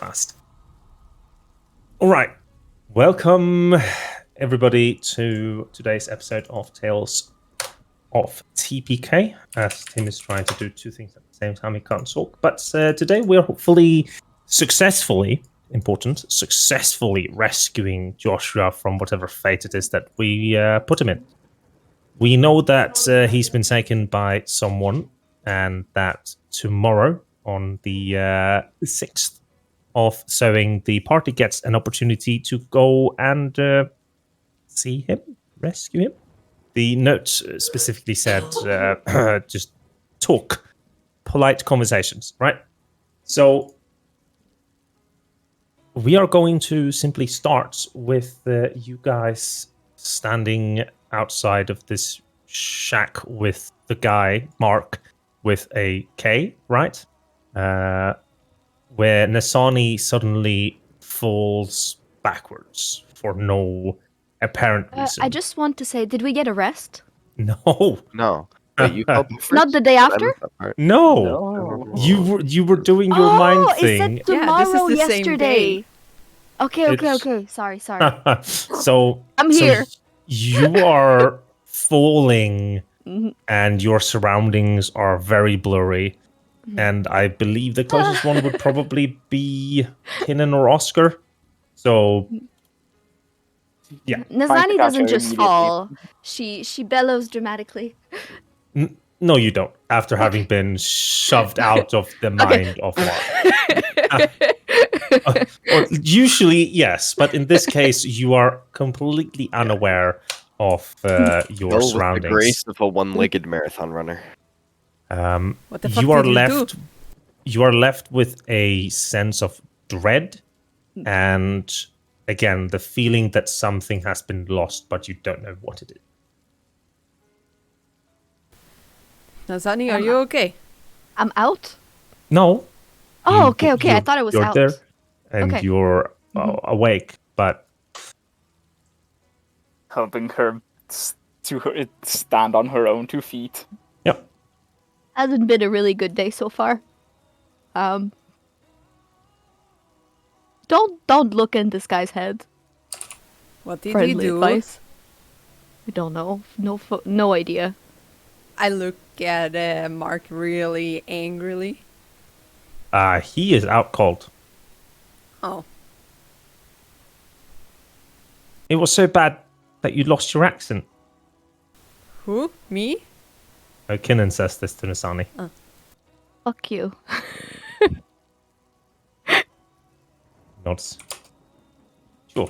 fast. All right. Welcome, everybody, to today's episode of Tales of TPK. As Tim is trying to do two things at the same time, he can't talk. But today we're hopefully successfully rescuing Joshua from whatever fate it is that we put him in. We know that he's been taken by someone, and that tomorrow, on the 6th of sowing, the party gets an opportunity to go and see him, rescue him. The note specifically said just talk, polite conversations, right? So we are going to simply start with you guys standing outside of this shack with the guy, Mark, with a K, right? Where Nasani suddenly falls backwards for no apparent reason. I just want to say, did we get a rest? No. Wait, you fell backwards? Not the day after? No. You were doing your mind thing. It said tomorrow, this is the same yesterday. day. Okay. Sorry. So I'm here. So you are falling, Mhm. and your surroundings are very blurry. And I believe the closest one would probably be Kinnan or Oscar. So, yeah. Nazani doesn't just fall. She bellows dramatically. No, you don't. After having been shoved out of the mind of Mark. Usually, yes. But in this case, you are completely unaware of your surroundings. With the grace of a one-legged marathon runner. What the fuck You are did you left. do? You are left with a sense of dread, and again, the feeling that something has been lost, but you don't know what it is. Nazani, are you okay? I'm out? No. Oh, okay. I thought I was you're out. There, and Okay. you're awake, but Helping her to stand on her own 2 feet. yep. Hasn't been a really good day so far. Don't look in this guy's head. What did you Friendly do? advice. We don't know. No idea. I look at Mark really angrily. He is out cold. Oh, It was so bad that you lost your accent. who? Me? Kinnan says this to Nasani. Fuck you. Nods. Sure.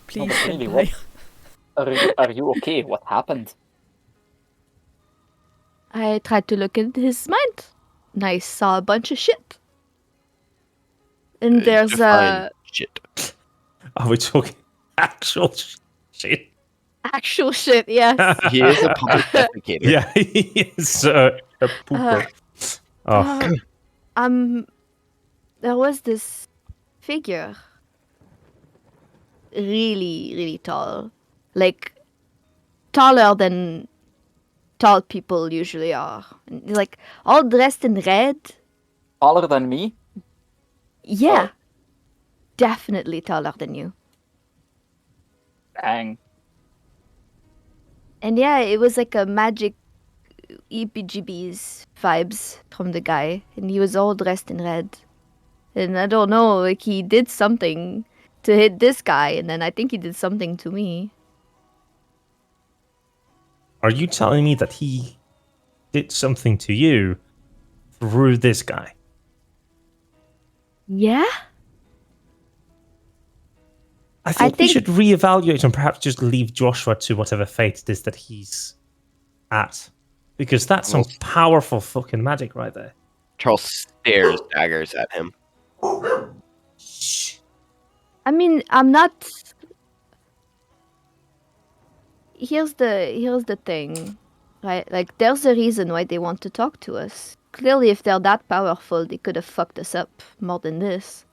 Please. Really, Senpai. Are you okay? What happened? I tried to look into his mind, and I saw a bunch of shit. And there's Define shit. Are we talking actual shit? actual shit, yes. He is a public defecator. Yeah, he is a pooper. There was this figure. Really, really tall. Like, taller than tall people usually are. Like, all dressed in red. Taller than me? Yeah. Definitely taller than you. Dang. And yeah, it was like a magic EPGB's vibes from the guy. And he was all dressed in red. And I don't know, like he did something to hit this guy, and then I think he did something to me. Are you telling me that he did something to you through this guy? Yeah? I think we think- should reevaluate and perhaps just leave Joshua to whatever fate it is that he's at. Because that's some powerful fucking magic right there. Charles stares daggers at him. I mean, I'm not. Here's the thing, right? Like, there's a reason why they want to talk to us. Clearly, if they're that powerful, they could have fucked us up more than this.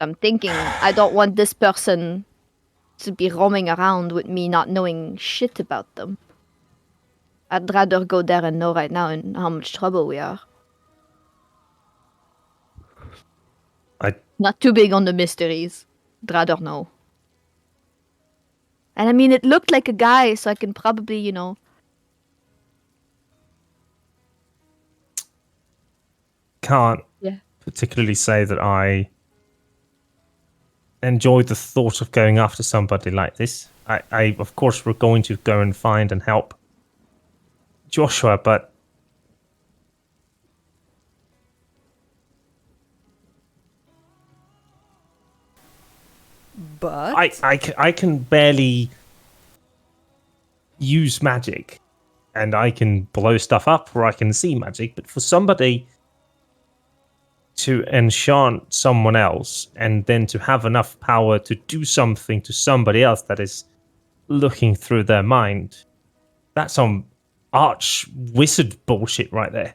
I'm thinking, I don't want this person to be roaming around with me not knowing shit about them. I'd rather go there and know right now in how much trouble we are. Not too big on the mysteries. I'd rather know. And I mean, it looked like a guy, so I can probably, Can't Yeah. particularly say that I enjoy the thought of going after somebody like this. I of course, we're going to go and find and help Joshua, but But I can barely use magic, and I can blow stuff up or I can see magic, but for somebody to enchant someone else and then to have enough power to do something to somebody else that is looking through their mind, that's some arch wizard bullshit right there.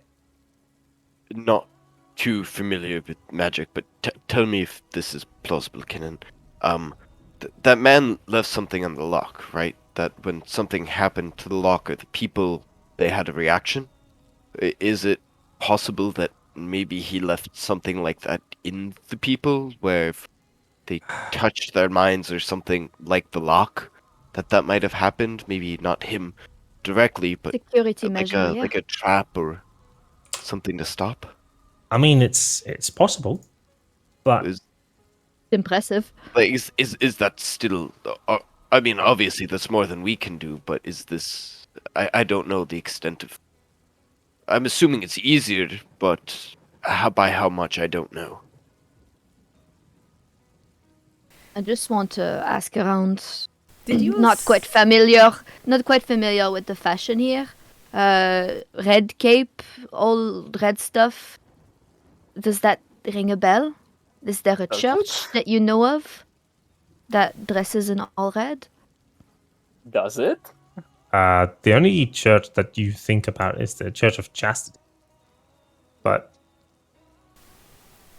Not too familiar with magic, but tell me if this is plausible, Kinnan. That man left something on the lock, right? That when something happened to the lock or the people, they had a reaction. Is it possible that maybe he left something like that in the people, where if they touched their minds or something like the lock, that might have happened? Maybe not him directly, but security measure, yeah. like a trap or something to stop. I mean, it's possible, but Impressive. Like, is that still? I mean, obviously that's more than we can do, but is this? I don't know the extent of. I'm assuming it's easier, but by how much I don't know. I just want to ask around. did you Not quite familiar with the fashion here. Red cape, all red stuff. Does that ring a bell? Is there a Does church it? that you know of that dresses in all red? Does it? the only church that you think about is the Church of Chastity. But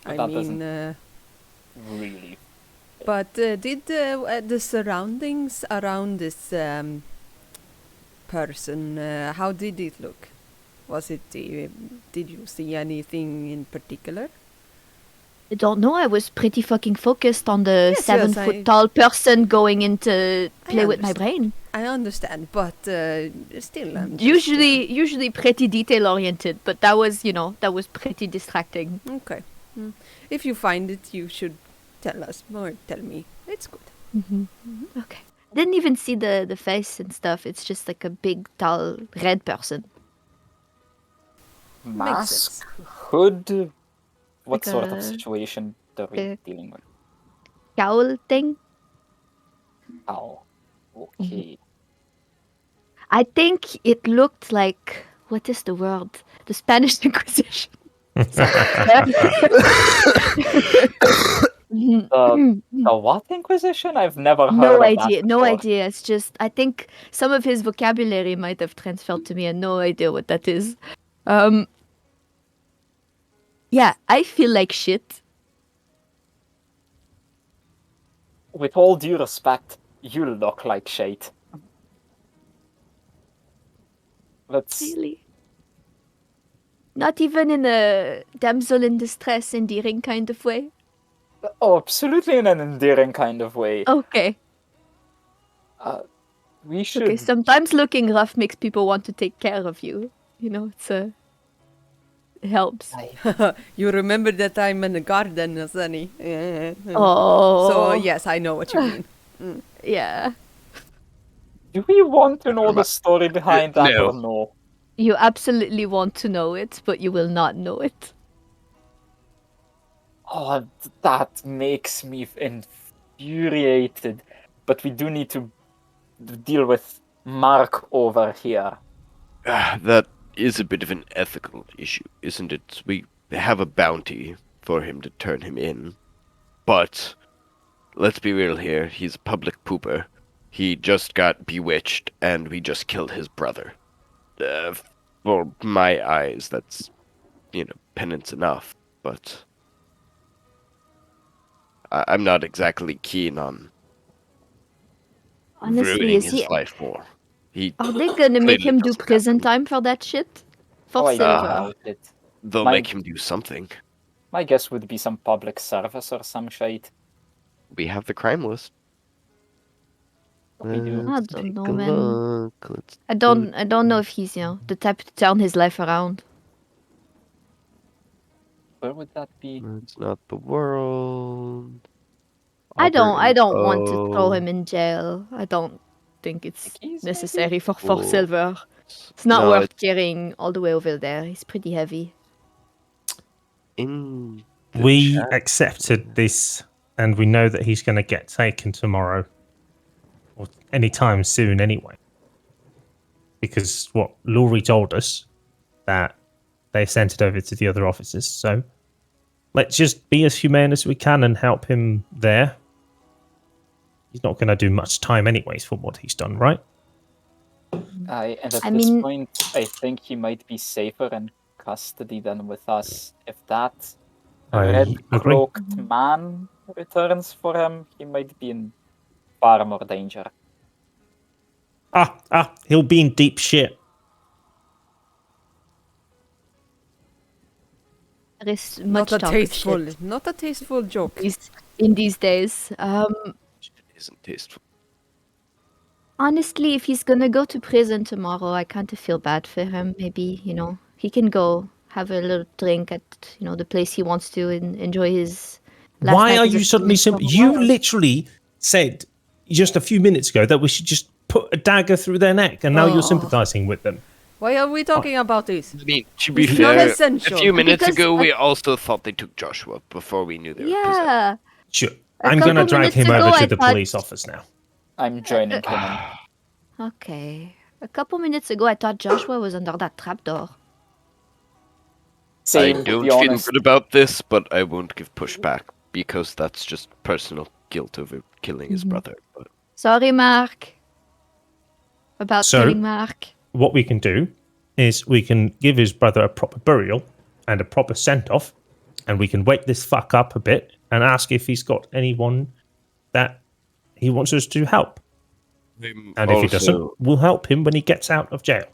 I That mean, doesn't- Really. but did the surroundings around this person, how did it look? Was it? Did you see anything in particular? I don't know. I was pretty fucking focused on the Yes, 7 yes, foot tall person going in to I play with my understand. brain. I understand, but still, I'm just, Usually pretty detail oriented, but that was pretty distracting. okay. If you find it, you should tell us or tell me. It's good. Okay. Didn't even see the face and stuff. It's just like a big, tall, red person. Mask, hood. What Like sort of a- situation are we a- dealing with? Cowl thing. Oh, okay. I think it looked like, what is the word? The Spanish Inquisition. The what Inquisition? I've never heard No of idea. that No before. idea. It's just, I think some of his vocabulary might have transferred to me and no idea what that is. Yeah, I feel like shit. With all due respect, you look like shit. That's Really. Not even in a damsel in distress, endearing kind of way. absolutely in an endearing kind of way. Okay. We should. Okay, sometimes looking rough makes people want to take care of you. It helps. You remember that I'm in the garden, Sunny. Oh. So yes, I know what you mean. Yeah. Do we want to know the story behind that No. or no? You absolutely want to know it, but you will not know it. Oh, that makes me infuriated. But we do need to deal with Mark over here. That is a bit of an ethical issue, isn't it? We have a bounty for him to turn him in. But let's be real here. He's a public pooper. He just got bewitched, and we just killed his brother. For my eyes, that's, penance enough. But I'm not exactly keen on Honestly, ruining is his he life more. He Are they gonna make clearly him do doesn't have prison them. time for that shit? For Oh, I silver. doubt it. They'll My- make him do something. My guess would be some public service or some shit. We have the crime list. We do. I Let's don't take know, a man. look. Let's I don't know if he's, the type to turn his life around. Where would that be? It's not the world. I don't Albert want to throw info. him in jail. I don't think it's Keys, necessary for Cool. silver. It's not No, worth it's carrying all the way over there. He's pretty heavy. in the We chat. accepted this, and we know that he's going to get taken tomorrow or anytime soon, anyway. Because what Laurie told us that they sent it over to the other officers. So let's just be as humane as we can and help him there. He's not going to do much time, anyways, for what he's done, right? And at I this mean- point, I think he might be safer in custody than with us. If that I red agree. cloaked man returns for him, he might be in far more danger. He'll be in deep shit. There is much Not a talk tasteful, of shit not a tasteful joke. in these days. It isn't tasteful. Honestly, if he's gonna go to prison tomorrow, I kind of feel bad for him. Maybe, he can go have a little drink at, the place he wants to and enjoy his last Why night are as a you suddenly family simple? from You literally said just a few minutes ago that we should just put a dagger through their neck, and now Oh. you're sympathizing with them. Why are we talking about this? I mean, to be It's not fair, essential. a few minutes Because ago, I- we also thought they took Joshua before we knew they were possessed. Yeah. Sure. A I'm going to couple drag minutes him ago, over to I the thought- police office now. I'm joining him in. Okay. A couple minutes ago, I thought Joshua was under that trapdoor. Same, I to don't be feel honest. good about this, but I won't give pushback because that's just personal guilt over killing his Mhm. brother. But Sorry, Mark. About So- killing Mark. What we can do is we can give his brother a proper burial and a proper send-off, and we can wake this fuck up a bit and ask if he's got anyone that he wants us to help. And if he doesn't, we'll help him when he gets out of jail.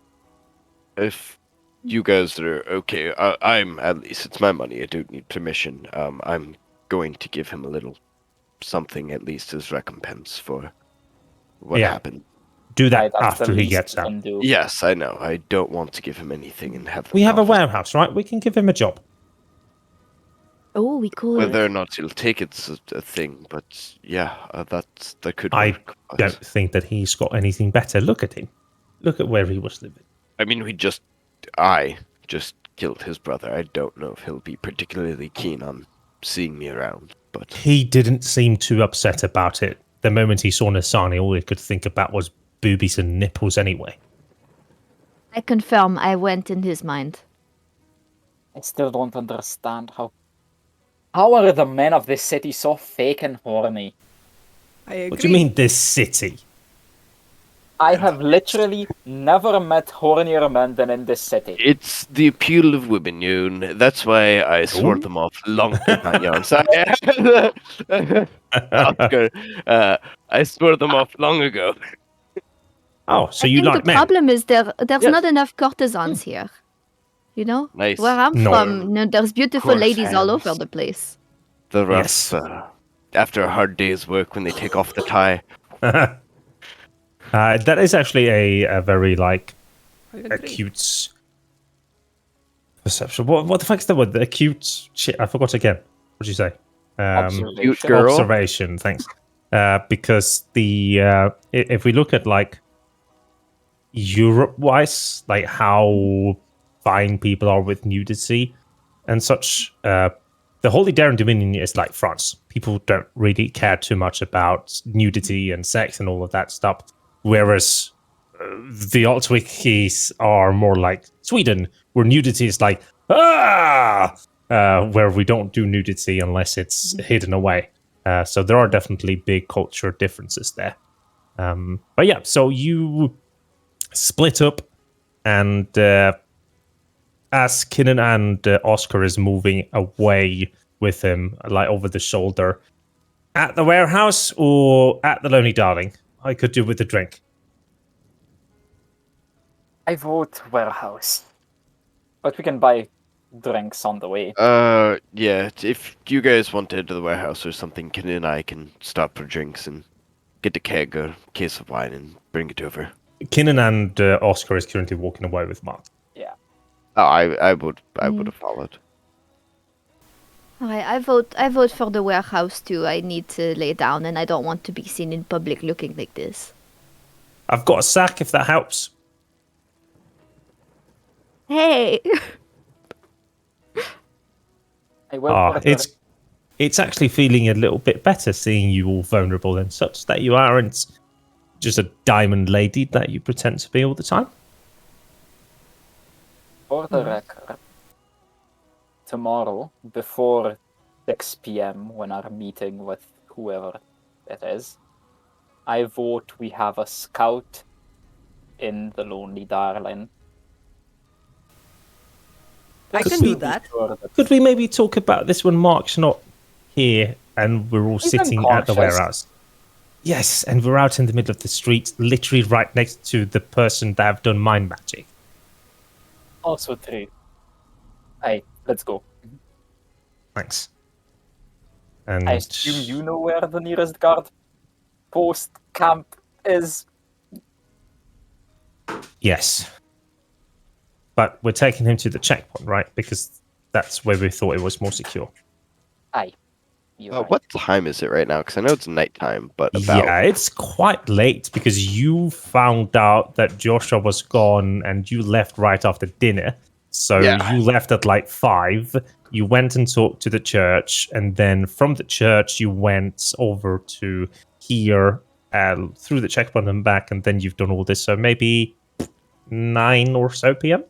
if you guys are okay, I'm at least. It's my money. I don't need permission. I'm going to give him a little something, at least as recompense for what Yeah. happened. Do that Right, that's the after he least gets we out. can do. Yes, I know. I don't want to give him anything and have. We have a office. warehouse, right? We can give him a job. Oh, we could. Whether or not he'll take it's a thing, but yeah, that could I work. But- don't think that he's got anything better. Look at him. Look at where he was living. I mean, I just killed his brother. I don't know if he'll be particularly keen on seeing me around, but He didn't seem too upset about it. The moment he saw Nasani, all he could think about was boobies and nipples anyway. I confirm I went in his mind. I still don't understand how are the men of this city so fake and horny? I agree. What do you mean, this city? I have literally never met hornier men than in this city. it's the appeal of women, Yoon. That's why I swore them off long. Not Yoon, sorry. Oscar, I swore them off long ago. Oh, so I you think like the men? problem is there's Yes. not enough courtesans here. Nice. Where I'm No. from, there's beautiful Course ladies all hands. over the place. The rough, Yes. after a hard day's work, when they take off the tie. That is actually a very, like, I agree. acute perception. What the fuck's the word? The acute shit. I forgot again. What did you say? Cute girl. Observation. Thanks. Because if we look at like Europe-wise, like how fine people are with nudity and such, the Holy Darren Dominion is like France. People don't really care too much about nudity and sex and all of that stuff. Whereas the Altwickies are more like Sweden, where nudity is like, where we don't do nudity unless it's hidden away. So there are definitely big culture differences there. But yeah, so you split up, and as Kinnan and Oscar is moving away with him, like over the shoulder, at the warehouse or at the Lonely Darling, I could do with a drink. I vote warehouse. But we can buy drinks on the way. Yeah. If you guys want to enter the warehouse or something, Ken and I can stop for drinks and get a keg or case of wine and bring it over. Kinnan and Oscar is currently walking away with Mark. Yeah. Oh, I would have followed. Alright, I vote for the warehouse too. I need to lay down and I don't want to be seen in public looking like this. I've got a sack if that helps. Hey! I will put it It's actually feeling a little bit better seeing you all vulnerable and such, that you aren't just a diamond lady that you pretend to be all the time. for the record. Tomorrow, before 6 p.m., when our meeting with whoever it is, I vote we have a scout in the Lonely Darling. I Could can we- do that. Could we maybe talk about this when Mark's not here and we're all He's sitting at the unconscious. warehouse? Yes, and we're out in the middle of the street, literally right next to the person that have done mind magic. Also true. Hey, let's go. Thanks. And I assume you know where the nearest guard post camp is. yes. But we're taking him to the checkpoint, right? Because that's where we thought it was more secure. Aye. You're right. What time is it right now? Because I know it's nighttime, but about. Yeah, it's quite late because you found out that Joshua was gone and you left right after dinner. So Yeah. you left at like 5. You went and talked to the church, and then from the church you went over to here through the checkpoint and back, and then you've done all this. So maybe 9 or so p.m.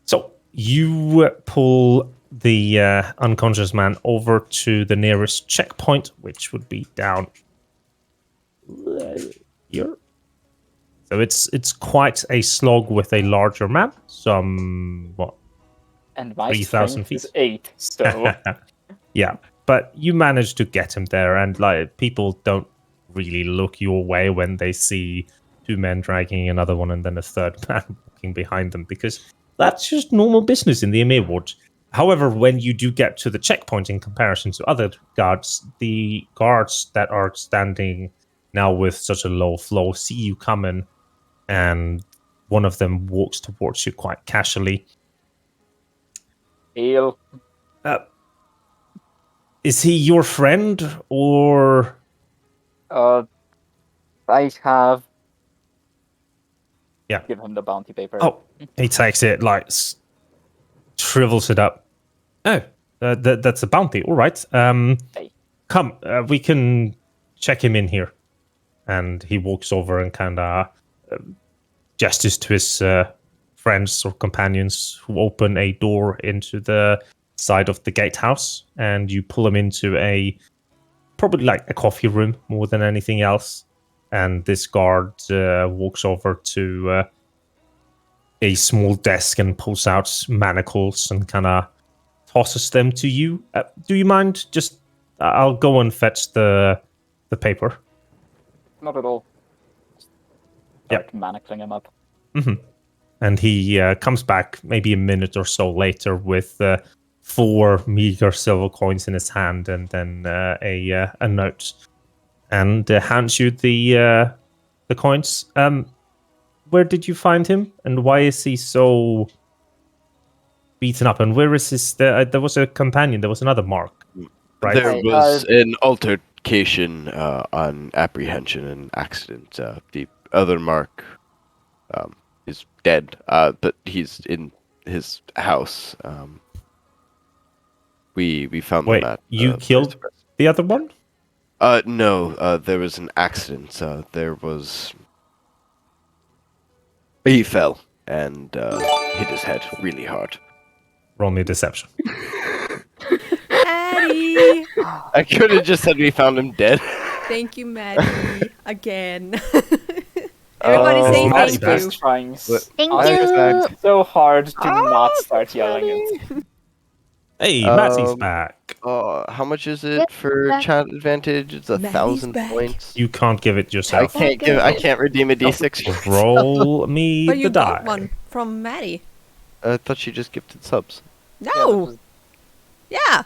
So you pull the unconscious man over to the nearest checkpoint, which would be down here. So it's quite a slog with a larger man. Some what? And my 3,000 strength is feet. 8, so Yeah, but you managed to get him there, and like people don't really look your way when they see 2 men dragging another one and then a third man walking behind them, because that's just normal business in the Emir Ward. However, when you do get to the checkpoint in comparison to other guards, the guards that are standing now with such a low flow see you coming, and one of them walks towards you quite casually. ale. Is he your friend, or... I have. Yeah. Give him the bounty paper. Oh, he takes it, like, shrivels it up. Oh, that's a bounty. All right. Hey. Come, we can check him in here. And he walks over and kind of gestures to his friends or companions who open a door into the side of the gatehouse. And you pull him into probably like a coffee room more than anything else. And this guard walks over to a small desk and pulls out manacles and kind of tosses them to you. Do you mind? Just I'll go and fetch the paper. Not at all. Yep. Start manacling him up. And he comes back maybe a minute or so later with 4 meager silver coins in his hand and then a note, and hands you the coins. Where did you find him, and why is he so beaten up? And where is his? There was a companion. There was another Mark, right? There Right, was an altercation on apprehension and accident. The other Mark is dead, but he's in his house. We found Wait, him at. you killed the other one? No. There was an accident. There was. He fell and hit his head really hard. Roll me deception. Maddie! I could have just said we found him dead. Thank you, Maddie. Again. Everybody say Oh, Maddie thank back. you. Trying Thank I- you! so hard to not start yelling it. Hey, Matty's back. How much is it Get for back. chat advantage? It's Maddie's 1,000 back. points. You can't give it I yourself. can't give. I can't redeem a d6. Roll me But the you die. got one from Maddie. I thought she just gifted subs. No. Yeah.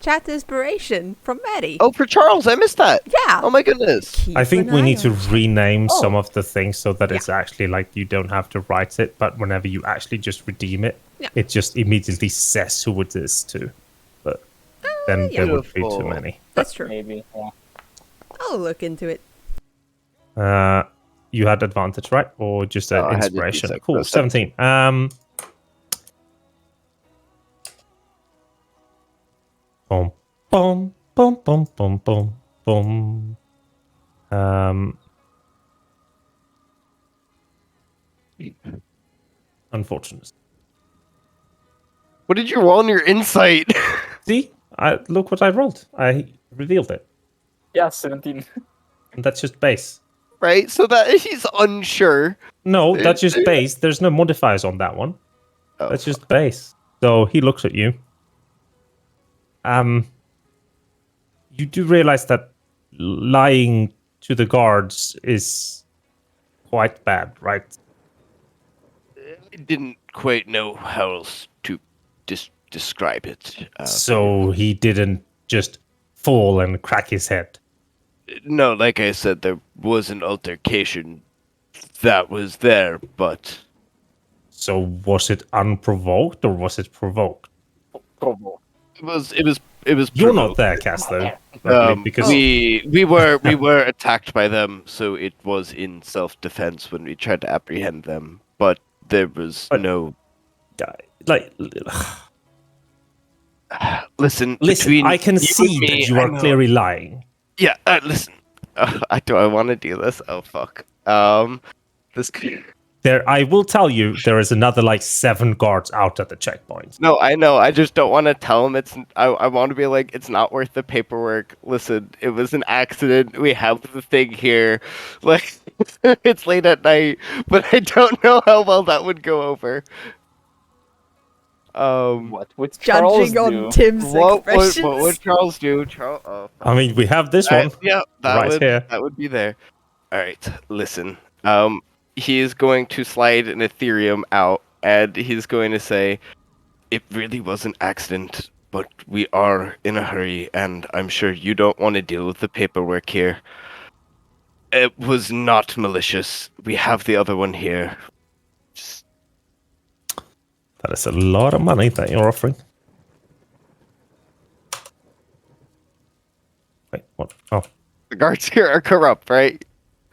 Chat inspiration from Maddie. Oh, for Charles, I missed that. Yeah. Oh my goodness. Keep I think an we eye need to on chat. rename some Oh. of the things so that it's actually like you don't have to write it, but whenever you actually just redeem it, Yeah. it just immediately says who it is to. But then yeah. there would be too Beautiful. many. That's true. Maybe. Yeah. I'll look into it. You had advantage, right? Or just an No, I had the inspiration? D6, Cool, so 17. Boom, boom, boom, boom, boom, boom, boom. Unfortunate. What did you roll on your insight? See, look what I rolled. I revealed it, Yeah, 17. and that's just base. Right? So that he's unsure. No, that's just base. There's no modifiers on that one. Oh, That's just base. So he looks at you. You do realize that lying to the guards is quite bad, right? I didn't quite know how else to describe it. So he didn't just fall and crack his head. No, like I said, there was an altercation that was there, but So was it unprovoked or was it provoked? Provo. it was You're not provoked. there, Casto. Luckily, because we were attacked by them, so it was in self-defense when we tried to apprehend them, but there was no like listen. listen, between I can you see and me, that you I are know. clearly lying. Yeah, listen. Do I want to do this? Oh fuck. This. There, I will tell you, there is another like 7 guards out at the checkpoint. No, I know. I just don't want to tell him it's. I want to be like, it's not worth the paperwork. Listen, it was an accident. We have the thing here. Like, it's late at night, but I don't know how well that would go over. What would Charles Judging do? on Tim's expressions. What would Charles do? Charles. Oh, I mean, we have this one. yeah, right here. That would be there. All right, listen. He is going to slide an Ethereum out, and he's going to say, "It really was an accident, but we are in a hurry, and I'm sure you don't want to deal with the paperwork here. It was not malicious. We have the other one here. Just That is a lot of money that you're offering. Wait, what? Oh. the guards here are corrupt, right?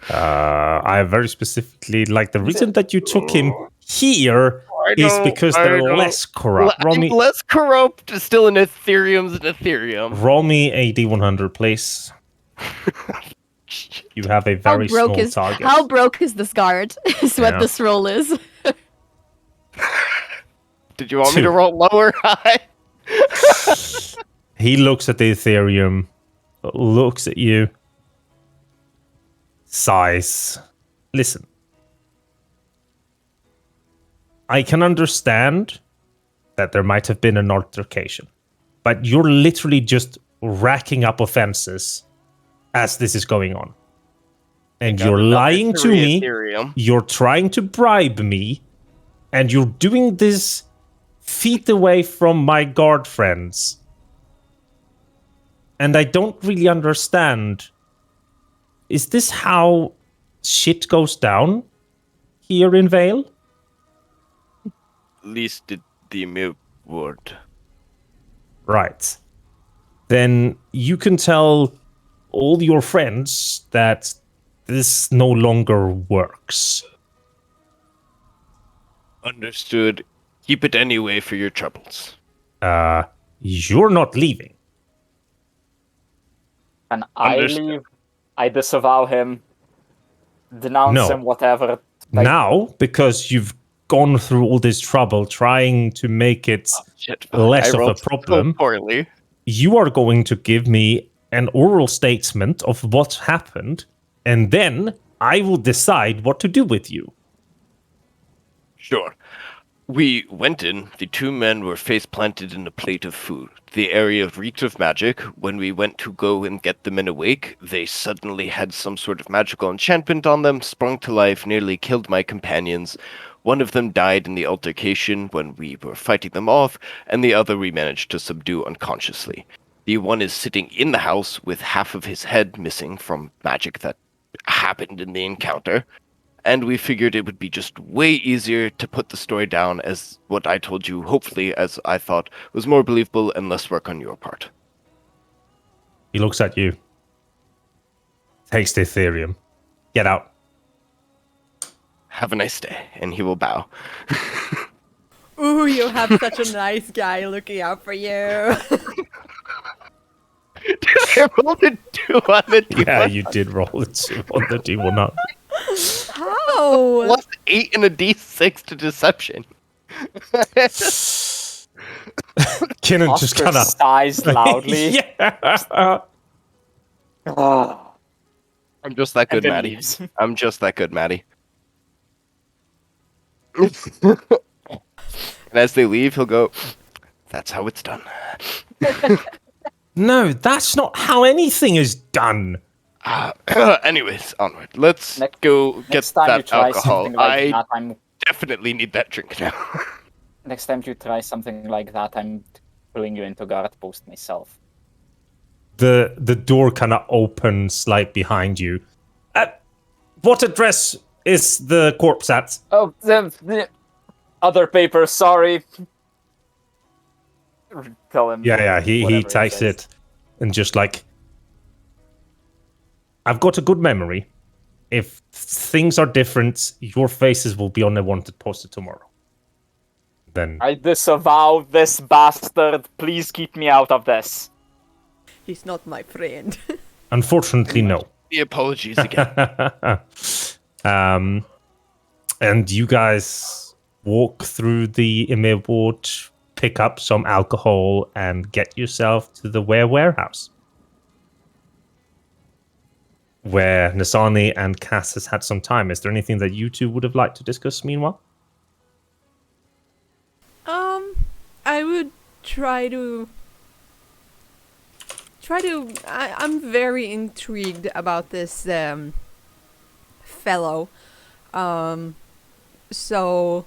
I very specifically like the reason that you took him here is because they're less corrupt. Roll me, Less corrupt. Still an Ethereum's an Ethereum. roll me a D100, please. You have a very small target. How broke is this guard? Is what Yeah. this roll is. Did you want me to 2. roll low or high? He looks at the Ethereum, looks at you, sighs. Listen. I can understand that there might have been an altercation, but you're literally just racking up offenses as this is going on. And Got you're another lying to 3 me, Ethereum. you're trying to bribe me, and you're doing this feet away from my guard friends. And I don't really understand. Is this how shit goes down here in Vale? At least did the Emu word. Right. Then you can tell all your friends that this no longer works. Understood. Keep it anyway for your troubles. You're not leaving. And I Understood. leave. I disavow him. Denounce No. him, whatever. Like, Now, because you've gone through all this trouble trying to make it Shit. less I of a rolled so problem, poorly. you are going to give me an oral statement of what happened, and then I will decide what to do with you. Sure. We went in. The two men were face planted in a plate of food. The area reeked of magic. When we went to go and get the men awake, they suddenly had some sort of magical enchantment on them, sprung to life, nearly killed my companions. One of them died in the altercation when we were fighting them off, and the other we managed to subdue unconsciously. The one is sitting in the house with half of his head missing from magic that happened in the encounter. And we figured it would be just way easier to put the story down as what I told you, hopefully, as I thought, was more believable and less work on your part. He looks at you. Takes the Ethereum. Get out. Have a nice day, and he will bow. Ooh, you have such a nice guy looking out for you. I rolled a 2 on the D1. Yeah, you did roll a 2 on the D1. How? Plus 8 and a D6 to deception. Kinnan just Oscar kind of sighs loudly. Yeah. Ah. I'm just that good, then Maddie. leaves. I'm just that good, Maddie. And as they leave, he'll go, "That's how it's done." No, that's not how anything is done. Anyways, onward. Let's go get Next time you that try alcohol. something like I that, I'm definitely need that drink now. next time you try something like that, I'm pulling you into guard post myself. The door kind of opens like behind you. What address is the corpse at? Oh, the other paper. Sorry. Tell him. Yeah. He whatever takes says. it and just like, I've got a good memory. If things are different, your faces will be on the wanted poster tomorrow. Then I disavow this bastard. Please keep me out of this. He's not my friend. unfortunately, no. The apologies again. And you guys walk through the Emir ward, pick up some alcohol, and get yourself to the warehouse, where Nasani and Cass has had some time. Is there anything that you two would have liked to discuss meanwhile? I would try to. I'm very intrigued about this fellow. So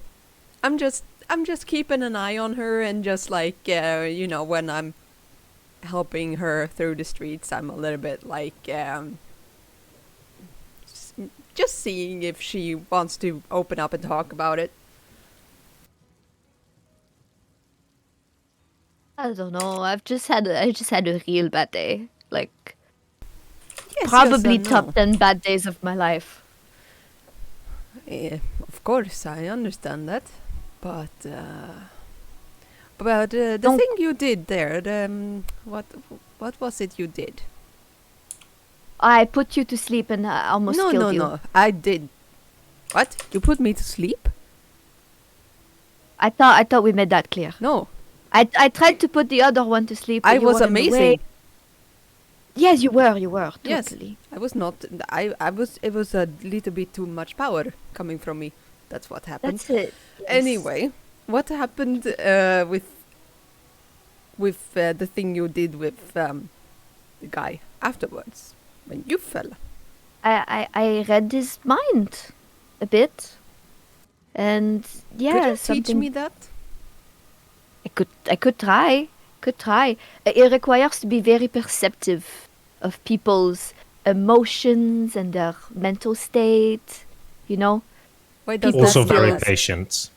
I'm just keeping an eye on her, and just like when I'm helping her through the streets, I'm a little bit like just seeing if she wants to open up and talk about it. I don't know. I just had a real bad day. Like Yes, probably yes, I top know. 10 bad days of my life. Yeah, of course, I understand that, but the Don't- thing you did there, what was it you did? I put you to sleep and I almost killed you. No, I did. What? You put me to sleep? I thought we made that clear. No, I tried to put the other one to sleep. but I you was were in the way. amazing. Yes, you were. Yes. Totally. I was not. I was. It was a little bit too much power coming from me. That's what happened. That's it. Yes. Anyway, what happened with the thing you did with the guy afterwards when you fell? I read his mind a bit. And yeah, Could you teach something me that? I could try. It requires to be very perceptive of people's emotions and their mental state, you know? Why does Also that very matter? patient.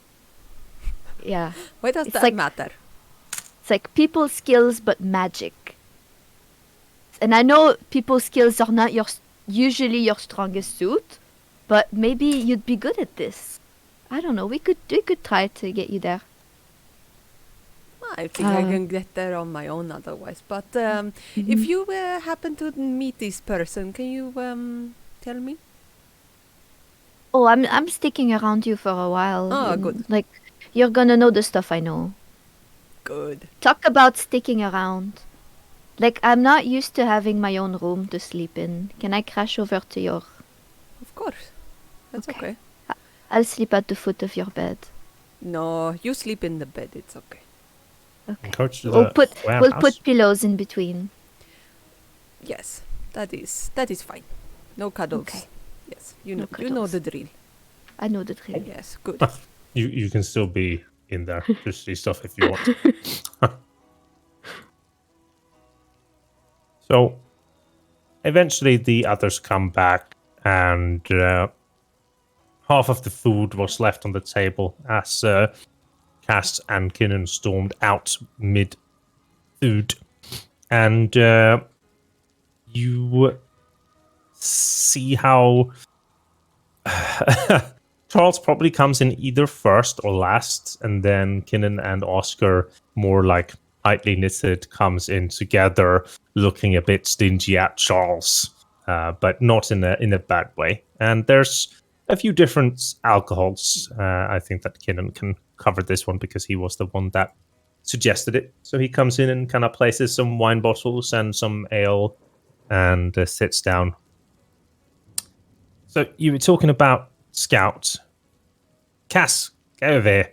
Yeah. Why does It's that like- matter? It's like people skills but magic. And I know people skills are not usually your strongest suit, but maybe you'd be good at this. I don't know. We could try to get you there. I think I Uh, can get there on my own otherwise. But if you happen to meet this person, can you tell me? Oh, I'm sticking around you for a while. Oh, good. Like you're gonna know the stuff I know. Good. Talk about sticking around. Like I'm not used to having my own room to sleep in. Can I crash over to your? Of course. That's okay. I'll sleep at the foot of your bed. No, you sleep in the bed. It's okay. Okay. Coach to We'll the put warehouse. pillows in between. Yes, that is fine. No cuddles. Okay. Yes, you No know cuddles. the drill. I know the drill. Yes, good. You can still be in there to see stuff if you want. So eventually the others come back, and half of the food was left on the table as Cass and Kinnan stormed out mid food, and you see how Charles probably comes in either first or last, and then Kinnan and Oscar, more like tightly knitted, comes in together, looking a bit stingy at Charles, but not in a bad way. And there's a few different alcohols. I think that Kinnan can cover this one because he was the one that suggested it. So he comes in and kind of places some wine bottles and some ale, and sits down. So you were talking about Scout. Cass, get over here.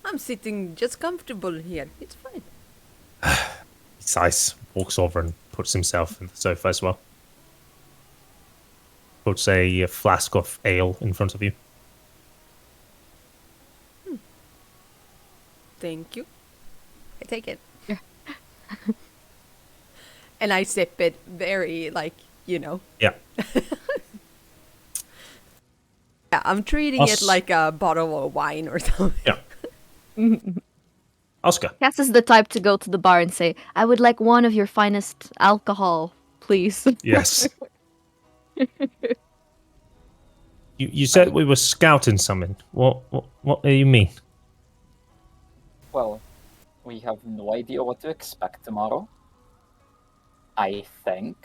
I'm sitting just comfortable here. It's fine. He sighs, walks over and puts himself in the sofa as well. Puts a flask of ale in front of you. Thank you. I take it. And I sip it very, Yeah. Yeah, I'm treating it like a bottle of wine or something. Yeah. Oscar. Cass is the type to go to the bar and say, "I would like one of your finest alcohol, please." Yes. You said we were scouting something. What do you mean? Well, we have no idea what to expect tomorrow. I think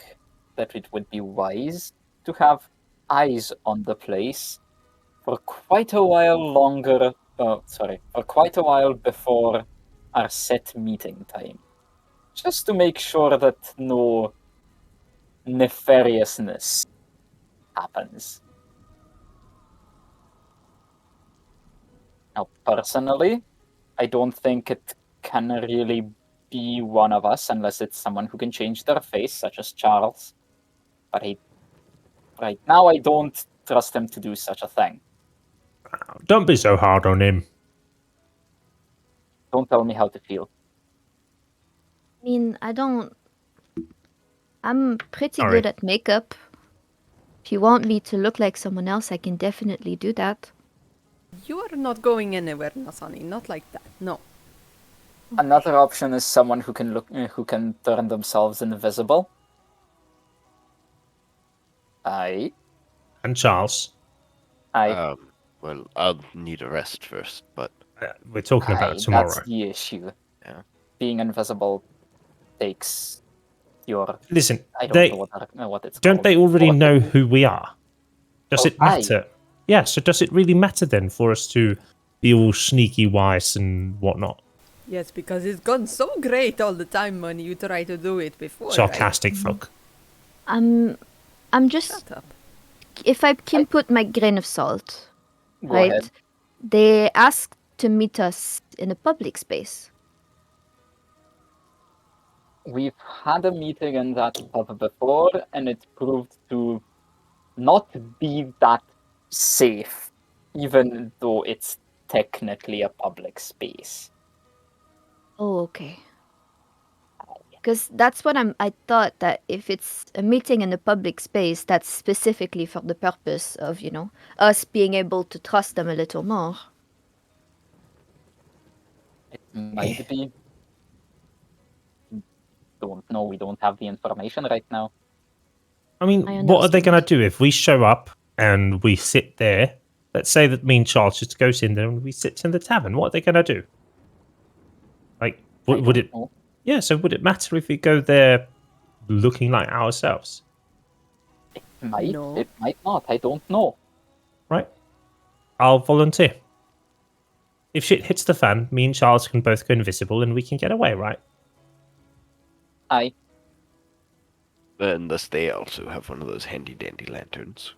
that it would be wise to have eyes on the place for quite a while longer. For quite a while before our set meeting time. Just to make sure that no nefariousness happens. Now, personally, I don't think it can really be one of us unless it's someone who can change their face, such as Charles. But right now, I don't trust him to do such a thing. Don't be so hard on him. Don't tell me how to feel. I mean, I'm pretty All good right. at makeup. If you want me to look like someone else, I can definitely do that. You are not going anywhere, Nasani. Not like that. No. Another option is someone who can turn themselves invisible. And Charles. Well, I'll need a rest first, but We're talking about tomorrow. That's the issue. Yeah. Being invisible takes your... Listen, I don't know what it's don't called. they already know who we are? Does Oh, it matter? Yeah, so does it really matter then for us to be all sneaky wise and whatnot? Yes, because it's gone so great all the time when you try to do it before. Sarcastic folk. I'm just, Shut up. if I can put my grain of salt, Go right? ahead. They asked to meet us in a public space. We've had a meeting in that pub before, and it proved to not be that safe, even though it's technically a public space. Oh, okay. Because that's what I thought, that if it's a meeting in a public space, that's specifically for the purpose of, us being able to trust them a little more. It might be. Don't know. We don't have the information right now. I mean, I what are they going to understand. do if we show up and we sit there? Let's say that me and Charles just goes in there and we sit in the tavern. What are they going to do? Like, would it? know. Yeah. So would it matter if we go there looking like ourselves? It might. No. It might not. I don't know. Right. I'll volunteer. If shit hits the fan, me and Charles can both go invisible and we can get away, right? Aye. unless they also have one of those handy dandy lanterns.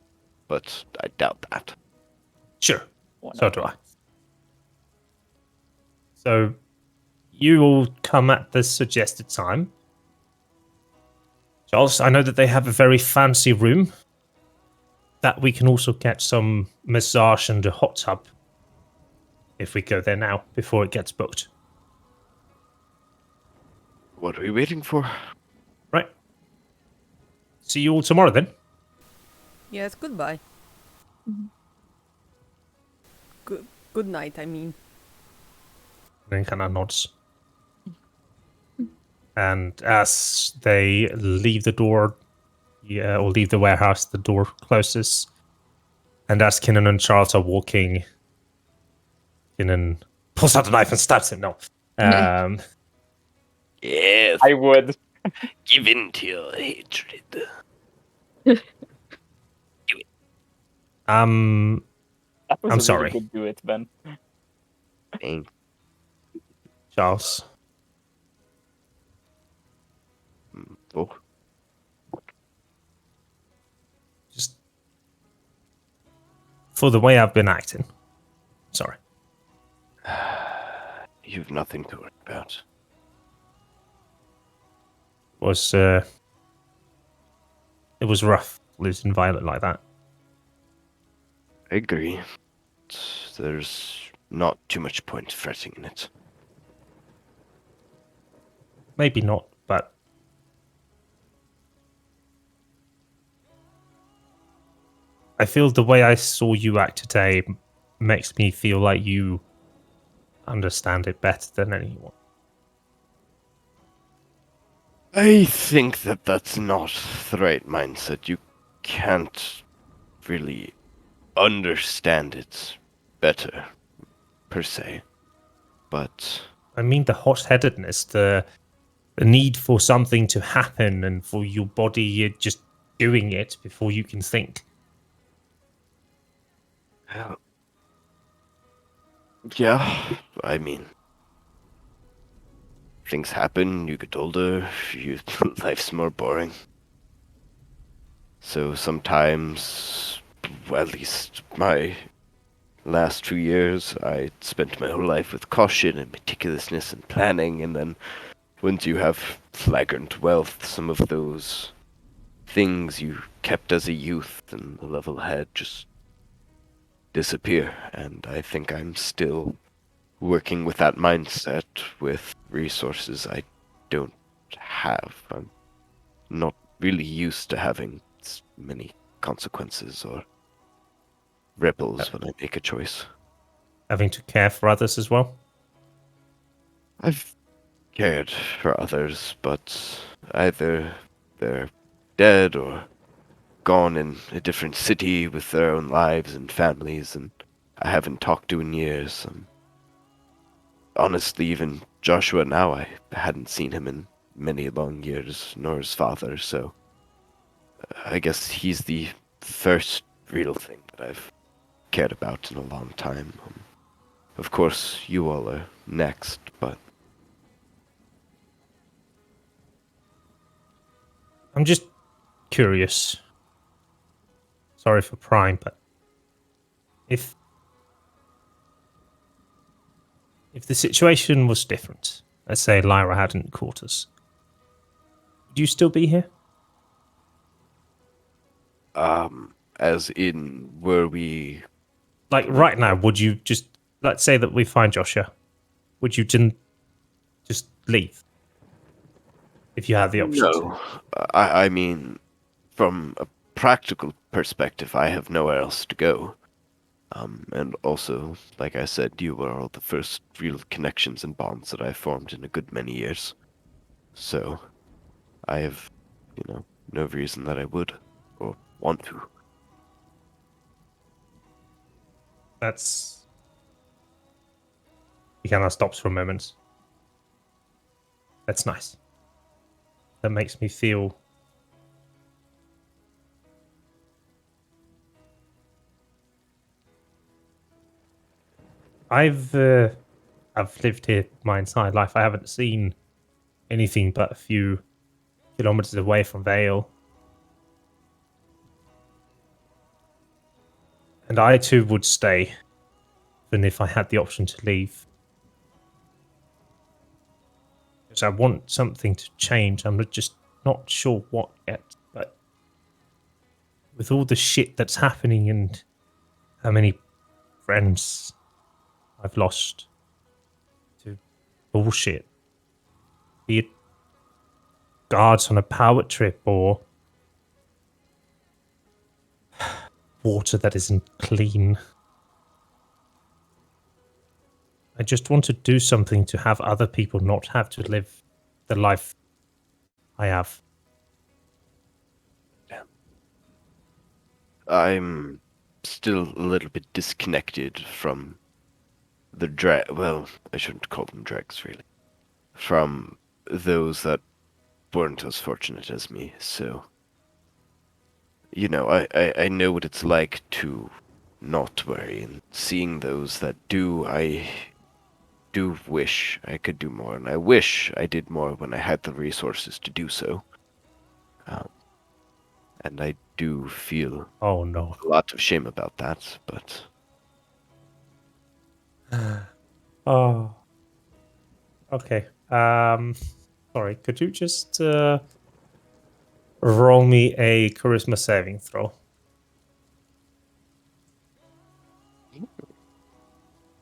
But I doubt that. Sure. Why So not? do I. So you all come at the suggested time. Charles, I know that they have a very fancy room. That we can also get some massage and a hot tub if we go there now before it gets booked. What are we waiting for? Right. See you all tomorrow then. Yes, goodbye. Good night, I mean. And then kind of nods. And as they leave the door, or leave the warehouse, the door closes. And as Kinnan and Charles are walking, Kinnan pulls out a knife and stabs him. No. Yes, I would. give in to your hatred. That was I'm a sorry. really good do it, Ben. Thank Charles. you. Just for the way I've been acting. Sorry. You've nothing to worry about. It was rough losing Violet like that. I agree. There's not too much point fretting in it. Maybe not, but I feel the way I saw you act today makes me feel like you understand it better than anyone. I think that that's not the right mindset. You can't really understand it better, per se. But I mean the hot-headedness, the need for something to happen and for your body just doing it before you can think. yeah, I mean, things happen, you get older, life's more boring. So sometimes, at least my last 2 years, I spent my whole life with caution and meticulousness and planning, and then once you have flagrant wealth, some of those things you kept as a youth and the level head just disappear. And I think I'm still working with that mindset with resources I don't have. I'm not really used to having many consequences or ripples when I make a choice. Having to care for others as well. I've cared for others, but either they're dead or gone in a different city with their own lives and families, and I haven't talked to in years. Honestly, even Joshua now, I hadn't seen him in many long years, nor his father, so I guess he's the first real thing that I've cared about in a long time. Of course, you all are next, but I'm just curious. Sorry for prying, but if the situation was different, let's say Lyra hadn't caught us, would you still be here? as in, were we... Like right now, would you just, let's say that we find Joshua, would you just leave if you had the option to? No. I mean, from a practical perspective, I have nowhere else to go. And also, like I said, you were all the first real connections and bonds that I formed in a good many years. So, I have, no reason that I would or want to. That's... He kind of stops for a moment. That's nice. That makes me feel... I've lived here my entire life. I haven't seen anything but a few kilometers away from Vale. And I too would stay, even if I had the option to leave. Because I want something to change. I'm just not sure what yet. But with all the shit that's happening and how many friends I've lost to bullshit, be it guards on a power trip or water that isn't clean. I just want to do something to have other people not have to live the life I have. I'm still a little bit disconnected from the well, I shouldn't call them dregs, really. From those that weren't as fortunate as me, so... You know, I know what it's like to not worry, and seeing those that do, I do wish I could do more, and I wish I did more when I had the resources to do so. And I do feel Oh no. a lot of shame about that, but... Oh. Okay. Sorry, could you just roll me a charisma saving throw?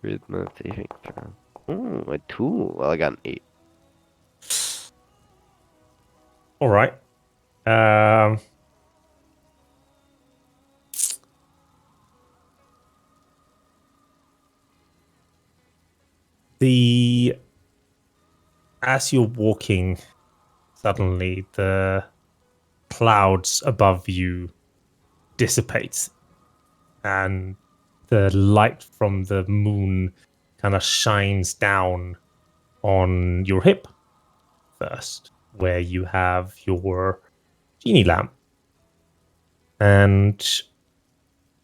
Charisma saving throw. Ooh, a 2. Well, I got an 8. All right. As you're walking, suddenly the clouds above you dissipate, and the light from the moon kind of shines down on your hip first, where you have your genie lamp, and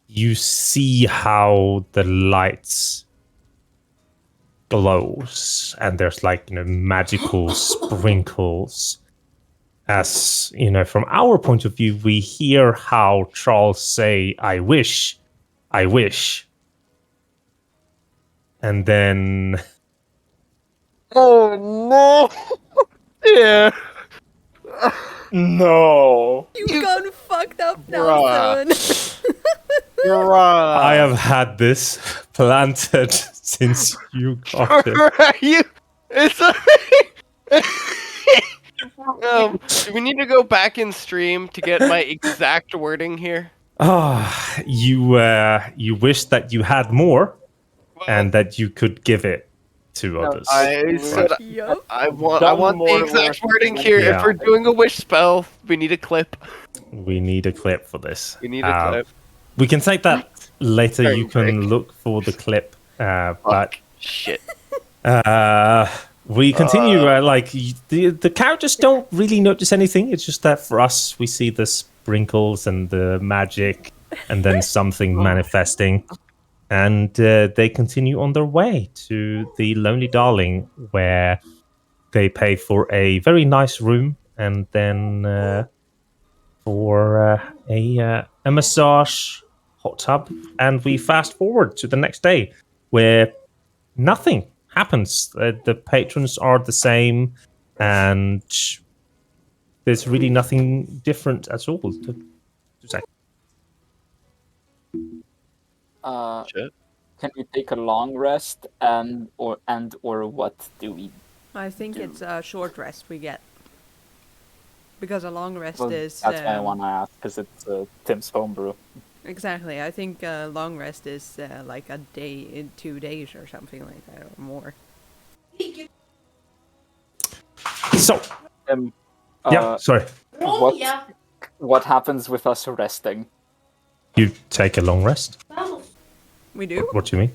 you see how the lights glows, and there's like magical sprinkles. As from our point of view, we hear how Charles say, I wish, and then Oh no! Yeah. no, You've gone fucked up now, Bruh. son. I have had this planted since you got it. Are you? It's do we need to go back in stream to get my exact wording here? You wish that you had more and that you could give it to others. I said Yup. I want the exact wording here. Yeah. If we're doing a wish spell, we need a clip. We need a clip for this. We need a clip. We can take that later. Very You can quick. look for the clip, but Fuck. Shit. we continue. The characters don't really notice anything. It's just that for us, we see the sprinkles and the magic, and then something manifesting, and they continue on their way to the Lonely Darling, where they pay for a very nice room, and then for a massage, hot tub, and we fast forward to the next day, where nothing happens. The patrons are the same, and there's really nothing different at all to say. Shit. Can we take a long rest or what do we? I think it's a short rest we get. Because a long rest Well, is... that's why I want to ask, because it's Tim's homebrew. Exactly. I think a long rest is like a day, 2 days or something like that, or more. So, yeah, sorry. What happens with us resting? You take a long rest? We do? What do you mean?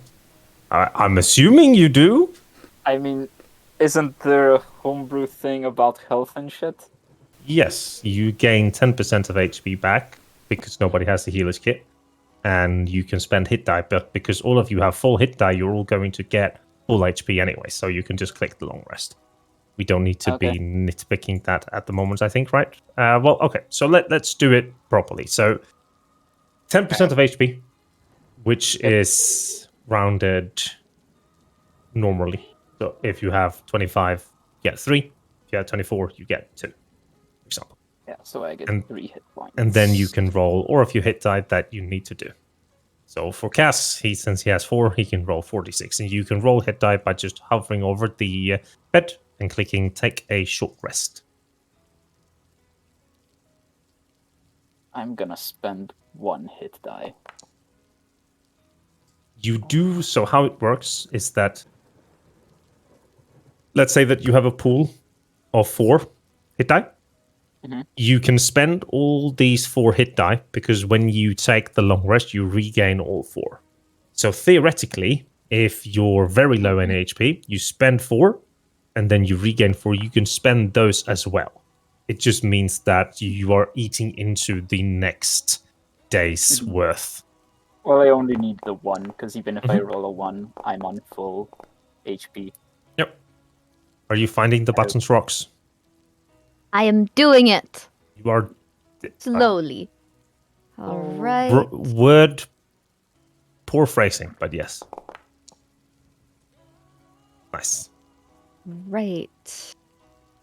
I'm assuming you do? I mean, isn't there a homebrew thing about health and shit? Yes, you gain 10% of HP back because nobody has the healer's kit, and you can spend hit die, but because all of you have full hit die, you're all going to get full HP anyway, so you can just click the long rest. We don't need to be nitpicking that at the moment, I think, right? Okay, so let's do it properly. So 10% of HP, which is rounded normally. So if you have 25, you get 3. If you have 24, you get 2, for example. Yeah, so I get And- 3 hit points. And then you can roll, or if you hit die, that you need to do. So for Cass, since he has 4, he can roll 46. And you can roll hit die by just hovering over the bed and clicking take a short rest. I'm gonna spend 1 hit die. You do, so how it works is that, let's say that you have a pool of 4 hit die. Mhm. You can spend all these 4 hit die because when you take the long rest, you regain all 4. So theoretically, if you're very low in HP, you spend 4 and then you regain 4. You can spend those as well. It just means that you are eating into the next day's Mhm. worth. Well, I only need the 1, because even if I Mhm. roll a 1, I'm on full HP. Yep. Are you finding the buttons rocks? I am doing it You are slowly. All Oh. right. word poor phrasing, but yes. Nice. Right.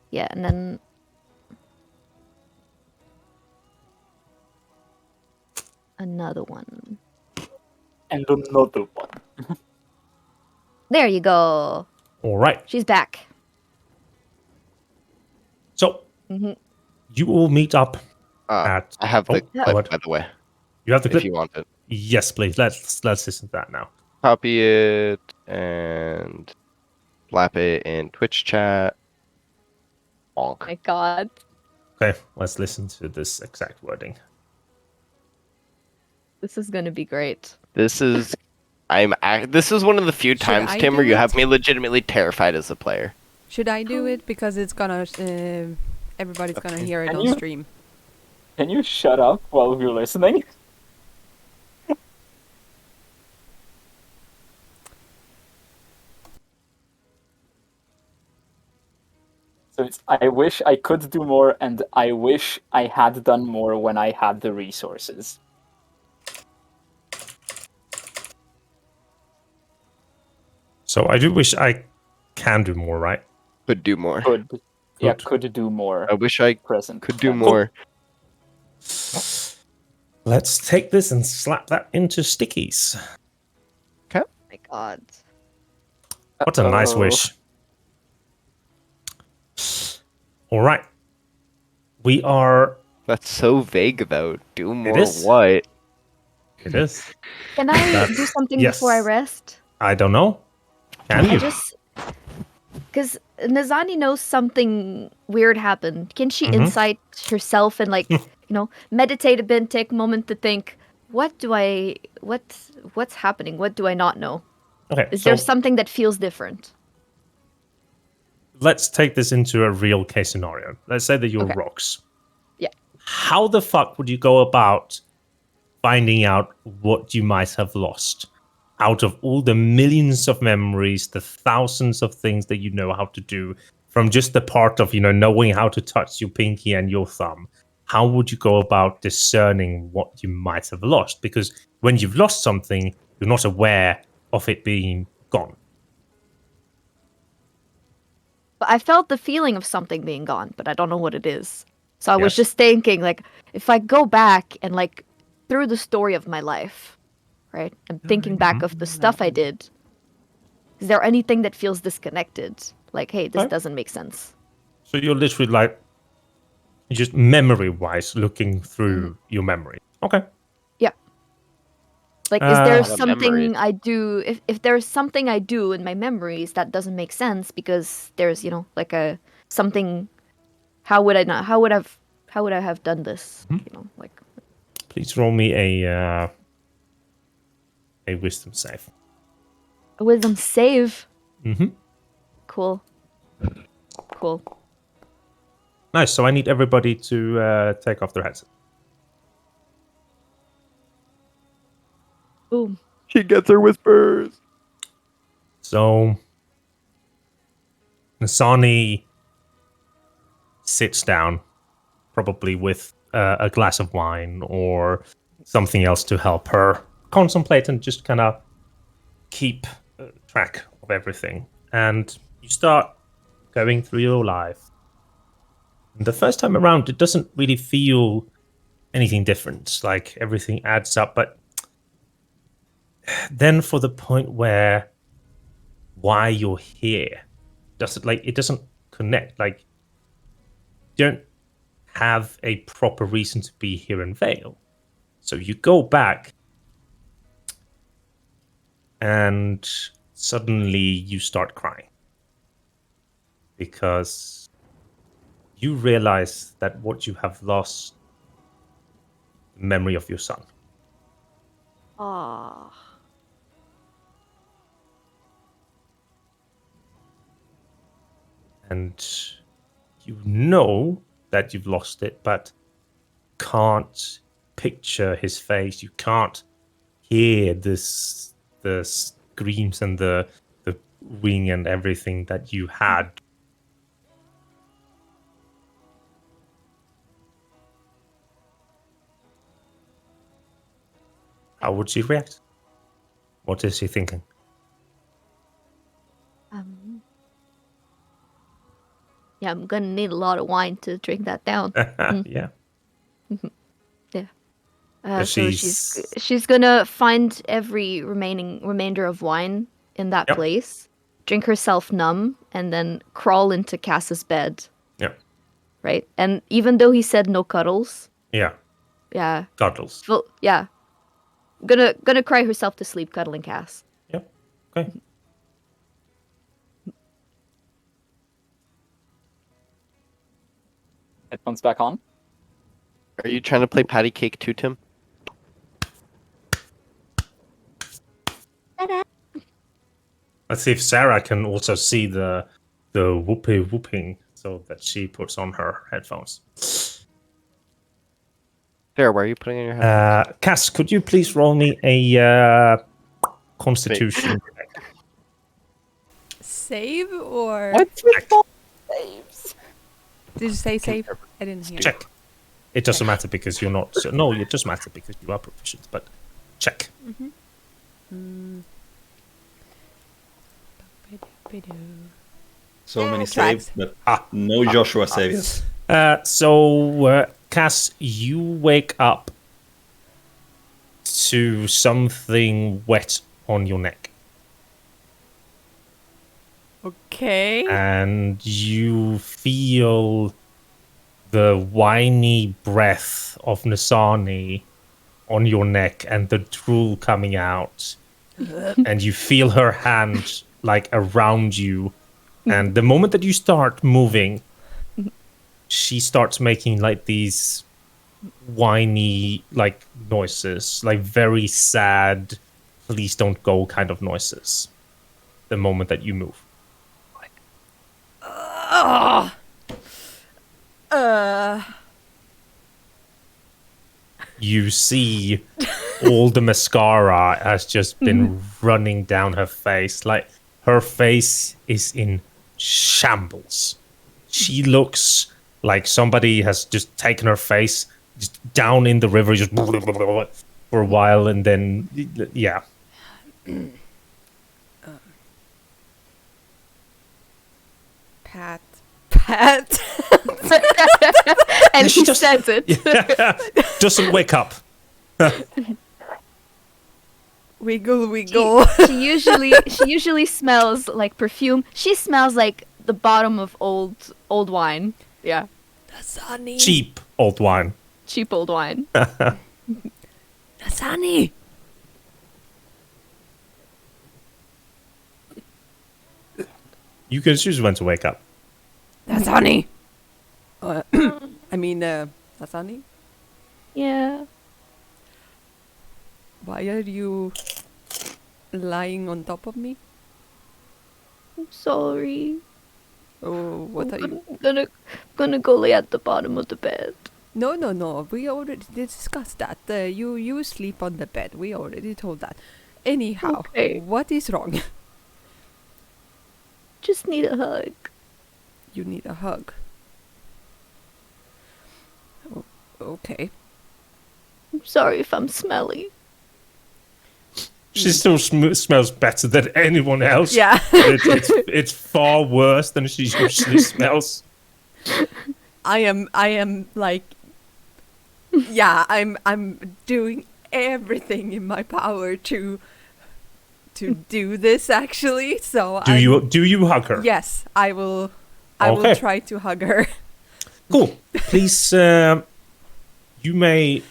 Yeah, and then another one. And another one. There you go. All right. She's back. So hmm you all meet up at. I have the Oh, clip, what? by the way, You have the if clip. you want it. Yes, please. Let's listen to that now. Copy it and slap it in Twitch chat. Bonk. My God. Okay, let's listen to this exact wording. This is gonna be great. This is this is one of the few Should times, I Tim, do where you it? have me legitimately terrified as a player. Should I do it because it's gonna everybody's gonna hear it Can on you? stream? Can you shut up while we're listening? So it's I wish I could do more, and I wish I had done more when I had the resources. So I do wish I can do more, right? Could do more. Could do more. I wish I Present. could do tense. more. Let's take this and slap that into stickies. My God. What a nice Uh-oh. wish. All right. We are. That's so vague, though. Do more is. what? It is. Can I That's- do something yes. before I rest? I don't know. Can I you? just because Nazani knows something weird happened. Can she Mhm. insight herself and meditate a bit, take a moment to think, what's happening? What do I not know? Okay. Is so there something that feels different? let's take this into a real case scenario. Let's say that you're Okay. rocks. Yeah. How the fuck would you go about finding out what you might have lost out of all the millions of memories, the thousands of things that you know how to do, from just the part of knowing how to touch your pinky and your thumb? How would you go about discerning what you might have lost? Because when you've lost something, you're not aware of it being gone. But I felt the feeling of something being gone, but I don't know what it is. So I was Yes. just thinking, if I go back and through the story of my life, right? I'm thinking back of the stuff I did. Is there anything that feels disconnected? Like, hey, this Okay. doesn't make sense. So you're literally just memory-wise looking through your memory. Okay. Yeah. Is there lot of something memories. I do? If there's something I do in my memories that doesn't make sense because there's a something. How would I not? How would I have done this? Please roll me a wisdom save. A wisdom save. Mm-hmm. Cool. Nice. So I need everybody to take off their headsets. Boom. She gets her whispers. So Nasani sits down, probably with a glass of wine or something else to help her contemplate and just kind of keep track of everything. And you start going through your life. And the first time around, it doesn't really feel anything different. Like everything adds up. But then for the point where why you're here it doesn't connect. Like you don't have a proper reason to be here in Vale. So you go back and suddenly you start crying because you realize that what you have lost the memory of your son. Ah. And you know that you've lost it, but can't picture his face. You can't hear the screams and the wing and everything that you had. How would she react? What is she thinking? Yeah, I'm gonna need a lot of wine to drink that down. Yeah. So she's gonna find every remainder of wine in that Yep. place, drink herself numb, and then crawl into Cass's bed. Yeah. Right, and even though he said no cuddles, Yeah. yeah, Cuddles. yeah, gonna cry herself to sleep cuddling Cass. Yep. Okay. Headphones back on. Are you trying to play patty cake too, Tim? Let's see if Sarah can also see the whooping so that she puts on her headphones. Sarah, where are you putting on your headphones? Cass, could you please roll me a Constitution? Save or What's with all saves? did you say save? I didn't hear. Check. It doesn't matter because you're not. No, it does matter because you are proficient. But check. So many Tracks. saves, but no Joshua saves. So, Cass, you wake up to something wet on your neck, Okay. and you feel the whiny breath of Nasani on your neck and the drool coming out. And you feel her hand like around you. And the moment that you start moving, she starts making like these whiny like noises, like very sad, please don't go kind of noises. The moment that you move. You see all the mascara has just been running down her face. Like her face is in shambles. She looks like somebody has just taken her face just down in the river just for a while, and then yeah. Pat. And She he just- says it. Doesn't wake up. Wiggle, She, wiggle. she usually smells like perfume. She smells like the bottom of old wine. Yeah, Nasani. Cheap old wine. cheap old wine. Nasani. You can choose when to wake up. Nasani. I mean, Nasani. Yeah. Why are you lying on top of me? I'm sorry. Oh, what are you? Gonna go lay at the bottom of the bed. No. We already discussed that. You sleep on the bed. We already told that. Anyhow, Okay. what is wrong? Just need a hug. You need a hug. Oh, okay. I'm sorry if I'm smelly. She still smells better than anyone else. Yeah. It's far worse than she usually smells. I am like, yeah, I'm doing everything in my power to do this actually. So Do you hug her? Yes, I will. I will Okay. try to hug her. Cool. Please, you may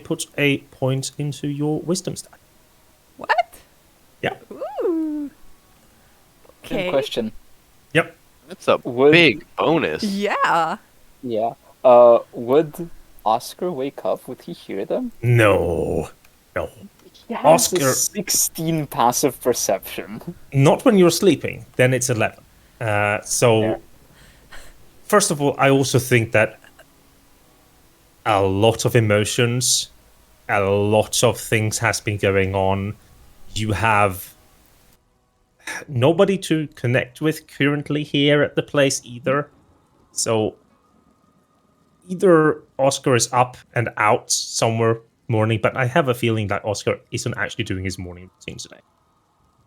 put a point into your wisdom stat. What? Yeah. Ooh. Good Okay. question. Yep. That's a Would- big bonus. Yeah. Yeah. Would Oscar wake up? Would he hear them? No. He has Oscar- a 16 passive perception. Not when you're sleeping. Then it's 11. So, Yeah. first of all, I also think that a lot of emotions, a lot of things has been going on. You have nobody to connect with currently here at the place either. So either Oscar is up and out somewhere morning, but I have a feeling that Oscar isn't actually doing his morning routine today.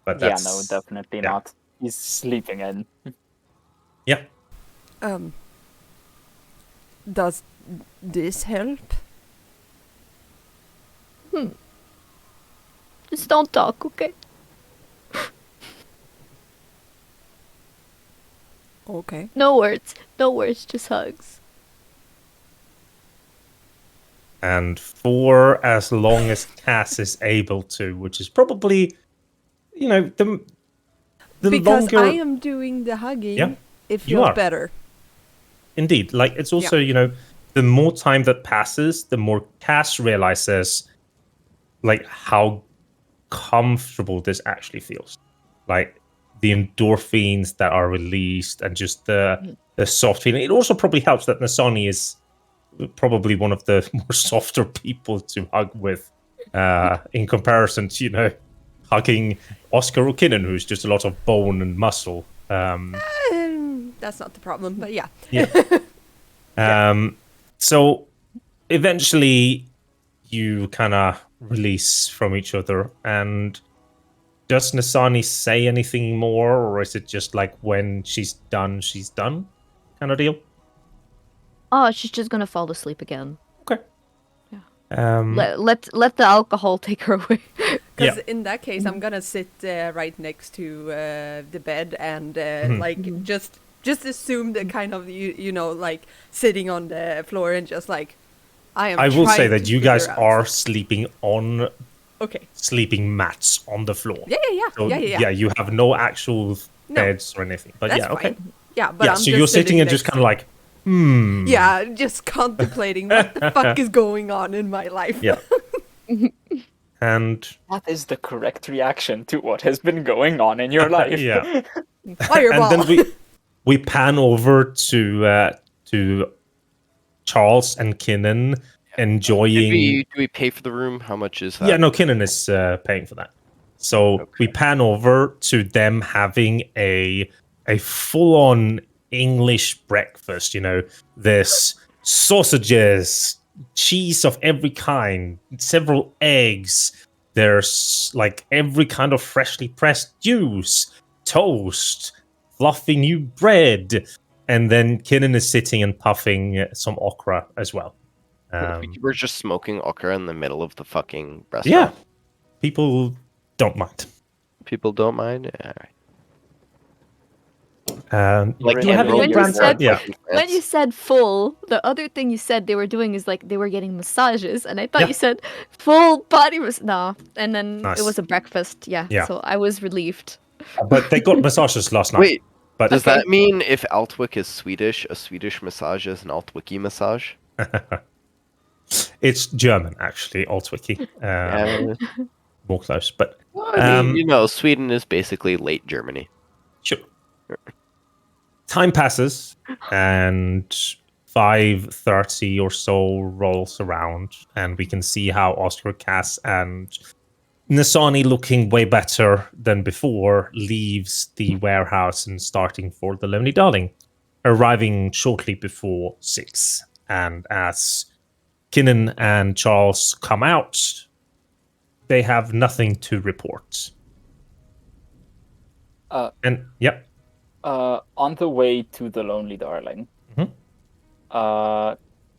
But Yeah, that's, no, definitely yeah. not. He's sleeping in. Yeah. Does this help? Just don't talk, okay? Okay. No words, just hugs. And for as long as Cass is able to, which is probably, the Because longer. I am doing the hugging, Yeah, it you feels are. better. Indeed. Like, it's also, the more time that passes, the more Cass realizes, like, how comfortable this actually feels. Like, the endorphins that are released and just the soft feeling. It also probably helps that Nasani is probably one of the more softer people to hug with in comparison to, hugging Oscar O'Kinnon, who's just a lot of bone and muscle. That's not the problem, but yeah. So eventually you kind of release from each other. And does Nasani say anything more, or is it just like when she's done kind of deal? Oh, she's just gonna fall asleep again. Okay. Yeah. Let the alcohol take her away. Because Yeah. in that case, I'm gonna sit right next to the bed and like just assume that kind of like sitting on the floor and just like I will say trying that to you guys figure out are stuff. sleeping on Okay. sleeping mats on the floor. Yeah. So, Yeah. you have no actual No. beds or anything. But That's yeah, okay. fine. Yeah, but Yeah, I'm so just you're sitting and next just kind to- of like, Yeah, just contemplating what the fuck is going on in my life. Yeah. And That is the correct reaction to what has been going on in your life. yeah. Fireball. And then we pan over to Charles and Kinnan enjoying. Do we pay for the room? How much is that? Yeah, no, Kinnan is paying for that. So we pan over to them having a full-on English breakfast. There's sausages, cheese of every kind, several eggs. There's like every kind of freshly pressed juice, toast, fluffy new bread, and then Kinnan is sitting and puffing some okra as well. We're just smoking okra in the middle of the fucking Yeah, restaurant. people don't mind. People don't mind. Yeah, all right. Like, do you When have you any plans? said- Yeah, When you said full, the other thing you said they were doing is like they were getting massages, and I thought Yeah. you said full body no, and then Nice. it was a breakfast. Yeah, Yeah. so I was relieved. but they got massages last night. Wait, but does Okay. that mean if Altwick is Swedish, a Swedish massage is an Altwicki massage? it's German actually, Altwiki. More close, but I mean, Sweden is basically late Germany. sure. Time passes, and 5:30 or so rolls around, and we can see how Oscar, Cass, and Nasani, looking way better than before, leaves the warehouse and starting for the Lonely Darling, arriving shortly before 6. And as Kinnan and Charles come out, they have nothing to report. And yep. On the way to the Lonely Darling,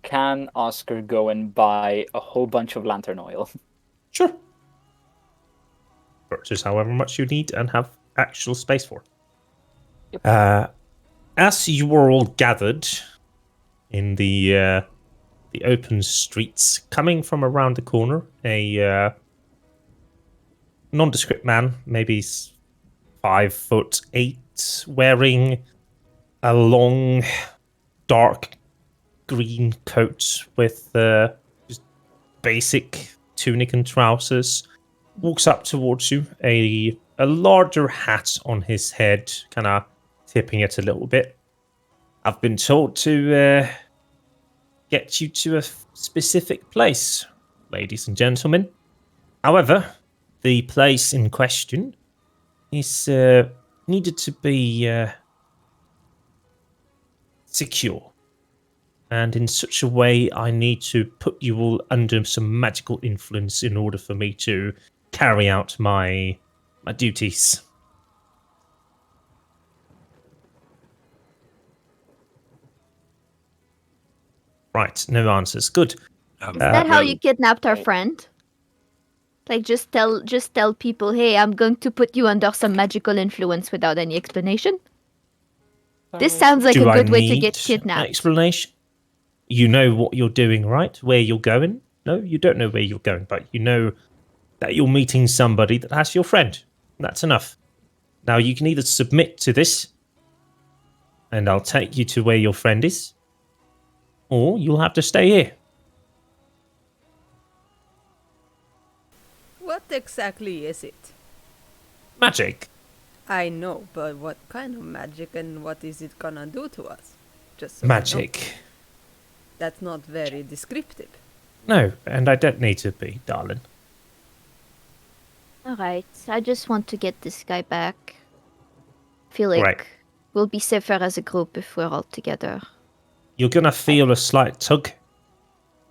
can Oscar go and buy a whole bunch of lantern oil? Sure. Purchase however much you need and have actual space for. Yep. As you were all gathered in the open streets, coming from around the corner, a nondescript man, maybe 5'8", wearing a long, dark green coat with just basic tunic and trousers, walks up towards you, a larger hat on his head, kind of tipping it a little bit. I've been told to get you to a specific place, ladies and gentlemen. However, the place in question is needed to be secure. And in such a way, I need to put you all under some magical influence in order for me to carry out my duties. Right, no answers. Good. Is that how you kidnapped our friend? Like just tell people, hey, I'm going to put you under some magical influence without any explanation? This sounds like Do a good I way to need get kidnapped. explanation? You know what you're doing, right? Where you're going? No, you don't know where you're going, but you know that you're meeting somebody that has your friend. That's enough. Now you can either submit to this, and I'll take you to where your friend is, or you'll have to stay here. What exactly is it? Magic. I know, but what kind of magic and what is it gonna do to us? Just so I know. Magic. That's not very descriptive. No, and I don't need to be, darling. Alright, I just want to get this guy back. Feel like Right. we'll be safer as a group if we're all together. You're going to feel a slight tug.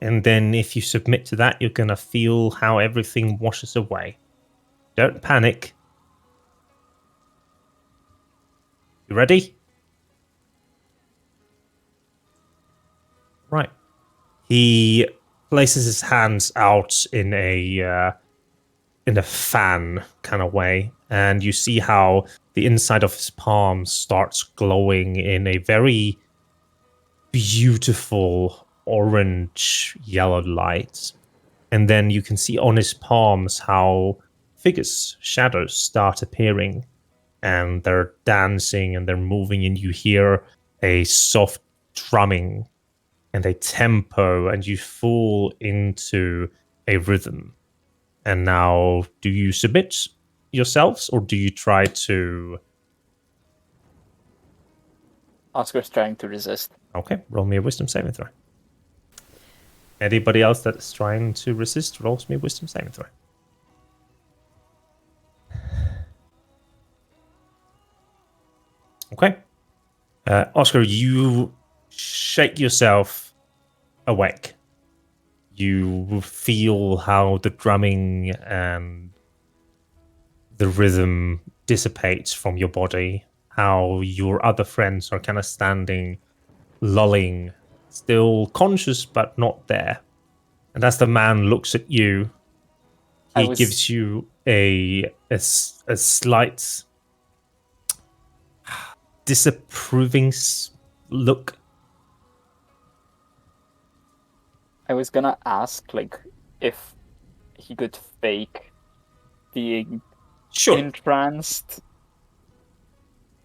And then if you submit to that, you're going to feel how everything washes away. Don't panic. You ready? Right. He places his hands out in a fan kind of way, and you see how the inside of his palm starts glowing in a very beautiful orange yellow light. And then you can see on his palms how figures, shadows start appearing, and they're dancing and they're moving, and you hear a soft drumming and a tempo, and you fall into a rhythm. And now, do you submit yourselves, or do you try to... Oscar's trying to resist. Okay, roll me a wisdom saving throw. Anybody else that's trying to resist, rolls me a wisdom saving throw. Okay. Oscar, you shake yourself awake. You feel how the drumming and the rhythm dissipates from your body, how your other friends are kind of standing, lulling, still conscious but not there. And as the man looks at you, he gives you a slight disapproving look. I was gonna ask, like, if he could fake being entranced.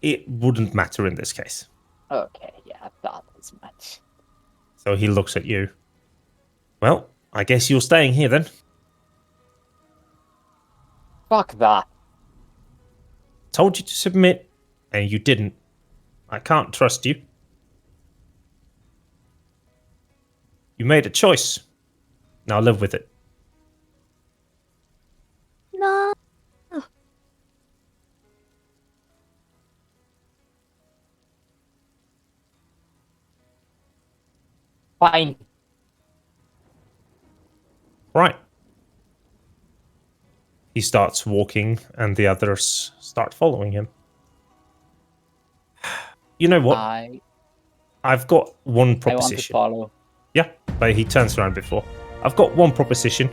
It wouldn't matter in this case. Okay, yeah, I thought as much. So he looks at you. Well, I guess you're staying here then. Fuck that. Told you to submit, and you didn't. I can't trust you. You made a choice. Now live with it. No. Fine. Right. he starts walking, and the others start following him. You know what? I've got one I want to proposition. follow. Yeah, but he turns around before. I've got one proposition.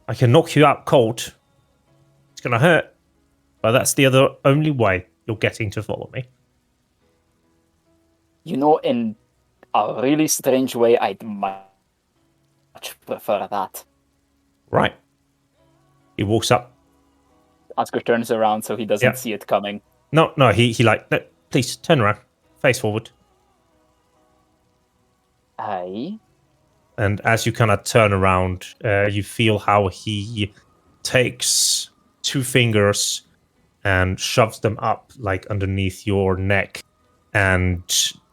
I can knock you out cold. It's gonna hurt, but that's the only way you're getting to follow me. You know, in a really strange way, I'd much prefer that. Right. He walks up. Oscar turns around so he doesn't see it coming. No, he like, no, please turn around, face forward. Aye. And as you kind of turn around, you feel how he takes 2 fingers and shoves them up like underneath your neck. And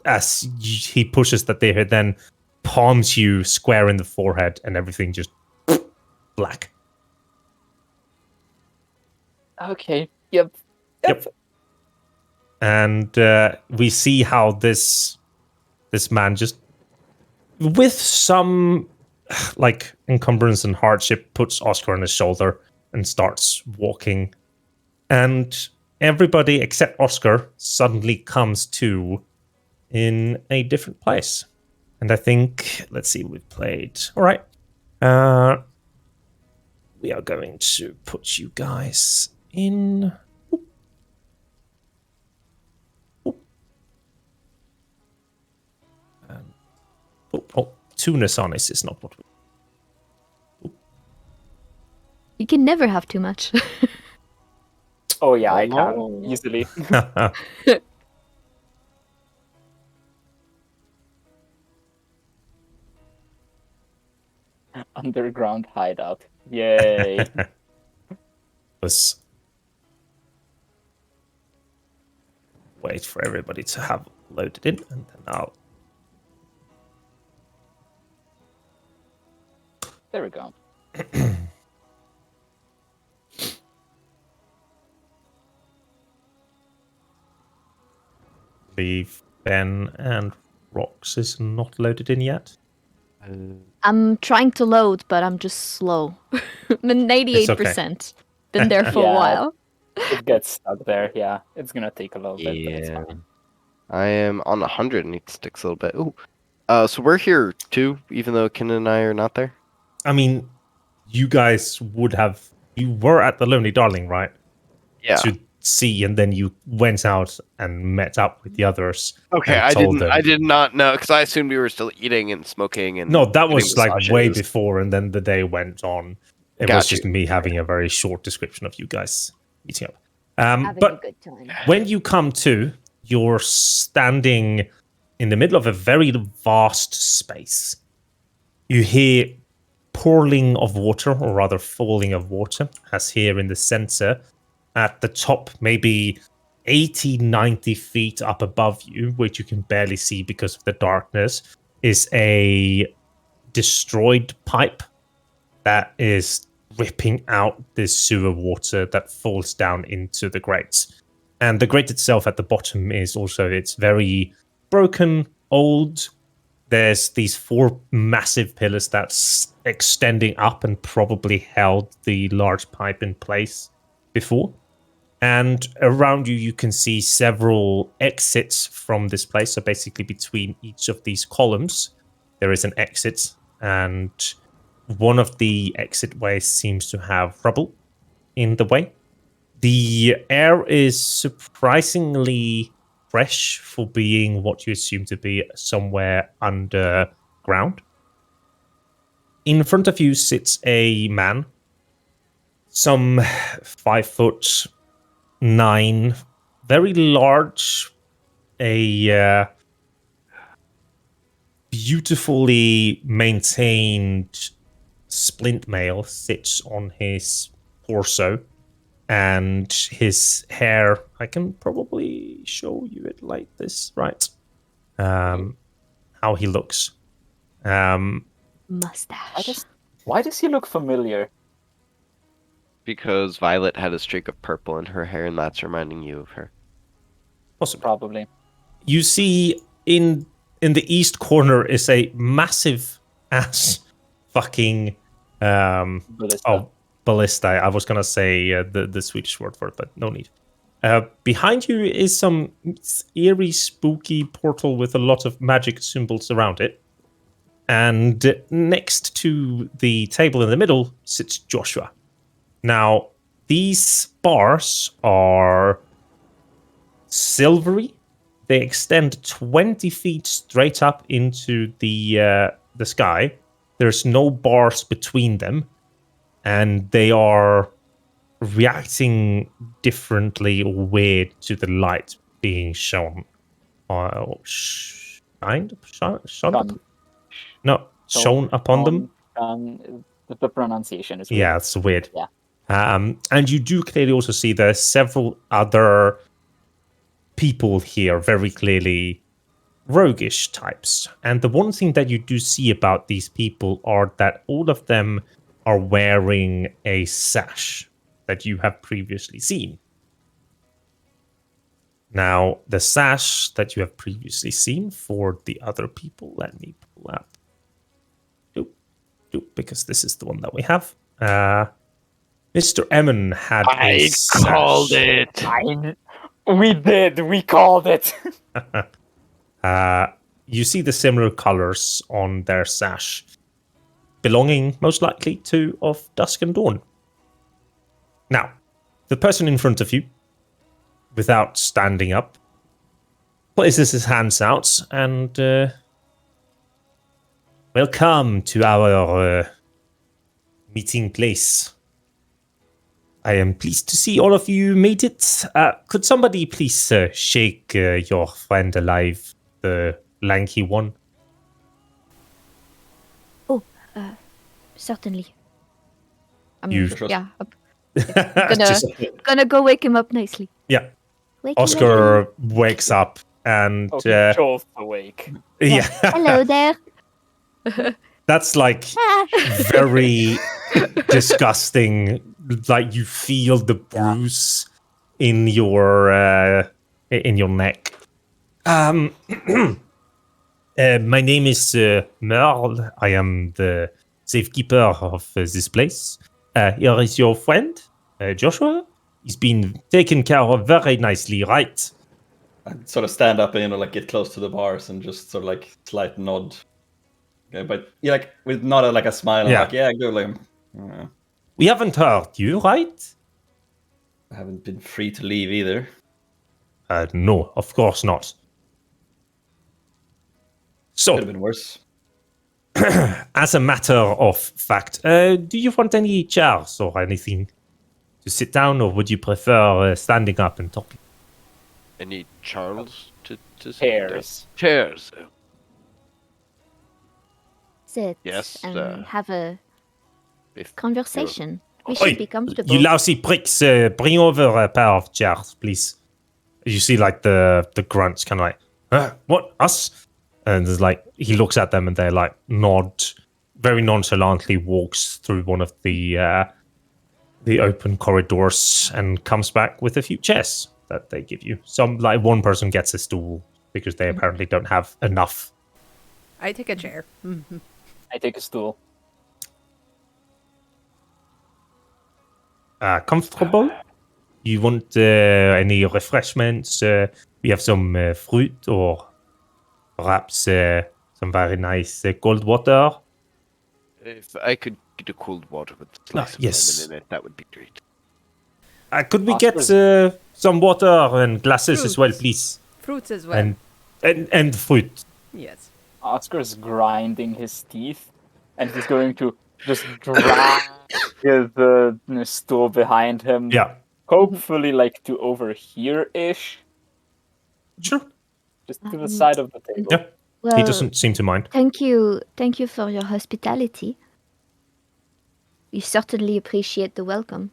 as he pushes that there, then palms you square in the forehead, and everything just black. Okay. Yep. And we see how this man just, with some like encumbrance and hardship, puts Oscar on his shoulder and starts walking. And everybody except Oscar suddenly comes to in a different place. And I think, let's see, we've played. All right. We are going to put you guys in. Tuna Sonis is not what we. You can never have too much. Oh yeah, I can easily. Underground hideout. Yay. Let's wait for everybody to have loaded in, and then I'll. There we go. Leave Ben and Rox is not loaded in yet. I'm trying to load, but I'm just slow. I'm at 98%. Been there for a while. It gets stuck there, yeah. It's gonna take a little bit, but it's fine. I am on 100 and it sticks a little bit. Ooh. So we're here too, even though Ken and I are not there? I mean, you guys you were at the Lonely Darling, right? Yeah. To see, and then you went out and met up with the others. Okay, I did not know, because I assumed we were still eating and smoking and. No, that was like massages. way before, and then the day went on. It was just me having a very short description of you guys meeting up. Having a good time. When you come to, you're standing in the middle of a very vast space. You hear pouring of water, or rather falling of water, as here in the center, at the top, maybe 80, 90 feet up above you, which you can barely see because of the darkness, is a destroyed pipe that is ripping out this sewer water that falls down into the grates. And the grate itself at the bottom is also, it's very broken, old. There's these 4 massive pillars that's extending up and probably held the large pipe in place before. And around you can see several exits from this place. So basically between each of these columns, there is an exit. And one of the exit ways seems to have rubble in the way. The air is surprisingly fresh for being what you assume to be somewhere underground. In front of you sits a man, some 5'9", very large, a beautifully maintained splint mail sits on his torso, and his hair, I can probably show you it like this, right? How he looks. Mustache. Why does he look familiar? Because Violet had a streak of purple in her hair, and that's reminding you of her. Possibly. Probably. You see in the east corner is a massive ass fucking ballista. I was gonna say the Swedish word for it, but no need. Behind you is some eerie, spooky portal with a lot of magic symbols around it. And next to the table in the middle sits Joshua. Now, these bars are silvery. They extend 20 feet straight up into the sky. There's no bars between them, and they are reacting differently or weird to the light being shown. Shone Shone. shown upon them. The pronunciation is weird. Yeah, it's weird. Yeah. And you do clearly also see there's several other people here, very clearly roguish types. And the one thing that you do see about these people are that all of them are wearing a sash that you have previously seen. Now, the sash that you have previously seen for the other people, let me pull up. Because this is the one that we have. Mr. Emmon had a sash. Called it. We did. We called it. You see the similar colors on their sash, belonging most likely to of Dusk and Dawn. Now, the person in front of you, without standing up, places his hands out and welcome to our meeting place. I am pleased to see all of you made it. Could somebody please shake your friend alive, the lanky one? Oh, certainly. You- Yeah. Gonna go wake him up nicely. Yeah. Wake him up. Oscar wakes up and Joel's awake. yeah. Hello there. That's like very disgusting. Like you feel the bruise in your neck. My name is Merle. I am the safekeeper of this place. Here is your friend, Joshua. He's been taken care of very nicely, right? I'd sort of stand up and like get close to the bars and just sort of like slight nod. Okay, but like with not a smile. Yeah. Like yeah, good. Like We haven't hurt you, right? I haven't been free to leave either. No, of course not. So, Could have been worse. as a matter of fact, do you want any chairs or anything to sit down, or would you prefer standing up and talking? Any Charles to Chairs. Chairs. Sit Yes, and have a If conversation. We Oi, should be comfortable. you lousy pricks, bring over a pair of chairs, please. You see, like, the grunts kind of like, what, us? And there's like, he looks at them and they like nod, very nonchalantly walks through one of the open corridors and comes back with a few chairs that they give you. Some, like, one person gets a stool because they apparently don't have enough. I take a chair. Mhm. I take a stool. Comfortable? You want any refreshments? We have some fruit or perhaps some very nice cold water. If I could get a cold water with a slice of yes. lemon in it, that would be great. Could we get some water and glasses as well, please? Fruits as well. And fruit. Yes. Oscar's grinding his teeth, and he's going to just drag the stool behind him. Yeah. Hopefully, like to over here-ish, Sure. just to the side of the table. Yeah. Well, He doesn't seem to mind. Thank you for your hospitality. We certainly appreciate the welcome.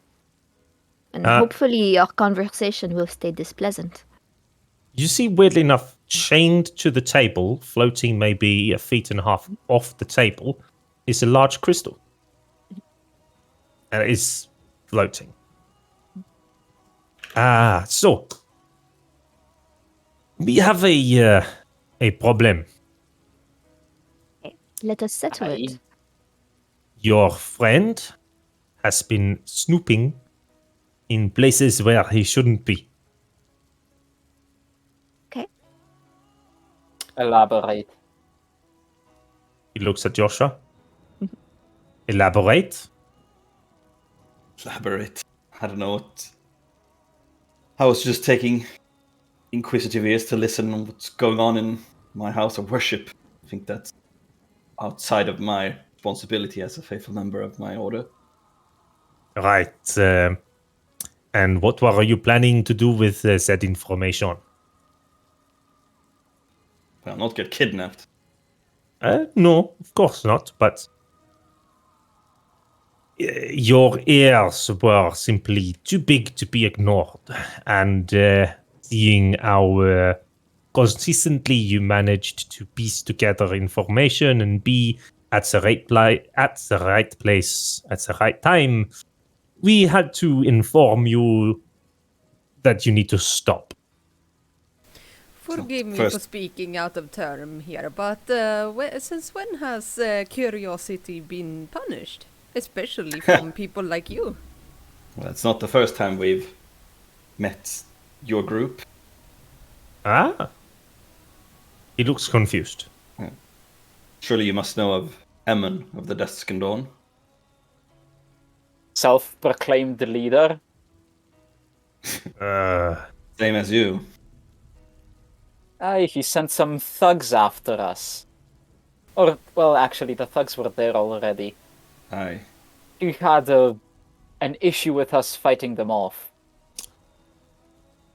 And hopefully our conversation will stay this pleasant. You see, weirdly enough, chained to the table, floating maybe 1.5 feet off the table, is a large crystal. And it is floating. So we have a problem. Let us settle it. Your friend has been snooping in places where he shouldn't be. Okay. Elaborate. He looks at Joshua. Elaborate. Elaborate. I don't know what. I was just taking inquisitive ears to listen on what's going on in my house of worship. I think that's outside of my responsibility as a faithful member of my order. Right. And what were you planning to do with said information? Well, not get kidnapped. No, of course not. But your ears were simply too big to be ignored. And seeing how consistently you managed to piece together information and be at the right place at the right time, we had to inform you that you need to stop. Forgive me First- for speaking out of term here, but since when has curiosity been punished? Especially from people like you. Well, it's not the first time we've met your group. Ah. He looks confused. Surely you must know of Emmon of the Dusk and Dawn. Self-proclaimed leader. Same as you. Aye, he sent some thugs after us. Or, well, actually, the thugs were there already. Aye. He had an issue with us fighting them off.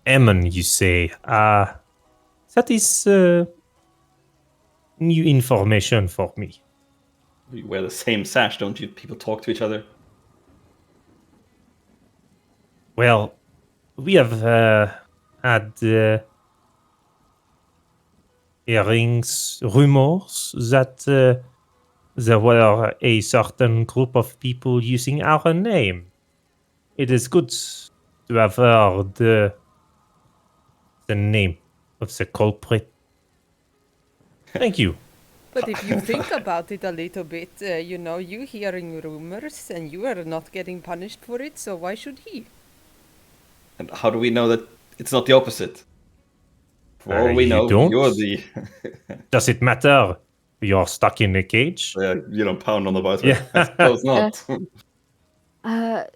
Emmon, you say. That is new information for me. You wear the same sash, don't you? People talk to each other. Well, we have had hearings, rumors that there were a certain group of people using our name. It is good to have heard the name of the culprit. Thank you. But if you think about it a little bit, you hearing rumors and you are not getting punished for it, so why should he? And how do we know that it's not the opposite? For all we You know, don't? you're the Does it matter? You're stuck in a cage? pound on the butt. Yeah. I suppose not.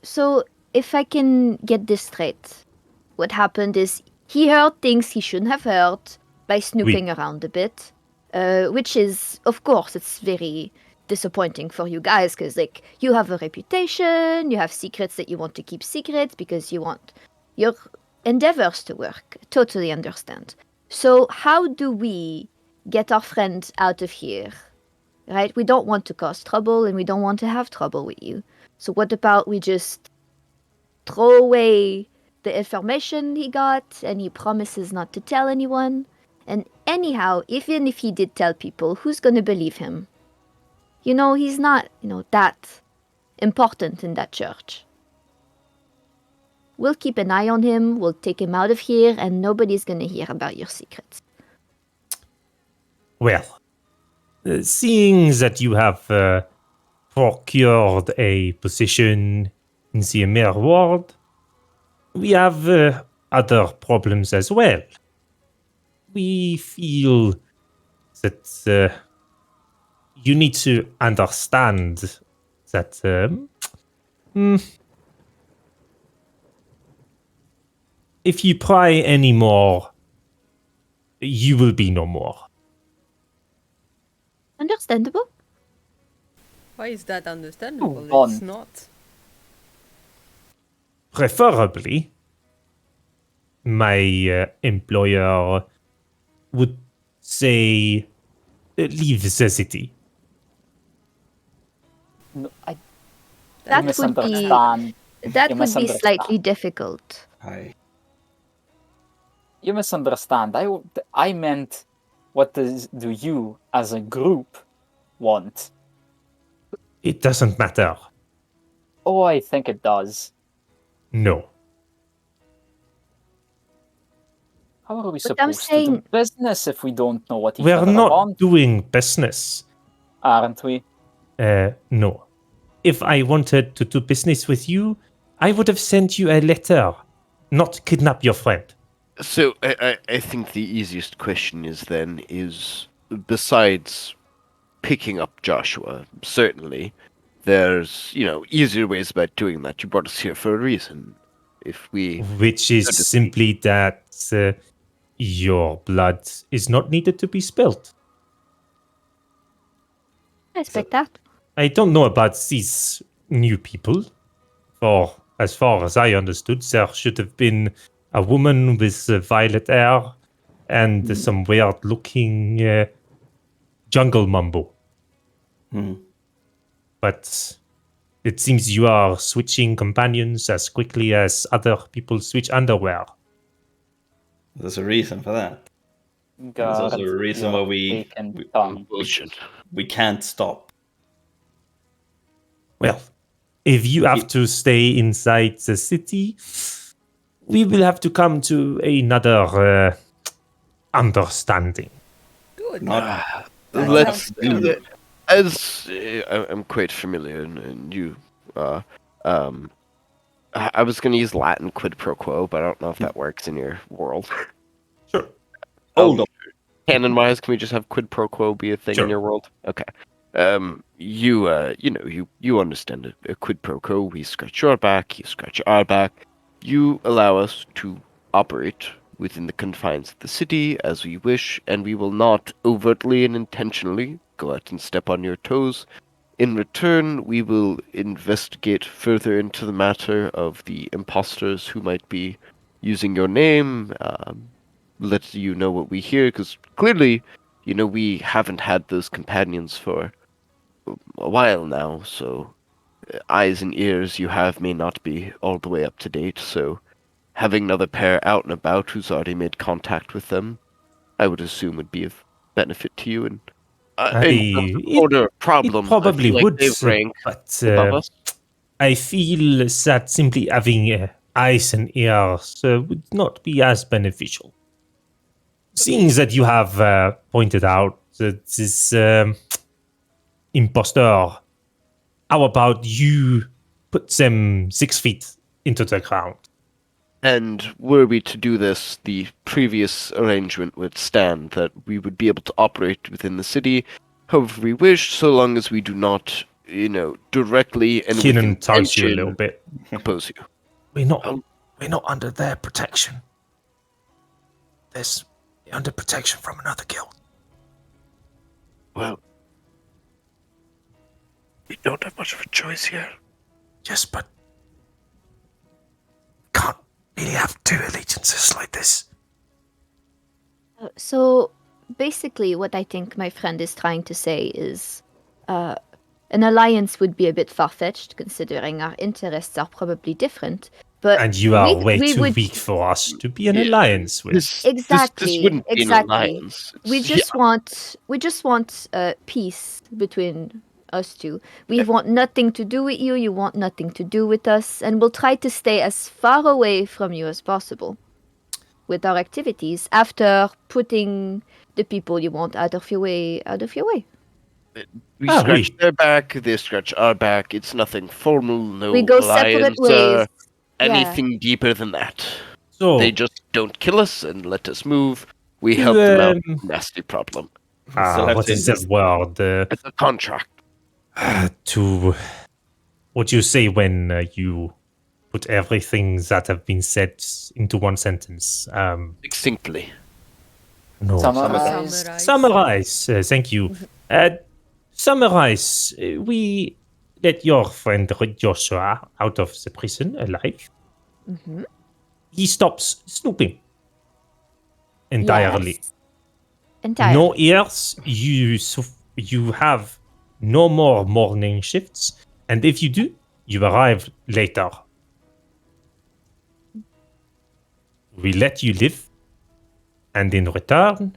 So if I can get this straight, what happened is he heard things he shouldn't have heard by snooping around a bit, which is, of course, it's very disappointing for you guys because, like, you have a reputation, you have secrets that you want to keep secret because you want your endeavors to work. Totally understand. So how do we get our friend out of here? Right? We don't want to cause trouble and we don't want to have trouble with you. So what about we just throw away the information he got and he promises not to tell anyone? And anyhow, even if he did tell people, who's going to believe him? He's not, that important in that church. We'll keep an eye on him, we'll take him out of here, and nobody's going to hear about your secrets. Well, seeing that you have procured a position in the mere world, we have other problems as well. We feel that you need to understand that if you pry anymore, you will be no more. Understandable. Why is that understandable? Oh, It's not. Preferably, my employer would say, leave the city. No, I That would misunderstand. That You would be misunderstand. slightly difficult. Aye. You misunderstand. I meant, what do you, as a group, want? It doesn't matter. Oh, I think it does. No. How are we But I'm supposed to do saying- business if we don't know what each We're other not want? doing business. Aren't we? No. if I wanted to do business with you, I would have sent you a letter, not kidnap your friend. So I think the easiest question is besides picking up Joshua, certainly there's easier ways about doing that. You brought us here for a reason. If we Which is so to speak. simply that your blood is not needed to be spilt. I respect that. I don't know about these new people. For as far as I understood, there should have been a woman with violet hair and some weird-looking jungle mumbo. But it seems you are switching companions as quickly as other people switch underwear. There's a reason for that. There's God, also a reason your why we taken tongue. Bullshit. we can't stop. Well, if you have to stay inside the city, we will have to come to another understanding. Good. Not Let's sounds good. as I'm quite familiar, and you I was going to use Latin quid pro quo, but I don't know if that works in your world. Sure. hold on. Canon-wise, can we just have quid pro quo be a thing Sure. in your world? Okay. You understand it. A quid pro quo. We scratch your back, you scratch our back. You allow us to operate within the confines of the city as we wish, and we will not overtly and intentionally go out and step on your toes. In return, we will investigate further into the matter of the imposters who might be using your name, let you know what we hear, because clearly, we haven't had those companions for a while now, so eyes and ears you have may not be all the way up to date, so having another pair out and about who's already made contact with them, I would assume would be of benefit to you, and order problems, It probably I feel like would, they rank but above us. I feel that simply having eyes and ears would not be as beneficial. Seeing that you have pointed out that this impostor, how about you put them 6 feet into the ground? And were we to do this, the previous arrangement would stand that we would be able to operate within the city however we wish, so long as we do not, directly and with Kinnan taunts you a little intention bit. oppose you. We're not under their protection. They're under protection from another guild. Well, we don't have much of a choice here. Yes, but can't really have two allegiances like this. So basically, what I think my friend is trying to say is an alliance would be a bit far-fetched, considering our interests are probably different. But And you are we way too would- weak for us to be an Yeah, alliance with. This Exactly, wouldn't be an exactly. alliance. We just want peace between us two. We want nothing to do with you. You want nothing to do with us, and we'll try to stay as far away from you as possible with our activities. After putting the people you want out of your way. We Ah, scratch oui. their back, they scratch our back. It's nothing formal, no We go separate alliance, ways. anything deeper than that. So, They just don't kill us and let us move. We help them out. Nasty problem. Still have what to is that word? It's a contract. To what you say when you put everything that have been said into one sentence. Succinctly. No. Summarize. Summarize. Thank you. Summarize. We let your friend Joshua out of the prison alive. Mm-hmm. He stops snooping entirely. Yes. Entirely. No ears. You have no more morning shifts, and if you do, you arrive later. We let you live, and in return,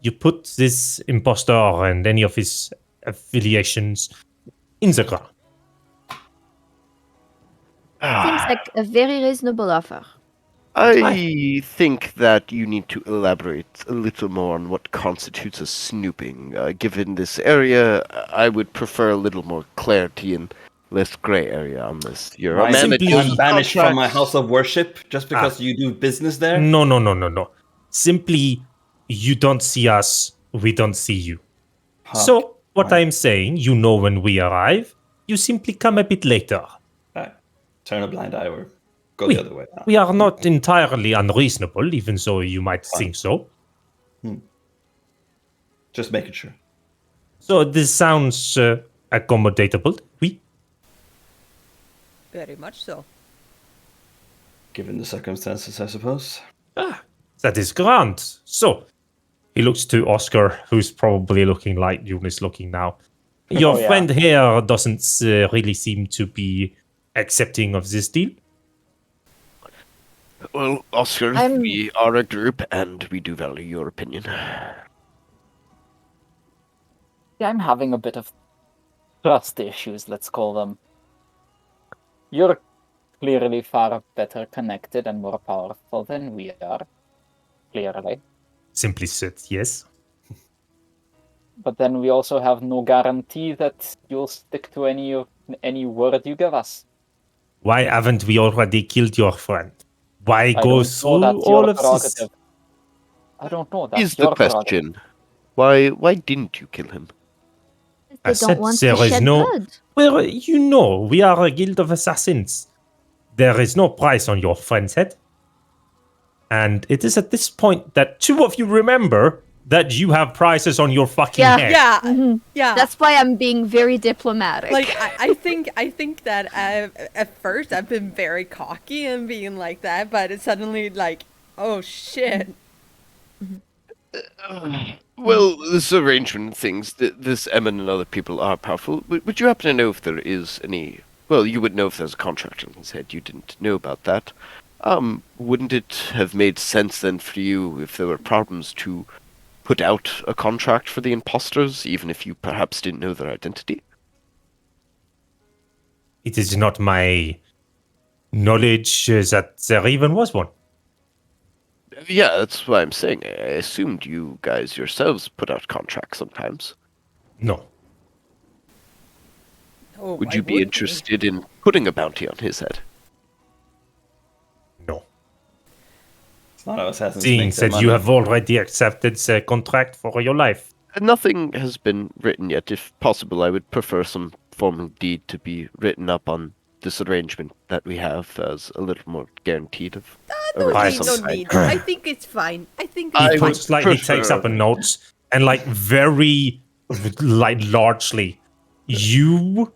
you put this impostor and any of his affiliations in the ground. Seems like a very reasonable offer. I think that you need to elaborate a little more on what constitutes a snooping. Given this area, I would prefer a little more clarity in less gray area on this. You're Why a man that simply- uses I'm banished from my contracts. house of worship just because you do business there? No. Simply, you don't see us, we don't see you. So, what Right. I'm saying, you know when we arrive, you simply come a bit later. Turn a blind eye or go We- the other way. We are not entirely unreasonable, even though you might Fine. think so. Just making sure. So, this sounds accommodatable. Oui. Very much so. Given the circumstances, I suppose. That is grand. So, he looks to Oscar, who's probably looking like Eunice looking now. Your Oh, yeah. friend here doesn't really seem to be accepting of this deal. Well, Oscar, I'm- we are a group, and we do value your opinion. Yeah, I'm having a bit of trust issues, let's call them. You're clearly far better connected and more powerful than we are. Clearly. Simply said, yes. But then we also have no guarantee that you'll stick to any word you give us. Why haven't we already killed your friend? Why I go don't know, through that's all your of this? prerogative. I don't know, that's Here's the your prerogative. question. Why didn't you kill him? They said don't want there to is shed no- blood. Well, you know, we are a guild of assassins. There is no price on your friend's head. And it is at this point that two of you remember that you have prices on your fucking Yeah. head. Yeah, Mhm. yeah. That's why I'm being very diplomatic. like I think that at first I've been very cocky and being like that, but it's suddenly like, oh shit. Well, this arrangement of things, this Emmon and other people are powerful. Would you happen to know if there is any... Well, you would know if there's a contract on his head. You didn't know about that. Wouldn't it have made sense then for you, if there were problems, to put out a contract for the imposters, even if you perhaps didn't know their identity? It is not my knowledge that there even was one. Yeah, that's what I'm saying. I assumed you guys yourselves put out contracts sometimes. No. Oh, Would why you be wouldn't we? interested in putting a bounty on his head? No. It's not how assassins Seeing make their that you money. have already accepted the contract for your life. Nothing has been written yet. If possible, I would prefer some formal deed to be written up on this arrangement that we have as a little more guaranteed of a No release need, of no some kind. need. I think it's fine. I think I He it's would puts like he takes up a prefer- note and like very like largely, you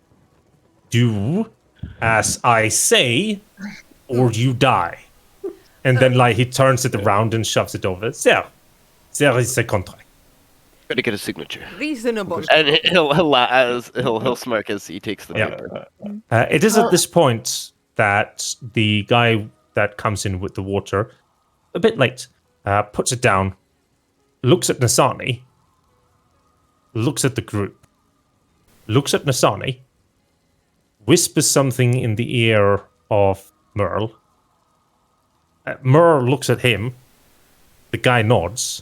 do as I say, or you die. And then like he turns it around and shoves it over. There is a contract. Gotta get a signature. reasonable. And he'll smirk as he takes the Yeah. paper. It is at this point that the guy that comes in with the water, a bit late, puts it down, looks at Nasani, looks at the group, looks at Nasani, whispers something in the ear of Merle. Merle looks at him. The guy nods,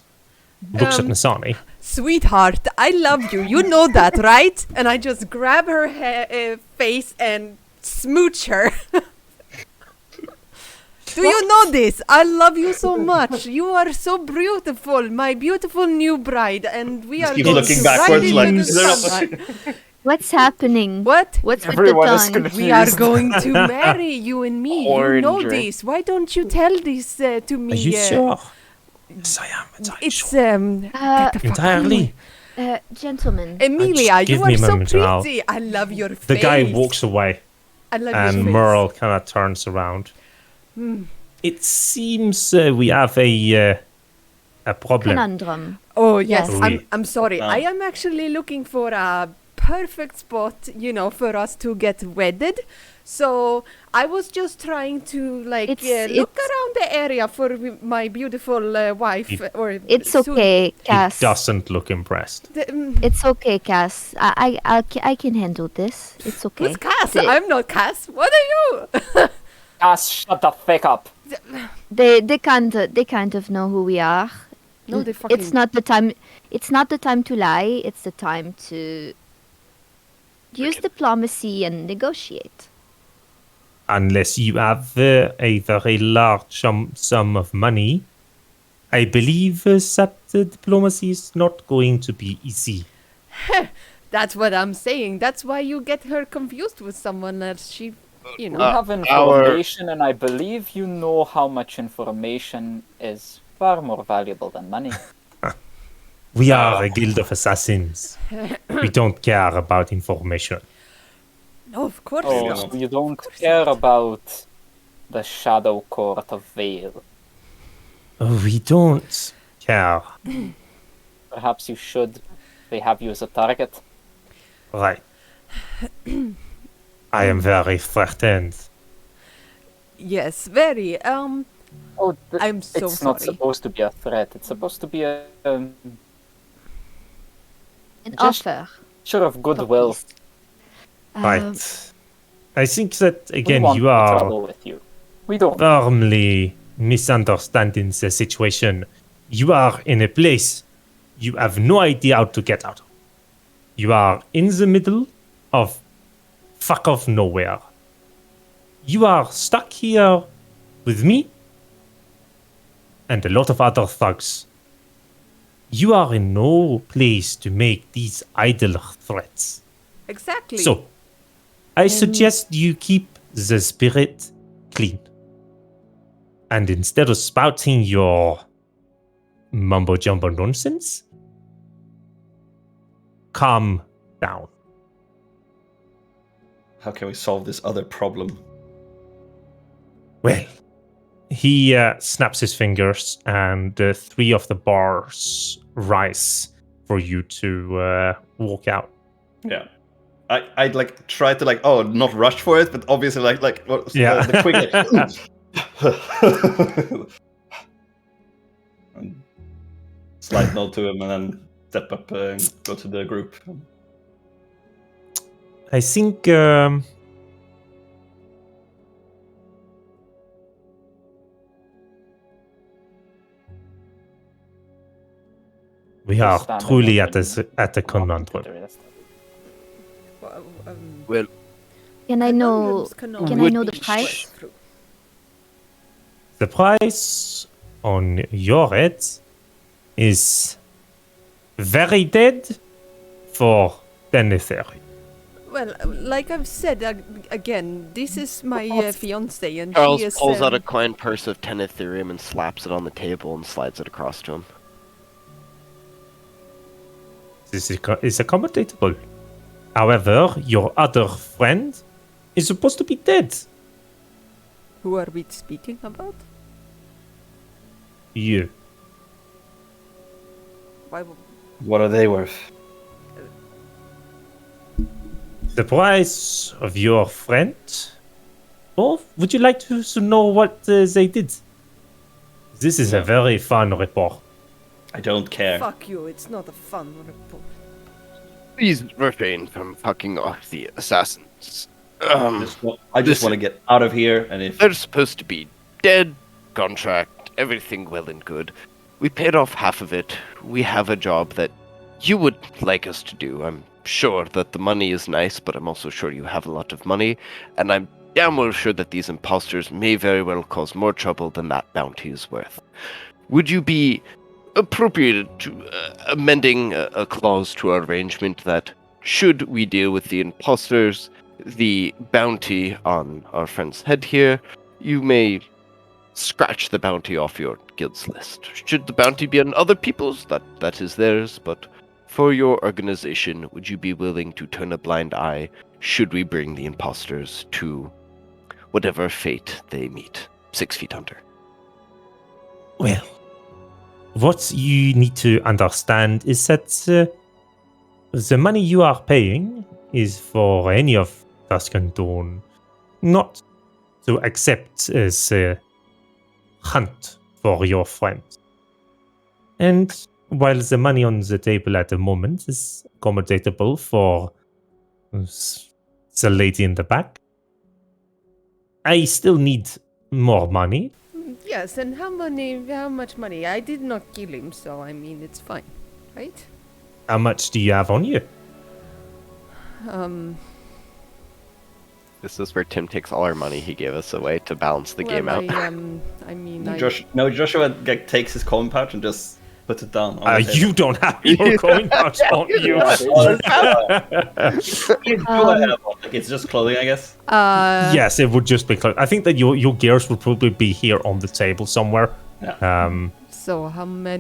looks at Nasani. Sweetheart, I love you. You know that, right? And I just grab her face and smooch her. Do you know this? I love you so much. You are so beautiful, my beautiful new bride, and we are keeps going looking to backwards ride like, into "Is the there a-" sunlight. What's happening? What? What's Everyone with is the tongue? confused. We are going to marry you and me. You know Orange. this. Why don't you tell this to me? Are you sure? Yes, I am. It's sure. get the fuck Entirely. Gentlemen. Emilia, Just give you me are a so moment and I'll- pretty. I love your face. The guy walks away, I love and your face. Merle kind of turns around. It seems we have a problem. Conundrum. Oh yes, Oui. I'm sorry. I am actually looking for a perfect spot, for us to get wedded. So I was just trying to look around the area for my beautiful wife. It's soon- okay, He Cass. doesn't look impressed. It's okay, Cass. I can handle this. It's okay. Who's Cass? They- I'm not Cass. What are you? Cass, shut the fuck up. They kind of know who we are. No, they fucking. It's not the time. It's not the time to lie. It's the time to Use diplomacy and negotiate. Unless you have a very large sum of money, I believe that diplomacy is not going to be easy. That's what I'm saying. That's why you get her confused with someone else. She, you We know. have information, and I believe you know how much information is far more valuable than money. We are a guild of assassins. We don't care about information. No, of course Oh, not. so you don't care about the Shadow Court of Vale. We don't care. Perhaps you should. They have you as a target. Right. I am very threatened. Yes, very. Oh, I'm so it's not sorry. supposed to be a threat. It's supposed to be a An Just- offer. sure of goodwill. Please. Right. I think that, We again, want you no are trouble with you. We don't. firmly misunderstanding the situation. You are in a place you have no idea how to get out of. You are in the middle of fuck off nowhere. You are stuck here with me and a lot of other thugs. You are in no place to make these idle threats. Exactly. So, I suggest you keep the spirit clean. And instead of spouting your mumbo jumbo nonsense, calm down. How can we solve this other problem? Well, he snaps his fingers, and 3 of the bars rise for you to walk out. Yeah. I'd like try to like not rush for it, but obviously Yeah. the quick and slight nod to him and then step up and go to the group. I think we are Standing truly up at a and walking to conundrum. the rest. Well, Can I know? Conundrums Can I would know the be price? The price on your head is very dead for 10 Ethereum. Well, like I've said again, this is my fiance, and Charles she is. pulls out a coin purse of 10 Ethereum and slaps it on the table and slides it across to him. This is accommodatable. However, your other friend is supposed to be dead. Who are we speaking about? You. Why? What are they worth? The price of your friend? Or would you like to know what they did? This is a very fun report. I don't care. Fuck you! It's not a fun report. Please refrain from fucking off the assassins. I just want to get out of here, and if They're supposed to be dead, contract, everything well and good. We paid off half of it. We have a job that you would like us to do. I'm sure that the money is nice, but I'm also sure you have a lot of money, and I'm damn well sure that these imposters may very well cause more trouble than that bounty is worth. Would you be appropriate to amending a clause to our arrangement that should we deal with the imposters, the bounty on our friend's head here, you may scratch the bounty off your guild's list. Should the bounty be on other people's, that is theirs, but for your organization, would you be willing to turn a blind eye should we bring the imposters to whatever fate they meet 6 feet under? Well, what you need to understand is that the money you are paying is for any of Dawn not to accept as a hunt for your friend. And while the money on the table at the moment is accommodatable for the lady in the back, I still need more money. Yes, and how much money? I did not kill him, so I mean it's fine, right? How much do you have on you? This is where Tim takes all our money he gave us away to balance the game out. I mean, Joshua takes his coin pouch and just puts it down. On the table. You don't have your coin pouch on you. You do have one. Like, it's just clothing, I guess. Yes, it would just be close. I think that your gears would probably be here on the table somewhere. Yeah. So how much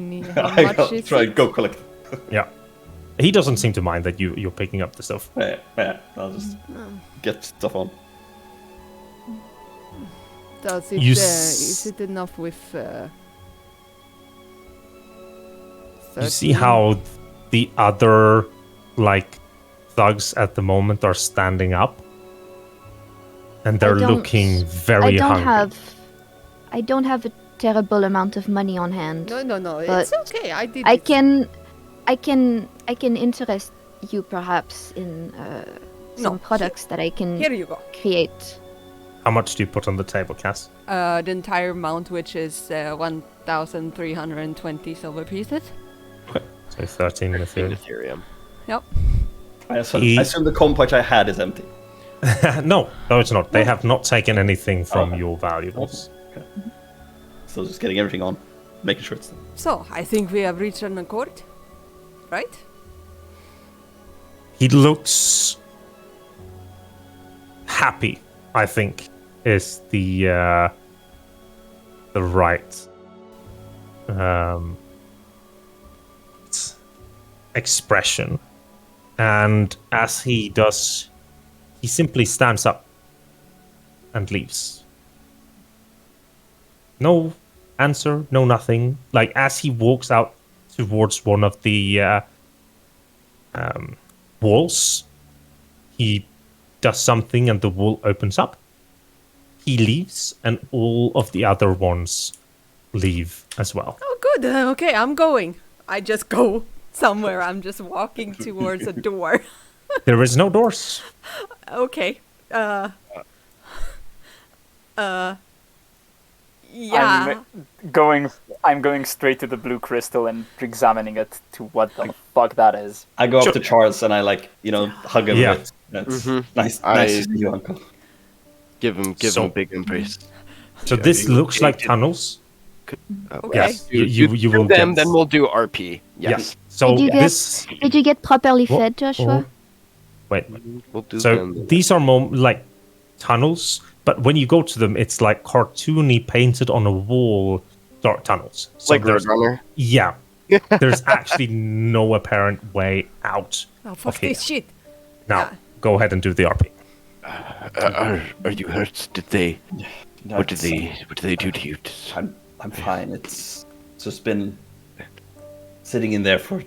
is it? Go collect. Yeah. He doesn't seem to mind that you're picking up the stuff. Yeah. I'll just get stuff on. Does it? You Is it enough with? You see how the other thugs at the moment are standing up, and they're looking very hungry. I don't have a terrible amount of money on hand. No. It's okay. I can interest you perhaps in some products that I can Here you go. create. How much do you put on the table, Cass? The entire amount, which is 1,320 silver pieces. So 13 Ethereum. Ethereum. Yep. I assume the coin pouch I had is empty. No, it's not. They have not taken anything from your valuables. Okay. So just getting everything on, making sure it's done. So I think we have reached an accord, right? He looks happy, I think, is the right expression. And as he does, he simply stands up and leaves. No answer, no nothing. Like, as he walks out towards one of the walls, he does something and the wall opens up. He leaves, and all of the other ones leave as well. Oh, good. Okay, I'm going. I just go somewhere. I'm just walking towards a door. There is no doors. Okay. Yeah. I'm going straight to the blue crystal and examining it to what the fuck that is. I go up to Charles and I hug him. Yeah. With, nice to see you, Uncle. Give him a big embrace. So this looks like tunnels. Okay. Yes, you will them, get. then we'll do RP. Yes. So Did you get properly What? fed, Joshua? Wait. We'll do So them. these are more like tunnels, but when you go to them, it's like cartoony, painted on a wall, dark tunnels. So Like Roadrunner. Yeah. There's actually no apparent way out. Oh, fuck Okay. this shit. Now, go ahead and do the RP. Are you hurt? Did they? No, What did they do to you? I'm fine. It's just been sitting in there for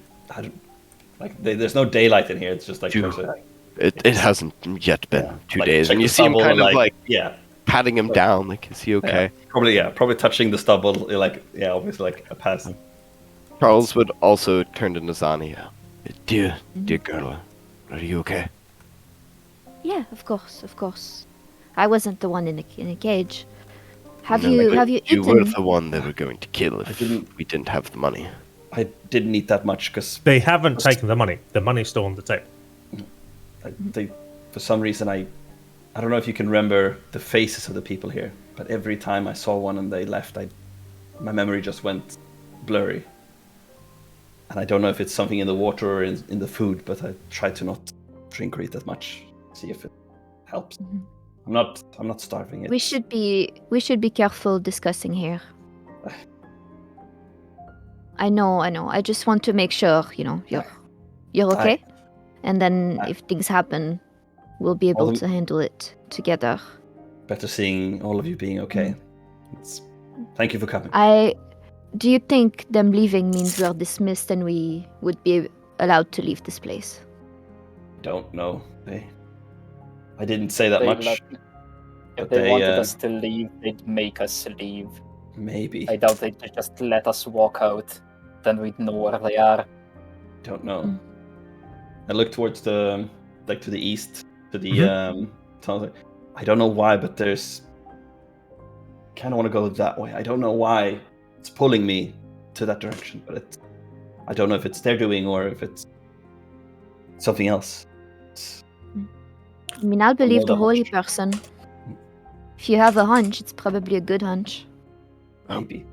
there's no daylight in here. It's just like It hasn't yet been 2 days, check and you the see him stubble kind and, of patting him down. Like, is he okay? Probably touching the stubble. Obviously a pass. Charles would also turn to Nazani. Dear girl, are you okay? Yeah, of course. I wasn't the one in a cage. Have No, you but eaten? You were the one they were going to kill if didn't- we didn't have the money. I didn't eat that much because They haven't taken the money. The money's still on the table. for some reason I don't know if you can remember the faces of the people here, but every time I saw one and they left, my memory just went blurry. And I don't know if it's something in the water or in the food, but I try to not drink or eat that much. See if it helps. I'm not starving it. We should be careful discussing here. I know. I just want to make sure, you're okay. And then if things happen, we'll be able to handle it together. Better seeing all of you being okay. Thank you for coming. Do you think them leaving means we're dismissed and we would be allowed to leave this place? Don't know. I didn't say that much. If they wanted us to leave, they'd make us leave. Maybe. I doubt they'd just let us walk out. Then we'd know where they are. Don't know. I look towards to the east, to the tunnel. I don't know why, but there's. Kind of want to go that way. I don't know why it's pulling me to that direction, but I don't know if it's their doing or if it's something else. I mean, I'll believe the the holy hunch. person. If you have a hunch, it's probably a good hunch. Maybe.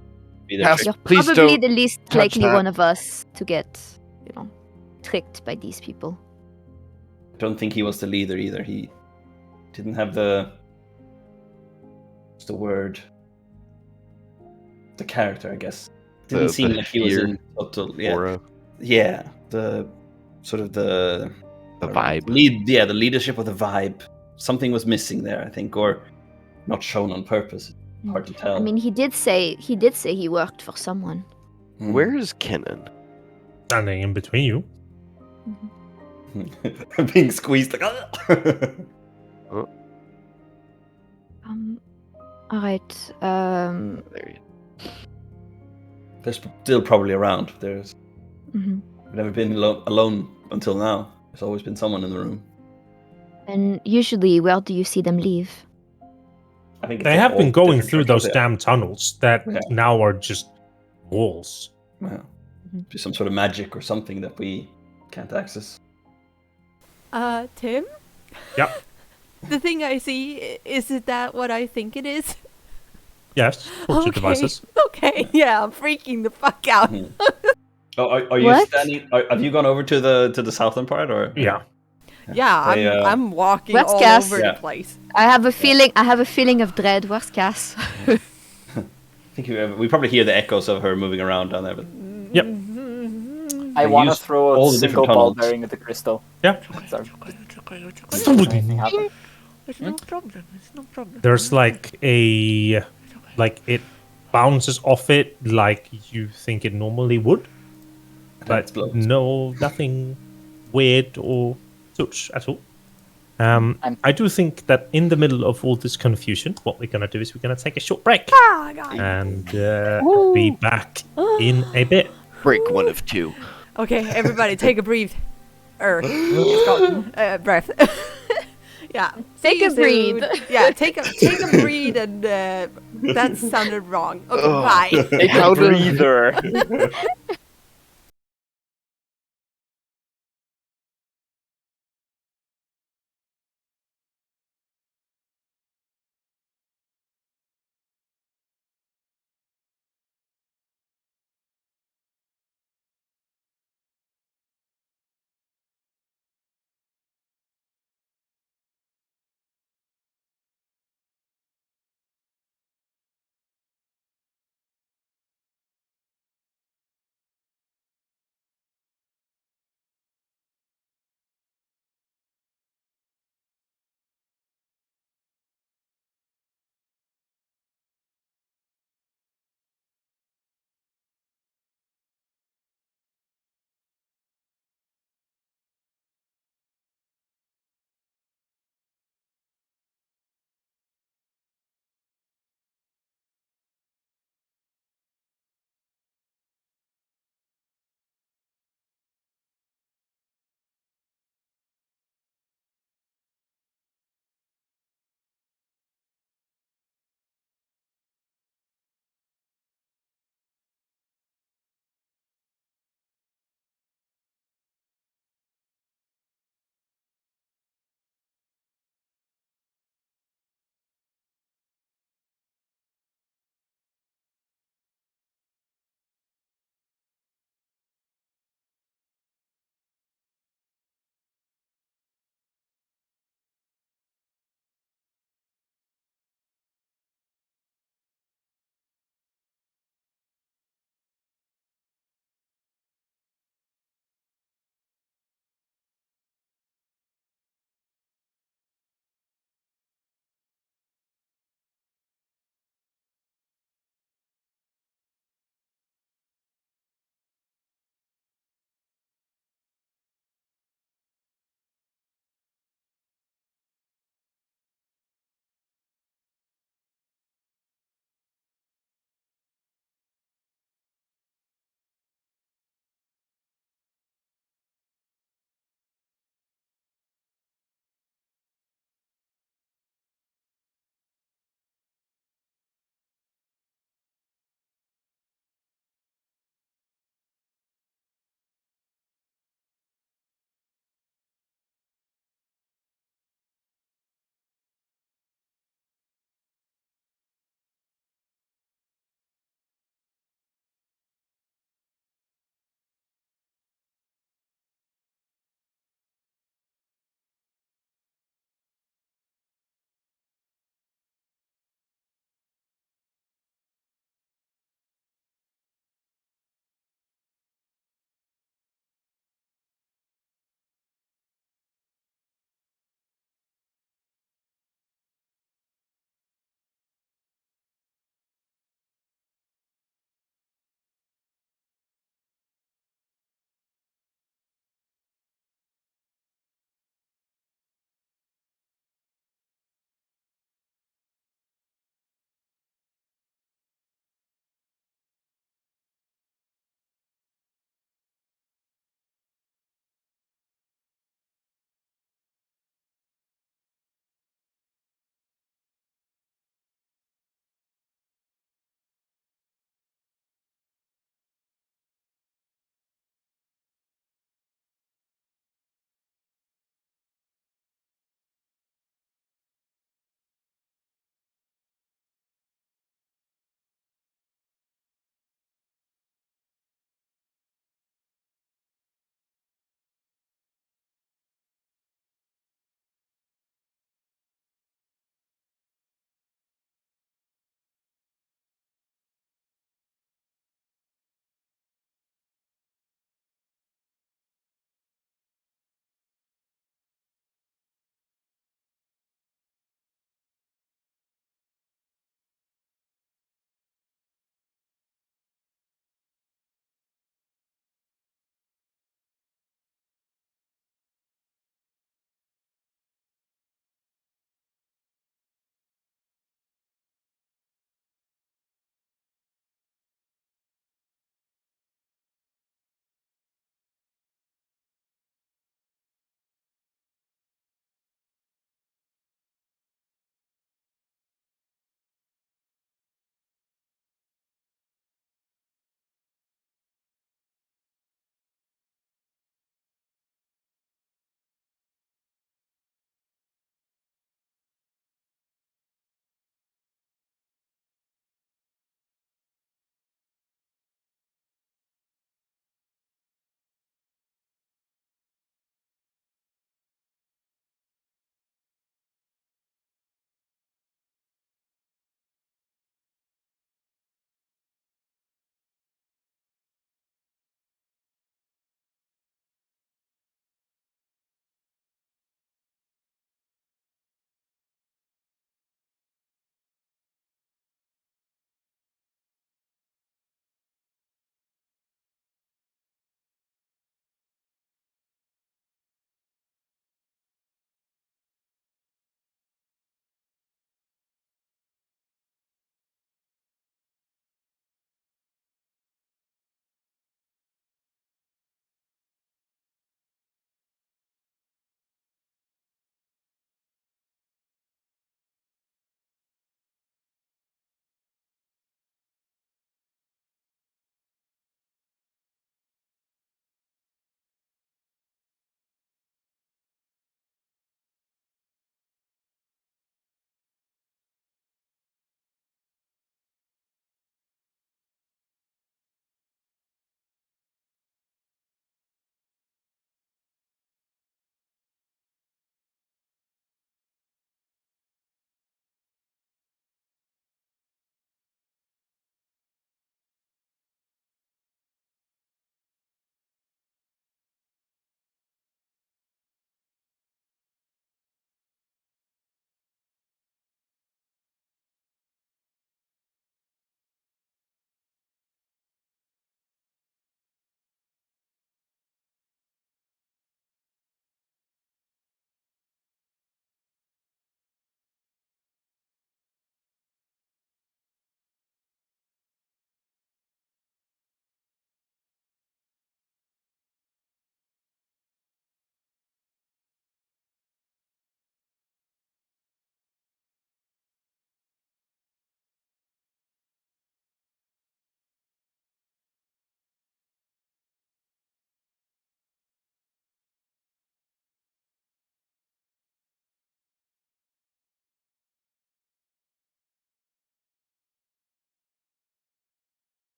Be the Yes. trick. You're Please probably don't the least touch likely that. one of us to get, tricked by these people. I don't think he was the leader either. He didn't have what's the word? The character, I guess. Didn't seem like he was fear in total. Yeah, aura, yeah. The sort of the vibe. the leadership of the vibe. Something was missing there, I think, or not shown on purpose. Hard to tell. I mean, he did say he worked for someone. Where is Kenan? Standing in between you. being squeezed like. All right. There you They're still probably around. There's Mhm. I've never been alone until now. There's always been someone in the room. And usually, where do you see them leave? I think it's They like have all been going different through churches, those yeah. damn tunnels that Yeah. now are just walls. Yeah. Mhm. Be some sort of magic or something that we can't access. Tim? Yep. The thing I see, is it that what I think it is? Yes. Torture devices. Okay, yeah, I'm freaking the fuck out. Mhm. Oh, are you What? standing? Have you gone over to the southern part, or Yeah. Yeah, They, I'm walking Where's all Cass? over Yeah. the place. I have a feeling of dread. Where's Cass? I think we probably hear the echoes of her moving around down there. But Yep. I They want to used throw all a the single different ball tunnels. bearing at the crystal. Yeah. Sorry. Does anything happen? It's no problem. It's no problem. There's like it bounces off it like you think it normally would, it but explodes. no, nothing weird or such at all. I do think that in the middle of all this confusion, what we're gonna do is we're gonna take a short break Ah, God. and be back in a bit. break one of two. Okay, everybody, take a breathe. It's called breath. Yeah, Take see you a breathe. soon. Yeah, take a breathe, and that sounded wrong. Okay, Ugh. bye. Take a breather.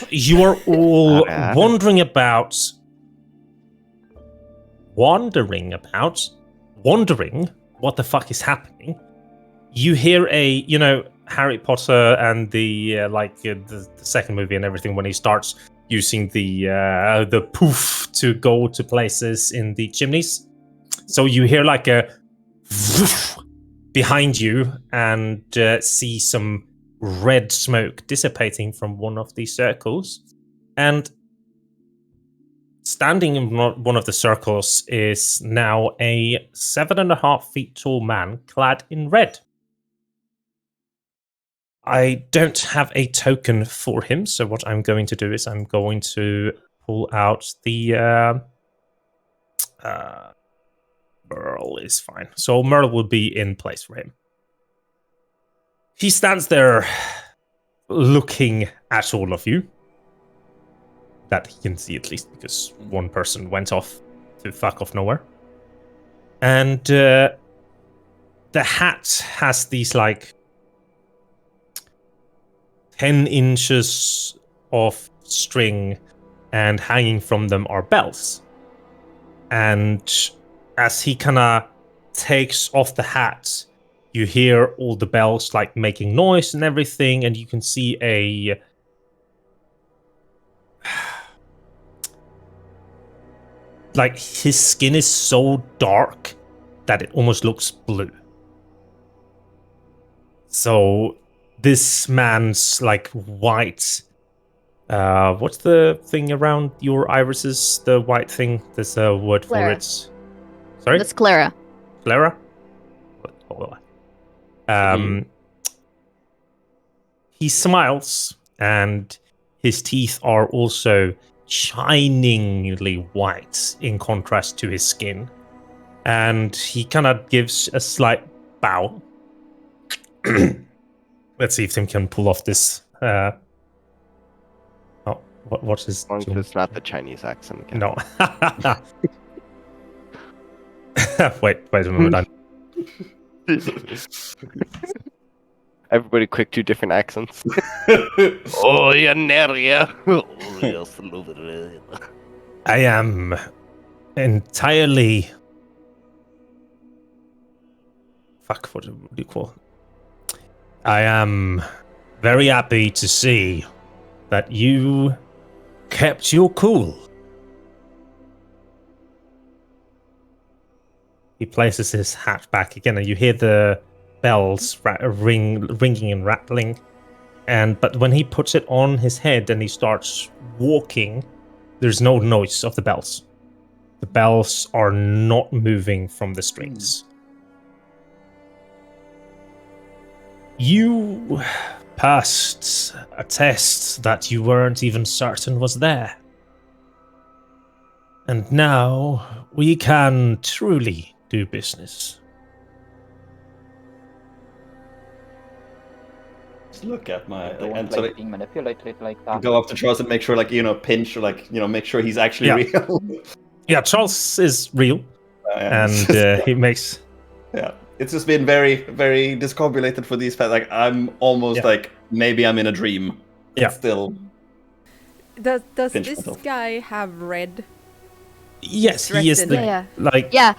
as you are all wondering what the fuck is happening, you hear Harry Potter and the second movie and everything, when he starts using the poof to go to places in the chimneys. So you hear like a woof behind you and see some red smoke dissipating from one of these circles. And standing in one of the circles is now a 7.5 feet tall man clad in red. I don't have a token for him, so what I'm going to do is I'm going to pull out the Merle is fine. So Merle will be in place for him. He stands there looking at all of you. That he can see, at least, because one person went off to fuck off nowhere. And the hat has these 10 inches of string, and hanging from them are bells. And as he kind of takes off the hat, you hear all the bells making noise and everything, and you can see his skin is so dark that it almost looks blue. So this man's white, what's the thing around your irises? The white thing? There's a word for it. Sorry? That's Clara. Clara? He smiles, and his teeth are also shiningly white in contrast to his skin. And he kind of gives a slight bow. Let's see if Tim can pull off this. What's his? As long as it's not the Chinese accent again. No. wait a moment. Everybody quick, 2 different accents. Oh, yeah, Neria. I am entirely... Fuck, what do you call it? I am very happy to see that you kept your cool. He places his hat back again, and you hear the bells ringing and rattling. But when he puts it on his head and he starts walking, there's no noise of the bells. The bells are not moving from the strings. You passed a test that you weren't even certain was there. And now we can truly do business. Just look at my... I don't being manipulated like that. Go up to Charles and make sure, pinch or, make sure he's actually real. Yeah, Charles is real. And he makes... Yeah. It's just been very, very discombobulated for these past. I'm almost maybe I'm in a dream. Yeah. Still. Does this guy have red? Yes, he is the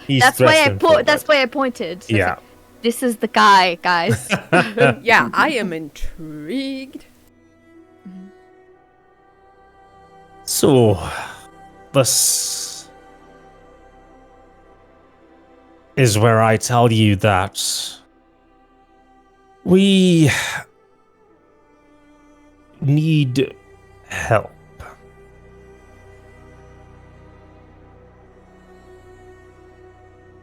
he's that's why I pointed. Yeah. This is the guy, guys. Yeah, I am intrigued. So, this is where I tell you that we need help.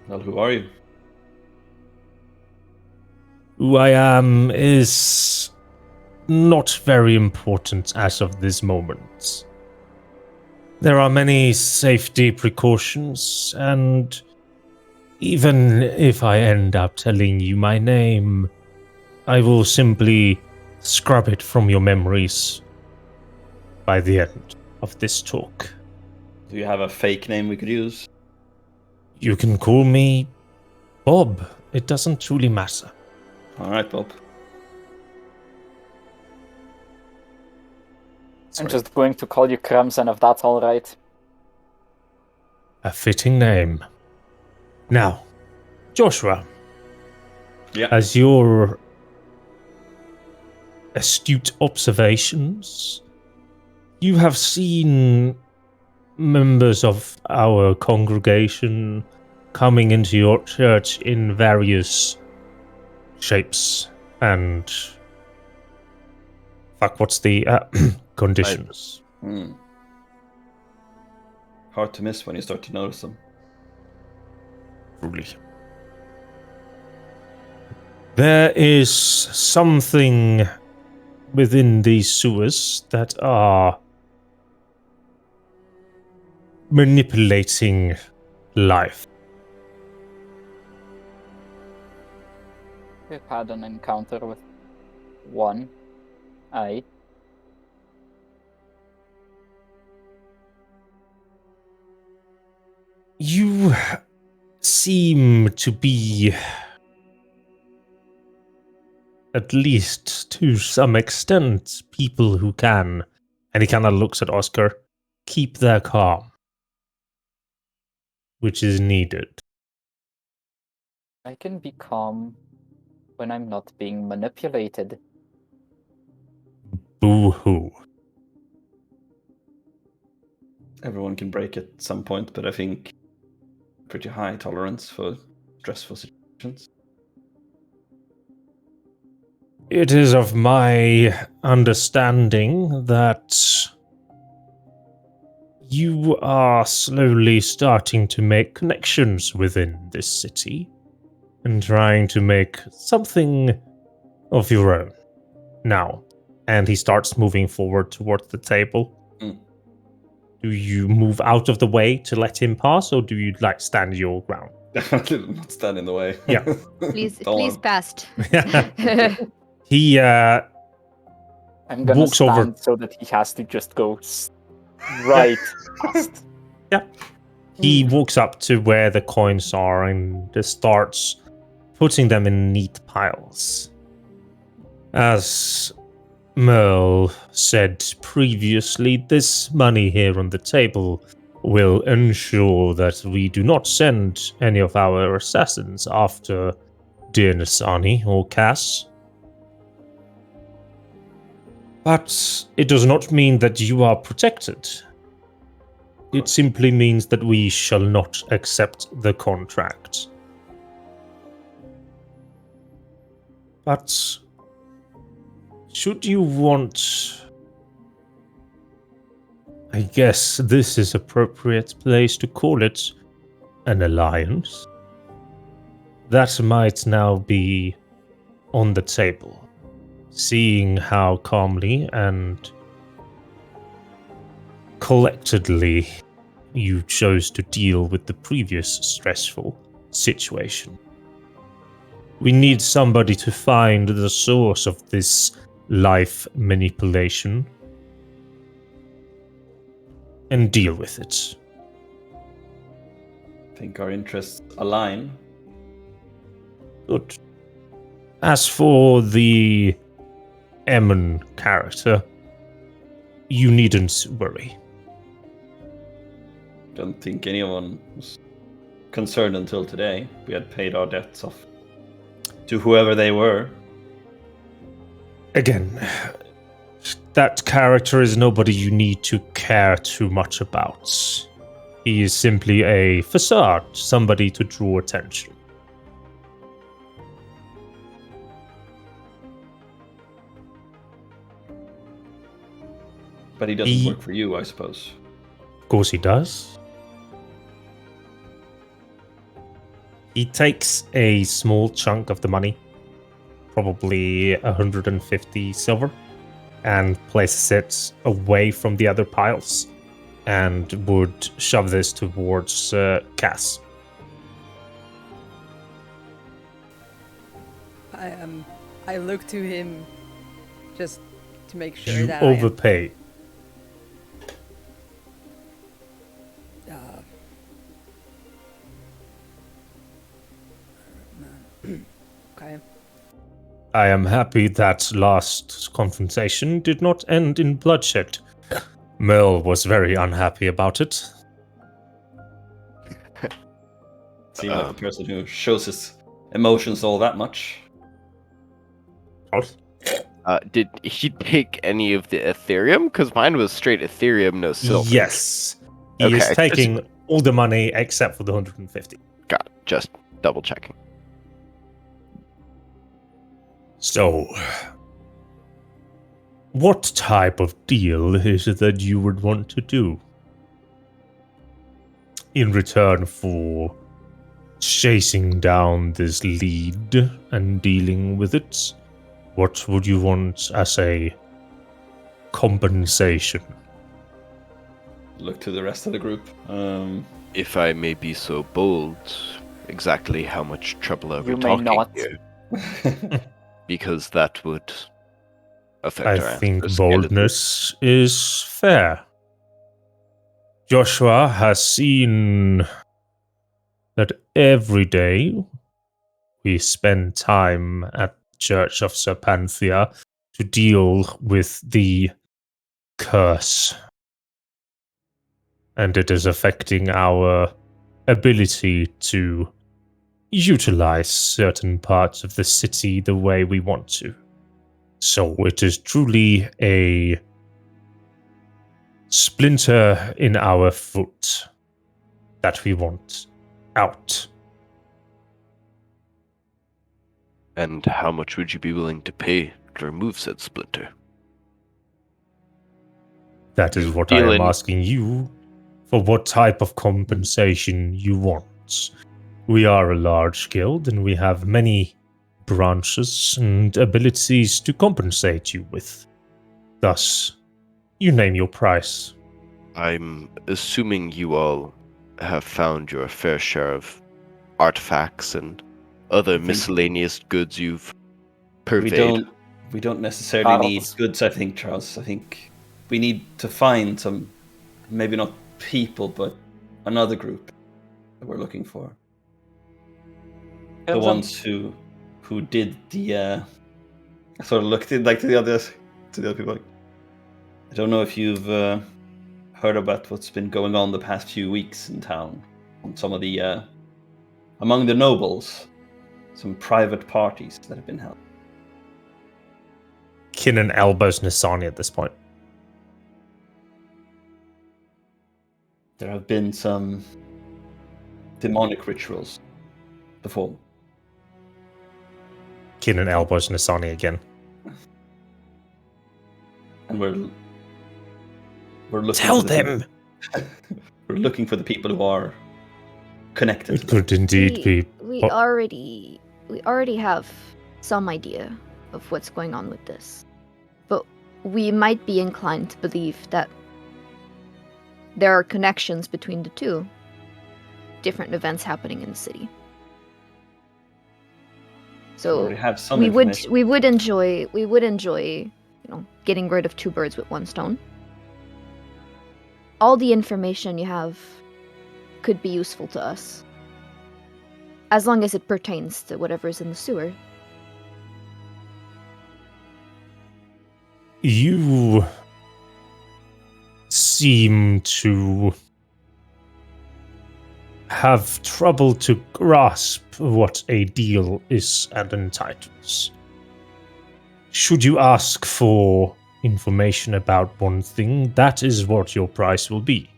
Well, who are you? Who I am is not very important as of this moment. There are many safety precautions, and even if I end up telling you my name, I will simply scrub it from your memories by the end of this talk. Do you have a fake name we could use? You can call me Bob. It doesn't truly matter. All right, Bob. I'm just going to call you Crimson if that's alright. A fitting name. Now, Joshua, Yeah. as your astute observations, you have seen members of our congregation coming into your church in various shapes and what's the conditions? Hard to miss when you start to notice them. Truly. There is something within these sewers that are manipulating life. We've had an encounter with one. Aye. You seem to be, at least to some extent, people who can, and he kind of looks at Oscar, keep their calm, which is needed. I can be calm when I'm not being manipulated. Boo-hoo. Everyone can break at some point, but I think pretty high tolerance for stressful situations. It is of my understanding that you are slowly starting to make connections within this city and trying to make something of your own now. And he starts moving forward towards the table. Do you move out of the way to let him pass, or do you stand your ground? Definitely not stand in the way. Yeah. Please past. He I'm gonna walks stand over so that he has to just go right past. He walks up to where the coins are and just starts putting them in neat piles. As Merle said previously, this money here on the table will ensure that we do not send any of our assassins after dear Nasani or Cass. But it does not mean that you are protected. It simply means that we shall not accept the contract. But should you want, I guess this is appropriate place to call it, an alliance, that might now be on the table, seeing how calmly and collectedly you chose to deal with the previous stressful situation. We need somebody to find the source of this life manipulation and deal with it. I think our interests align. Good. As for the Emmon character, you needn't worry. Don't think anyone was concerned until today. We had paid our debts off to whoever they were. Again, that character is nobody you need to care too much about. He is simply a facade, somebody to draw attention. But he doesn't work for you, I suppose. Of course he does. He takes a small chunk of the money, probably 150 silver, and places it away from the other piles, and would shove this towards Cass. I look to him just to make sure You that overpay. Okay. I am happy that last confrontation did not end in bloodshed. Merle was very unhappy about it. Seem like a person who shows his emotions all that much. Did he take any of the Ethereum? Because mine was straight Ethereum, no silver. Yes. He is Okay, taking all the money except for the 150. Got it. Just double checking. So, what type of deal is it that you would want to do? In return for chasing down this lead and dealing with it, what would you want as a compensation? Look to the rest of the group. If I may be so bold, exactly how much trouble are we You may talking not. here? Because that would affect I our think answers. boldness is fair. Joshua has seen that every day we spend time at Church of Serpanthia to deal with the curse. And it is affecting our ability to utilize certain parts of the city the way we want to. So it is truly a splinter in our foot that we want out. And how much would you be willing to pay to remove said splinter? That is what I am asking you, for what type of compensation you want. We are a large guild, and we have many branches and abilities to compensate you with. Thus, you name your price. I'm assuming you all have found your fair share of artifacts and other miscellaneous goods you've purveyed. We don't necessarily need Carves. goods, I think, Charles. I think we need to find some, maybe not people, but another group that we're looking for. The ones who did the I sort of looked at like to the other people. Like, I don't know if you've heard about what's been going on the past few weeks in town. On some of the among the nobles, some private parties that have been held. Kinnan elbows Nasani at this point. There have been some demonic rituals performed. Kinnan elbows Nasani again. And we're looking. Tell them! We're looking for the people who are connected. It could indeed be. We already have some idea of what's going on with this. But we might be inclined to believe that there are connections between the two. Different events happening in the city. So we would enjoy, getting rid of two birds with one stone. All the information you have could be useful to us. As long as it pertains to whatever's in the sewer. You seem to have trouble to grasp what a deal is and entitles. Should you ask for information about one thing, that is what your price will be.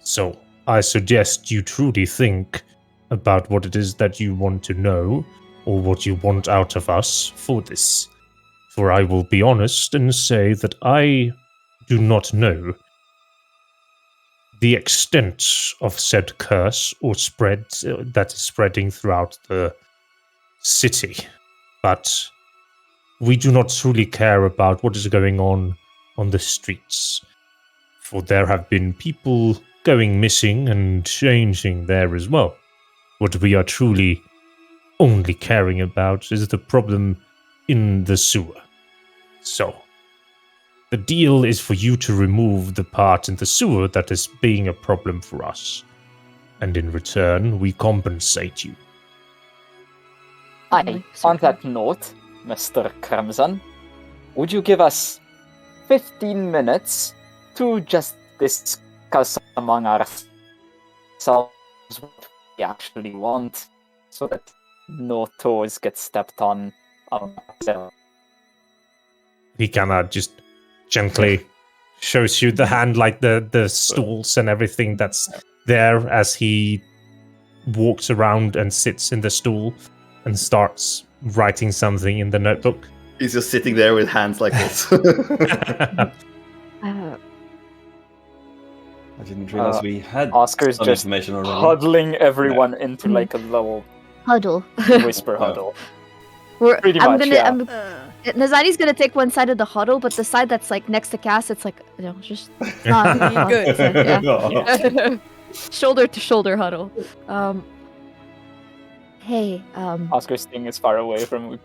So, I suggest you truly think about what it is that you want to know, or what you want out of us for this. For I will be honest and say that I do not know the extent of said curse or spread that is spreading throughout the city. But we do not truly care about what is going on the streets. For there have been people going missing and changing there as well. What we are truly only caring about is the problem in the sewer. So, the deal is for you to remove the part in the sewer that is being a problem for us. And in return, we compensate you. On that note, Mr. Crimson, would you give us 15 minutes to just discuss among ourselves what we actually want, so that no toes get stepped on ourselves. He kind of just gently shows you the hand, like the stools and everything that's there, as he walks around and sits in the stool and starts writing something in the notebook. He's just sitting there with hands like this. I didn't realize we had Oscar's some just information already. huddling everyone into like a little Huddle. whisper huddle. I'm much, yeah. Nazani's gonna take one side of the huddle, but the side that's like next to Cass, it's like just not Good. Yeah. Shoulder to shoulder huddle. Hey, Oscar's staying as far away from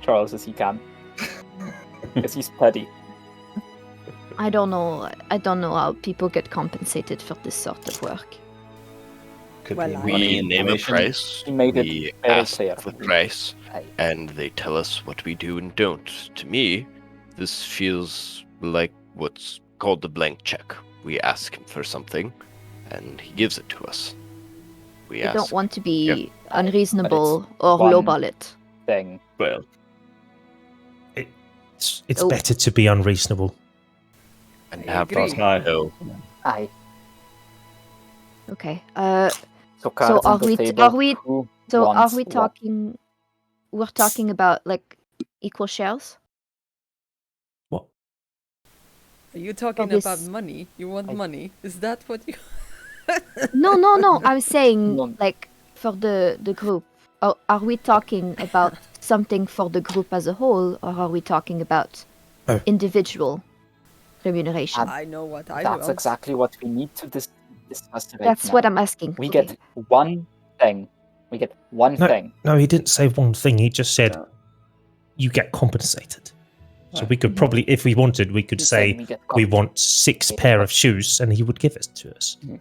Charles as he can, because he's petty. I don't know how people get compensated for this sort of work. Could Well, be I- We money name a information. price, He made it we very ask clear. the price, Aye. and they tell us what we do and don't. To me, this feels like what's called the blank check. We ask him for something, and he gives it to us. We I ask. don't want to be Yep. unreasonable or one- lowball it. Thing. Well, It's Oh. better to be unreasonable. and I have agree. us know. Aye. Okay. So cards are on the we- table. are we- Who So are wants we what? talking? We're talking about like equal shares. What? Are you talking this- about money? You want money? Is that what you... No. I'm saying No. like for the group. Are we talking about something for the group as a whole, or are we talking about Oh. individual remuneration? I know what I That's want. exactly what we need to discuss right That's now. what I'm asking. We Okay. get one thing. We get one No. thing. No, he didn't say one thing. He just said No. you get compensated. So Right. we could probably, if we wanted, we could He say said we get we compensated. want 6 pair of shoes, and he would give it to us. Who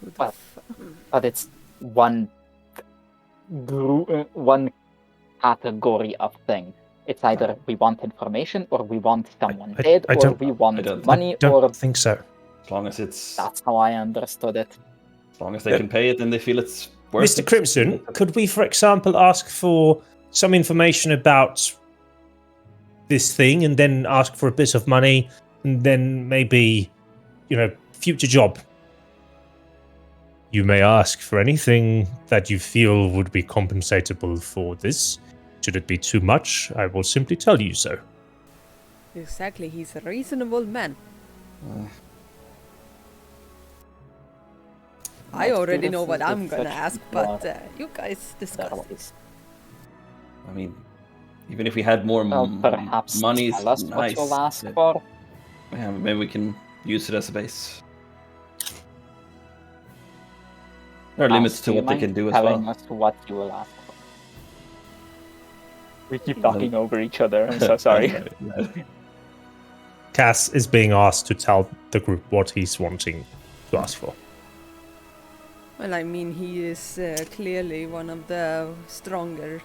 the Well, f- But it's one one category of thing. It's either we want information or we want someone I dead, or don't- we want don't- money, I don't or think so. as long as it's, that's how I understood it. as long as they can pay it, and they feel it's worth Mr. it. Crimson, could we, for example, ask for some information about this thing, and then ask for a bit of money, and then maybe, future job? You may ask for anything that you feel would be compensatable for this. Should it be too much, I will simply tell you so. Exactly, he's a reasonable man. I Let's already do know this what as I'm gonna such ask, but you guys discuss. I mean, even if we had more Perhaps money, tell us nice. what you'll ask Yeah. for. Yeah, maybe we can use it as a base. There are limits to Do you what they mind can do as telling well. us what you will ask for? We keep talking over each other. I'm so sorry. Cass is being asked to tell the group what he's wanting to ask for. Well, I mean, he is clearly one of the stronger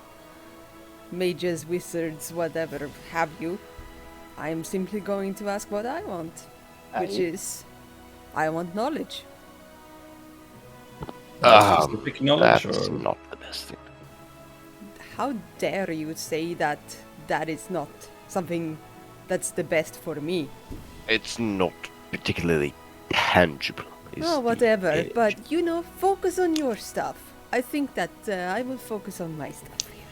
mages, wizards, whatever have you. I am simply going to ask what I want, which Aye. is, I want knowledge. Specific knowledge, That's or not the best thing. How dare you say that that is not something that's the best for me? It's not particularly tangible. is Oh, the whatever. edge. But, focus on your stuff. I think that I will focus on my stuff here.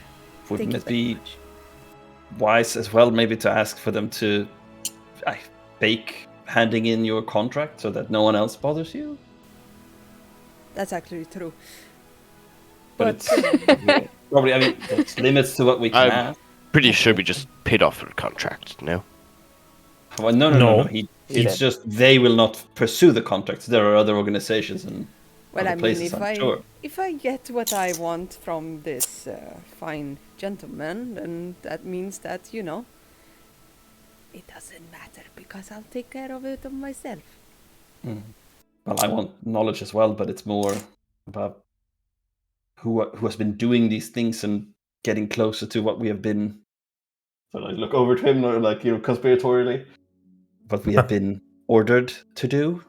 wouldn't Thank it you very be much. wise as well, maybe, to ask for them to fake handing in your contract so that no one else bothers you? That's actually true. But it's probably, I mean, there's limits to what we can I'm- ask. Pretty sure we just paid off her contract, no? Well, no. No. It's just they will not pursue the contracts. There are other organizations and Well, other I mean, places, I'm sure. if I get what I want from this fine gentleman, then that means that, it doesn't matter because I'll take care of it myself. Well, I want knowledge as well, but it's more about who has been doing these things and getting closer to what we have been So I look over to him, like, conspiratorially. What we have been ordered to do.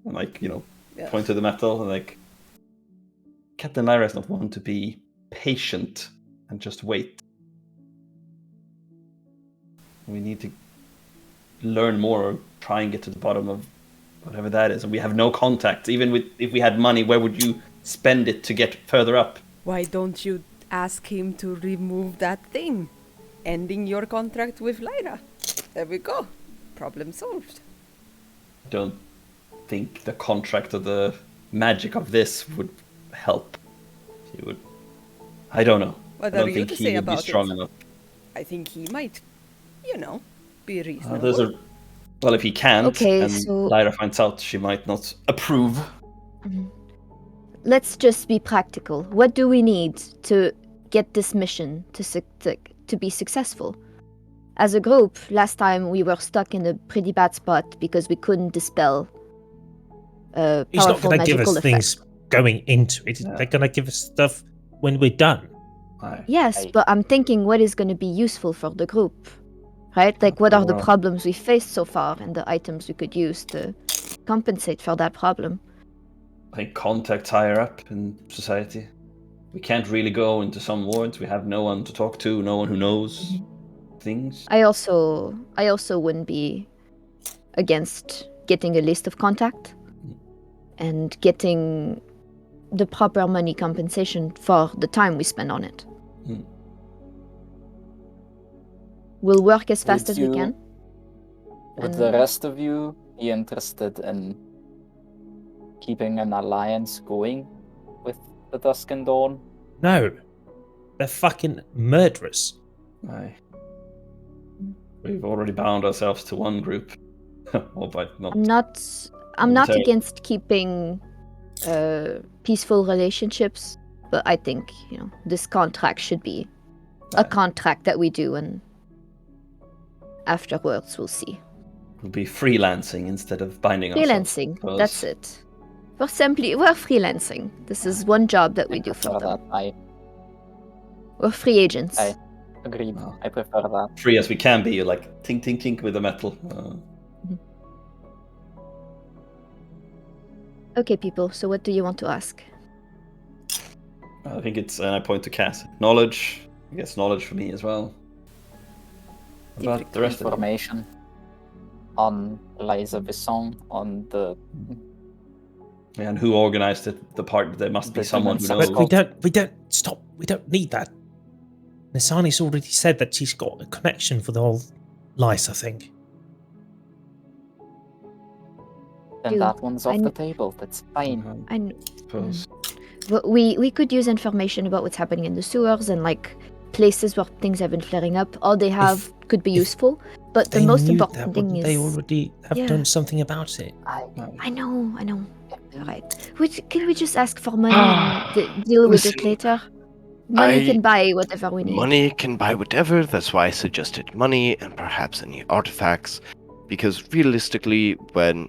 And, like, point to the metal, and, like, Captain Lyra is not one to be patient and just wait. We need to learn more, or try and get to the bottom of whatever that is. And we have no contact. Even if we had money, where would you spend it to get further up? Why don't you ask him to remove that thing? Ending your contract with Lyra. There we go. Problem solved. I don't think the contract or the magic of this would help. He would. I don't know. What I don't are you think to he say would be about strong it? enough. I think he might, be reasonable. Well, if he can't, Okay, and so- Lyra finds out, she might not approve. Let's just be practical. What do we need to get this mission to be successful? As a group, last time we were stuck in a pretty bad spot because we couldn't dispel He's not powerful going to give magical us things effects. going into it. No. They're going to give us stuff when we're done. Aye. Yes, Right. but I'm thinking what is going to be useful for the group, right? Like, what are the Well- problems we faced so far and the items we could use to compensate for that problem? I think contacts higher up in society. We can't really go into some wards. We have no one to talk to, no one who knows things. I also wouldn't be against getting a list of contact and getting the proper money compensation for the time we spend on it. Hmm. We'll work as fast Would as we you- can. Would And- the rest of you be interested in keeping an alliance going with the Dusk and Dawn? No. They're fucking murderous. Aye. We've already bound ourselves to one group. Albeit not. I'm not Momentarily. against keeping peaceful relationships, but I think, this contract should be a Aye. contract that we do, and afterwards we'll see. We'll be freelancing instead of binding ourselves. Freelancing, I suppose. that's it. We're freelancing. This is one job that we do for Prefer them. that. I We're free agents. Aye. agreed. Oh. I prefer that. Free as we can be, like tink tink tink with the metal. Okay, people, so what do you want to ask? I think it's, and I point to Cass. Knowledge. I guess knowledge for me as well. What about the rest of it? Information on Eliza Bisson, on the And who organized it? The part. There must be The someone who demon knows. But we don't need that. Nisani's already said that she's got a connection for the whole lice, I think. then Dude, that one's off I the table. That's fine. I And suppose. but we could use information about what's happening in the sewers and like places where things have been flaring up. All they have could be if useful, but the They most knew important that, thing wouldn't is they already have Yeah. done something about it. I know. All right. Can we just ask for money and deal with it Listen, later? Money I- can buy whatever we need. Money can buy whatever, that's why I suggested money and perhaps any artifacts. Because realistically, when,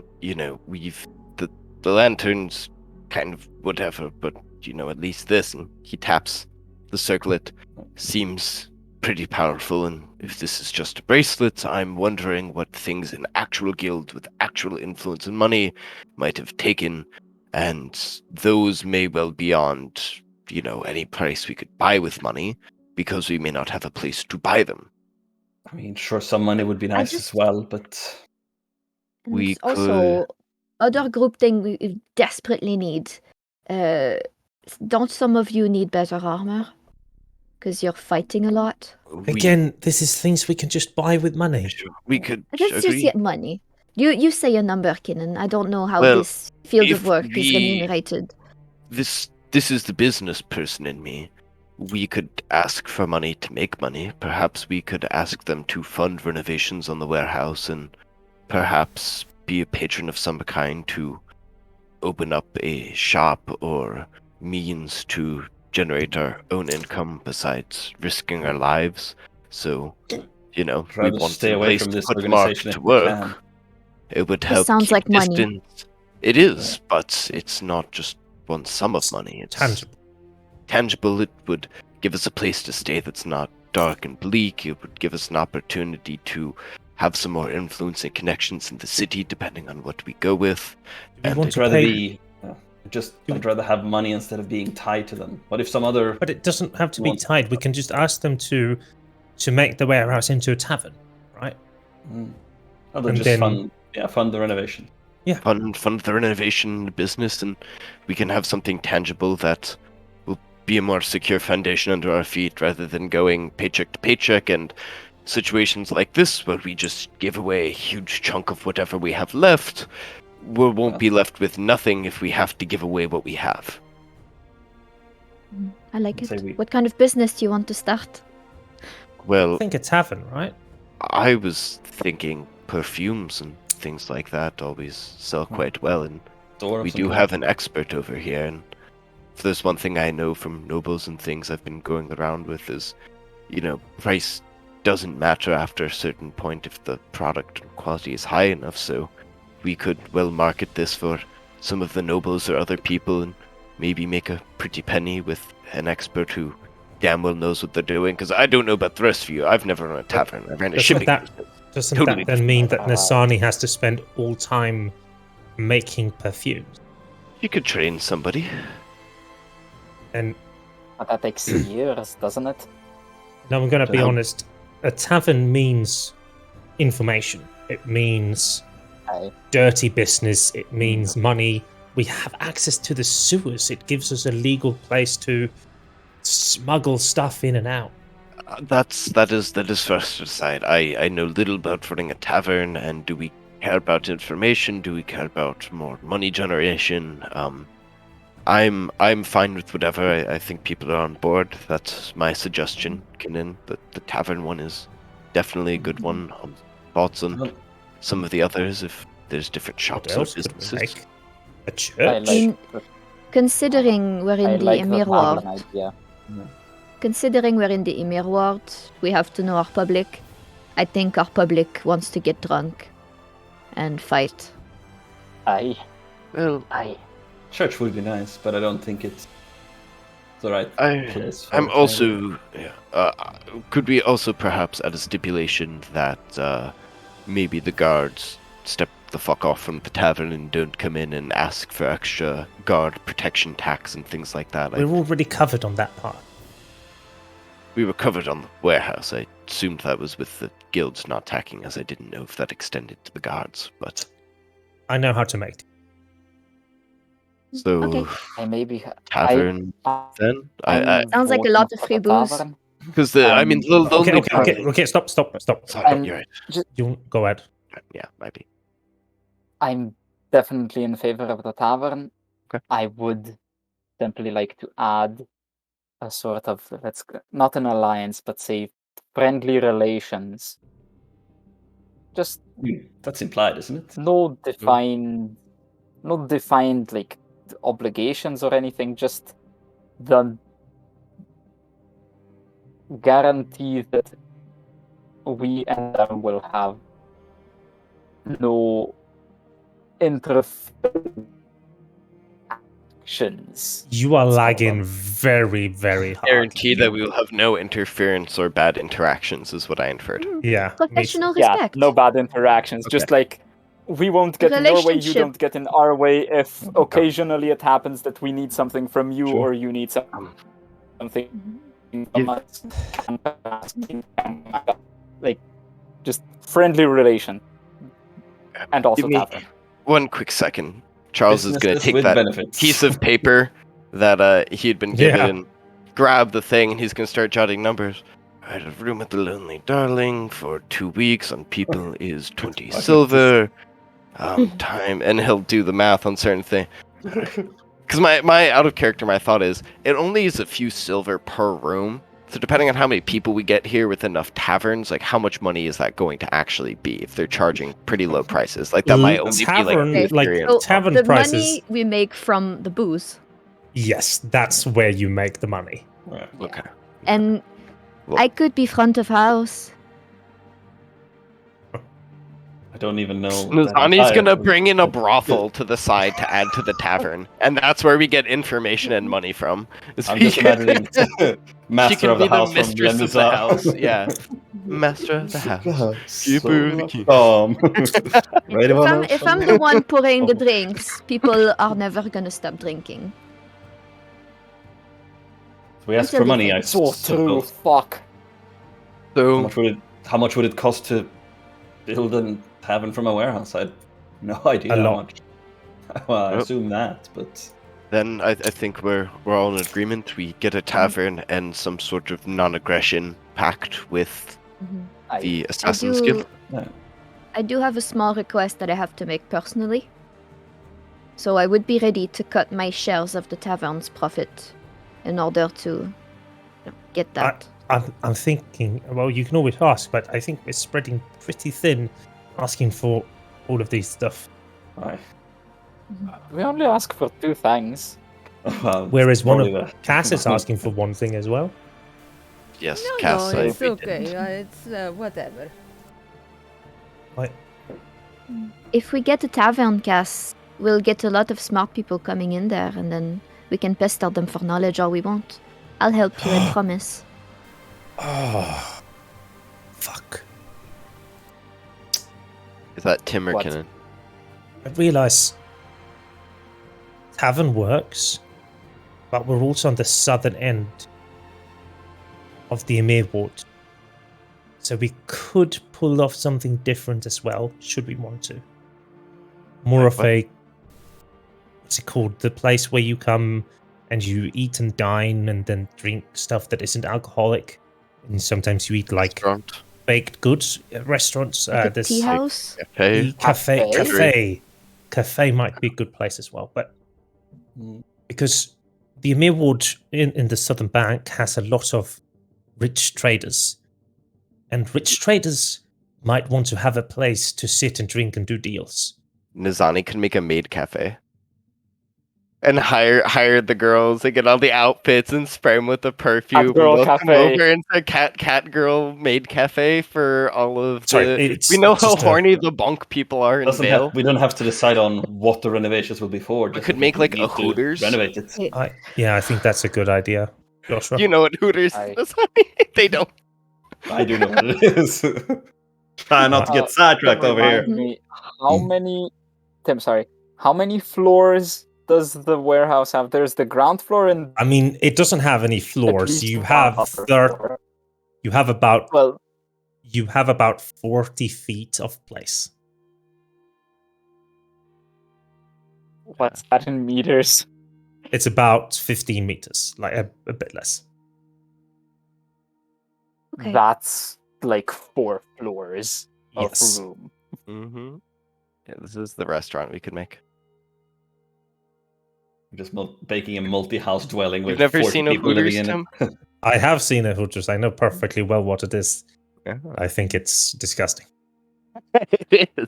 we've the lanterns kind of whatever, but at least this, and he taps the circlet, seems pretty powerful, and if this is just a bracelet, I'm wondering what things an actual guild with actual influence and money might have taken, and those may well beyond any price we could buy with money, because we may not have a place to buy them. I mean, sure, some money would be nice just- as well, but And we also other group thing we desperately need. Don't some of you need better armor? Because you're fighting a lot. Again, this is things we can just buy with money. we could Let's just agree. get money. You say a number, Kinnan. I don't know how Well, this field if of work is we- remunerated. This is the business person in me. We could ask for money to make money. Perhaps we could ask them to fund renovations on the warehouse, and perhaps be a patron of some kind to open up a shop or means to generate our own income besides risking our lives. So, we rather want stay a away place from to this put Mark organization to if we work. can. It would help sounds keep like money. distance. It is, but it's not just one sum of money. It's Tangible. tangible. It would give us a place to stay that's not dark and bleak. It would give us an opportunity to have some more influence and connections in the city, depending on what we go with. We want I'd to rather pay, I'd rather have money instead of being tied to them. What if some other? but it doesn't have to be want- tied. We can just ask them to make the warehouse into a tavern, right? Oh, they'll And just then- fund the renovation. Fund the renovation business, and we can have something tangible that will be a more secure foundation under our feet, rather than going paycheck to paycheck and situations like this where we just give away a huge chunk of whatever we have left. We won't be left with nothing if we have to give away what we have. I like Say it. we- What kind of business do you want to start? Well, I think a tavern, right? I was thinking perfumes and things like that always sell quite well, and Door of we some do kind. have an expert over here. And if there's one thing I know from nobles and things I've been going around with is, price doesn't matter after a certain point if the product quality is high enough. So we could well market this for some of the nobles or other people, and maybe make a pretty penny with an expert who damn well knows what they're doing. Because I don't know about the rest of you. I've never run a tavern. I ran a Doesn't shipping that- business. Doesn't Totally that then mean that different. Nasani has to spend all time making perfumes? You could train somebody. And But that takes years, doesn't it? now I'm going to So be how- honest. A tavern means information. It means Aye. dirty business. It means money. We have access to the sewers. It gives us a legal place to smuggle stuff in and out. That is for us to decide. I know little about running a tavern, and do we care about information? Do we care about more money generation? I'm fine with whatever. I think people are on board. That's my suggestion, Kinnan. The tavern one is definitely a good one. Thoughts on Well, some of the others, if there's different What shops or else could we businesses. make? A I church? In- like, Considering we're I in the like the Emir tavern world, idea. considering we're in the Emir world, we have to know our public. I think our public wants to get drunk and fight. Aye, Well, aye. church would be nice, but I don't think it's the right place. For I'm a also. Yeah, could we also perhaps add a stipulation that maybe the guards step the fuck off from the tavern and don't come in and ask for extra guard protection tax and things like that? We're already covered on that part. We were covered on the warehouse. I assumed that was with the guilds not tacking, as I didn't know if that extended to the guards. But I know how to make. so Okay. I maybe tavern then. I Sounds like a lot of free booze. because I mean the Okay, only okay, stop. Sorry, And- you're right. You go ahead. Yeah, might be. I'm definitely in favor of the tavern. Okay. I would simply like to add a sort of not an alliance, but say friendly relations. Just That's implied, isn't it? no defined like obligations or anything. Just the guarantee that we and them will have no interactions. You are That's all lagging done. very, very hard. Guarantee that we will have no interference or bad interactions is what I inferred. Yeah. me too. Professional Yeah, respect. no bad interactions. Okay. Just like we won't get in your way, you Relationship. don't get in our way. If occasionally it happens that we need something from you Sure. or you need something from us, like just friendly relation, and also Give me tavern. one quick second. Charles is going to Businesses take with that benefits. piece of paper that he had been given Yeah. and grab the thing, and he's going to start jotting numbers. I had a room at the Lonely Darling for 2 weeks on people is 20 silver. Time, and he'll do the math on certain things. Because my out of character, my thought is it only is a few silver per room. So depending on how many people we get here with enough taverns, like how much money is that going to actually be if they're charging pretty low prices? Like that might only Tavern, be like, experience. tavern the prices. money we make from the booze. Yes, that's where you make the money. Right. Okay. And Well- I could be front of house. don't even know. Nuzani's gonna bring in a brothel to the side to add to the tavern, and that's where we get information and money from. I'm just imagining She master can of the be the house from mistress of the Yamuza. house. Yeah, master of the house. Keeper of the key. If I'm the one pouring the drinks, people are never gonna stop drinking. We ask Until for they money, fail. I So true. suppose. Fuck. So How much would it cost to build a tavern from a warehouse? I had no idea A how lot. much. Well, I Yep. assume that, but then I think we're all in agreement. We get a tavern and some sort of non-aggression pact with the assassin's guild. I do have a small request that I have to make personally. So I would be ready to cut my shares of the tavern's profit in order to get that. I'm thinking, well, you can always ask, but I think we're spreading pretty thin asking for all of these stuff. Aye. We only ask for 2 things. Well, Whereas one probably of Cass is asking for one thing as well. Yes, No, Cass. no, it's we okay. didn't. It's whatever. If we get a tavern, Cass, we'll get a lot of smart people coming in there, and then we can pester them for knowledge all we want. I'll help you, I promise. Oh, fuck. Is that Tim or What? Kinnan? I realise tavern works, but we're also on the southern end of the Emir ward. So we could pull off something different as well, should we want to. More of a, what's it called? The place where you come and you eat and dine and then drink stuff that isn't alcoholic. And sometimes you eat like Restaurant. baked goods restaurants. Like a There's tea house? Cafe. the cafe. Cafe? Cafe might be a good place as well, but Mm. because the Emir ward in the southern bank has a lot of rich traders, and rich traders might want to have a place to sit and drink and do deals. Nizani can make a maid cafe. And hire the girls and get all the outfits and spray them with the perfume. Cat girl We'll come cafe. over into cat girl maid cafe for all of Sorry, the. it's We know how just a- horny the bonk people are in Vale. We don't have to decide on what the renovations will be for. We just could if make, like, a need to Hooters. Renovate it. I think that's a good idea, Joshua. You know what Hooters Aye. is? They don't. I do know what it is. Try not to get sidetracked over here. Remind me, how many floors does the warehouse have? There's the ground floor and I mean, it doesn't have any at floors. least You one have upper third. floor. You have about Well, 40 feet of place. what's that in meters? It's about 15 meters, like a bit less. Okay. That's like 4 floors of Yes. room. Mm-hmm. Yeah, this is the restaurant we could make. Just baking a multi-house dwelling with You've never 40 seen a people living Hooters, in Tim? it. I have seen a Hooters. I know perfectly well what it is. Yeah. I think it's disgusting. It is.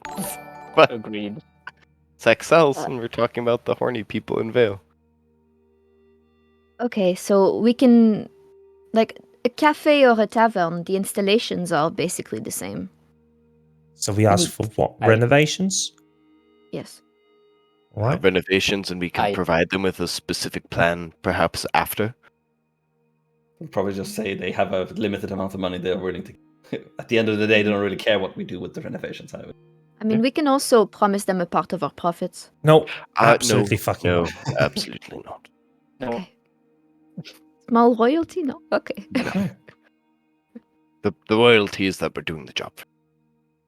But Agreed. sex sells, and we're talking about the horny people in Vale. Okay, so we can, like, a cafe or a tavern, the installations are basically the same. So we asked for what? I- Renovations? Yes. All right. Renovations, and we can I- provide them with a specific plan, perhaps after. We'll probably just say they have a limited amount of money they're willing to. At the end of the day, they don't really care what we do with the renovations. I mean, we can also promise them a part of our profits. No, absolutely fucking no, not. absolutely not. No. Okay. Small royalty? No? Okay. The royalty is that we're doing the job.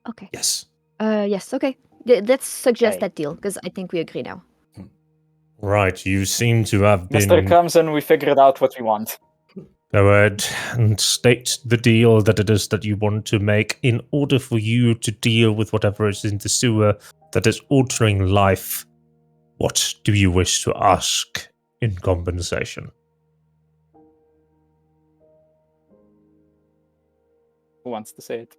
Okay. Yes. Yes, okay. Let's suggest Okay. that deal, because I think we agree now. Right. You seem to have Mr. been. comes and we figured out what we want. Go ahead and state the deal that it is that you want to make in order for you to deal with whatever is in the sewer that is altering life. What do you wish to ask in compensation? Who wants to say it?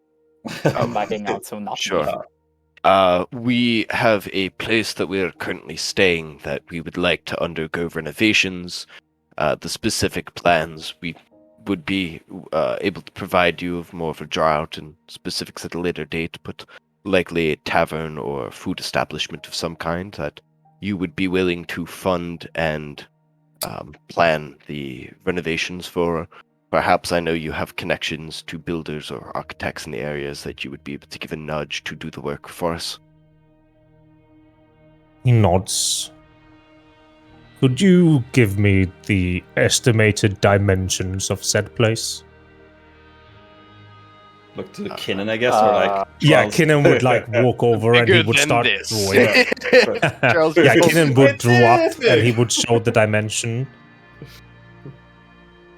I'm backing out, so not Sure. me. We have a place that we are currently staying that we would like to undergo renovations. The specific plans we would be able to provide you of more of a draw out and specifics at a later date, but likely a tavern or food establishment of some kind that you would be willing to fund and plan the renovations for. Perhaps I know you have connections to builders or architects in the areas that you would be able to give a nudge to do the work for us. He nods. Could you give me the estimated dimensions of said place? Look to Kinnan, I guess, or like... Yeah, Charles. Kinnan would like walk over and he would start drawing. Charles Yeah, goes, Kinnan would draw up and Specific. he would show the dimension.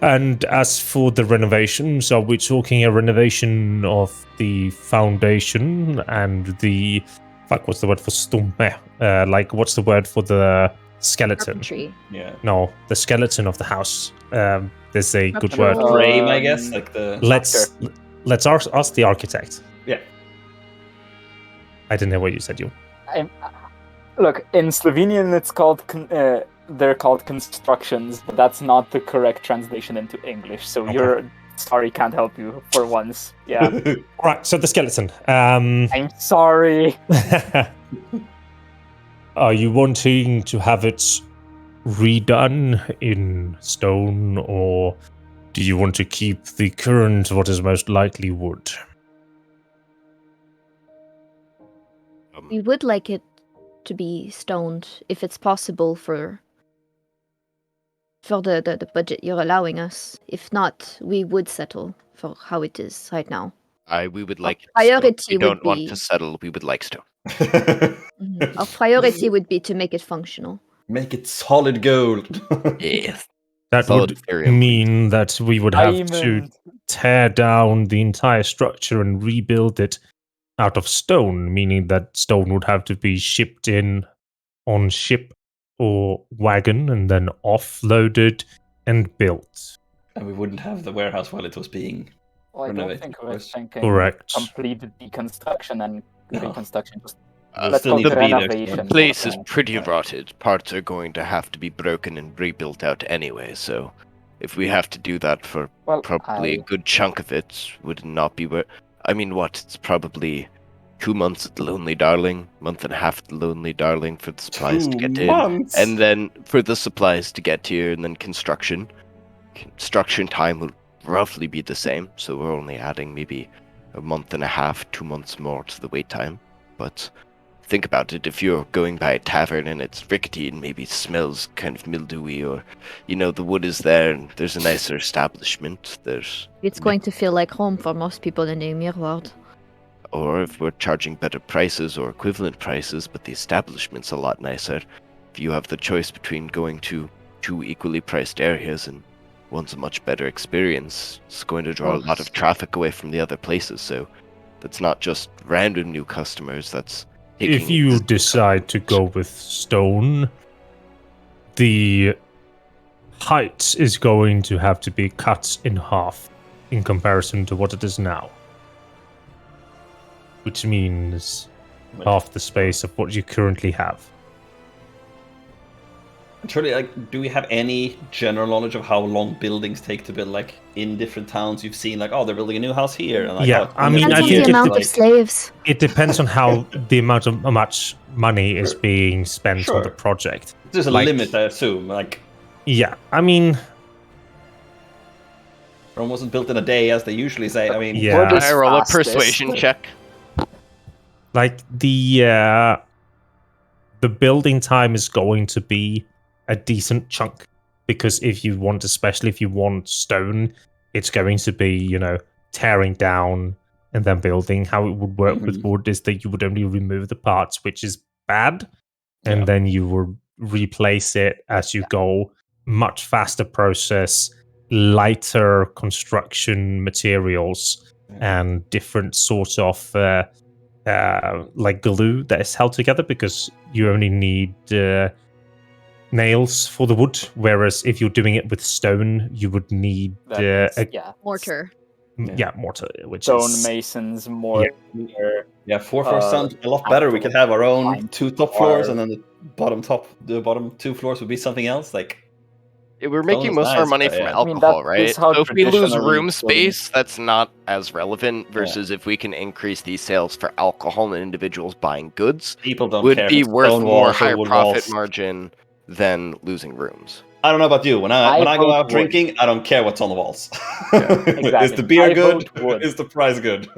And as for the renovations, are we talking a renovation of the foundation and the... Fuck, what's the word for stumpe? Like, what's the word for the skeleton? Carpentry. Yeah. No, the skeleton of the house. There's a good word. Frame, I guess, like the... Let's ask the architect. Yeah. I didn't hear what you said, you. Look, in Slovenian, it's called they're called constructions, but that's not the correct translation into English. So you're sorry, can't help you for once. Yeah. All right, so the skeleton. I'm sorry. Are you wanting to have it redone in stone, or do you want to keep the current, what is most likely wood? We would like it to be stoned, if it's possible for the budget you're allowing us. If not, we would settle for how it is right now. We would like priority stone. We don't would want be- to settle. We would like stone. Our priority would be to make it functional. Make it solid gold. Yes. That Solid would Ethereum. mean that we would have to Diamond. tear down the entire structure and rebuild it out of stone, meaning that stone would have to be shipped in on ship or wagon and then offloaded and built. And we wouldn't have the warehouse while it was being... Well, I don't Renovate, think of we're course. thinking Correct. complete deconstruction and No. reconstruction. Just Uh, let's still call need it to be there. renovation. The place is pretty rotted. Parts are going to have to be broken and rebuilt out anyway, so if we have to do that for Well, probably a good chunk of it, would not be worth... I mean, what? It's probably 2 months at the Lonely Darling, month and a half at the Lonely Darling for the supplies to 2 get in, months? and then for the supplies to get here, and then construction. Construction time will roughly be the same, so we're only adding maybe a month and a half, 2 months more to the wait time. But think about it, if you're going by a tavern and it's rickety and maybe smells kind of mildewy, or, you know, the wood is there and there's a nicer establishment, It's going to feel like home for most people in the Ymir world. or if we're charging better prices or equivalent prices, but the establishment's a lot nicer, if you have the choice between going to 2 equally priced areas and one's a much better experience, it's going to draw a lot of traffic away from the other places, so that's not just random new customers, that's If taking you existing decide to go with stone, the height is going to have to be cut in half in comparison to what it is now. Which means half the space of what you currently have. Truly, like, do we have any general knowledge of how long buildings take to build? Like, in different towns, you've seen, like, oh, they're building a new house here. And like, Yeah, oh, I mean, Depends I on think the it- amount of slaves. It depends on how the amount of how much money is Sure. being spent Sure. on the project. There's a like- limit, I assume. Like, Yeah, I mean, Rome wasn't built in a day, as they usually say. I mean, Yeah. Wood is I roll a fastest. persuasion check. like the building time is going to be a decent chunk, because if you want, especially if you want stone, it's going to be, you know, tearing down and then building. How it would work with wood is that you would only remove the parts, which is bad, and Yeah. then you will replace it as you go. Much faster process, lighter construction materials, and different sort of like glue that is held together, because you only need nails for the wood, whereas if you're doing it with stone, you would need Mortar. mortar, which Stone is masons, more. Yeah, 4 floors sounds a lot better. We could have our own 2 top floors, and then the bottom 2 floors would be something else. Like, We're making is most of our nice, money but from yeah. I mean, alcohol, that right? is how So if we lose traditionally room it's space, that's not as relevant versus if we can increase these sales for alcohol and individuals buying goods. People don't Would care if be it's worth stone more walls or higher wood profit walls. margin than losing rooms. I don't know about you. When I I go vote out wood. drinking, I don't care what's on the walls. Is Exactly. the beer I good? vote wood. Is the price good?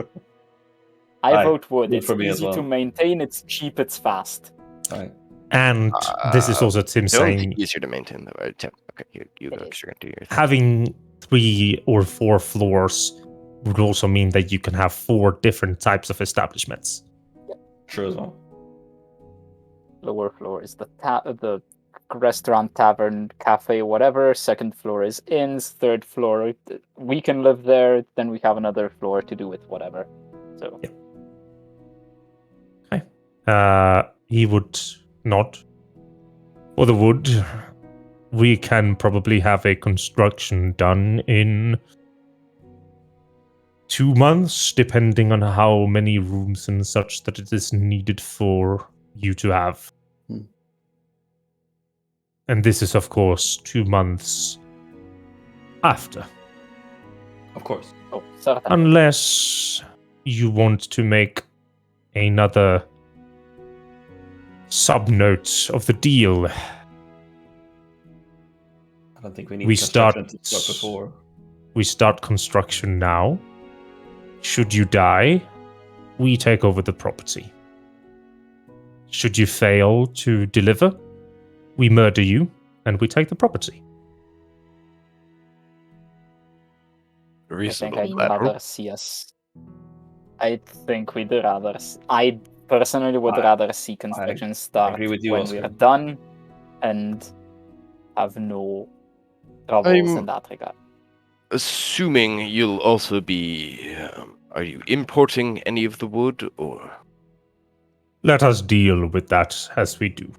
I Aye, vote wood. wood It's for me as easy to well. maintain, it's cheap, it's fast. Right. And this is also Tim It's only saying, easier to maintain though, right? Tim, okay, you It go is. 'cause you're gonna do your thing. having 3 or 4 floors would also mean that you can have 4 different types of establishments. True as well. Lower floor is the restaurant, tavern, cafe, whatever. Second floor is inns. Third floor, we can live there. Then we have another floor to do with whatever. So He would not. For the wood, we can probably have a construction done in 2 months, depending on how many rooms and such that it is needed for you to have. Hmm. And this is, of course, 2 months after. Of course. certainly. Unless you want to make another sub-note of the deal. I don't think we need We construction start- to start before. We start construction now. Should you die, we take over the property. Should you fail to deliver, we murder you and we take the property. I think Reasonable I'd collateral. rather see us. I think we'd rather. I personally would I- rather see construction start agree with you, when Oscar. we're done and have no troubles in that regard. Assuming you'll also be, are you importing any of the wood, or? Let us deal with that as we do.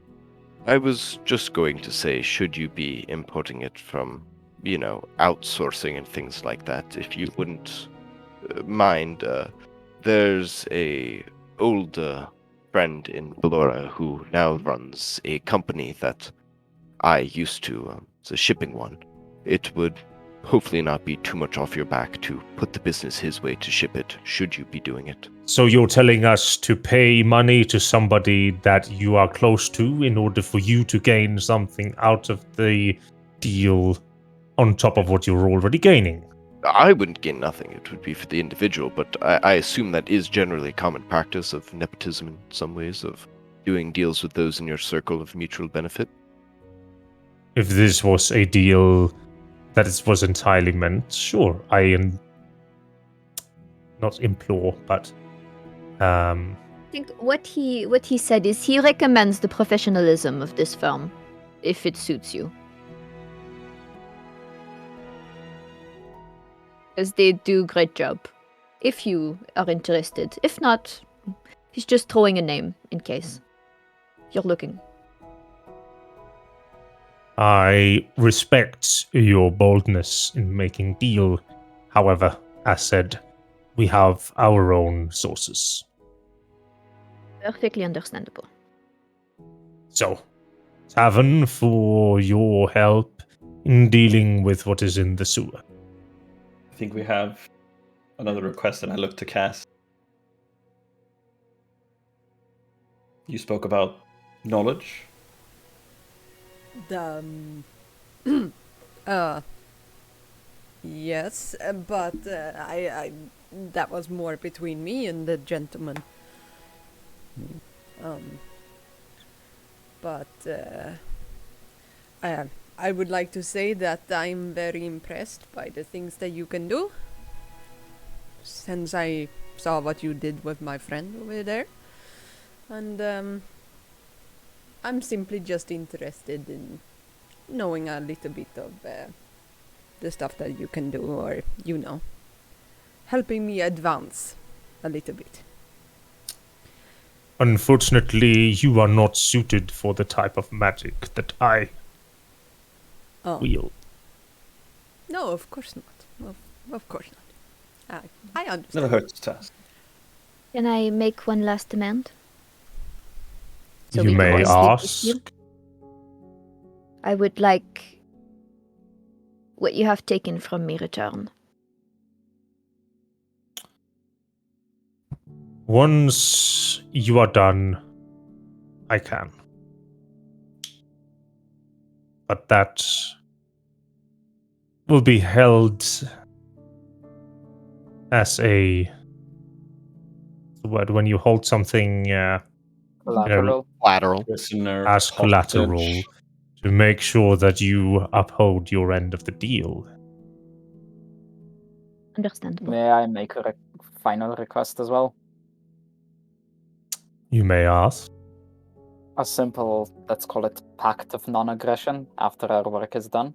I was just going to say, should you be importing it from, outsourcing and things like that, if you wouldn't mind, there's a old friend in Valora who now runs a company that I used to, it's a shipping one. It would hopefully not be too much off your back to put the business his way to ship it, should you be doing it. So you're telling us to pay money to somebody that you are close to in order for you to gain something out of the deal on top of what you're already gaining? I wouldn't gain nothing, it would be for the individual, but I assume that is generally common practice of nepotism in some ways, of doing deals with those in your circle of mutual benefit. If this was a deal that it was entirely meant, sure, not implore, but I think what he said is he recommends the professionalism of this firm, if it suits you. Because they do a great job. If you are interested. If not, he's just throwing a name in case you're looking. I respect your boldness in making deal. However, as said, we have our own sources. Perfectly understandable. So, Tavern, for your help in dealing with what is in the sewer. I think we have another request, and I look to Cass. You spoke about knowledge. Yes, but I that was more between me and the gentleman. But I would like to say that I'm very impressed by the things that you can do. Since I saw what you did with my friend over there, and I'm simply just interested in knowing a little bit of the stuff that you can do, or helping me advance a little bit. Unfortunately, you are not suited for the type of magic that I wield. No, of course not. Of course not. I understand. Never hurts to ask. Can I make one last demand? You we can may complete this deal? ask. I would like what you have taken from me return. Once you are done, I can. But that will be held as a word when you hold something Collateral. Lateral. Prisoner as hostage. collateral to make sure that you uphold your end of the deal. Understandable. May I make a final request as well? You may ask. A simple, let's call it Pact of Non-Aggression after our work is done.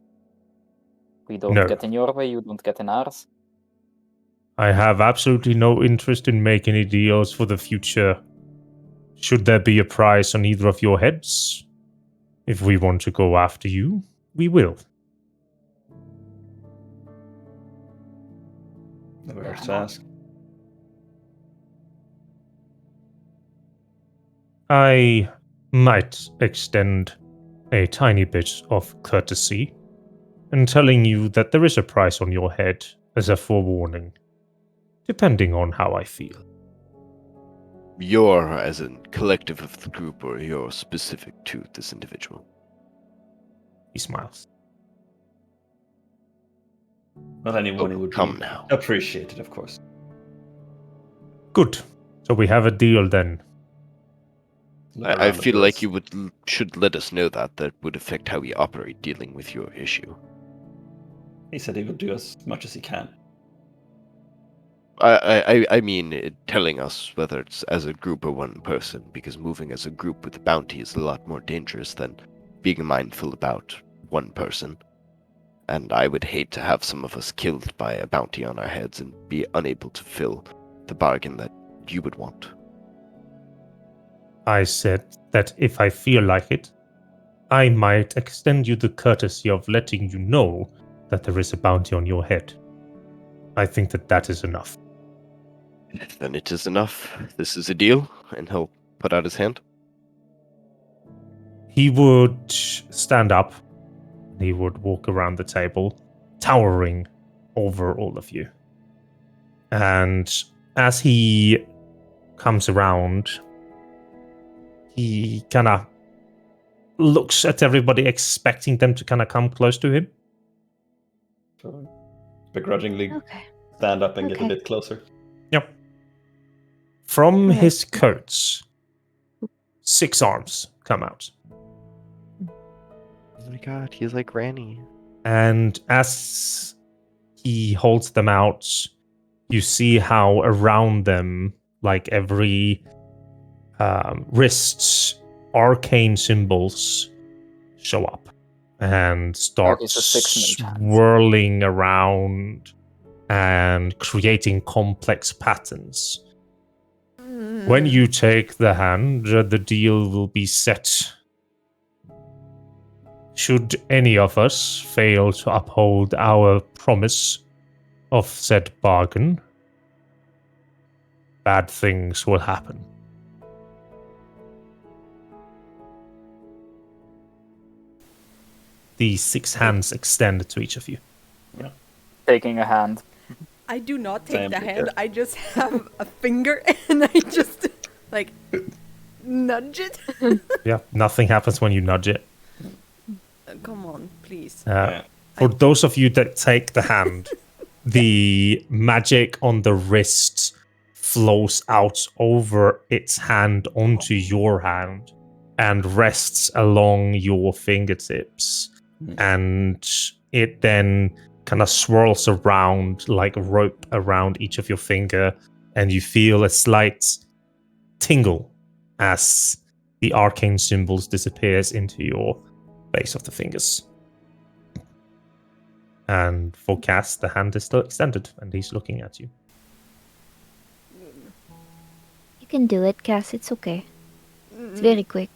We don't No. get in your way, you don't get in ours. I have absolutely no interest in making any deals for the future. Should there be a price on either of your heads, if we want to go after you, we will. Never hurts to ask. I might extend a tiny bit of courtesy in telling you that there is a price on your head as a forewarning, depending on how I feel. You're as a collective of the group, or you're specific to this individual? He smiles. Well, any warning Oh, would come be now. appreciated, of course. Good. So we have a deal then. Look I around at feel like this. you should let us know that would affect how we operate dealing with your issue. He said he would do as much as he can. I mean, telling us whether it's as a group or one person, because moving as a group with a bounty is a lot more dangerous than being mindful about one person. And I would hate to have some of us killed by a bounty on our heads and be unable to fill the bargain that you would want. I said that if I feel like it, I might extend you the courtesy of letting you know that there is a bounty on your head. I think that that is enough. Then it is enough. This is a deal, and he'll put out his hand. He would stand up. He would walk around the table, towering over all of you. And as he comes around, he kind of looks at everybody, expecting them to kind of come close to him. So begrudgingly Okay. stand up and get a Okay. bit closer. Yep. From Alright. his coats, 6 arms come out. Oh my god, he's like Granny. And as he holds them out, you see how around them, like every wrists, arcane symbols show up and start is a 6 mage hands. swirling around and creating complex patterns. When you take the hand, the deal will be set. Should any of us fail to uphold our promise of said bargain, bad things will happen. The 6 hands extend to each of you. Taking a hand. I do not take Same the here. hand. I just have a finger and I just like nudge it. Yeah, nothing happens when you nudge it. Come on, please. Yeah. For those of you that take the hand, the magic on the wrist flows out over its hand onto your hand and rests along your fingertips. And it then kind of swirls around like a rope around each of your finger, and you feel a slight tingle as the arcane symbols disappears into your base of the fingers. And for Cass, the hand is still extended, and he's looking at you. You can do it, Cass. It's okay. It's very quick.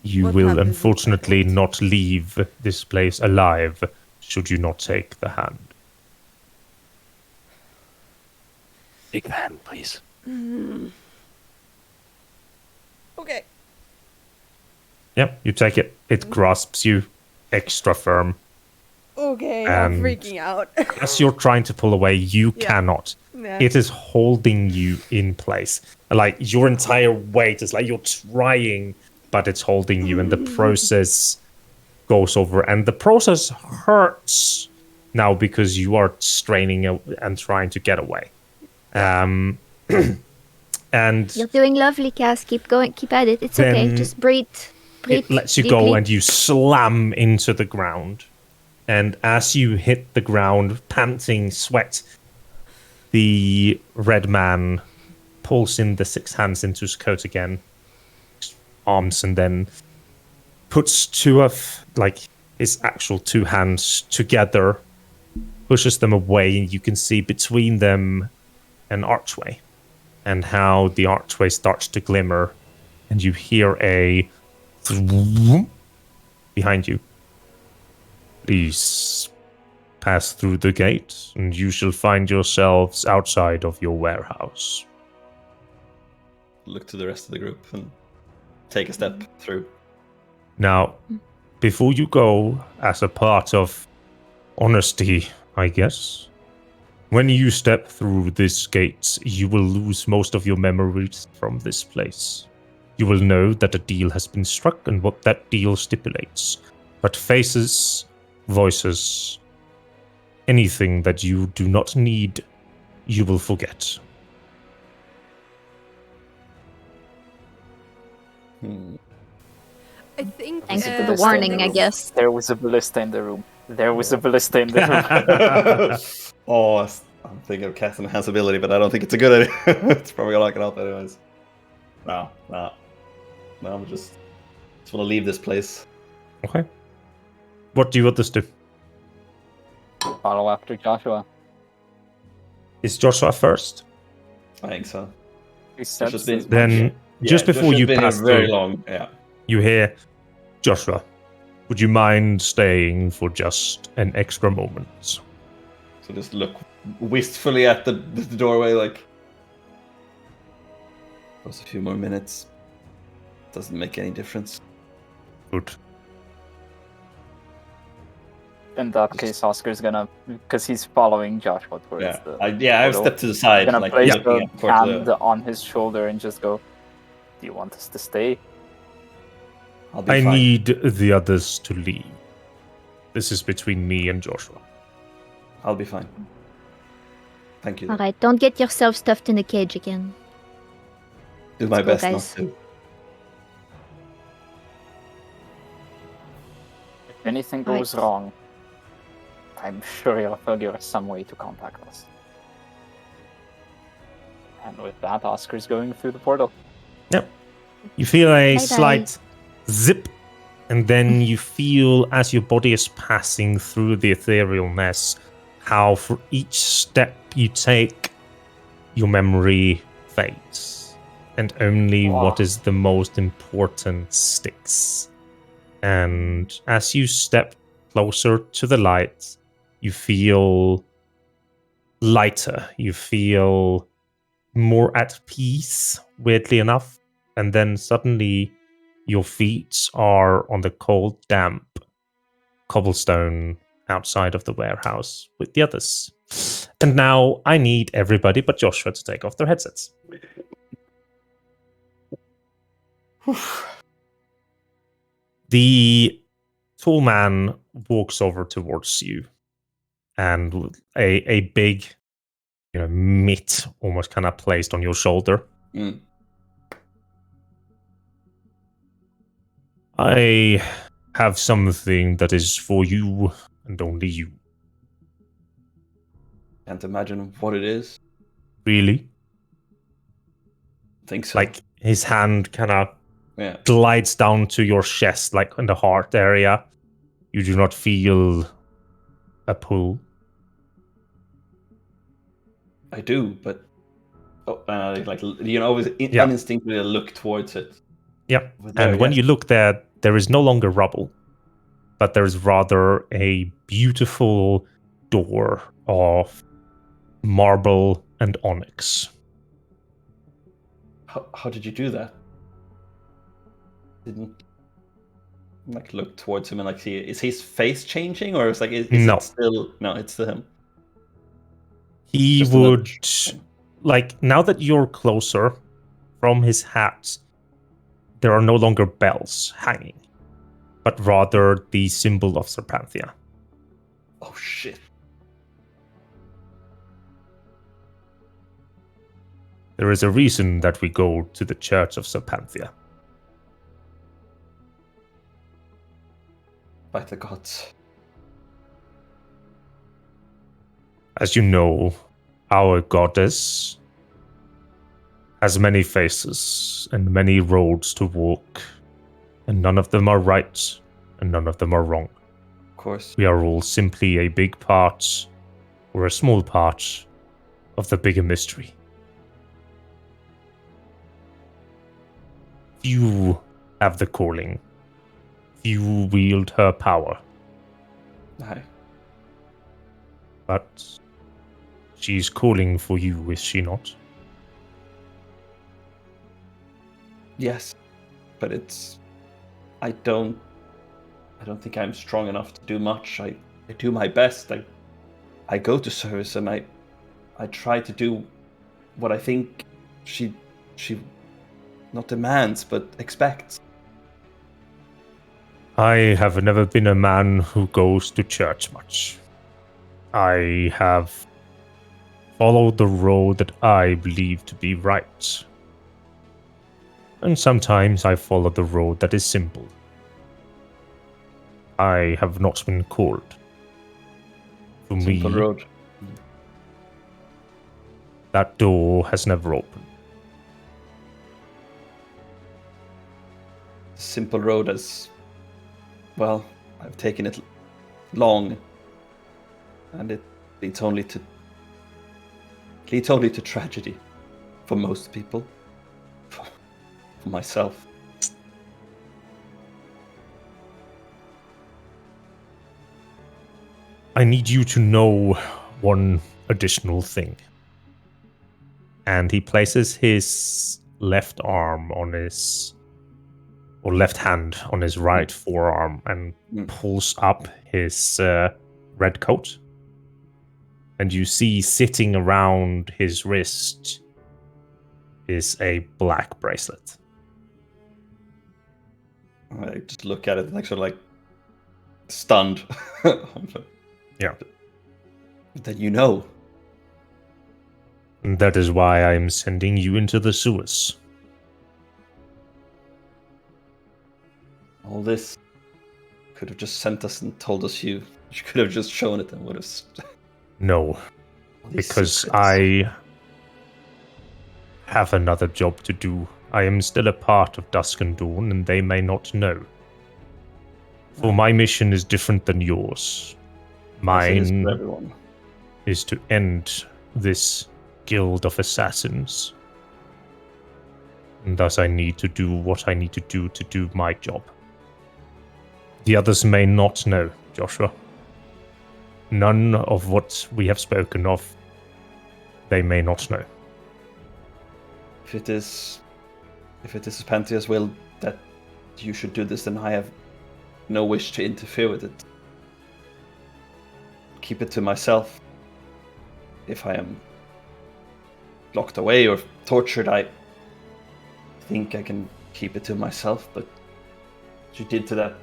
You What will happens if I unfortunately don't? not leave this place alive should you not take the hand. Take the hand, please. Okay. Yep, you take it. It grasps you extra firm. Okay, I'm And freaking out. as you're trying to pull away, you Yeah. cannot. Yeah. It is holding you in place. Like your entire weight is like you're trying, but it's holding you, and the process goes over. And the process hurts now because you are straining and trying to get away. And You're doing lovely, Cass. Keep going. Keep at it. It's okay. Then Just breathe. Breathe. it lets you deeply. go, and you slam into the ground. And as you hit the ground, panting, sweat, the red man pulls in the 6 hands into his coat again, arms, and then puts two of his actual 2 hands together, pushes them away, and you can see between them an archway, and how the archway starts to glimmer, and you hear a behind you. Please pass through the gate, and you shall find yourselves outside of your warehouse. Look to the rest of the group and take a step through. Now, before you go, as a part of honesty, I guess, when you step through this gate, you will lose most of your memories from this place. You will know that a deal has been struck and what that deal stipulates. But faces, voices, anything that you do not need, you will forget. I think. Thanks for the Ballista in warning, I room. guess. There was a ballista in the room. There was a ballista in the room. Oh, I'm thinking of casting Enhance ability, but I don't think it's a good idea. It's probably not gonna help anyways. No, I'm just want to leave this place. Okay. What do you others do? Follow after Joshua. Is Joshua first? I think so. He said just been- Then, just Yeah, before Josh has you been pass here very through, long. Yeah. you hear, Joshua, would you mind staying for just an extra moment? So just look wistfully at the doorway, like. Just a few more minutes. Doesn't make any difference. Good. In that case, Oscar's gonna, because he's following Joshua towards Yeah, the I've portal, stepped to the side, gonna like place looking the towards hand on his shoulder and just go, "Do you want us to stay?" I'll be I fine. need the others to leave. This is between me and Joshua. I'll be fine. Thank you. All right, don't get yourself stuffed in a cage again. Do my Let's go, best not guys. to. If anything Right. goes wrong, I'm sure he'll figure some way to contact us. And with that, Oscar's going through the portal. Yep. You feel a Bye-bye. slight zip, and then you feel as your body is passing through the etherealness, how for each step you take, your memory fades, and only Wow. what is the most important sticks. And as you step closer to the light, you feel lighter. You feel more at peace, weirdly enough. And then suddenly your feet are on the cold, damp cobblestone outside of the warehouse with the others. And now I need everybody but Joshua to take off their headsets. The tall man walks over towards you, and a big, mitt almost kind of placed on your shoulder. Mm. I have something that is for you and only you. Can't imagine what it is. Really? Think so. Like his hand kind of Yeah. glides down to your chest, like in the heart area. You do not feel a pull. I do, but always Yeah. uninstinctively look towards it. Yep. Over there, And when yes. you look there, there is no longer rubble, but there is rather a beautiful door of marble and onyx. How did you do that? Like look towards him and like see, is his face changing, or is No. it still no? It's still him. He Just another would, like, now that you're closer, from his hat, there are no longer bells hanging, but rather the symbol of Serpanthia. Oh shit! There is a reason that we go to the Church of Serpanthia. By the gods. As you know, our goddess has many faces and many roads to walk, and none of them are right and none of them are wrong. Of course. We are all simply a big part, or a small part, of the bigger mystery. Few have the calling. Few wield her power. Aye. But she's calling for you, is she not? Yes, but I don't think I'm strong enough to do much. I do my best. I go to service and I try to do what I think she not demands but expects. I have never been a man who goes to church much. I have followed the road that I believe to be right. And sometimes I follow the road that is simple. I have not been called. For Simple me, road. that door has never opened. Simple road as well. I've taken it long, and it leads only to tragedy for most people. For myself. I need you to know one additional thing. And he places his left arm on his, or left hand on his right forearm and pulls up his red coat. And you see sitting around his wrist is a black bracelet. I just look at it like sort of like stunned. Yeah. Then you know. And that is why I am sending you into the sewers. All this could have just sent us and told us you could have just shown it and would have. No, because I have another job to do. I am still a part of Dusk and Dawn, and they may not know. For my mission is different than yours. Mine is to end this guild of assassins. And thus I need to do what I need to do my job. The others may not know, Joshua. None of what we have spoken of, they may not know. If it is Panthia's will that you should do this, then I have no wish to interfere with it. Keep it to myself. If I am locked away or tortured, I think I can keep it to myself, but what you did to that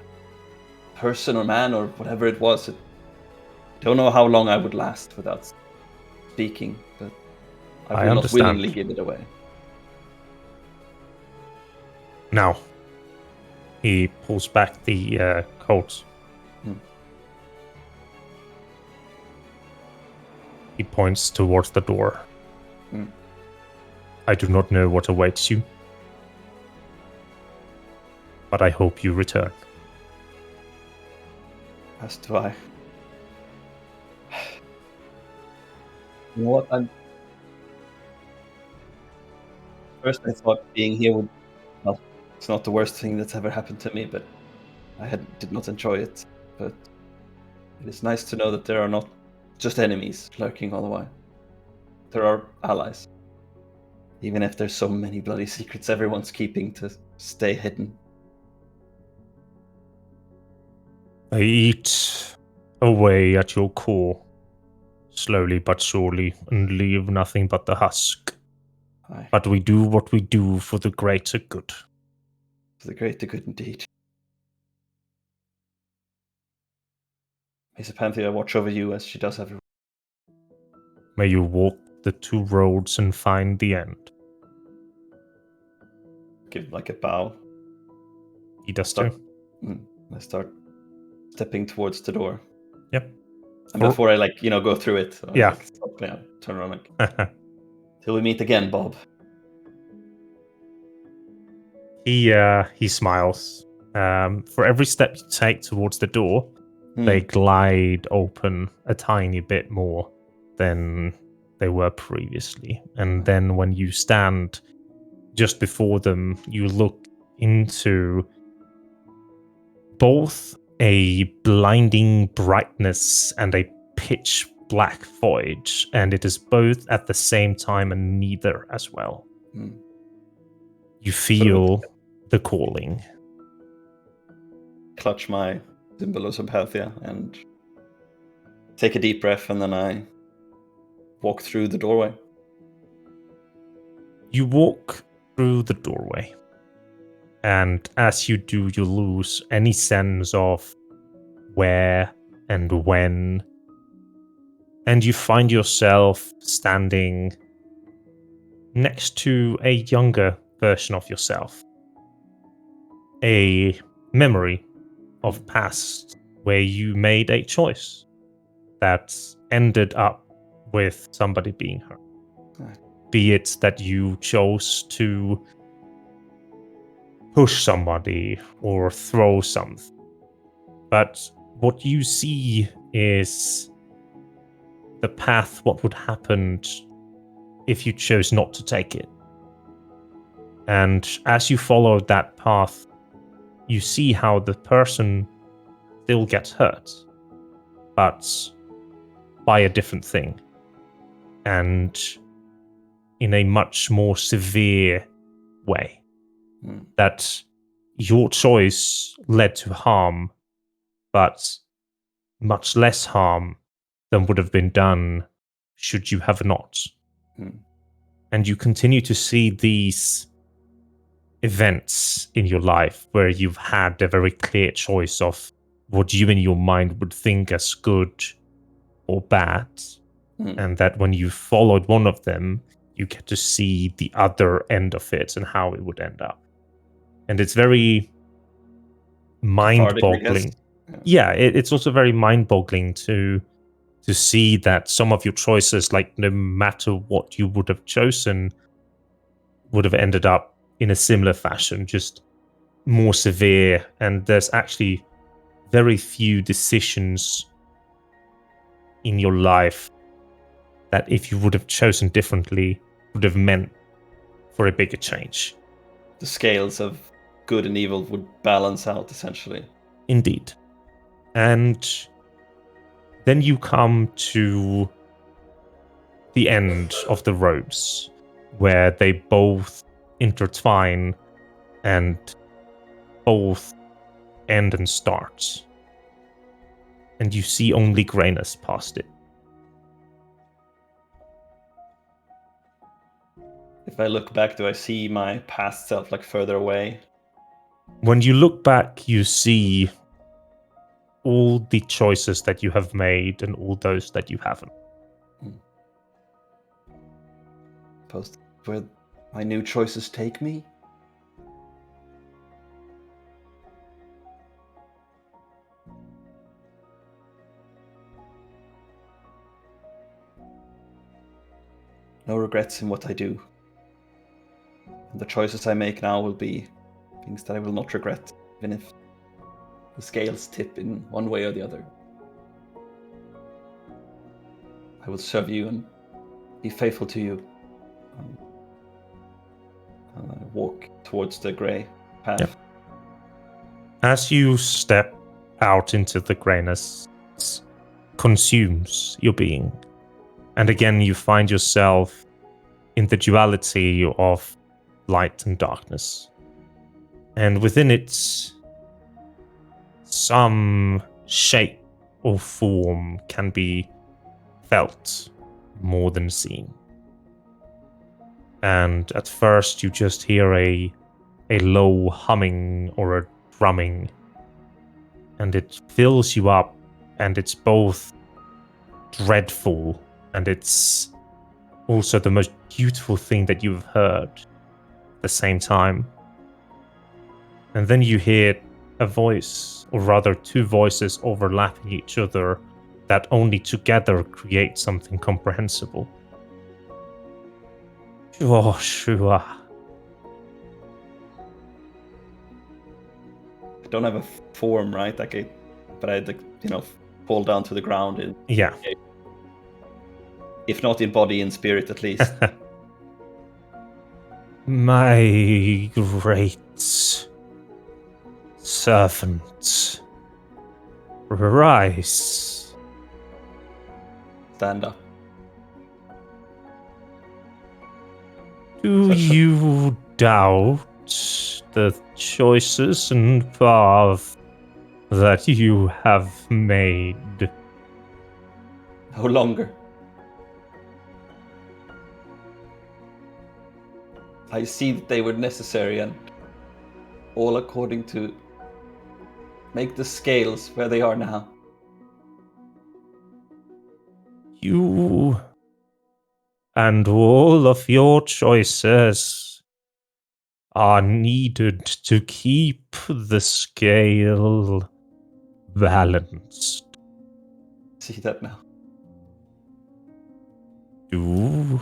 person or man or whatever it was, I don't know how long I would last without speaking, but I will not willingly give it away. Now, he pulls back the coat. He points towards the door. I do not know what awaits you, but I hope you return. As do I. You know what? First I thought being here would... Well, it's not the worst thing that's ever happened to me, but I did not enjoy it. But it is nice to know that there are not just enemies lurking all the while. There are allies. Even if there's so many bloody secrets everyone's keeping to stay hidden. They eat away at your core, slowly but surely, and leave nothing but the husk. Aye. But we do what we do for the greater good. For the greater good indeed. May Panthea watch over you as she does everyone. May you walk the two roads and find the end. Give like a bow. He does Start- too. I start stepping towards the door. Yep. And before I go through it, I Yeah. stop, turn around till we meet again, Bob. He smiles. For every step you take towards the door, they glide open a tiny bit more than they were previously. And then when you stand just before them, you look into both a blinding brightness and a pitch black void, and it is both at the same time and neither as well. You feel the calling. Clutch my symbol of Sympathia and take a deep breath, and then I walk through the doorway. You walk through the doorway, and as you do, you lose any sense of where and when, and you find yourself standing next to a younger version of yourself. A memory of past where you made a choice that ended up with somebody being hurt. Be it that you chose to push somebody or throw something. But what you see is the path, what would happen if you chose not to take it. And as you follow that path, you see how the person still gets hurt, but by a different thing. And in a much more severe way. That your choice led to harm, but much less harm than would have been done should you have not. And you continue to see these events in your life where you've had a very clear choice of what you in your mind would think as good or bad. And that when you followed one of them, you get to see the other end of it and how it would end up. And it's very mind-boggling. Yeah, it's also very mind-boggling to see that some of your choices, like no matter what you would have chosen, would have ended up in a similar fashion, just more severe. And there's actually very few decisions in your life that if you would have chosen differently, would have meant for a bigger change. The scales of good and evil would balance out, essentially. Indeed. And then you come to the end of the roads, where they both intertwine and both end and start. And you see only grayness past it. If I look back, do I see my past self like further away? When you look back, you see all the choices that you have made and all those that you haven't. Post where my new choices take me? No regrets in what I do. And the choices I make now will be things that I will not regret, even if the scales tip in one way or the other. I will serve you and be faithful to you. And I walk towards the grey path. Yep. As you step out into the grayness, it consumes your being. And again, you find yourself in the duality of light and darkness. And within it, some shape or form can be felt more than seen. And at first you just hear a low humming or a drumming, and it fills you up, and it's both dreadful and it's also the most beautiful thing that you've heard at the same time. And then you hear a voice, or rather two voices overlapping each other that only together create something comprehensible. Joshua. I don't have a form, right? But I, fall down to the ground. Yeah. If not in body, in spirit at least. My great servant, rise. Stand up. Do you doubt the choices and path that you have made? No longer. I see that they were necessary, and all according to make the scales where they are now. You and all of your choices are needed to keep the scale balanced. See that now. Do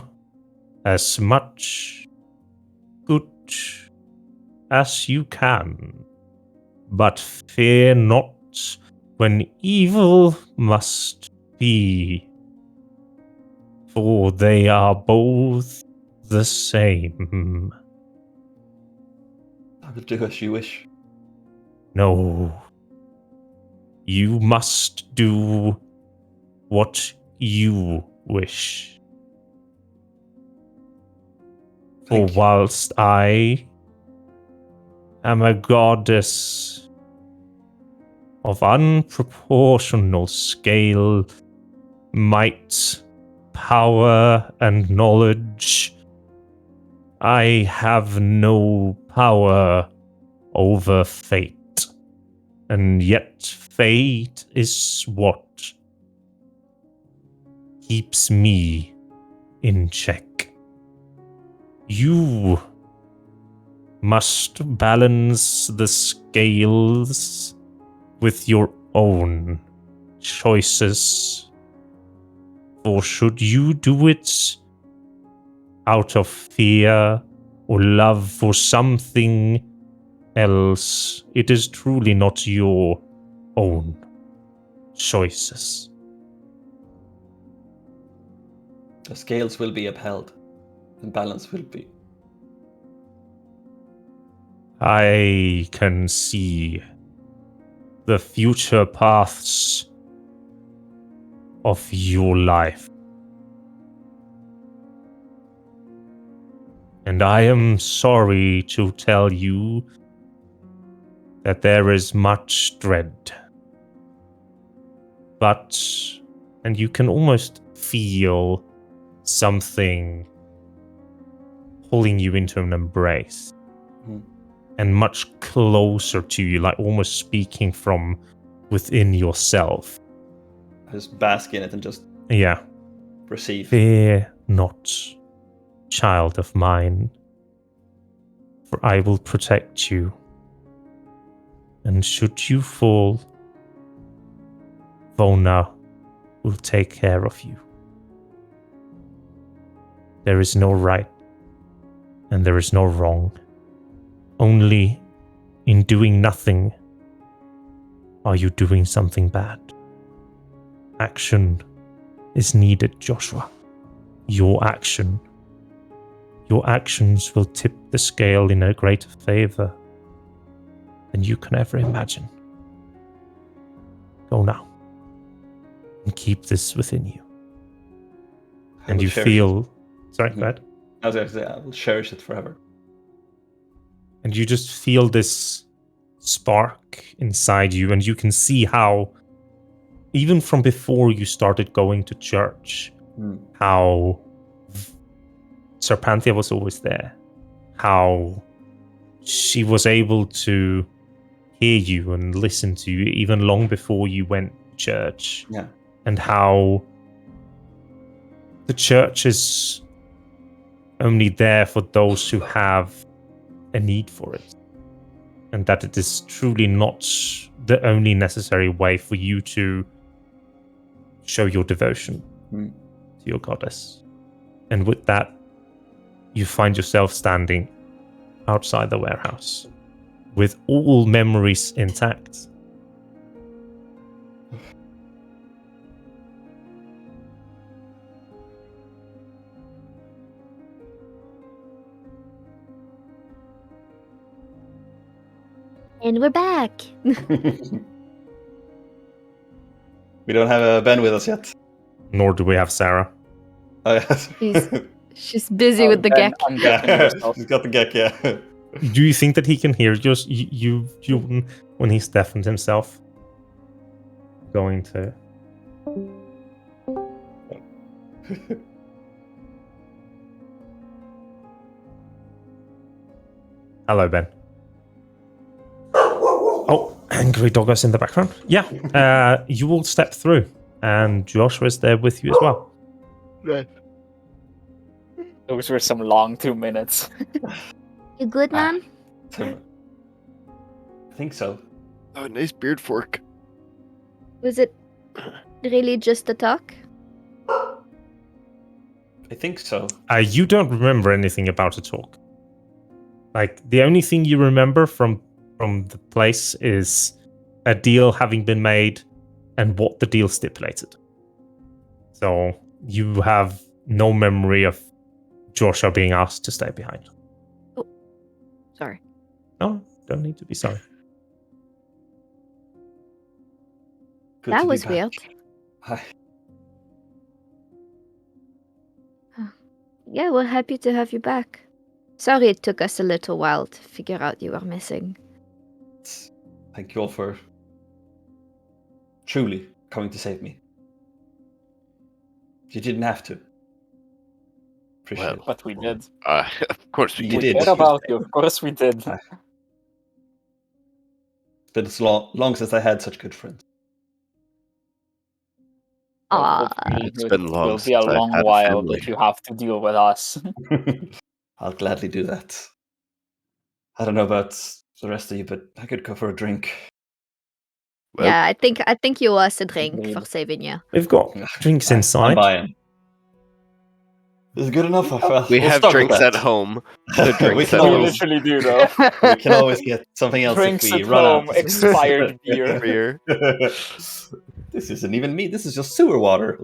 as much good as you can, but fear not when evil must be, for they are both the same. I will do as you wish. No. You must do what you wish. For Thank you. whilst I am a goddess of unproportional scale, might, power, and knowledge, I have no power over fate. And yet fate is what keeps me in check. You must balance the scales with your own choices. For should you do it out of fear or love for something else, it is truly not your own choices. The scales will be upheld, and balance will be. I can see the future paths of your life. And I am sorry to tell you that there is much dread. But, and you can almost feel something pulling you into an embrace. And much closer to you, like almost speaking from within yourself. I just bask in it and just receive. Fear not, child of mine, for I will protect you. And should you fall, Vona will take care of you. There is no right, and there is no wrong. Only in doing nothing are you doing something bad. Action is needed, Joshua. Your action. Your actions will tip the scale in a greater favor than you can ever imagine. Go now. And keep this within you. And you feel... Sorry, go ahead. I was going to say, I will cherish it forever. And you just feel this spark inside you, and you can see how even from before you started going to church, how Serpanthia was always there, how she was able to hear you and listen to you even long before you went to church. Yeah. And how the church is only there for those who have a need for it. And that it is truly not the only necessary way for you to show your devotion to your goddess. And with that, you find yourself standing outside the warehouse with all memories intact. And we're back. We don't have Ben with us yet. Nor do we have Sarah. Oh, yes. She's busy with the then Gek. undeafening Yeah, yourself. he's got the Gek, yeah. Do you think that he can hear you when he's deafened himself? Going to. Hello, Ben. Oh, angry doggos in the background. Yeah, you all step through, and Joshua's there with you as well. Right. Those were some long 2 minutes. You good, man? I think so. Oh, nice beard fork. Was it really just a talk? I think so. You don't remember anything about a talk. Like, the only thing you remember from the place is a deal having been made and what the deal stipulated. So you have no memory of Joshua being asked to stay behind. Oh, sorry. No, don't need to be sorry. Good That to be was back. weird. Hi. Yeah, we're happy to have you back. Sorry it took us a little while to figure out you were missing. Thank you all for truly coming to save me. You didn't have to. Appreciate it. But we did. Of course we You We did. did. cared about you. Of course we did. It's been so long since I had such good friends. Hopefully It's it been long will be a since I've long had a while family. that you have to deal with us. I'll gladly do that. I don't know about the rest of you, but I could go for a drink. Well, Yeah, I think you owe us a drink Agreed. for saving you. We've got drinks I'm inside. buying. Is it good enough? Well, we we'll have start with drinks that. at home. The we drinks can at We home. always, literally do, though. we can always get something else Drinks if we at run home, out. expired beer. Beer. This isn't even meat. This is just sewer water.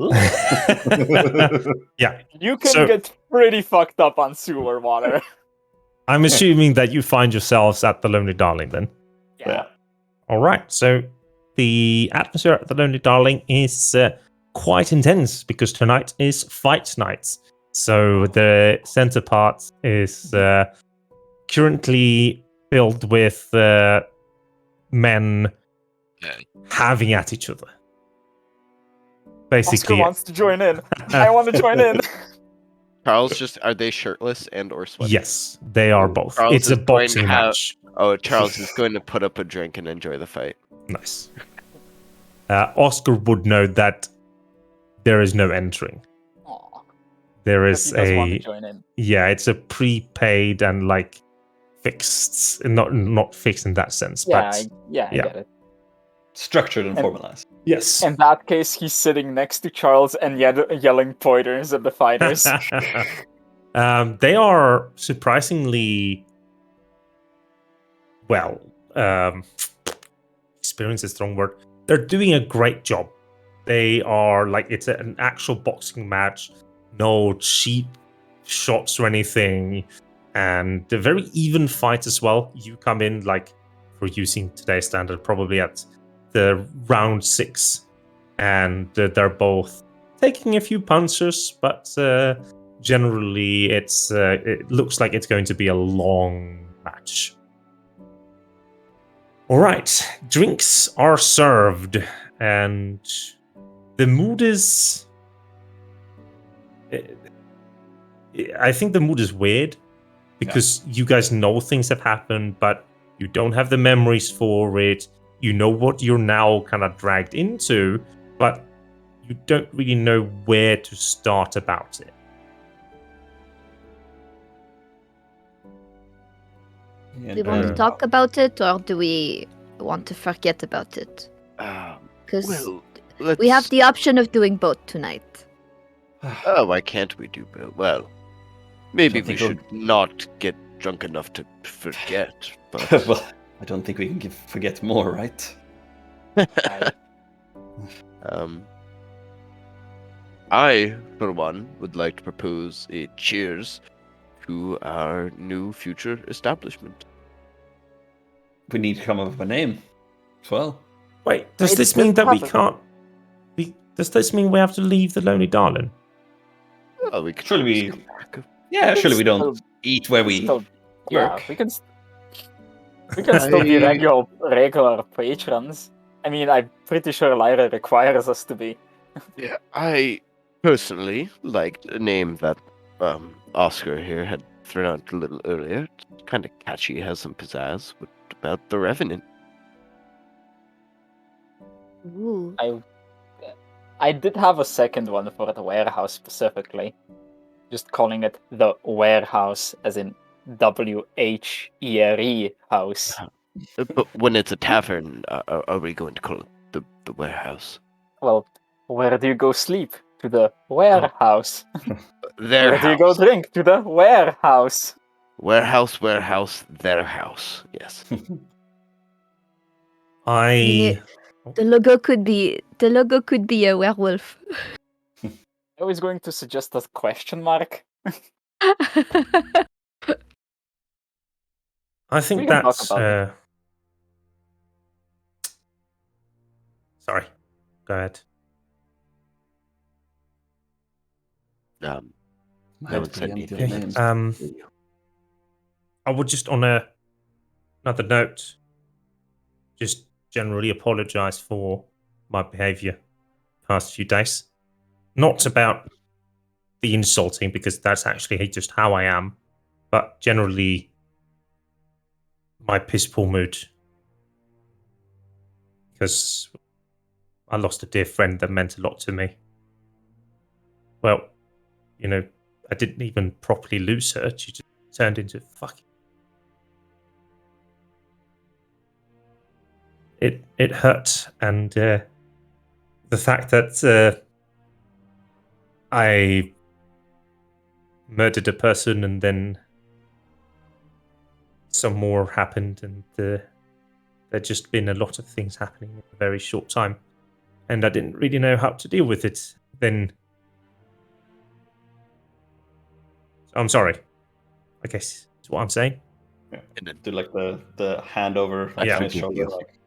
Yeah, You can So- get pretty fucked up on sewer water. I'm assuming that you find yourselves at the Lonely Darling then. Yeah. All right, so the atmosphere at the Lonely Darling is quite intense because tonight is fight night. So the center part is currently filled with men having at each other. Oscar Basically, wants to join in. I want to join in. Charles, are they shirtless and or sweaty? yes, they are both. Charles It's a is going to boxing have- match. Oh, Charles is going to put up a drink and enjoy the fight. Nice. Oscar would know that there is no entering. Aw, There but is he does want to a join in. yeah, it's a prepaid and like fixed, not fixed in that sense, Yeah, but I yeah. get it. Structured and formalized. yes. In that case, he's sitting next to Charles and yelling pointers at the fighters. They are surprisingly well. Experience is a strong word. They're doing a great job. They are like it's an actual boxing match, no cheap shots or anything, and a very even fight as well. You come in like for using today's standard, probably at the round 6, and they're both taking a few punches, but generally it looks like it's going to be a long match. All right, drinks are served, and the mood is. I think the mood is weird because you guys know things have happened, but you don't have the memories for it. You know what you're now kind of dragged into, but you don't really know where to start about it. Yeah, Do we want to talk about it, or do we want to forget about it? Because Well, let's... we have the option of doing both tonight. Oh, why can't we do both? Well, maybe Don't we think we'll- should not get drunk enough to forget, but... Well, I don't think we can forget more, right? I, for one, would like to propose a cheers to our new future establishment. We need to come up with a name as well. Wait, does It this mean that we doesn't can't? Does this mean we have to leave the Lonely Darling? Oh, we could Surely always we- come back. Yeah, surely we don't Still- eat where we still- yeah, work. we can still be regular patrons. I mean, I'm pretty sure Lyra requires us to be. Yeah, I personally liked a name that Oscar here had thrown out a little earlier. It's kind of catchy, has some pizzazz. What about the Revenant? Ooh. I did have a second one for the warehouse specifically. Just calling it the warehouse, as in WHERE house. But when it's a tavern, are we going to call it the warehouse? Well, where do you go sleep? To the warehouse. Their Where house. do you go drink? To the warehouse. Warehouse, their house. Yes. I The logo could be a werewolf. I was going to suggest a question mark. I think We can talk that's. about Sorry, go ahead. I No had one to said preempt your anything. name. I would just, on another note, just generally apologise for my behaviour past few days. Not about the insulting, because that's actually just how I am, but generally my piss poor mood. Because I lost a dear friend that meant a lot to me. Well, you know, I didn't even properly lose her. She just turned into fucking... It hurt, and the fact that I murdered a person and then some more happened, and there'd just been a lot of things happening in a very short time, and I didn't really know how to deal with it. Then I'm sorry, I guess is what I'm saying. Yeah. Do like the hand over Yeah. on his shoulder, like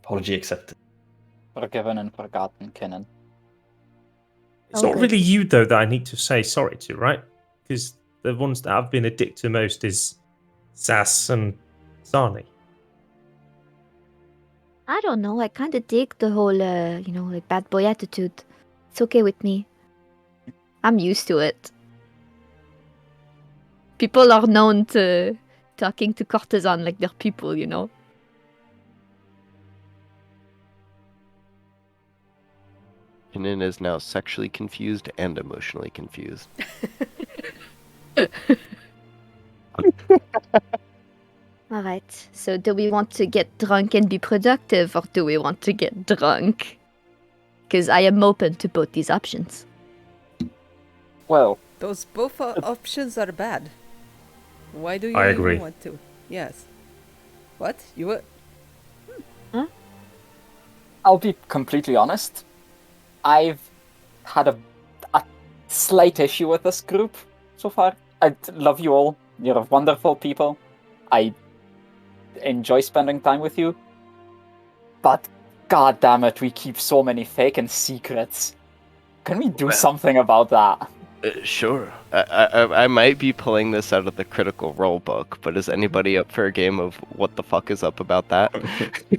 apology accepted. Forgiven and forgotten, Kinnan. It's Oh, not good. really you though that I need to say sorry to, right? Because the ones that I've been a dick to most is Sass and Sani. I don't know. I kind of dig the whole, like bad boy attitude. It's okay with me. I'm used to it. People are known to talking to courtesan like they're people, you know. Kinnan is now sexually confused and emotionally confused. All right. So, do we want to get drunk and be productive, or do we want to get drunk? Because I am open to both these options. Well, Those both options are bad. Why do you I even agree. want to? Yes. What? You were... I'll be completely honest. I've had a slight issue with this group so far. I love you all. You're wonderful people. I enjoy spending time with you. But god damn it, we keep so many fucking secrets. Can we do something about that? Sure. I might be pulling this out of the Critical Role book, but is anybody up for a game of what the fuck is up about that?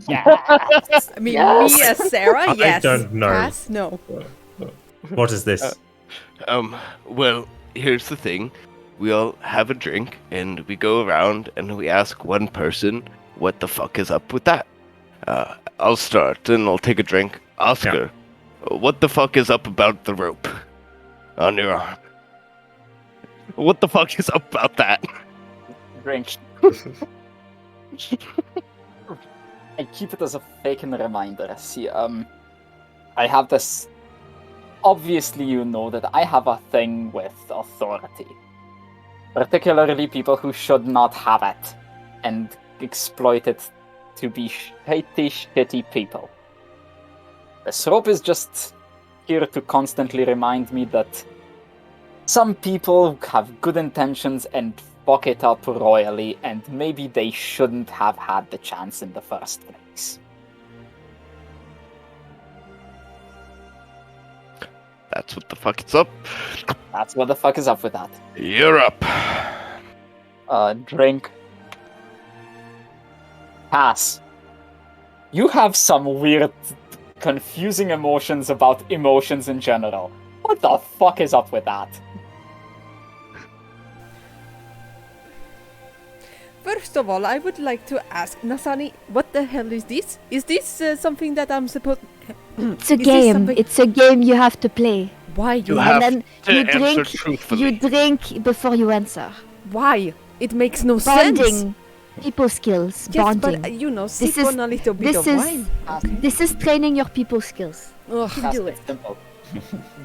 Yes. I mean, Yes. me as Sarah, I yes. don't know. Cass, no. What is this? Well, here's the thing. We all have a drink, and we go around, and we ask one person, what the fuck is up with that? I'll start, and I'll take a drink. Oscar, what the fuck is up about the rope on your arm? What the fuck is up about that? Drink. I keep it as a fucking reminder. See, I have this. Obviously, you know that I have a thing with authority. Particularly people who should not have it and exploit it to be shitty people. This rope is just here to constantly remind me that some people have good intentions and fuck it up royally, and maybe they shouldn't have had the chance in the first place. That's what the fuck is up. That's what the fuck is up with that. You're up. Drink. Pass. You have some weird, confusing emotions about emotions in general. What the fuck is up with that? First of all, I would like to ask Nasani, what the hell is this? Is this something that I'm supposed? It's a Is this game. something- It's a game you have to play. Why? You And have then to you answer drink. truthfully. You drink before you answer. Why? It makes no sense. Bonding. People skills. Yes, Bonding. but sip This is- on a little bit this of is- wine. This is training your people skills. Ugh. That's do it. simple.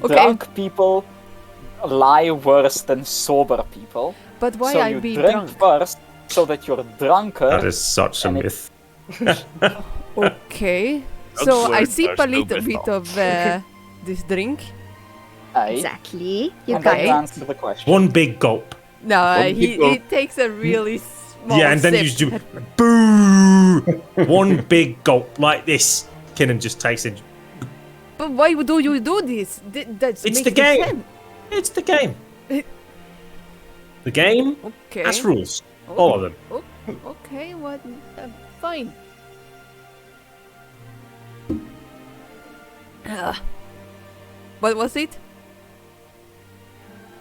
Okay. Drunk people lie worse than sober people. But why so I you be drink drunk? first so that you're drunker. That is such a and it- myth. Okay. So I Word, sip a there's no little bit of this drink. Aye. Exactly. You And got then it. answer the question. One big gulp. No, One he big takes a really small Yeah, and then you sip. just do boo. One big gulp like this. Kinnan just takes it. But why do you do this? That's It's makes the no game. sense. It's the game. It- The game Okay. has rules. All of them. Okay, what? Fine. What was it?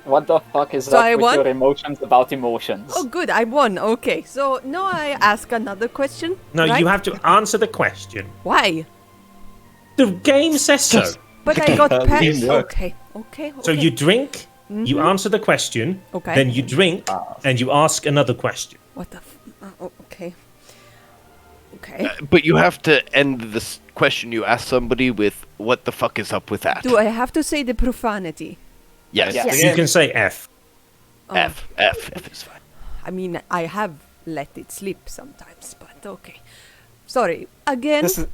What the fuck is So up I with won? your emotions about emotions? Oh, good, I won. Okay, so now I ask another question. No, right? you have to answer the question. Why? The game says so. But I got past. Teamwork. Okay. So you drink, you answer the question, Okay. then you drink, and you ask another question. What the? Okay. Okay. But you have to end this question you ask somebody with, what the fuck is up with that? Do I have to say the profanity? Yes. Yes. You can say F. F is fine. I mean, I have let it slip sometimes, but okay. Sorry. Again. This is...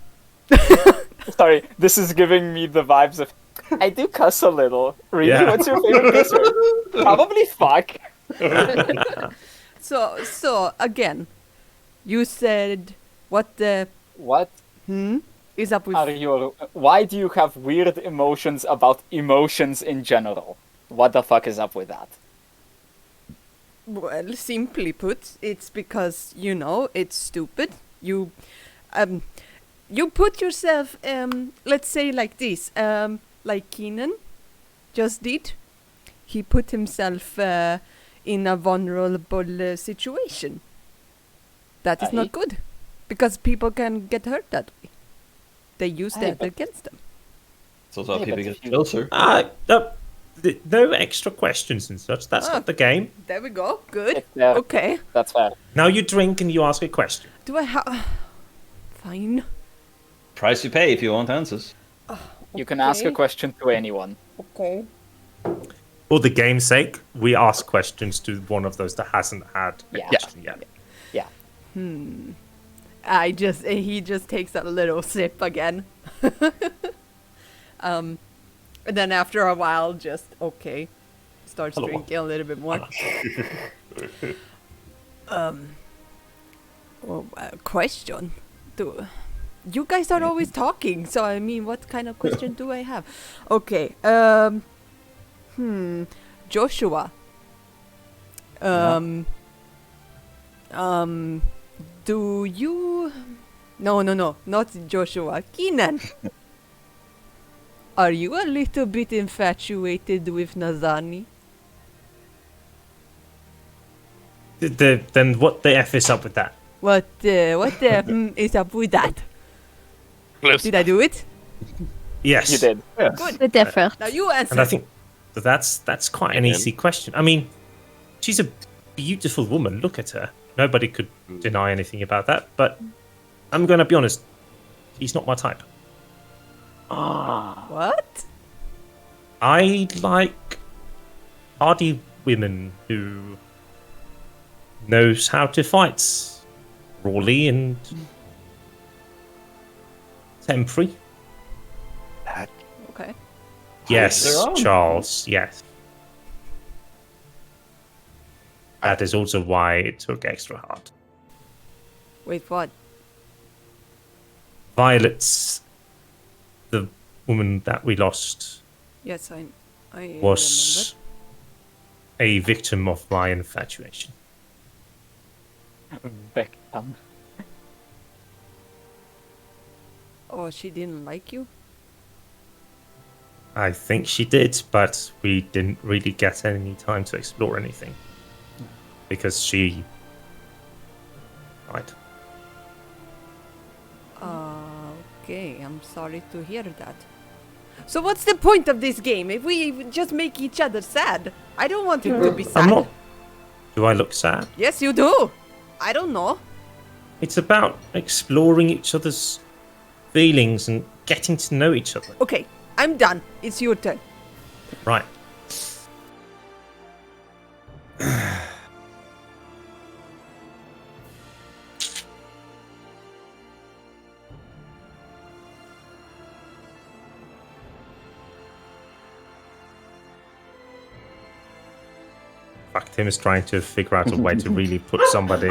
Sorry, this is giving me the vibes of... I do cuss a little. Really? Yeah. What's your favorite cuss word? Probably fuck. So again, you said what the What is up with? are your... Why do you have weird emotions about emotions in general? What the fuck is up with that? Well, simply put, it's because it's stupid. You put yourself, let's say like this, like Keenan just did. He put himself in a vulnerable situation. That is Aye. not good, because people can get hurt that way. They use Aye, that but- against them. So that's how Yeah, people but get if you- closer. No extra questions and such. That's not the game. There we go. Good. If they're- Okay. That's fair. Now you drink and you ask a question. Do I have? Fine. Price you pay if you want answers. You can ask a Okay. question to anyone. Okay. For the game's sake, we ask questions to one of those that hasn't had a Yeah. question yet. Yeah. He just takes a little sip again. And then after a while, just starts Hello. drinking a little bit more. Question. You guys are always talking, so I mean, what kind of question do I have? Okay. Joshua. Do you... No, not Joshua. Keenan. Are you a little bit infatuated with Nazani? Then what the F is up with that? What is up with that? Close. Did I do it? Yes. You did. Good effort. Now you answer. And I think that's quite an easy question. I mean, she's a beautiful woman. Look at her. Nobody could deny anything about that. But I'm going to be honest. She's not my type. What? I like hardy women who knows how to fight rawly and temporary. Okay. Yes, their own. Charles. Yes. That is also why it took extra hard. Wait, what? Violet's the woman that we lost Yes, I was a victim of my infatuation. Victim. Oh, she didn't like you? I think she did, but we didn't really get any time to explore anything. Because she died. Okay, I'm sorry to hear that. So what's the point of this game if we just make each other sad? I don't want him to be sad. I'm not. Do I look sad? Yes, you do. I don't know. It's about exploring each other's feelings and getting to know each other. Okay, I'm done. It's your turn. Right. Fuck, Tim is trying to figure out a way to really put somebody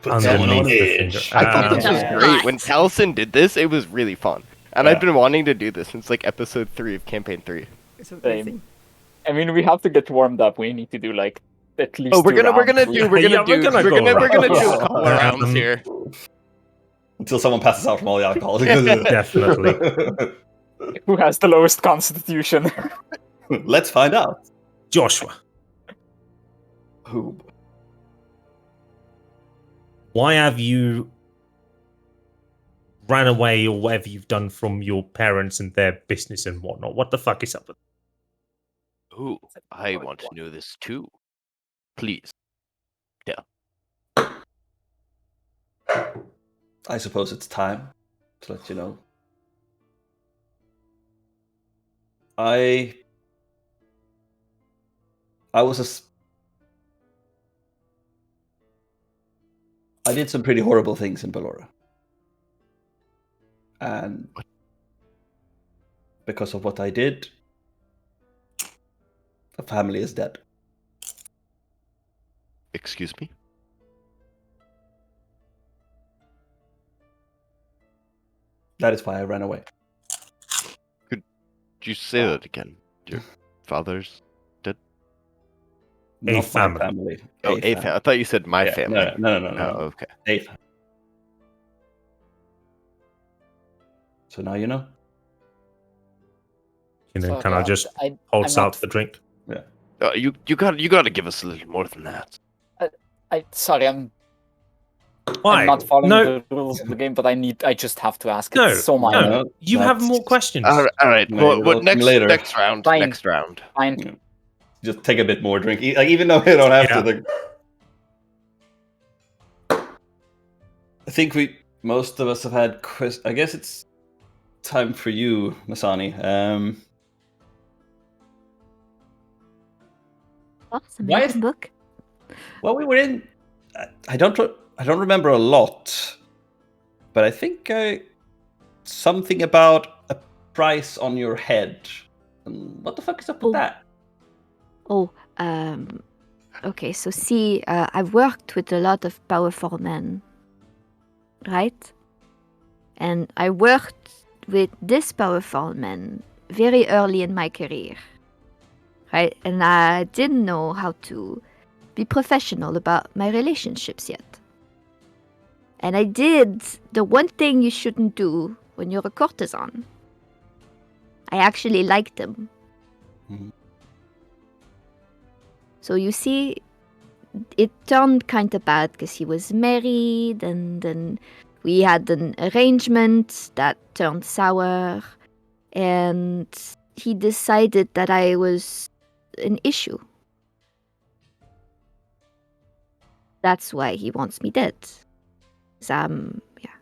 someone underneath on the edge. finger. I thought this was Yeah. great. When Taliesin did this, it was really fun. And Yeah. I've been wanting to do this since like episode 3 of campaign 3. It's amazing. I mean, we have to get warmed up. We need to do like at least. Oh, we're two gonna rounds. do a couple of Um, rounds here. Until someone passes out from all the alcohol. Definitely. Who has the lowest constitution? Let's find out. Joshua, Who? why have you ran away or whatever you've done from your parents and their business and whatnot? What the fuck is up with Ooh, I want to know this too. Please. I suppose it's time to let you know. I did some pretty horrible things in Ballora. And because of what I did, the family is dead. Excuse me? That is why I ran away. Could you say that again? Your father's dead? A Not family. my family. Oh, a family. I thought you said my Yeah, family. No. Oh, okay. A family. So now you know. And then Sorry, can I just I'm holds not- out the drink? You got to give us a little more than that. Sorry, I'm Why? not following No, the rules of the game, but I just have to ask. No, It's so no. minor. You have That's- more questions. All right. Maybe Well, we'll next later. next round? Fine. Next round. Fine. Just take a bit more drink. Like, even though we don't have Yeah. to. I think most of us have had I guess it's time for you, Masani. What's a Why magic is- book? Well, we were in. I don't remember a lot, but I think something about a price on your head. What the fuck is up with Oh. that? Oh, okay, so see, I've worked with a lot of powerful men, right? And I worked with this powerful man very early in my career, right? And I didn't know how to be professional about my relationships yet. And I did the one thing you shouldn't do when you're a courtesan. I actually liked him. Mhm. So you see, it turned kind of bad because he was married, and then we had an arrangement that turned sour, and he decided that I was an issue. That's why he wants me dead. 'Cause, yeah.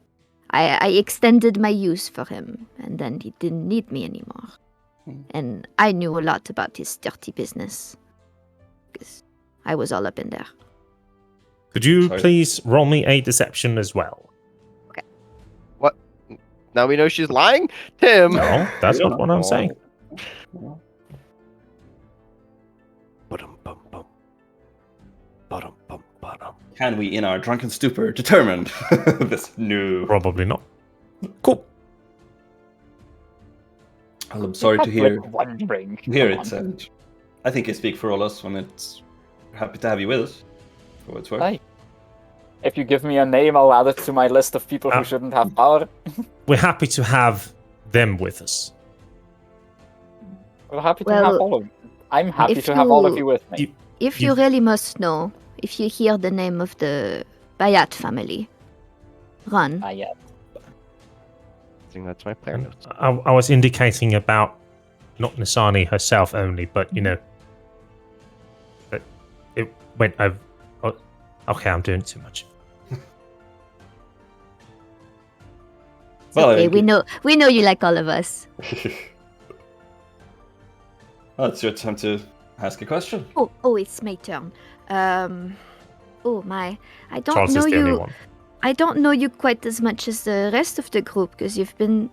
I extended my use for him, and then he didn't need me anymore. And I knew a lot about his dirty business. Because I was all up in there. Could you Sorry. please roll me a deception as well? What? Now we know she's lying? Tim! No, that's We don't not what know. I'm saying. Ba-dum-bum-bum. Ba-dum-bum-ba-dum. Can we, in our drunken stupor, determine this? No. Probably not. Cool. Well, I'm sorry to hear One ring. hear Come it, on. and I think I speak for all us when it's happy to have you with us. For what it's worth. Aye. If you give me a name, I'll add it to my list of people who shouldn't have power. We're happy to have them with us. We're happy to Well, have all of you. I'm happy if to have all of you- you with me. If you really must know, if you hear the name of the Bayat family, run. Not yet. I think that's my player notes. I was indicating about not Nisani herself only, but you know, but it went over. Oh, okay, I'm doing too much. It's Well, okay, we know you like all of us. Well, it's your time to ask a question. Oh, it's my turn. Oh my, I don't Charles know is the only you. one. I don't know you quite as much as the rest of the group because you've been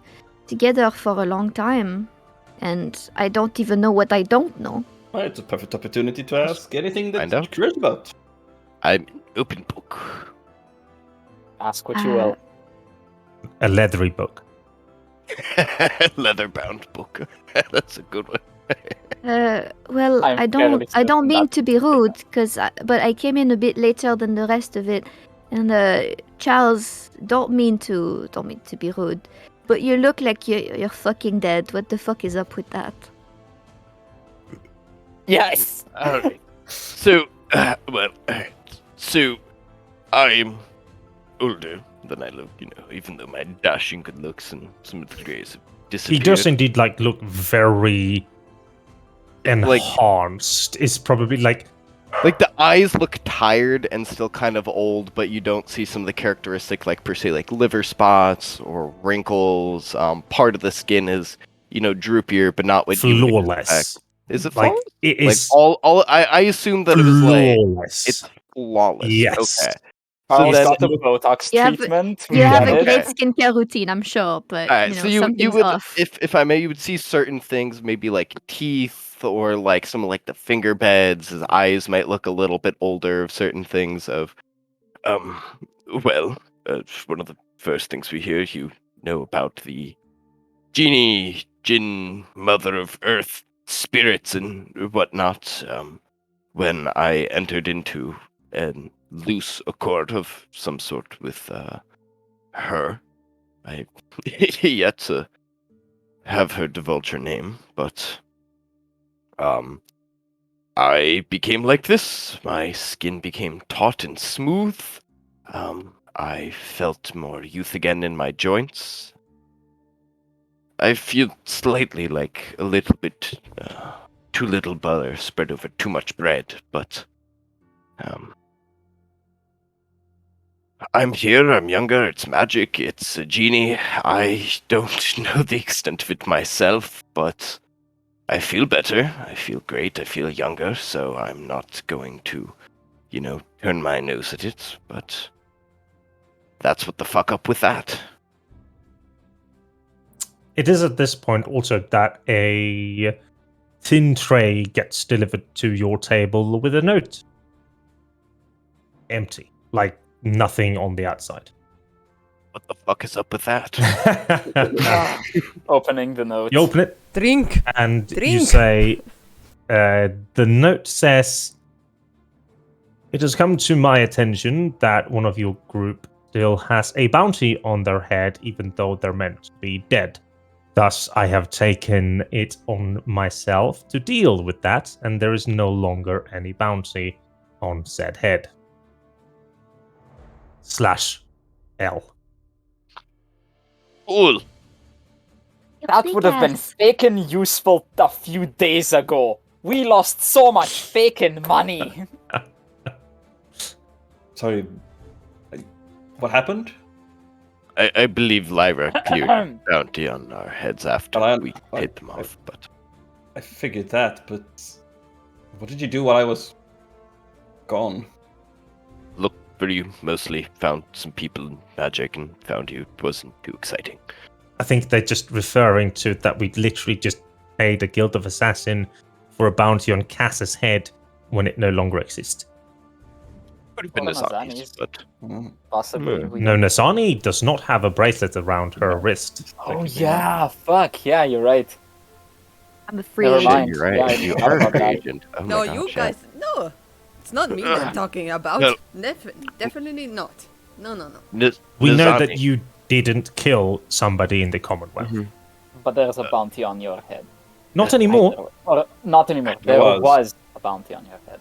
together for a long time, and I don't even know what I don't know. Well, it's a perfect opportunity to ask anything that Find you're out. curious about. I'm an open book. Ask what you will. A leathery book. Leather-bound book. That's a good one. Well, I'm I fairly don't mean certain to be rude, but I came in a bit later than the rest of it, and Charles, don't mean to be rude, but you look like you're fucking dead. What the fuck is up with that? Yes! Alright. So, so, I'm older than I look, you know, even though my dashing good looks and some of the grays have He disappeared. does indeed like look very enhanced. It's probably like Like, the eyes look tired and still kind of old, but you don't see some of the characteristic, like, per se, like, liver spots or wrinkles. Part of the skin is, you know, droopier, but not what you would flawless. expect. Is it Like flawless? it Like, is I assume that it was, like, flawless. it's flawless. Yes. Okay. Carl's then- got the Botox You have- treatment. You have a Okay. great skincare routine, I'm sure, but Alright, you know so you something's would, off. if I may, you would see certain things, maybe like teeth or like some of like the finger beds. His eyes might look a little bit older. Of certain things of, well, one of the first things we hear, you know about the genie, Jinn, mother of earth, spirits and whatnot. When I entered into a loose accord of some sort with her. I yet to have her divulge her name, but I became like this. My skin became taut and smooth. I felt more youth again in my joints. I feel slightly like a little bit too little butter spread over too much bread, but I'm here, I'm younger, it's magic, it's a genie. I don't know the extent of it myself, but I feel better, I feel great, I feel younger, so I'm not going to, you know, turn my nose at it, but that's what the fuck up with that. It is at this point also that a thin tray gets delivered to your table with a note. Empty. Like nothing on the outside. What the fuck is up with that? Opening the notes. You open it Drink. and you Drink. say, The note says, "It has come to my attention that one of your group still has a bounty on their head, even though they're meant to be dead. Thus, I have taken it on myself to deal with that, and there is no longer any bounty on said head. /L." Cool. That would have been fakin' useful a few days ago. We lost so much fakin' money. Sorry, what happened? I believe Lyra cleared bounty on our heads after we paid them off, but... I figured that, but... What did you do while I was... gone? Look for you, mostly. Found some people in magic and found you. It wasn't too exciting. I think they're just referring to that we literally just paid a Guild of Assassin for a bounty on Cass's head when it no longer exists. Could have been Nazani's, but... Possibly. No, Nasani does not have a bracelet around her wrist. Oh yeah, fuck, yeah, you're right. I'm a free Never agent. mind. You're right. Yeah, you I are a forgot free that. agent. Oh No, my you gosh, yeah. guys. No, it's not me they're talking about. No. Definitely not. No. We know Nazani. that you didn't kill somebody in the Commonwealth. Mhm. But there's a bounty on your head. Not anymore. Or, not anymore. There was a bounty on your head.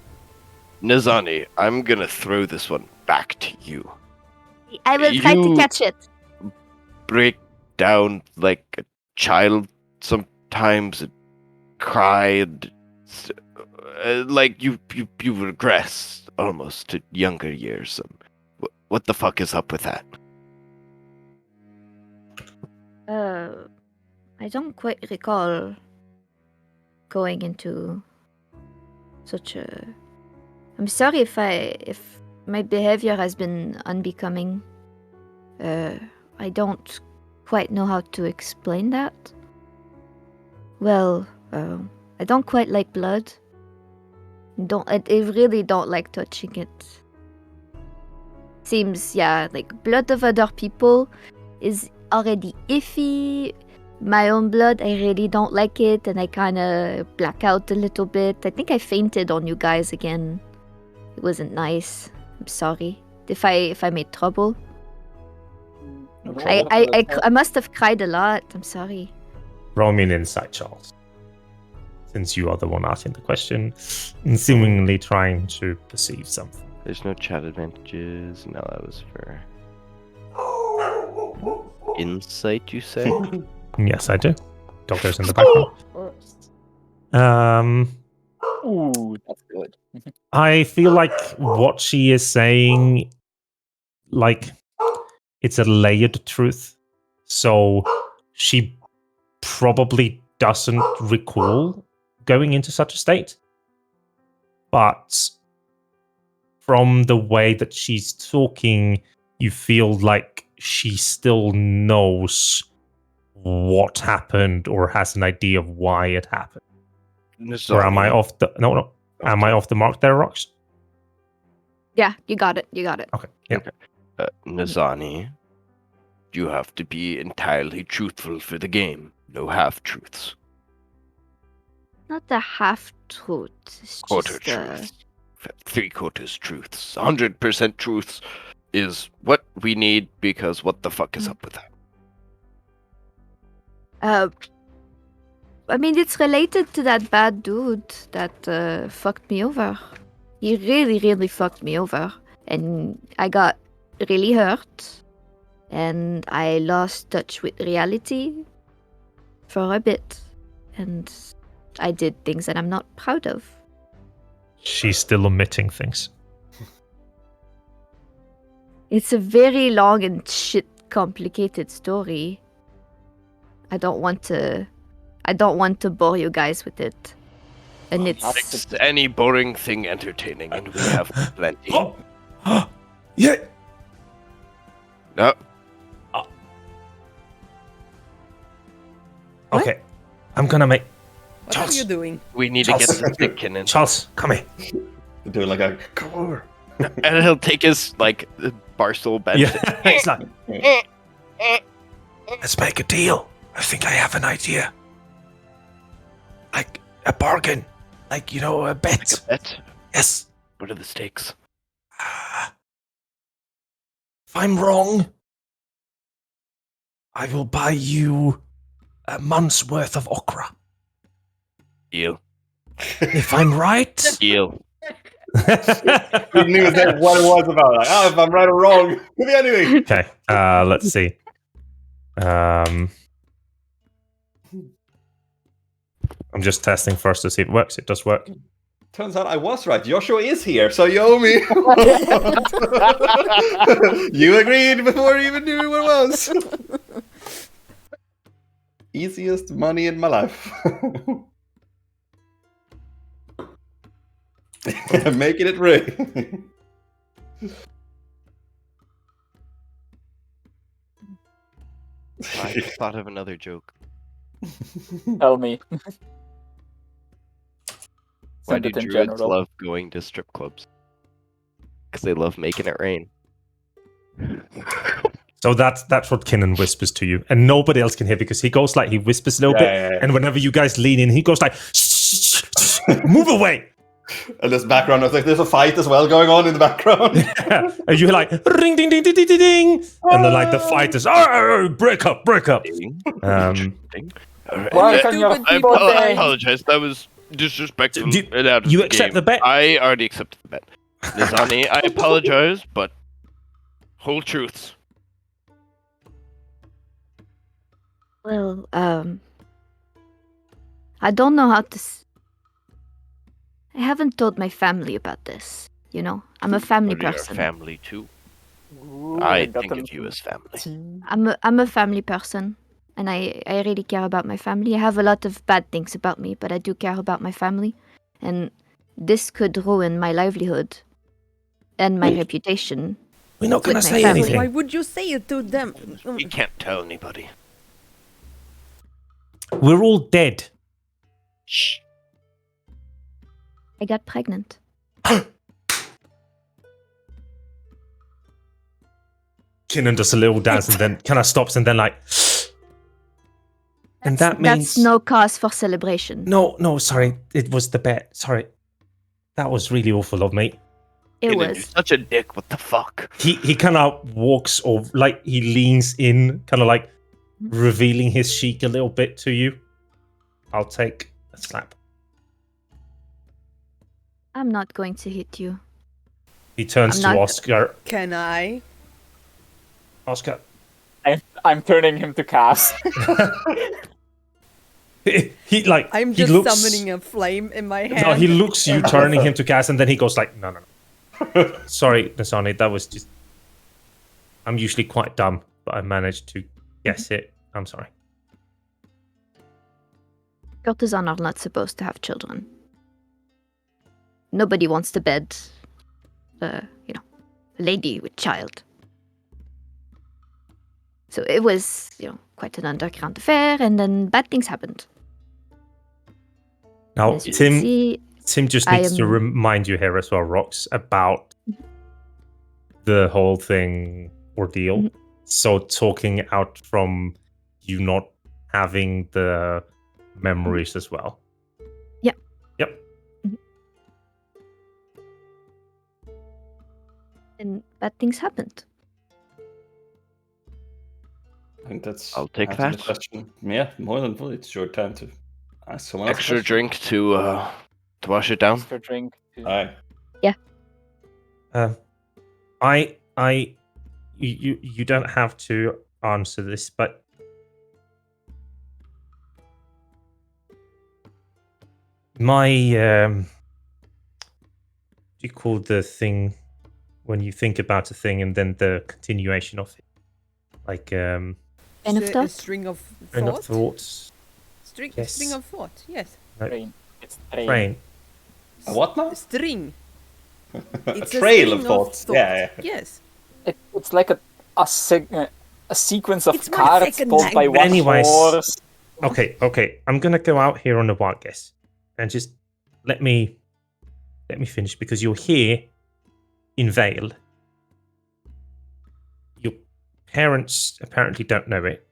Nazani, I'm gonna throw this one back to you. I will try to You- catch it. Break down like a child sometimes and cry and like you regress almost to younger years. What the fuck is up with that? I don't quite recall going into such a. I'm sorry if my behavior has been unbecoming. I don't quite know how to explain that. Well, I don't quite like blood. I really don't like touching it. Seems, yeah, like blood of other people is already iffy. My own blood, I really don't like it, and I kind of black out a little bit. I think I fainted on you guys again. It wasn't nice. I'm sorry if I made trouble. I must have cried a lot. I'm sorry. Roll me an insight, Charles. Since you are the one asking the question and seemingly trying to perceive something. There's no chat advantages. No, that was for insight, you say? Yes, I do. Doctor's in the background. Ooh, that's good. I feel like what she is saying, like, it's a layered truth. So she probably doesn't recall going into such a state. But from the way that she's talking, you feel like she still knows what happened or has an idea of why it happened. Or am I off the... No. Am I off the mark there, Rox? Yeah, you got it. Okay. Yeah. Nazani, you have to be entirely truthful for the game. No half-truths. Not the half truth. It's Quarter just, truths. 3/4 truths. 100% truths is what we need because what the fuck is up with that? I mean, it's related to that bad dude that fucked me over. He really, really fucked me over. And I got really hurt. And I lost touch with reality for a bit. And I did things that I'm not proud of. She's still omitting things. It's a very long and complicated story. I don't want to bore you guys with it. And it's Makes any boring thing entertaining, and we have plenty. Yeah. No, Okay. I'm gonna make... What Charles. are you doing? we need to get Charles. this stick in, and Charles, come here. Doing like a come over. he'll take his like barstool bench. Yeah. It's like... Let's make a deal. I think I have an idea. Like a bargain. Like, a bet. Like a bet? Yes. What are the stakes? If I'm wrong, I will buy you a month's worth of okra. Deal. If I'm right... Deal. He knew that what it was about. Like, if I'm right or wrong, could be anything. Okay, let's see. I'm just testing first to see if it works. It does work. Turns out I was right. Joshua is here, so you owe me. You agreed before you even knew what it was. Easiest money in my life. Making it ring. I just thought of another joke. Tell me. Why Send do it in druids general. love going to strip clubs? Because they love making it rain. So that's what Kinnan whispers to you, and nobody else can hear because he goes like he whispers a little bit, Yeah. and whenever you guys lean in, he goes like, shh, move away. And this background, I was like, there's a fight as well going on in the background. Yeah. And you hear like ring ding ding ding ding ding ding, and then like the fighters, break up. Interesting. Why can your people I say- apologize. That was disrespectful. Do and out of you the accept game. the bet? I already accepted the bet. Nizani, I apologize, but whole truths. Well, I don't know how to. I haven't told my family about this. I'm a family But we are person. family too. Ooh, I got think them of you as family. tea. I'm a family person, and I really care about my family. I have a lot of bad things about me, but I do care about my family, and this could ruin my livelihood and my reputation. We're not gonna With my say family. anything. Why would you say it to them? We can't tell anybody. We're all dead. Shh. I got pregnant. Kinnan does a little dance and then kind of stops and then like, and that means That's no cause for celebration. no, sorry, it was the bet. Sorry, that was really awful of me. It Kaden, you're was. such a dick. What the fuck? He kind of walks over, like he leans in, kind of like revealing his cheek a little bit to you. I'll take a slap. I'm not going to hit you. He turns I'm to not- Oscar. Can I? Oscar, I'm turning him to cast. he like I'm he just looks, summoning a flame in my hand. No, he looks you turning him to cast, and then he goes like, no. Sorry, Nasani, that was just. I'm usually quite dumb, but I managed to guess it. I'm sorry. Courtesans are not supposed to have children. Nobody wants to bed, a lady with child. So it was, quite an underground affair, and then bad things happened. Now, As you can see, Tim just I needs to am- remind you here as well, Rox, about the whole thing ordeal. Mhm. So talking out from you not having the memories as well. Yep. Yep. and bad things happened. I think that's. I'll take answering the that. question. Yeah, more than full. It's your time to ask someone else. a Extra question. drink to wash it down. Extra drink. Aye. You don't have to answer this, but my what do you call the thing when you think about a thing and then the continuation of it, like Train of A thought? string of train of thought. thoughts. Yes. String of thought. Yes. Train. It's train. Train. A what now? String. A It's trail string of thoughts. thought. Yeah. Yes. It's like a sequence of It's my cards second pulled by language. one Anyways. horse. Okay. I'm gonna go out here on a wild guess, and just let me finish because you're here in Vale. Your parents apparently don't know it,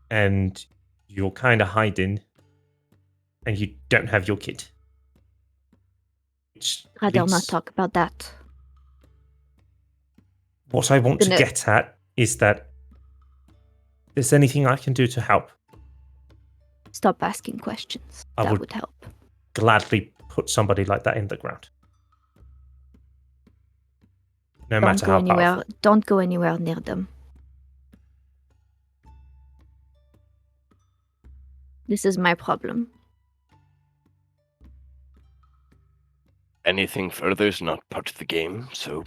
and you're kind of hiding. and you don't have your kid. Which Rather not leads- talk about that. What I want to Gonna- get at is that if there's anything I can do to help, Stop asking questions. I That would- would help. gladly put somebody like that in the ground. No Don't matter go how anywhere. powerful. Don't go anywhere near them. This is my problem. Anything further is not part of the game, so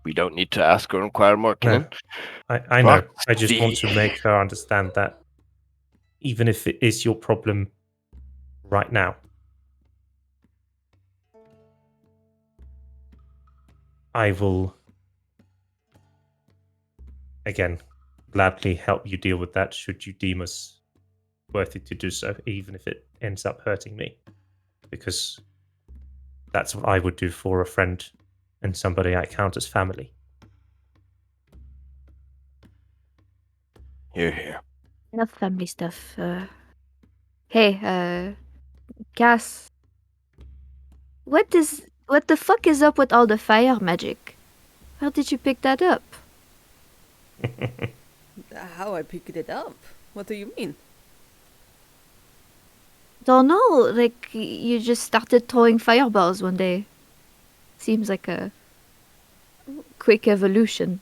we don't need to ask or inquire more, Kinnan. I know. Fuck I just want to thee. make her understand that even if it is your problem right now, I will, again, gladly help you deal with that should you deem us worthy to do so, even if it ends up hurting me. Because that's what I would do for a friend and somebody I count as family. Here, here. Enough family stuff. Hey, Cass. What the fuck is up with all the fire magic? Where did you pick that up? How I picked it up? What do you mean? Don't know. Like you just started throwing fireballs one day. Seems like a quick evolution.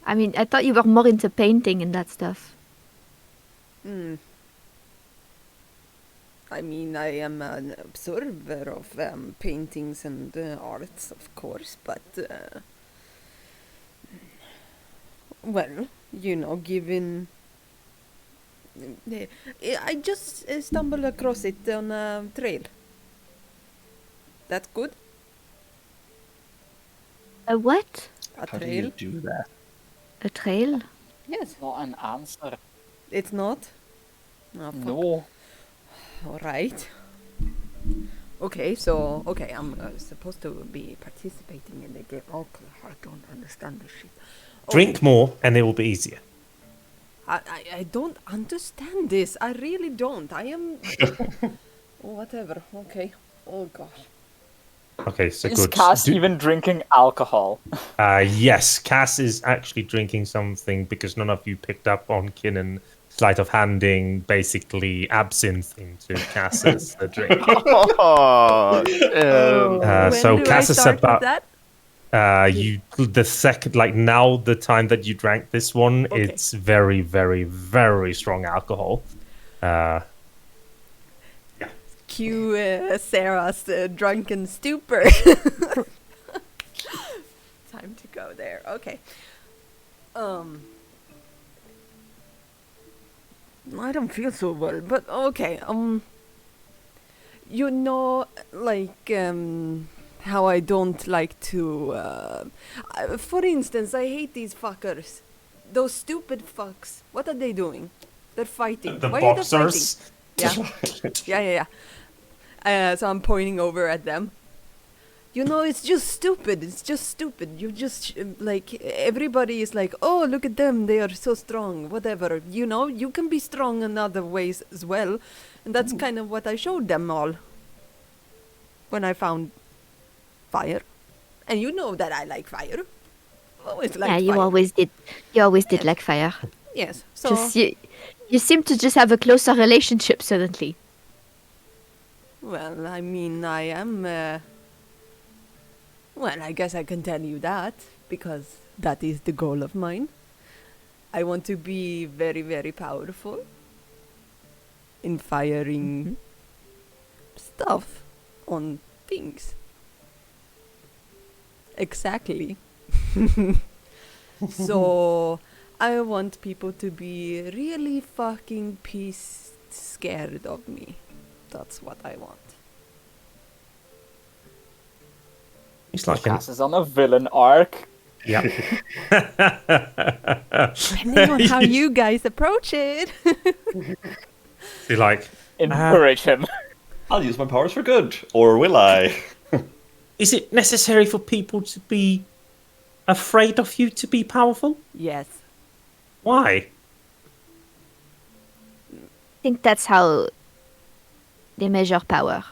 I mean, I thought you were more into painting and that stuff. I mean, I am an observer of paintings and arts, of course, but well, you know, given I just stumbled across it on a trail. That's good. A what? A How do trail? you do that? A trail? Yes. Not an answer. It's not. Oh, fuck. No. All right. Okay, so I'm supposed to be participating in the game. Okay, I don't understand this shit. Drink more, and it will be easier. I don't understand this. I really don't. I am. Whatever. Okay. Oh gosh. Okay, so Is good. Cass even drinking alcohol? Yes, Cass is actually drinking something because none of you picked up on Kinnan sleight of handing basically absinthe into Cass's drink. Oh, When So do Cass I is start about with that? you the second like now the time that you drank this one, Okay. it's very, very, very strong alcohol. Cue Sarah's drunken stupor. Time to go there. Okay. I don't feel so well, but okay. You know, like how I don't like to. For instance, I hate these fuckers. Those stupid fucks. What are they doing? They're fighting. The Why are they boxers. fighting? Yeah. So I'm pointing over at them. You know, it's just stupid. It's just stupid. You just, like, everybody is like, oh, look at them. They are so strong. Whatever. You know, you can be strong in other ways as well. And that's kind of what I showed them all. When I found fire. And you know that I like fire. Always liked Yeah, you fire. always did. You always did like fire. Yes. So, Just you seem to just have a closer relationship suddenly. well, I mean, I am, well, I guess I can tell you that, because that is the goal of mine. I want to be very, very powerful in firing stuff on things. Exactly. So, I want people to be really fucking scared of me. That's what I want. It's like an Cass is on a villain arc. yeah. Depending on how you guys approach it. You're like, Encourage him. I'll use my powers for good, or will I? is it necessary for people to be afraid of you to be powerful? Yes. Why? I think that's how they measure power.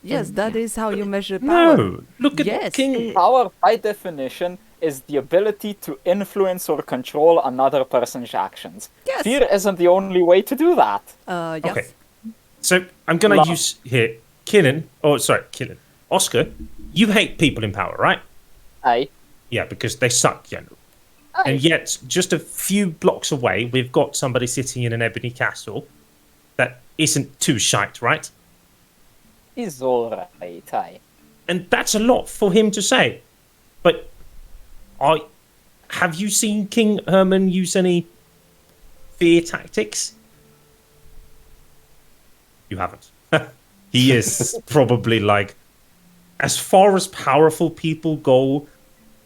Yes, that is how you measure power. No, look at Yes. King. Power, by definition, is the ability to influence or control another person's actions. Yes. Fear isn't the only way to do that. Yes. Okay. So I'm going to use here, Oscar, you hate people in power, right? Aye. Yeah, because they suck, you know. Aye. And yet, just a few blocks away, we've got somebody sitting in an ebony castle that isn't too shite, right? He's alright, aye. And that's a lot for him to say. But have you seen King Herman use any fear tactics? You haven't. He is probably like, as far as powerful people go,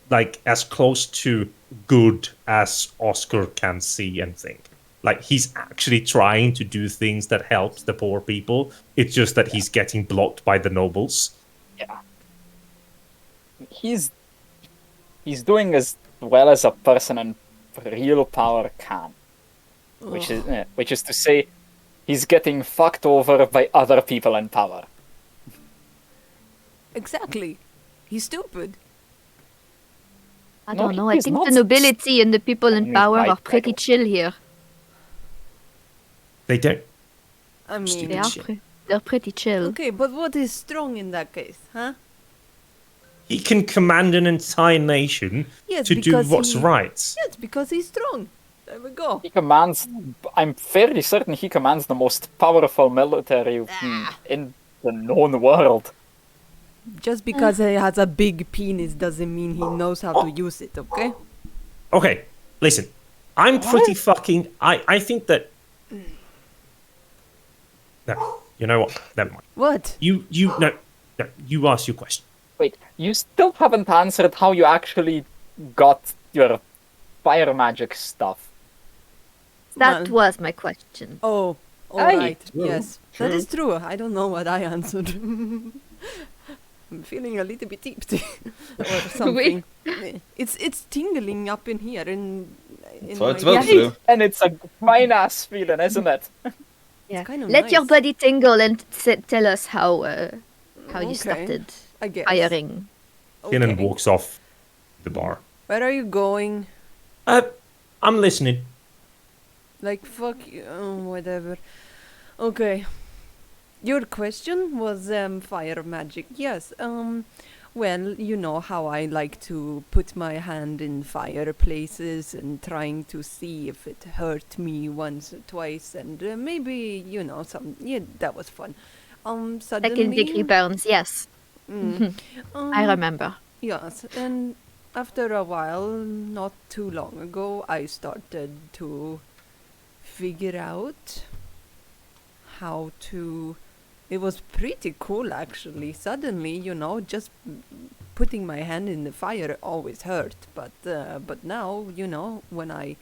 like as close to good as Oscar can see and think. Like he's actually trying to do things that helps the poor people. It's just that he's getting blocked by the nobles. Yeah. He's doing as well as a person in real power can. Which is to say, he's getting fucked over by other people in power. Exactly. He's stupid. I No, don't know. I he's think not the nobility and the people in He's power right, are pretty Michael. chill here. They don't. I mean, Stupid. They are. Chill. They're pretty chill. okay, but what is strong in that case, huh? He can command an entire nation Yes, to do because what's he- right. Yes, because he's strong. There we go. He commands. I'm fairly certain he commands the most powerful military in the known world. Just because he has a big penis doesn't mean he knows how to use it, okay? Okay, listen. I'm pretty fucking... I think that... No, you know what? Never mind. What? No, you ask your question. Wait, you still haven't answered how you actually got your fire magic stuff. That Well- was my question. Oh, all Aye. right. True, Yes, that is true. I don't know what I answered. I'm feeling a little bit tipsy or something. It's tingling up in here in That's what it's my- supposed to do. And it's a fine ass feeling, isn't it? Yeah. kind of Let your nice. body tingle and tell us how you Okay, started I guess. firing. Kinnan Okay. walks off the bar. Where are you going? I'm listening. Like fuck you, whatever. Okay. Your question was fire magic. Yes. Well, you know how I like to put my hand in fireplaces and trying to see if it hurt me once or twice, and maybe that was fun. Like Suddenly. in Dicky Burns, yes. Mm, I remember. Yes, and after a while, not too long ago, I started to figure out how to. It was pretty cool, actually. Suddenly, just putting my hand in the fire always hurt. But now, when I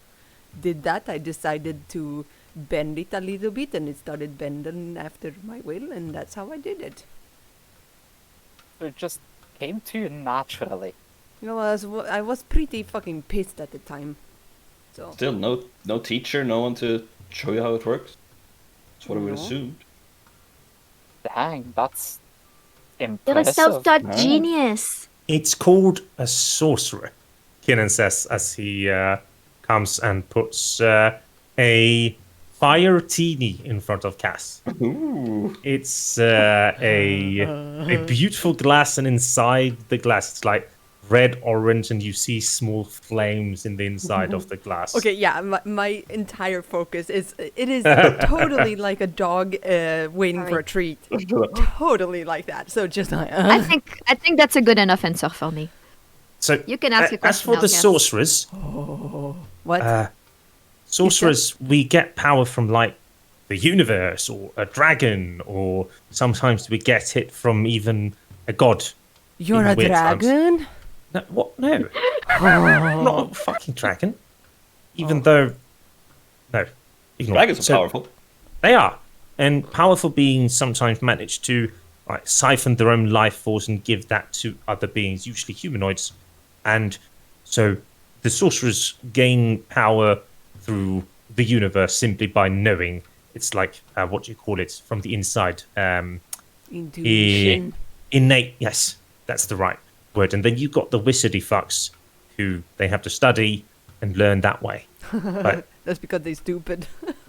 did that, I decided to bend it a little bit, and it started bending after my will, and that's how I did it. It just came to you naturally. I was pretty fucking pissed at the time. So Still, no teacher, no one to show you how it works. That's what I would No. assume. Dang, that's You're a impressive. self-taught Nice. genius. It's called a sorcerer, Kinnan says as he comes and puts a fire teeny in front of Cass. Ooh. It's a beautiful glass, and inside the glass it's like red, orange, and you see small flames in the inside of the glass. okay, yeah, my entire focus is it is totally like a dog waiting for a treat. Totally like that. So just I think that's a good enough answer for me. So You can ask a as question for now, the Cass. sorcerers, what? sorcerers, we get power from like the universe or a dragon, or sometimes we get it from even a god. You're in a weird times. dragon? No, what? No, I'm not a fucking dragon. Even though, no, ignore. Dragons are So, powerful. They are, and powerful beings sometimes manage to like siphon their own life force and give that to other beings, usually humanoids, and so the sorcerers gain power through the universe simply by knowing it's like what do you call it from the inside? Intuition. Innate. Yes, that's the right word. And then you got the wizardy fucks who they have to study and learn that way. But That's because they're stupid.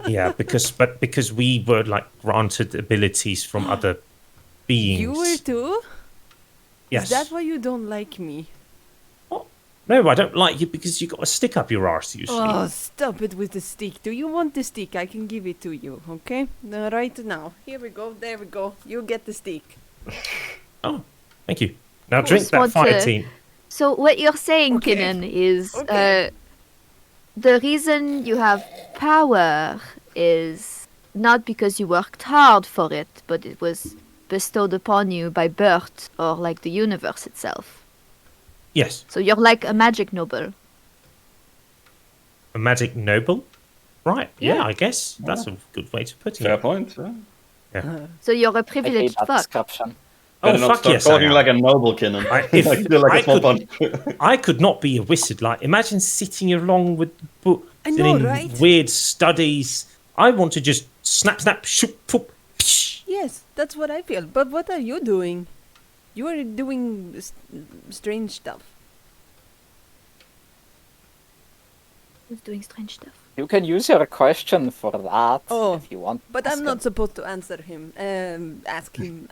yeah, because we were like granted abilities from other beings. You were too? Yes. Is that why you don't like me? No, I don't like you because you got a stick up your arse usually. Oh, stop it with the stick. Do you want the stick? I can give it to you, okay? Right now. Here we go. There we go. You get the stick. Oh, thank you. Now Who drink that wants fire to- team. So what you're saying, Okay. Kinnan, is Okay. the reason you have power is not because you worked hard for it, but it was bestowed upon you by birth or like the universe itself. Yes, So you're like a magic noble. a magic noble. Right. Yeah, Yeah. I guess that's a good way to put it. Fair point. So you're a I hate privileged that fuck. description. Oh, Better not fuck start yes, I talking am. like a noble, Kinnan. If I feel like I a small could- punch. I could not be a wizard. Like, imagine sitting along with books I know, in right? weird studies. I want to just snap, snap, shoop, poop. Psh. Yes, that's what I feel. But what are you doing? You are doing strange stuff. Who's doing strange stuff? You can use your question for that Oh, if you want. But Ask I'm not him. supposed to answer him. Ask him.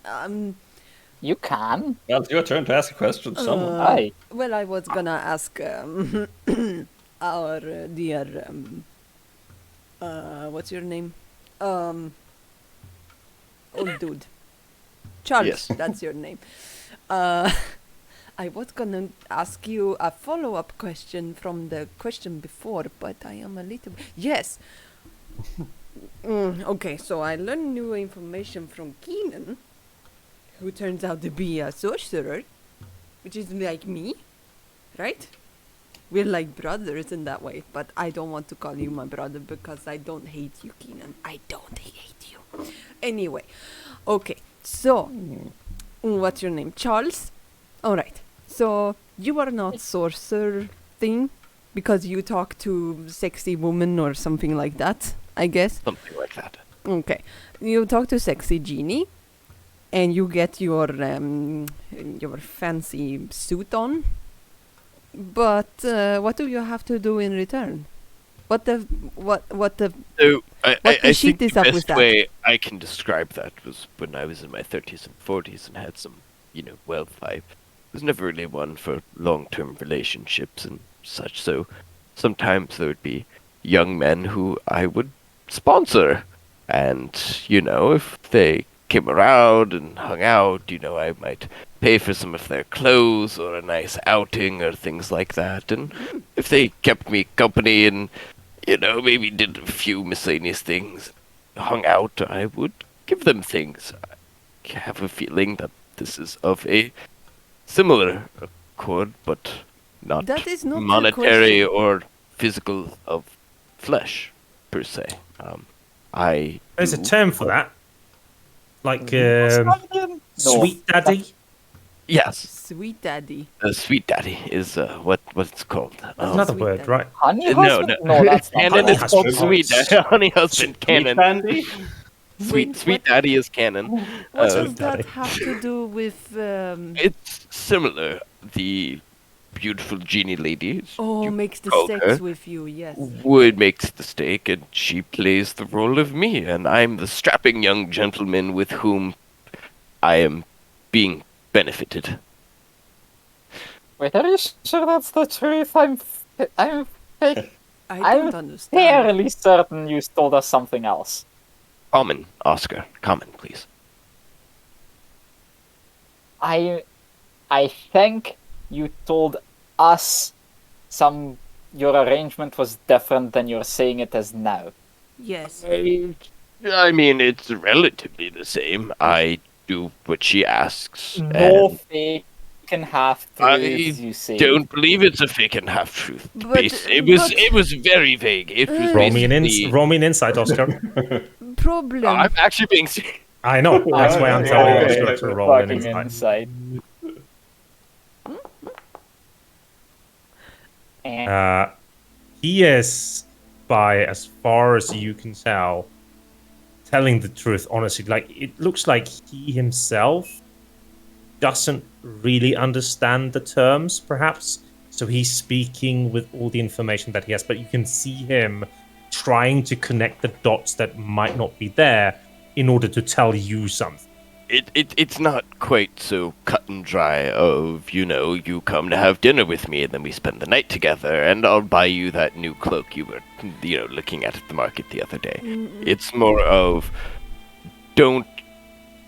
You can. Well, it's your turn to ask a question. Someone. Aye. Well, I was gonna ask our dear what's your name? Old dude. Charles, Yes. that's your name. I was gonna ask you a follow-up question from the question before, but I am a little... Yes! Okay, so I learned new information from Keenan, who turns out to be a sorcerer, which is like me, right? We're like brothers in that way, but I don't want to call you my brother because I don't hate you, Keenan. I don't hate you. Anyway, okay, so, what's your name? Charles? Alright, so you are not sorcerer thing because you talk to sexy woman or something like that, I guess. Something like that. Okay, you talk to sexy genie, and you get your fancy suit on. But what do you have to do in return? What the So What I the shit think is the up with best that? way I can describe that was when I was in my 30s and 40s and had some, wealth. I was never really one for long-term relationships and such. So sometimes there would be young men who I would sponsor, and if they came around and hung out, I might pay for some of their clothes or a nice outing or things like that. And if they kept me company and maybe did a few miscellaneous things, hung out, I would give them things. I have a feeling that this is of a similar accord, but not That is not the monetary question. or physical of flesh, per se. There's a do- term for that. Like No, sweet daddy. Yes, sweet daddy? sweet daddy is what it's called. That's another sweet word, daddy. right? Honey No, husband? no. No, that's not. Canon Honey is called husband. sweet daddy. Honey husband Meat canon. candy? Sweet daddy is canon. What Uh, does that daddy. have to do with? It's similar. The beautiful genie lady you Makes the called sex her with you. Yes. would makes the steak, and she plays the role of me, and I'm the strapping young gentleman with whom I am being benefited. Wait, are you sure that's the truth? I'm I I'm don't understand. fairly certain you told us something else. Common, Oscar. Common, please. I think you told us your arrangement was different than you're saying it as now. Yes. I mean, it's relatively the same. I do what she asks. No and fake and half I truths, you say. don't believe it's a fake and half truth. But- It was very vague. It was Roll me basically. roll me an insight, Oscar. Problem. I'm actually being serious. I know. That's why I'm telling Okay. Oscar to roll an Fucking insight. inside. And He is, by as far as you can tell, telling the truth, honestly, like it looks like he himself doesn't really understand the terms, perhaps. So he's speaking with all the information that he has, but you can see him trying to connect the dots that might not be there in order to tell you something. It's not quite so cut and dry of, you come to have dinner with me and then we spend the night together and I'll buy you that new cloak you were, looking at the market the other day. It's more of, don't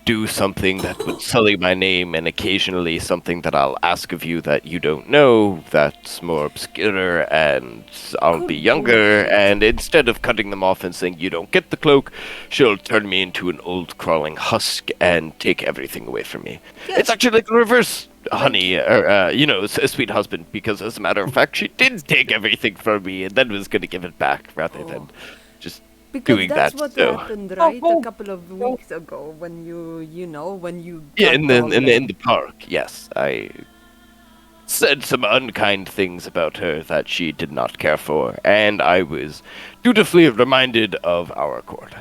do something that would sully my name and occasionally something that I'll ask of you that you don't know that's more obscure and I'll be younger, and instead of cutting them off and saying you don't get the cloak, she'll turn me into an old crawling husk and take everything away from me. It's actually like the reverse, honey, or a sweet husband, because as a matter of fact she did take everything from me and then was going to give it back rather than just Because doing that's that. what So happened, right? A couple of weeks ago when you yeah, got all in the park, yes, I said some unkind things about her that she did not care for, and I was dutifully reminded of our accord.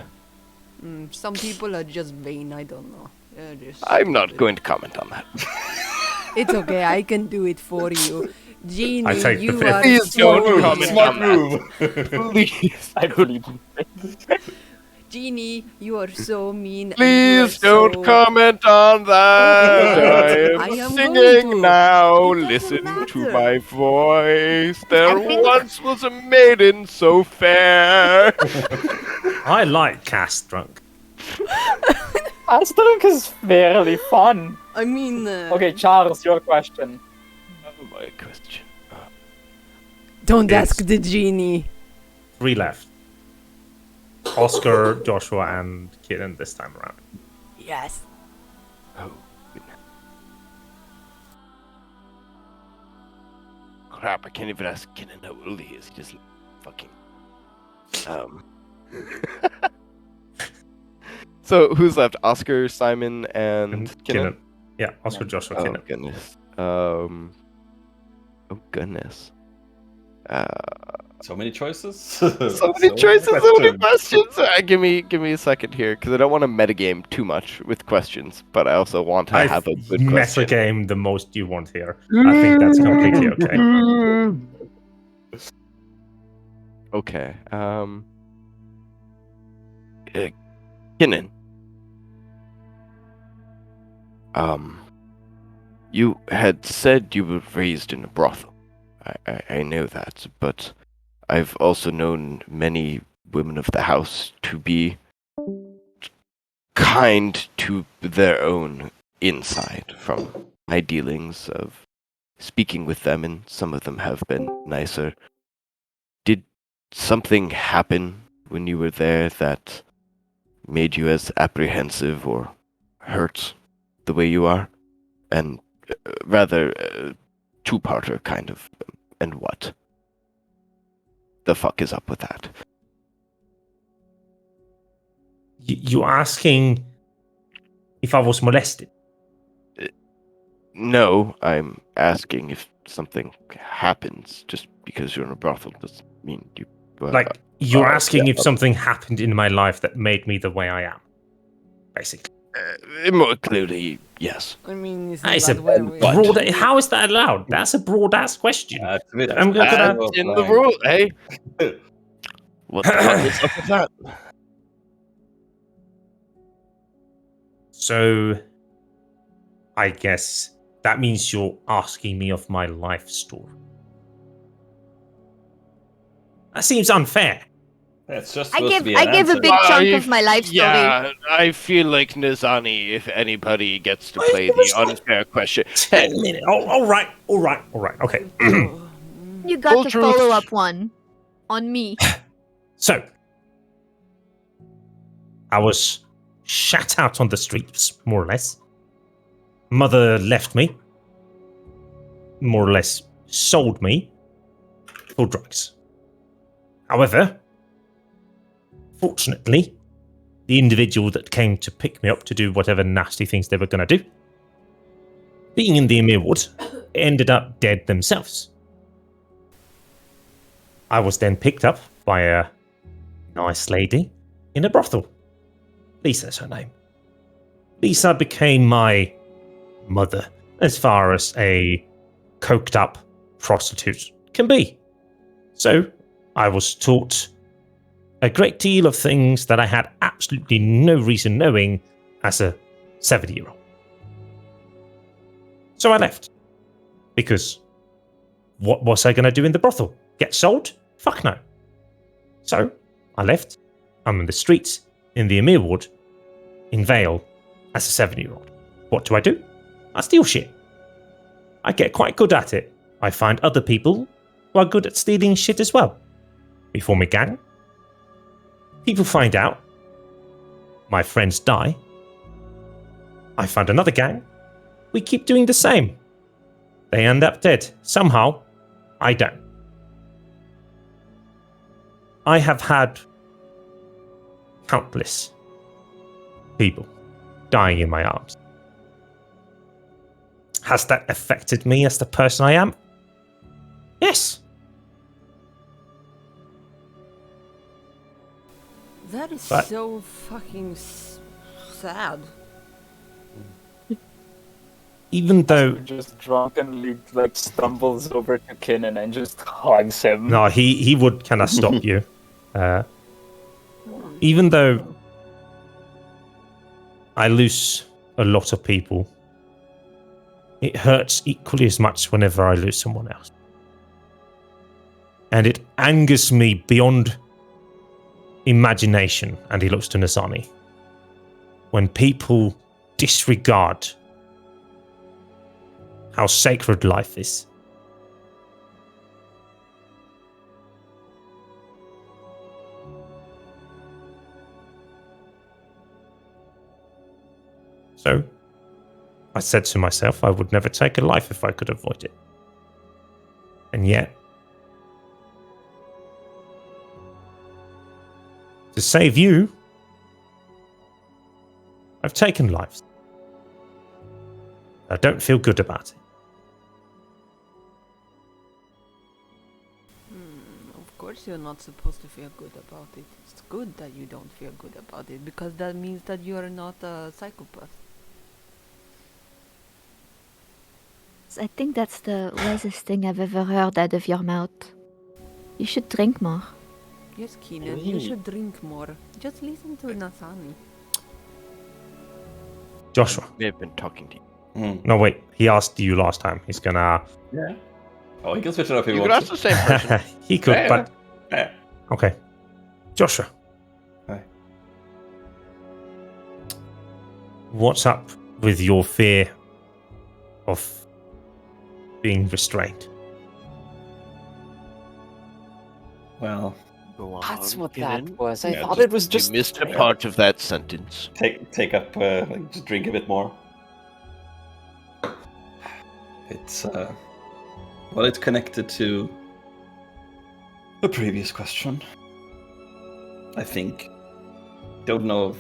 Some people are just vain, I don't know. I'm not going to comment on that. It's okay, I can do it for you. Jeannie, I take the you fifth. are Please so don't comment Smart on move. that. Please, I believe. Jeannie, you are so mean. please and you are don't comment on that. I I am am going singing to. now. It doesn't Listen to matter. my voice. There think- once was a maiden so fair. I like Cass drunk. Asterisk is fairly fun. I mean, Okay, Charles, your question. Oh, my question. don't It's- ask the genie. 3 left. Oscar, Joshua, and Kitten this time around. Yes. Oh, goodness. Crap, I can't even ask Kenan how old he is. He just fucking... So, who's left? Oscar, Simon, and Kenan? Yeah, Oscar, Joshua, Oh, Kitten. goodness. Oh, goodness. So many choices. So many choices, so many questions. Give me a second here, because I don't want to metagame too much with questions, but I also want to have a good question. Metagame the most you want here. I think that's completely okay. Okay. Kinnan. You had said you were raised in a brothel. I know that, but I've also known many women of the house to be kind to their own inside from my dealings of speaking with them, and some of them have been nicer. Did something happen when you were there that made you as apprehensive or hurt the way you are? And rather, two-parter kind of, and what the fuck is up with that? You asking if I was molested? No, I'm asking if something happens. Just because you're in a brothel doesn't mean you... Like, you're asking yeah. if something happened in my life that made me the way I am, basically. More clearly, yes. I mean, isn't That is a that where we... broad, how is that allowed? That's a broad-ass question. That's it. I'm gonna- That's in the rule, eh? What the fuck is up with that? So, I guess that means you're asking me of my life story. That seems unfair. It's just I supposed to give be an a answer. big chunk of my life story. Yeah, I feel like Nizani, if anybody gets to play the unfair question. Hey, All right. Okay. You got Full the truth. follow-up one on me. So, I was shat out on the streets, more or less. Mother left me, more or less sold me for drugs. However, fortunately, the individual that came to pick me up to do whatever nasty things they were going to do, being in the Emir Wood, ended up dead themselves. I was then picked up by a nice lady in a brothel. Lisa's her name. Lisa became my mother, as far as a coked up prostitute can be. So I was taught a great deal of things that I had absolutely no reason knowing as a 70-year-old. So I left. Because what was I going to do in the brothel? Get sold? Fuck no. So I left. I'm in the streets in the Emir ward in Vale as a 7-year-old. What do? I steal shit. I get quite good at it. I find other people who are good at stealing shit as well. We form a gang. People find out. My friends die. I find another gang. We keep doing the same. They end up dead. Somehow, I don't. I have had countless people dying in my arms. Has that affected me as the person I am? Yes. That is But- so fucking sad. Even though Just drunkenly like stumbles over to Kinnan and just hugs him. no, he would kind of stop you. Even though I lose a lot of people, it hurts equally as much whenever I lose someone else. And it angers me beyond imagination, and he looks to Nasani, when people disregard how sacred life is. So, I said to myself I would never take a life if I could avoid it. And yet, to save you, I've taken lives. I don't feel good about it. Of course you're not supposed to feel good about it. It's good that you don't feel good about it, because that means that you are not a psychopath. I think that's the wisest thing I've ever heard out of your mouth. You should drink more. Yes, Keenan, you should drink more. Just listen to Nasani. Joshua. May have been talking to you. No, wait. He asked you last time. He's gonna... Yeah. Oh, he can switch it up if he You could wants. ask the same person. he could, Yeah. but... Yeah. Okay. Joshua. Hi. What's up with your fear of being restrained? Well, Go on, That's what Kinnan. that was. I Yeah, thought just- it was just. You missed a part of that sentence. take up, like, just drink a bit more. It's well, it's connected to the previous question. I think. Don't know.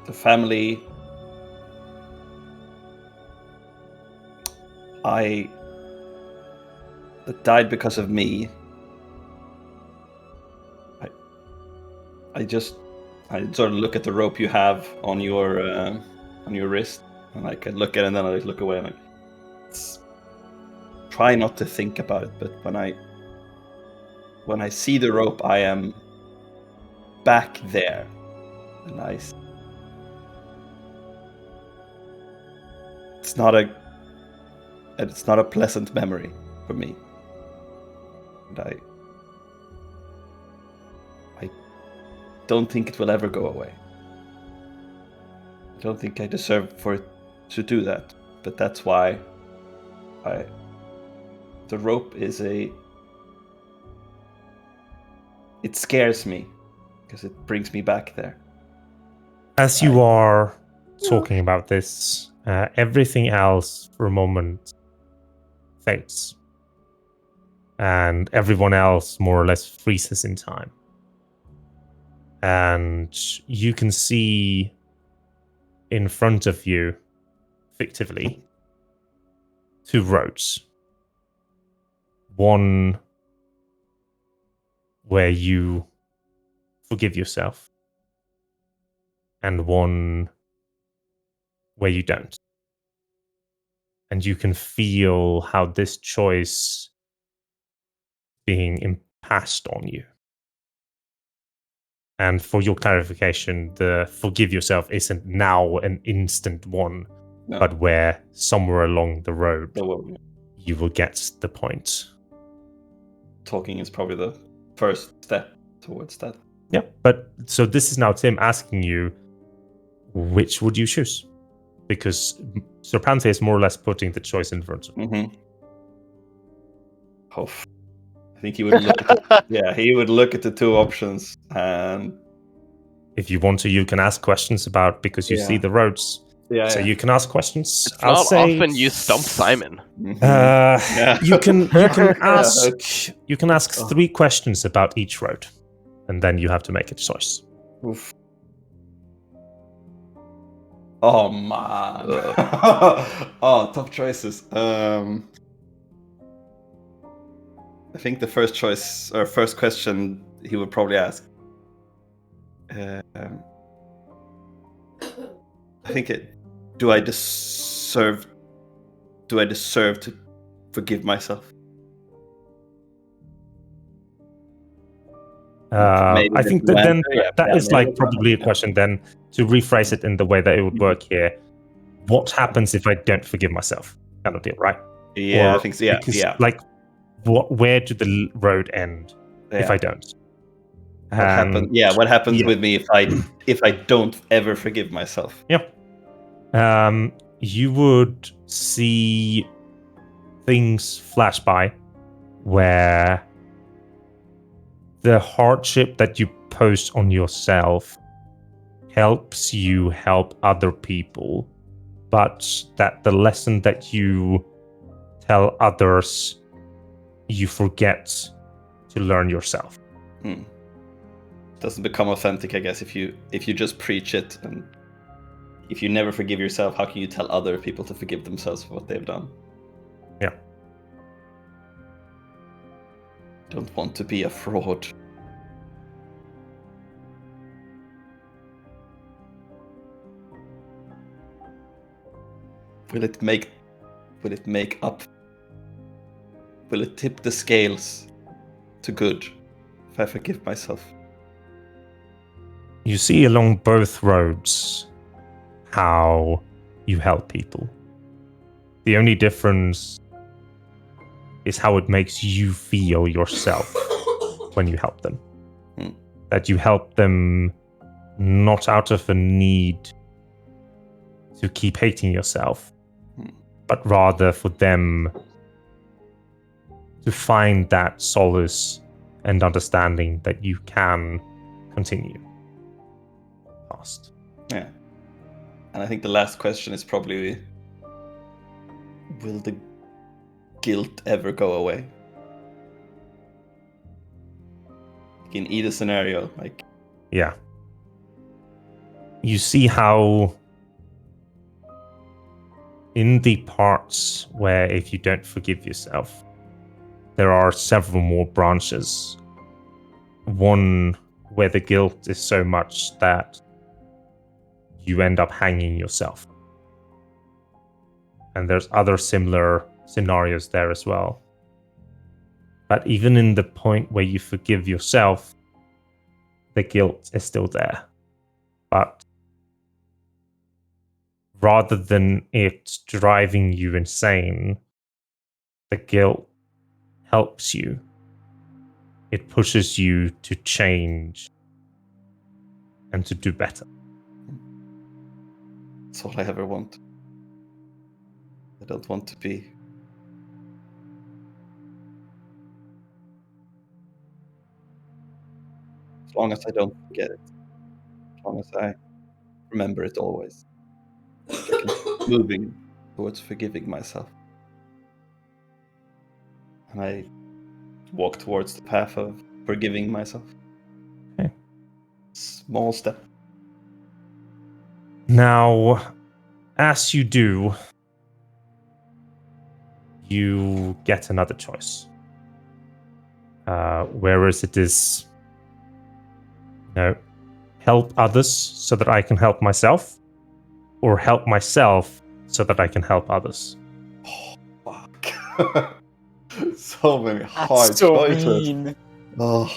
The family. That died because of me. I sort of look at the rope you have on your wrist, and I can look at it, and then I look away, and try not to think about it. But when I see the rope, I am back there, and it's not a pleasant memory for me, and I don't think it will ever go away. I don't think I deserve for it to do that, but that's why the rope is it scares me because it brings me back there. As you are talking about this, everything else for a moment fades. And everyone else more or less freezes in time. And you can see in front of you, fictively, two roads. One where you forgive yourself, and one where you don't. And you can feel how this choice being passed on you. And for your clarification, the forgive yourself isn't now an instant one, but where somewhere along the road you will get the point. Talking is probably the first step towards that. Yeah, but so this is now Tim asking you, which would you choose? Because Serpente is more or less putting the choice in front of you. Mm-hmm. Oh, I think he would look he would look at the two options, and if you want to, you can ask questions about, because you see the roads. You can ask questions. It's not often you stump Simon. You can ask you can ask 3 questions about each road, and then you have to make a choice. Oof. Oh man. Oh, tough choices. I think the first choice or first question he would probably ask. I think do I deserve to forgive myself? I think that then that is like probably a question then to rephrase it in the way that it would work here. What happens if I don't forgive myself? Kind of deal, right? Yeah, I think so. Yeah. Like, where do the road end if I don't? What happens? Yeah, what happens with me if I don't ever forgive myself? Yeah. You would see things flash by where the hardship that you pose on yourself helps you help other people, but that the lesson that you tell others, you forget to learn yourself. Doesn't become authentic, I guess, if you just preach it, and if you never forgive yourself, how can you tell other people to forgive themselves for what they've done? Yeah. Don't want to be a fraud. Will it tip the scales to good if I forgive myself? You see along both roads how you help people. The only difference is how it makes you feel yourself when you help them. That you help them not out of a need to keep hating yourself, but rather for them to find that solace and understanding that you can continue past. Yeah. And I think the last question is probably, will the guilt ever go away? In either scenario, like... Yeah. You see how in the parts where if you don't forgive yourself, there are several more branches. One where the guilt is so much that you end up hanging yourself. And there's other similar scenarios there as well. But even in the point where you forgive yourself, the guilt is still there. But rather than it driving you insane, the guilt helps you. It pushes you to change and to do better. That's all I ever want. I don't want to be... As long as I don't forget it. As long as I remember it always. I can keep moving towards forgiving myself. And I walk towards the path of forgiving myself. Okay. Small step. Now, as you do, you get another choice. Whereas it is, help others so that I can help myself, or help myself so that I can help others. Fuck. So many hard That's so choices. mean. Oh.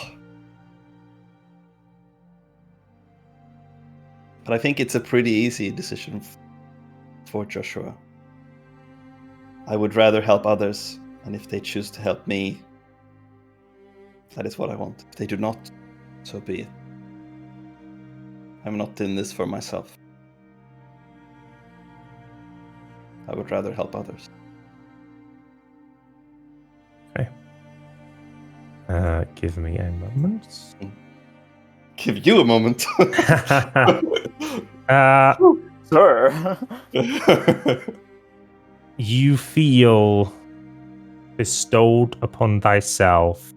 But I think it's a pretty easy decision for Joshua. I would rather help others, and if they choose to help me, that is what I want. If they do not, so be it. I'm not in this for myself. I would rather help others. Okay. Give me a moment. Give you a moment. Sir. You feel bestowed upon thyself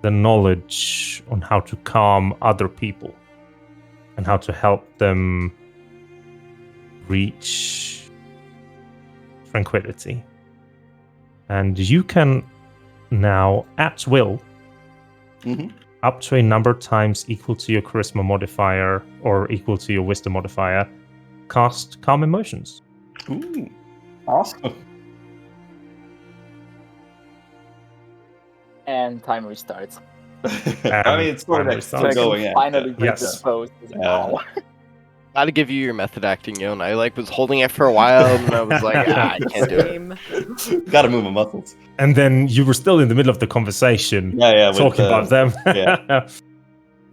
the knowledge on how to calm other people and how to help them reach tranquility. And you can now, at will, up to a number times equal to your charisma modifier or equal to your wisdom modifier, cast calm emotions. Ooh, awesome. And time restarts. I mean, it's sort of still going. Yeah. Finally get Yes. disposed. Yeah. Gotta give you your method acting, Yon. I was holding it for a while, and I was like, I can't do it. Same. Gotta move my muscles. And then you were still in the middle of the conversation, Yeah, talking about them. yeah.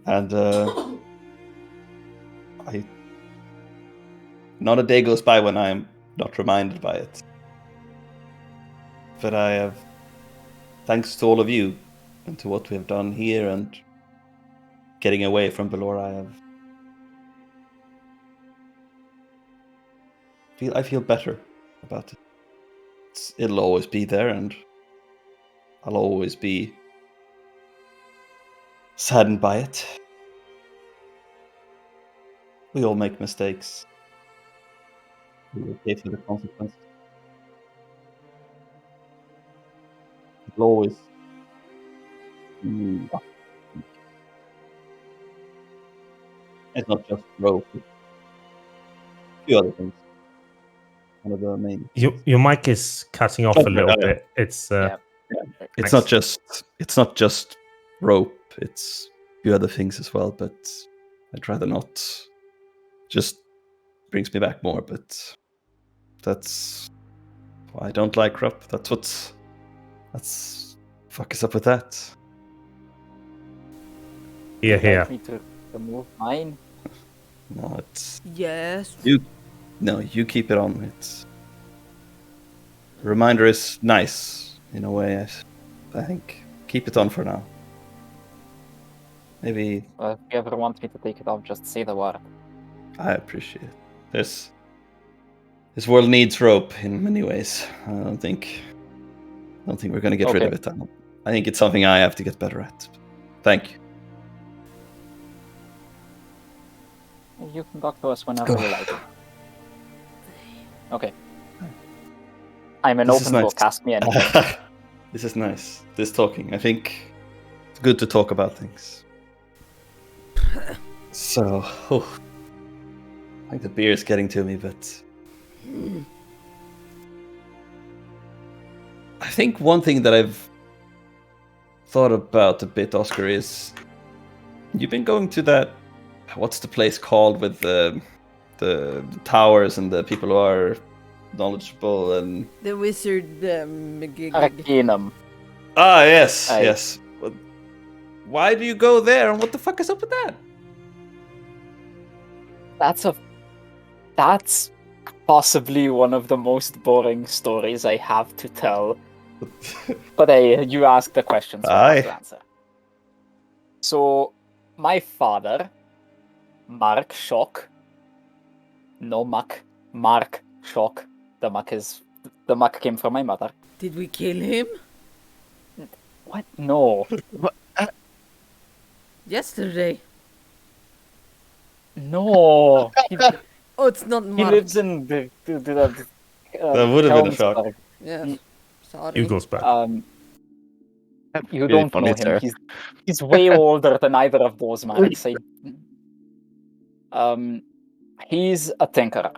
And not a day goes by when I'm not reminded by it. But I have, thanks to all of you and to what we have done here and getting away from Belor, I feel better about it. It'll always be there, and I'll always be saddened by it. We all make mistakes. We will pay for the consequences. It'll always be. It's not just rope. It's a few other things. One of the main. Your mic is cutting off a little bit. It's It's not just rope. It's a few other things as well. But I'd rather not. Just brings me back more. But that's why I don't like rope. That's fuck is up with that. here, Would you here. like me to remove mine? No, it's Yes. you keep it on. It's reminder is nice in a way. I think keep it on for now. Maybe Well, if you ever want me to take it off, just say the word. I appreciate it. This world needs rope in many ways. I don't think we're gonna get rid of it. I think it's something I have to get better at. Thank you. You can talk to us whenever you like. Okay. I'm an This is open nice. book. Ask me anything. This is nice. This talking. I think it's good to talk about things. So, I think the beer is getting to me, but I think one thing that I've thought about a bit, Oscar, is you've been going to that. What's the place called with the towers and the people who are knowledgeable and The wizard. Arcanum. ah yes, Aye. yes. But why do you go there, and what the fuck is up with that? That's possibly one of the most boring stories I have to tell. But hey, you asked the questions, so I have to Aye. answer. So, my father, Mark Shock, no Muck, Mark Shock. The Muck came from my mother. Did we kill him? What? No. Yesterday. No. Oh, it's not He Mark. lives in the That would have been a shock. Helmsburg. Yes. Sorry. Hugo's back. You Really don't funny, know him. sir. He's way older than either of those marks. He's a tinkerer.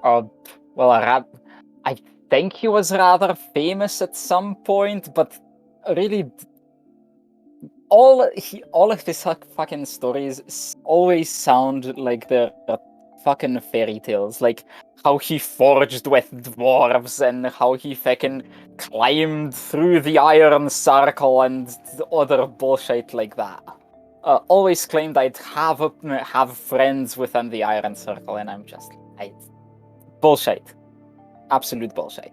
I think he was rather famous at some point, but really, all of his fucking stories always sound like they're fucking fairy tales. Like how he forged with dwarves and how he fucking climbed through the Iron Circle and other bullshit like that. Always claimed I'd have friends within the Iron Circle, and I'm just bullshit, absolute bullshit.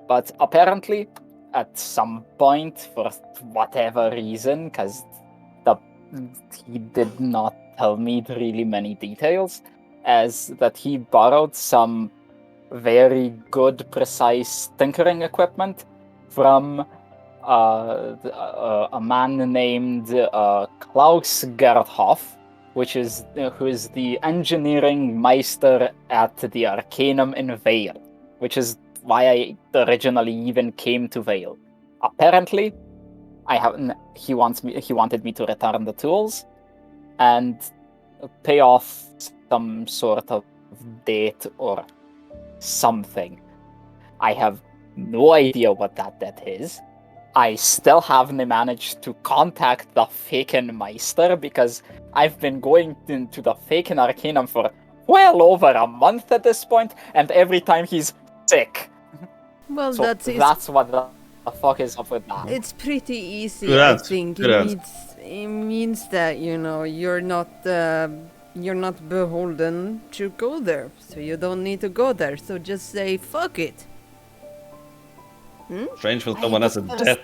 But apparently, at some point, for whatever reason, because he did not tell me really many details, as that he borrowed some very good, precise tinkering equipment from a man named Klaus Gerdhoff, who is the engineering meister at the Arcanum in Vale, which is why I originally even came to Vale. Apparently, he wanted me to return the tools and pay off some sort of debt or something. I have no idea what that debt is. I still haven't managed to contact the Faken Meister because I've been going to the Faken Arcanum for well over a month at this point, and every time he's sick. Well, So that's what the fuck is up with that. It's pretty easy, Good I answer, think. good It means that, you're not beholden to go there, so you don't need to go there. So just say fuck it. Strange when someone has a debt.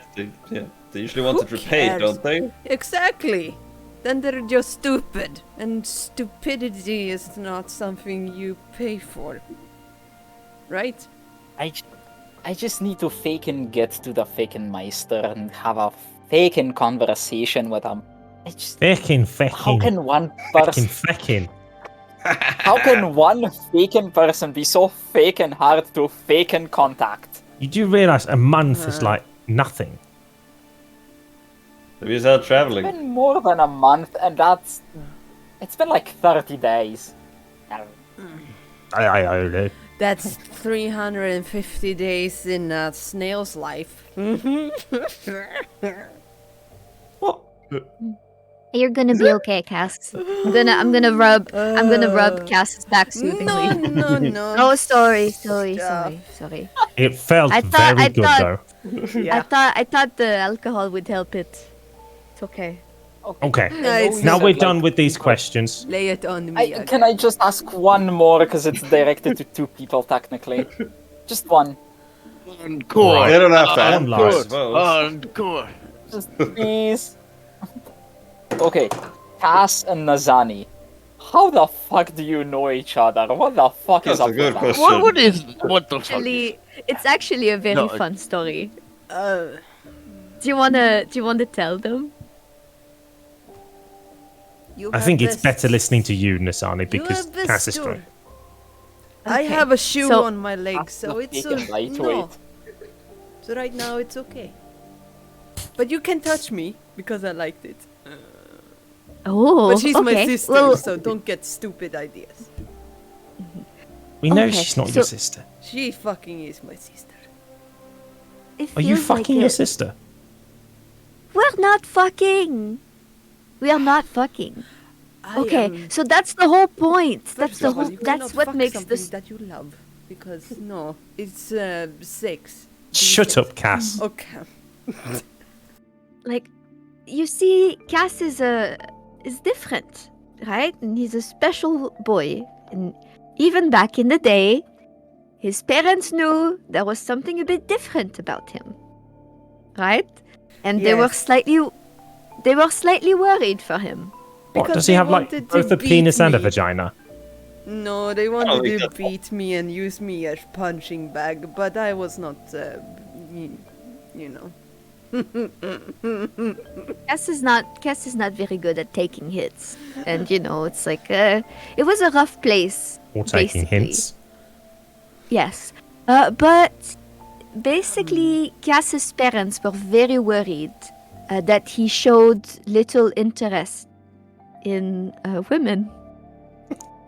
They usually want it Who repaid, cares? don't they? Exactly. Then they're just stupid, and stupidity is not something you pay for, right? I just need to faken get to the Faken Meister and have a faken conversation with him. How can one person? Feckin'. How can one faken person be so faken hard to faken contact? You do realise a month is like nothing. Maybe he's out It's traveling. been more than a month, and it's been like 30 days. I don't know. That's 350 days in a snail's life. What? You're gonna be okay, Cass. I'm gonna rub Cass's back soothingly. No. Oh, sorry. Stop. It felt I thought- very I good thought- though. Yeah. I thought the alcohol would help it. It's okay. Okay. No, it's Now said, we're like, done with these questions. Lay it on me. Can I just ask one more, because it's directed to two people technically? Just one. Encore. They don't have to Encore. answer, I suppose. Encore. Just please. Okay, Cass and Nazani. How the fuck do you know each other? What the fuck is That's a up with good that? question. What the fuck? Actually, it's actually a very No, fun story. Uh, Do you wanna tell them? I think it's better listening to you, Nasani, because have the Cass is story. drunk. I Okay, have a shoe so- on my leg, That's so not it's taken no. lightweight. So right now it's okay. But you can touch me because I liked it. Oh, But she's my okay. sister, Well, so don't get stupid ideas. We know Okay, she's not your so- sister. She fucking is my sister. it Are you feels like fucking your it. sister? We're not fucking. We are not fucking. Okay, so that's the whole point. That's the whole. That's what makes this. that you love, because no, it's sex. Shut up, Cass. Okay. Like, you see, Cass is different, right? And he's a special boy. And even back in the day, his parents knew there was something a bit different about him, right? And they were Yes. slightly worried for him. What, Because does he they have like wanted to both a beat penis and a me. vagina? No, they think wanted to that's beat me and use me as punching bag, but I was not, you know. Cass is not very good at taking hits, and it's like it was a rough place. Or taking basically. hints? Yes, but basically, Cass's parents were very worried that he showed little interest in women.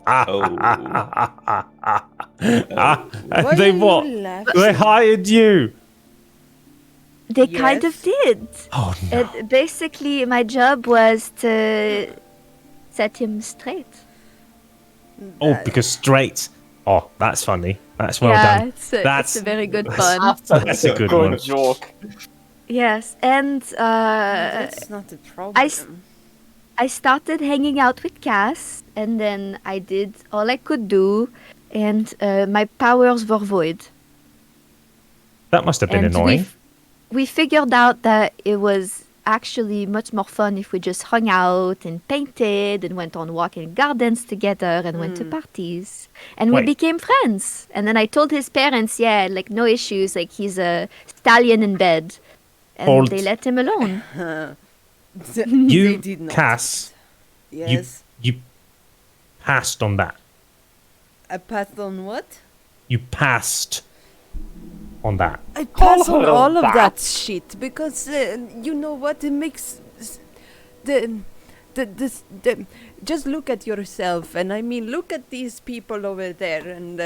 And they are what? you laughing? They hired you. They kind of Yes. did. Oh no. And basically, my job was to set him straight. Oh, because straight. Oh, that's funny. That's well yeah, done. it's a very good pun. That's a good one. joke. Yes, and That's not a problem. I started hanging out with Cass, and then I did all I could do, and my powers were void. That must have been And annoying. we figured out that it was actually much more fun if we just hung out and painted and went on walking gardens together and went to parties. And we Wait. became friends. And then I told his parents, yeah, like no issues, like he's a stallion in bed. And Hold. they let him alone. They You, did not. Cass, Yes. you passed on that. I passed on what? You passed on that. I pass on of all of that. that shit because you know what it makes the just look at yourself, and I mean look at these people over there, and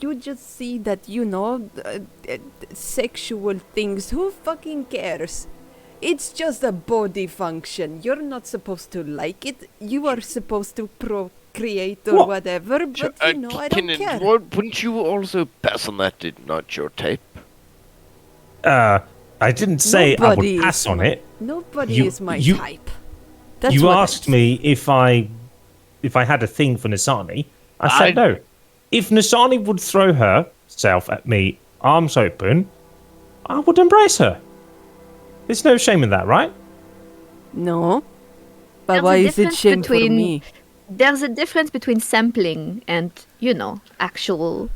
you just see that sexual things. Who fucking cares? It's just a body function. You're not supposed to like it. You are supposed to procreate or What? whatever. But I don't Kinnan, care. wouldn't you also pass on that? Did not your type? I didn't say I Nobody would pass is on it. Nobody You- is my you- type. That's You what asked me if I had a thing for Nasani. I said no. If Nasani would throw herself at me, arms open, I would embrace her. There's no shame in that, right? No. But There's why a is it difference shame for between- me? There's a difference between sampling and, actual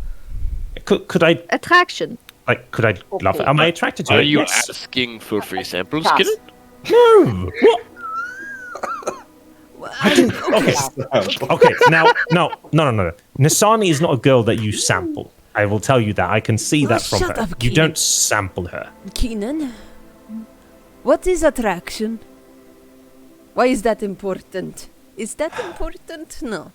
Could I attraction. could I love it? Am I attracted to Are it? you Yes. asking for free samples, Cass. Kinnan? No. What? Okay. Okay. Now, no. Nasani is not a girl that you sample. I will tell you that. I can see that from shut her. up, You Keenan. don't sample her. Keenan? What is attraction? Why is that important? Is that important? No.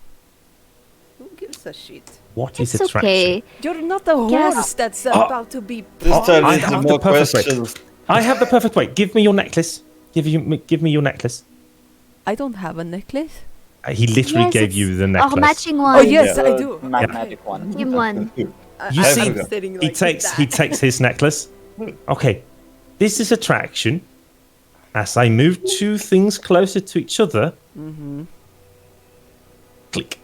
Who gives a shit? What is It's attraction? okay. You're not a Yes. horse that's about to be... This turns I into have more the perfect way. questions. I have the perfect way. Give me your necklace. Give me your necklace. I don't have a necklace. He literally Yes, gave it's you the our necklace. matching one. Oh, yes, The I do. magnetic one. Team one. You I'm see, sitting he like takes that. his necklace. Okay, this is attraction. As I move two things closer to each other, click.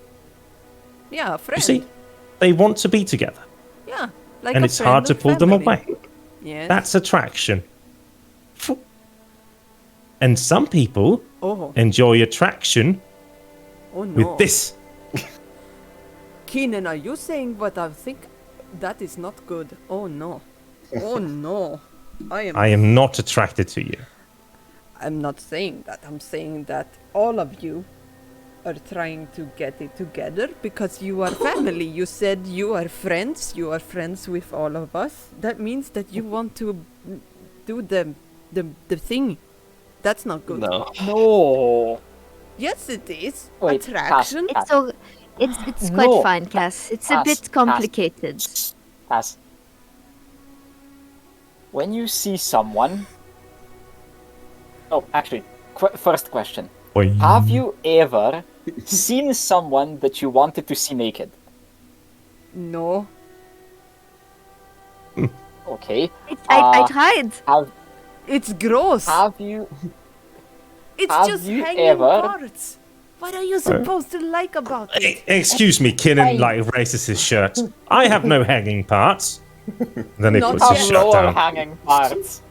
Yeah, a friend. You see, they want to be together, Yeah, like and a it's friend hard to or pull them family. away. Yes. That's attraction. And some people Oh, enjoy attraction oh no. with this. Keenan, are you saying what I think? That is not good. Oh no. Oh no. I am not attracted to you. I'm not saying that. I'm saying that all of you are trying to get it together because you are family. You said you are friends. You are friends with all of us. That means that you want to do the thing. That's not good. No. No. Yes, it is. Wait, Attraction. Cass. It's quite No. fine, Cass. It's a Cass, bit Cass. complicated. As when you see someone. Oh, actually, first question: have you ever seen someone that you wanted to see naked? No. Okay. I tried. It's gross. Have you? It's have just you hanging ever- parts. What are you supposed to like about it? Excuse me, Kinnan raises his shirt. I have no hanging parts. Then he Not puts his Have yet. shirt lower down. hanging parts.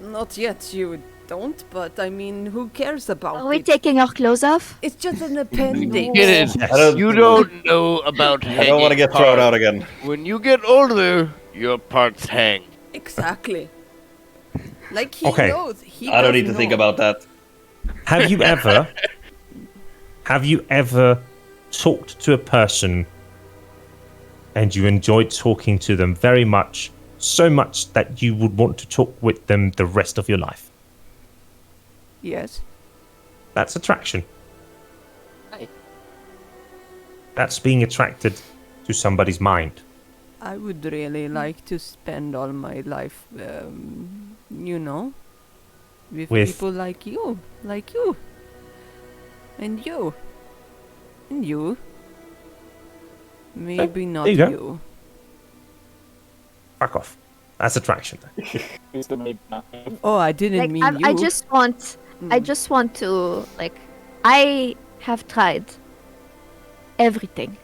Not yet, you don't, but I mean, who cares about Are we it? taking our clothes off? It's just an appendix. Kinnan, Yes. you don't know about hanging. I don't want to get thrown parts. out again. When you get older, your parts hang. Exactly. Like he Okay. knows. He I don't does need to think know. about that. Have you ever talked to a person and you enjoyed talking to them very much, so much that you would want to talk with them the rest of your life. Yes. That's attraction. Hey. That's being attracted to somebody's mind. I would really like to spend all my life, with people like you. And you. And you. Maybe not there you go. you. Fuck off. That's attraction. Who's the maybe not? Oh, I didn't mean you. I just want to, like, I have tried everything.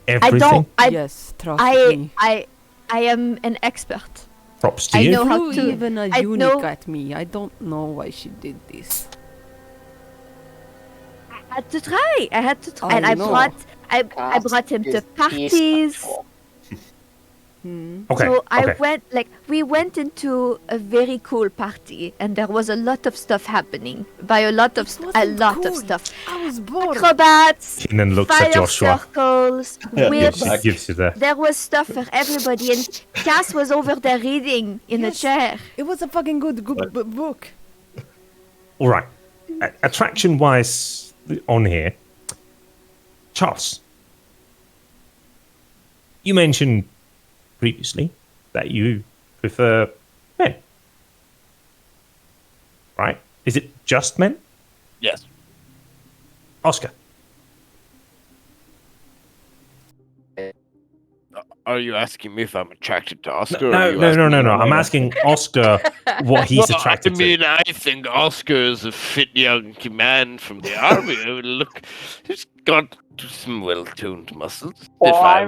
Everything? Yes, trust me. I am an expert. Props to I you. know how Threw to. even a I eunuch know. at me. I don't know why she did this. I had to try. I And I know. brought him to parties. Okay. So okay. we went into a very cool party, and there was a lot of stuff happening. By a lot of It a wasn't lot of cool. stuff. I was bored. Acrobats, Keenan looks fire at Joshua. circles, Yeah, whips. back. Gives you the... There was stuff for everybody, and Cass was over there reading in a Yes. chair. It was a fucking good book. All right. Attraction-wise on here, Charles, you mentioned previously that you prefer men. Right? Is it just men? Yes. Oscar? Are you asking me if I'm attracted to Oscar? or No. are you asking me- I'm asking Oscar what he's Well, attracted I to. mean, I think Oscar is a fit young man from the army. I mean, look, he's got some well-tuned muscles. If I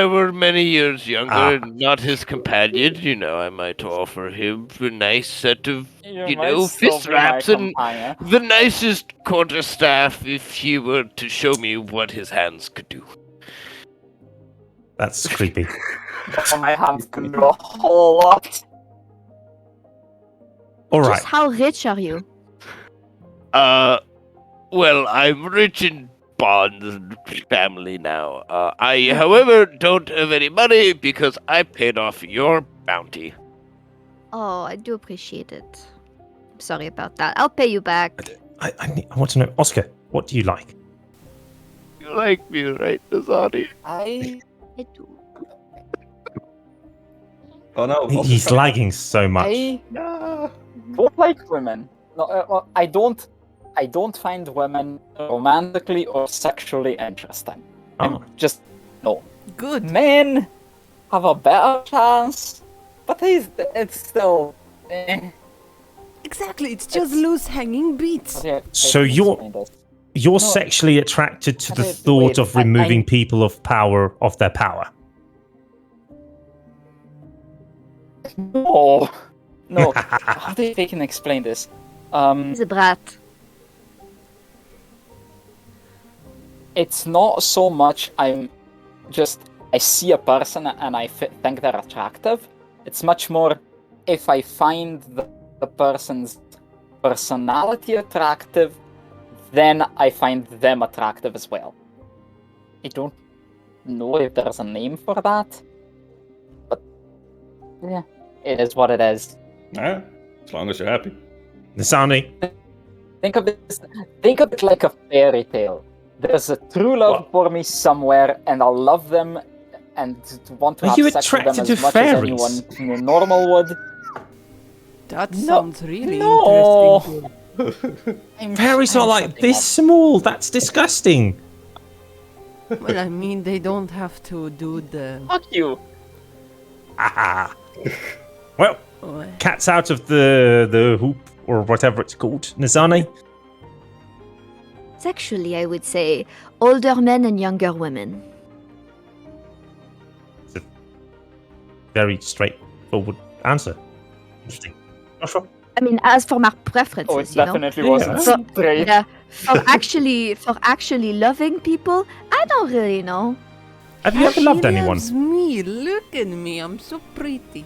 were many years younger and not his companion, I might offer him a nice set of, fist wraps and the nicest quarterstaff if he were to show me what his hands could do. That's creepy. My hands can do a whole lot. All right. Just how rich are you? Well, I'm rich in bonds and family now. I, however, don't have any money because I paid off your bounty. Oh, I do appreciate it. I'm sorry about that. I'll pay you back. I want to know, Oscar, what do you like? You like me, right, Nazani? I do. Oh no. He's lagging so much. I No. don't like women. No, well, I don't find women romantically or sexually interesting. I'm Oh. just no. Good. Men have a better chance, but it's still. Exactly. It's just It's- loose hanging beats. So you're sexually attracted to the Wait, thought of I- removing people of their power. No. How do they can explain this? He's a brat. It's not so much I see a person and I think they're attractive. It's much more if I find the person's personality attractive, then I find them attractive as well. I don't know if there's a name for that, but yeah, it is what it is. Nah, as long as you're happy. Nisani, Think of it like a fairy tale. There's a true love for me somewhere, and I'll love them and want to Are have you sex with them attracted as to much fairies? as anyone normal would. That No, sounds really no. interesting. fairies are like something this else. small. That's disgusting. Well, I mean, they don't have to do the. Fuck you. Ah. Well, Oh, cat's out of the hoop or whatever it's called. Nizani, Sexually, I would say older men and younger women. very straightforward answer. Interesting. Joshua? I mean, as for my preferences, Oh, it you know. definitely Yeah. wasn't So- straight. Yeah, for actually loving people, I don't really know. Have you ever loved She anyone? loves me. Look at me. I'm so pretty.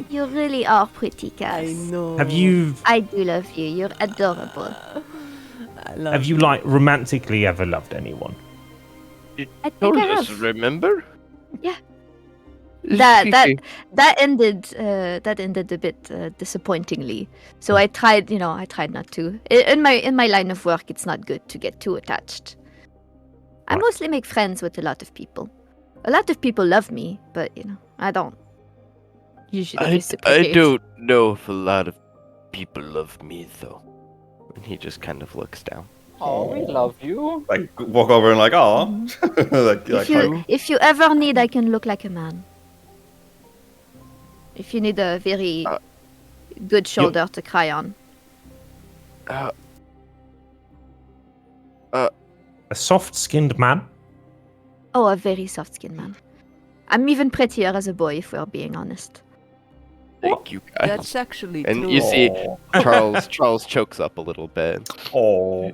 You really are pretty, Cass. I know. Have you I do love you. You're adorable. I love have you like romantically ever loved anyone? I think Told I us, have. remember? Yeah. that ended a bit disappointingly. So I tried not to. In my line of work, it's not good to get too attached. I Right. mostly make friends with a lot of people. A lot of people love me, but I don't usually I reciprocate. don't know if a lot of people love me though. And he just kind of looks down. Oh, we love you. Like walk over and like, oh, If you ever need, I can look like a man. If you need a very good shoulder to cry on. A soft-skinned man. Oh, a very soft-skinned man. I'm even prettier as a boy, if we're being honest. Thank you guys. That's actually And true. you see Charles chokes up a little bit. oh.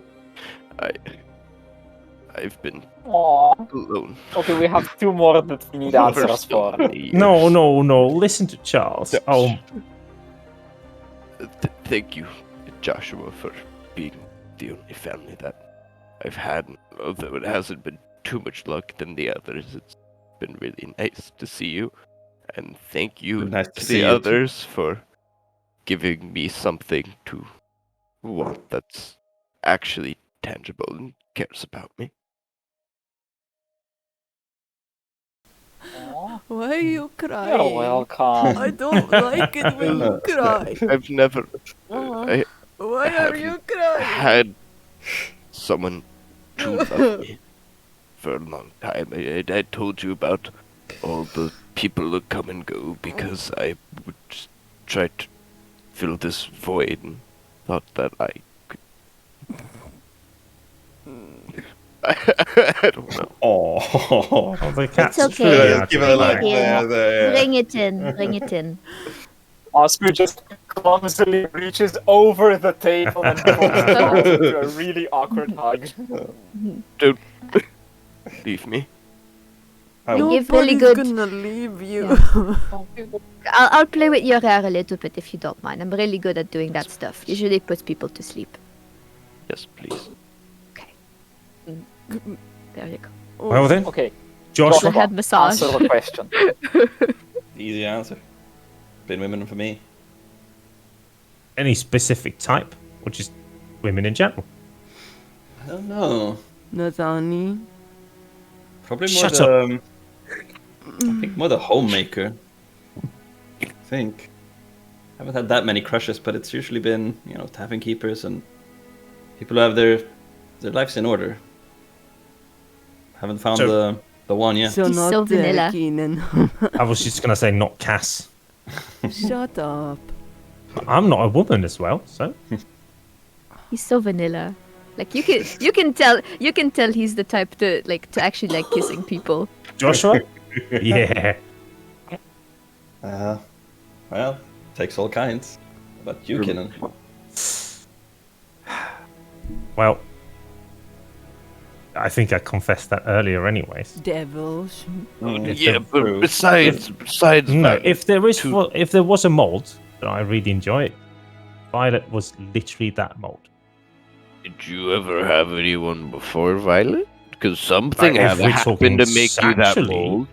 I've been Aww. alone. Okay, we have 2 more that we need answers so for. many years. No. Listen to Charles. No. Oh, Thank you, Joshua, for being the only family that I've had. Although it hasn't been too much luck than the others, it's been really nice to see you. And thank you Nice to to see the you. others for giving me something to want that's actually tangible and cares about me. Aw, Why are you crying? you're welcome. I don't like it when you cry. I've never Why are haven't you crying? had someone to love me for a long time. I told you about all the people that come and go because I would just try to fill this void and thought that I could. I don't know. Oh. the cat's It's okay. truly Give out it a of like line. there. Bring it in. Oscar just clumsily reaches over the table and pulls Charles into a really awkward hug. Don't leave me. You give really Nobody's good. gonna leave you. I'll play with your hair a little bit if you don't mind. I'm really good at doing that stuff. Usually puts people to sleep. Yes, please. There you go. Well then, Okay, Joshua. Head massage. answer the question. Easy answer. Been women for me. Any specific type, or just women in general? I don't know. Nathani. Probably more Shut up. I think more the homemaker. I think. Haven't had that many crushes, but it's usually been, tavern keepers and people who have their lives in order. Haven't found So- the one yet. So He's not so vanilla. Keenan. I was just gonna say not Cass. Shut up. I'm not a woman as well, so He's so vanilla. Like you can tell he's the type to actually like kissing people. Joshua. Yeah. Well, takes all kinds. But you, Kinnan. Well, I think I confessed that earlier, anyways. Devils. If Yeah, there- but besides No, that, if there was a mold that I really enjoy, Violet was literally that mold. did you ever have anyone before Violet? Because something Like, if had we're happened talking to make you that sexually, bold.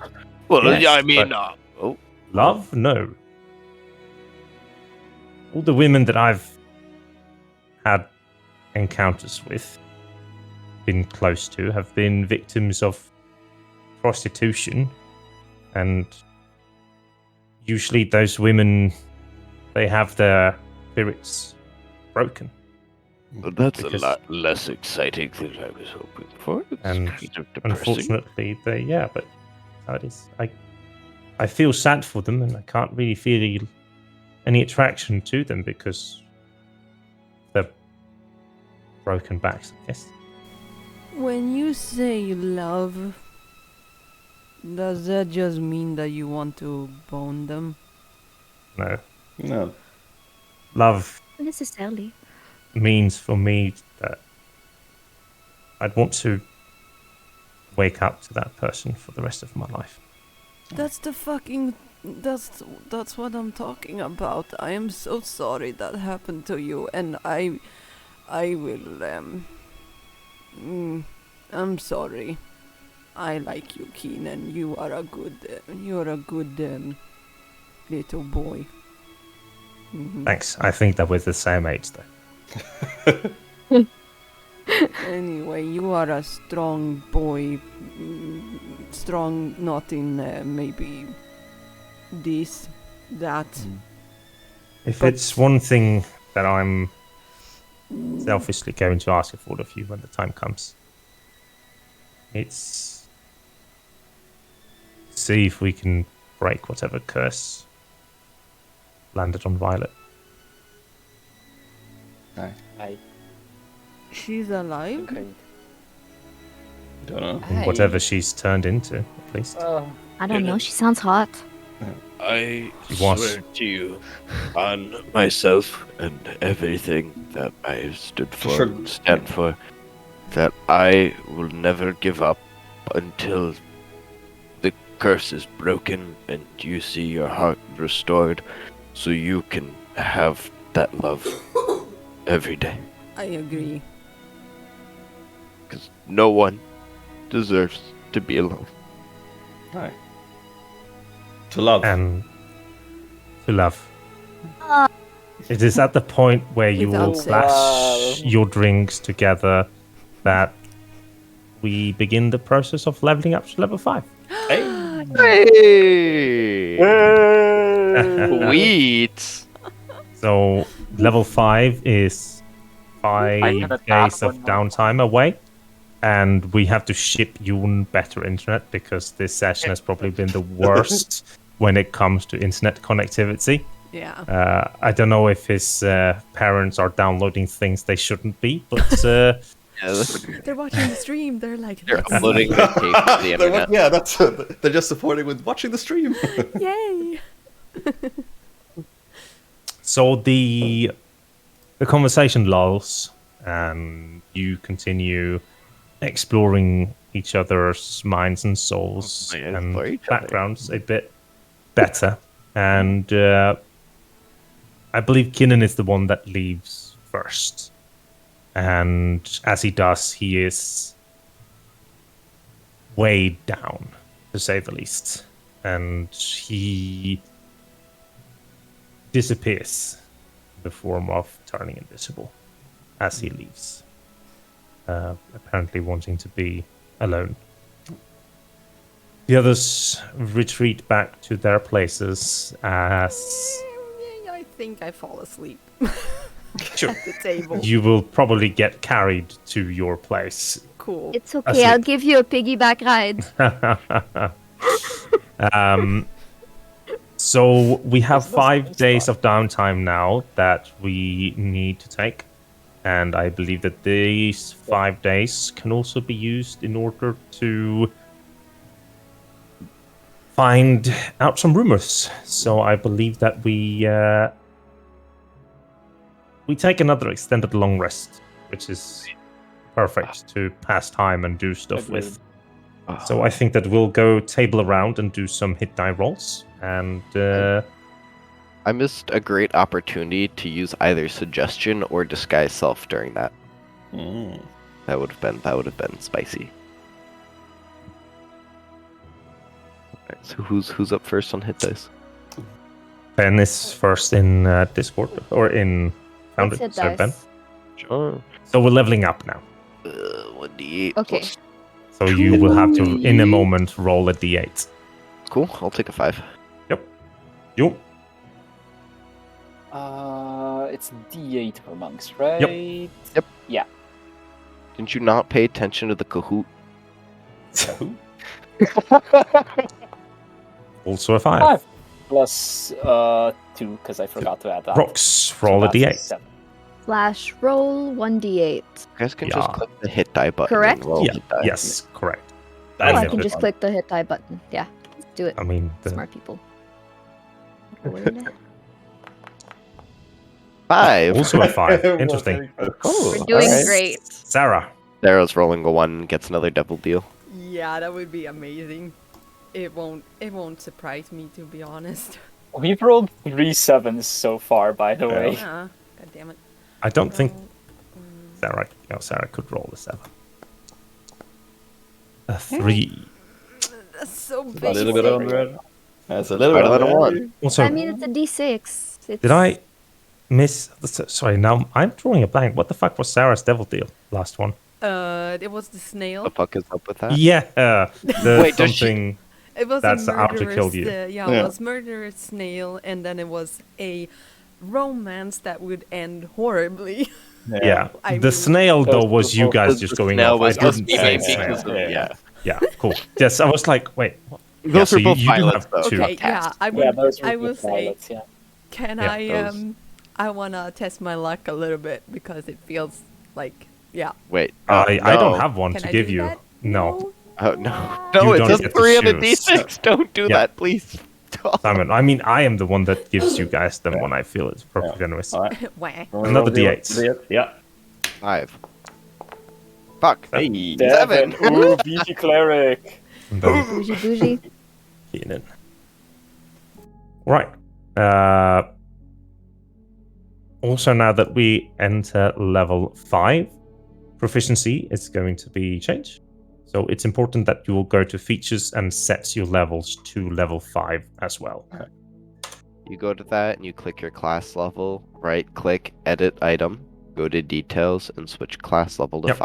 Well, yes, yeah, I mean, but- oh, Love? No. All the women that I've had encounters with, been close to, have been victims of prostitution. And usually those women, they have their spirits broken. well, that's Because- a lot less exciting than I was hoping for. It's And kind of depressing. Unfortunately, but how it is. I feel sad for them, and I can't really feel any attraction to them because they're broken backs, I guess. When you say love, does that just mean that you want to bone them? No. No. Love Not necessarily. means for me that I'd want to wake up to that person for the rest of my life. That's the fucking. That's what I'm talking about. I am so sorry that happened to you, and I will. I'm sorry. I like you, Keenan. You're a good little boy. Mhm. Thanks. I think that we're the same age, though. Anyway, you are a strong boy. Strong, not in maybe this, that. If But- it's one thing that I'm selfishly going to ask of all of you when the time comes, it's see if we can break whatever curse landed on Violet. I She's alive? agreed. Don't know. And whatever she's turned into, at least. I don't know. She sounds hot. I She was. swear to you, on myself and everything that I stood for Sure. and stand for, that I will never give up until the curse is broken and you see your heart restored, so you can have that love every day. I agree. Because no one deserves to be alone. Aye. To love. And to love. It is at the point where you will Without splash your drinks together that we begin the process of leveling up to level 5. Hey! Sweet! So level 5 is 5 days of downtime away, and we have to ship you better internet because this session has probably been the worst when it comes to internet connectivity. Yeah. I don't know if his parents are downloading things they shouldn't be, but They're watching the stream. They're like, They're "Let's uploading the tape to the internet. Yeah, that's they're just supporting with watching the stream. Yay! so the conversation lulls, and you continue exploring each other's minds and souls Yeah, and for each other. backgrounds a bit better. And I believe Kinnan is the one that leaves first. And as he does, he is weighed down, to say the least. And he disappears in the form of turning invisible as he leaves. Apparently wanting to be alone. The others retreat back to their places as I think I fall asleep Sure. at the table. you will probably get carried to your place. Cool. It's okay. I'll Asleep. give you a piggyback ride. So we have That's 5 days of downtime now that we need to take. And I believe that these 5 days can also be used in order to find out some rumors. So I believe that we take another extended long rest, which is perfect to pass time and do stuff with. So I think that we'll go table around and do some hit die rolls. And I missed a great opportunity to use either suggestion or disguise self during that. That would have been spicy. Alright, so who's up first on hit dice? Ben is first in Discord or in Foundry. Let's hit So Ben. dice. Sure. So we're leveling up now. 1d8 Okay. plus. So you will have to, in a moment, roll a d8. Cool. I'll take a 5. You. It's D8 for monks, right? Yep. Yeah. Didn't you not pay attention to the Kahoot? Also a 5. 5 plus 2 because I forgot to add that. Rocks, roll a So that's d8. 7. Slash roll 1d8. You guys can Yeah. just click the hit die button. Correct? And roll Yeah. hit die. Yes, correct. Oh, I never can just done. click the hit die button. Yeah, do it. I mean, Smart people. 5. also a 5. Interesting. Oh, We're doing alright. great. Sarah. Sarah's rolling a 1, gets another double deal. Yeah, that would be amazing. It won't surprise me, to be honest. We've rolled 3 7s so far, by the way. Yeah. God damn it. I don't think Sarah could roll a 7. A 3. That's so A basic. little bit under. That's a little Better bit than a under. 1. Also, I mean, it's a D6. It's... did I miss? Sorry, now I'm drawing a blank. What the fuck was Sarah's devil deal? Last one. It was the The snail. fuck is up with that? Yeah, the Wait, does she- something. It was That's a out to murderous. kill you. It was murderous snail, and then it was a romance that would end horribly. Yeah, I the mean- snail though was you guys The just going snail off. I was us didn't say beaming snail. because of- yeah. Yeah, cool. Yes, I was like, wait. What? Those so are both you do violets, have though. two. Okay, yeah, Cast. I Yeah, would. those I were will good say, violets, yeah. can Yeah, I wanna test my luck a little bit because it feels like, yeah. Wait. I don't have one Can to I give do you. that? No, Oh, no. No, You it don't says get to 3 on the choose. D6. Don't do Yeah. that, please. Simon. I mean, I am the one that gives you guys them when I feel it's appropriate. Anyways, All right. Wah. Another D8. Yeah. 5. Fuck. Hey. 7. Ooh, beefy cleric. And then Bougie bougie. Keenan. Right. Also, now that we enter level 5, proficiency is going to be changed. So it's important that you will go to features and set your levels to level 5 as well. You go to that and you click your class level, right click, edit item, go to details, and switch class level to Yep.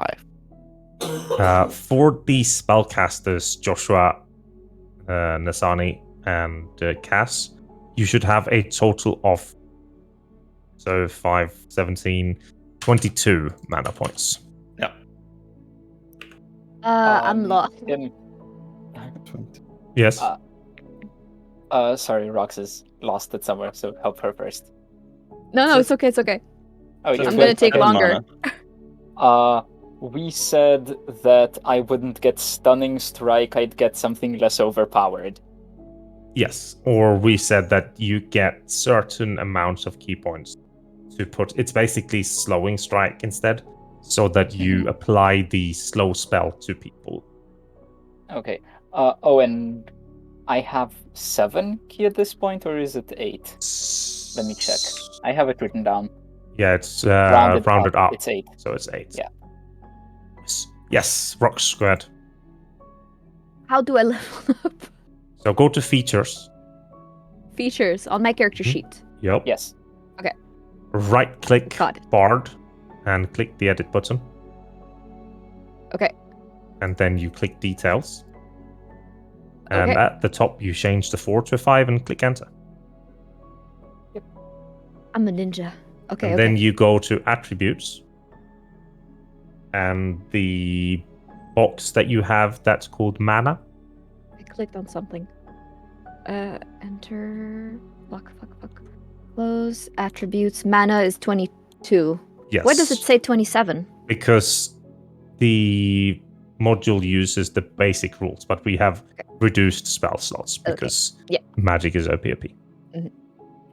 5. For the spellcasters, Joshua, Nasani, and Cass, you should have a total of 5, 17, 22 mana points. I'm lost. Yes. Sorry, Rox is lost it somewhere, so help her first. No, it's okay. It's okay. Oh, Just you're I'm good. gonna take Okay. longer. We said that I wouldn't get stunning strike, I'd get something less overpowered. Yes, or we said that you get certain amounts of key points to put. It's basically slowing strike instead, so that you apply the slow spell to people. Okay. Oh, and I have 7 key at this point, or is it 8? Let me check. I have it written down. Yeah, it's Rounded rounded up, It's 8. so it's 8. Yeah. Yes, rock squared. How do I level up? So go to features. Features on my character Mhm. sheet. Yep. Yes. Right click Got it. Bard and click the edit button. Okay. And then you click details. And Okay. at the top, you change the 4 to a 5 and click enter. I'm a ninja. Okay. And okay. then you go to attributes. And the box that you have that's called mana. I clicked on something. Enter. Fuck. Close. Attributes. Mana is 22. Yes. Why does it say 27? Because the module uses the basic rules, but we have reduced spell slots because Yeah. magic is OP.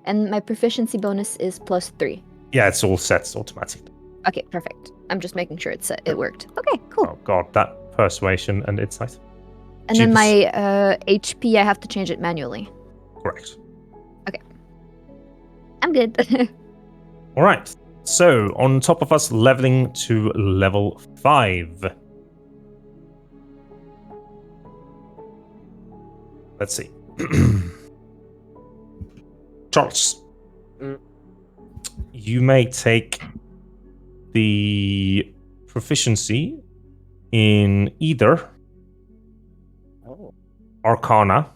And my proficiency bonus is +3. Yeah, it's all set automatically. Okay, perfect. I'm just making sure it worked. Okay, cool. Oh god, that persuasion and insight. And then Jeepers. my HP, I have to change it manually. Correct. I'm good. All right. So on top of us leveling to level 5. Let's see. Charles. Mm. You may take the proficiency in either Arcana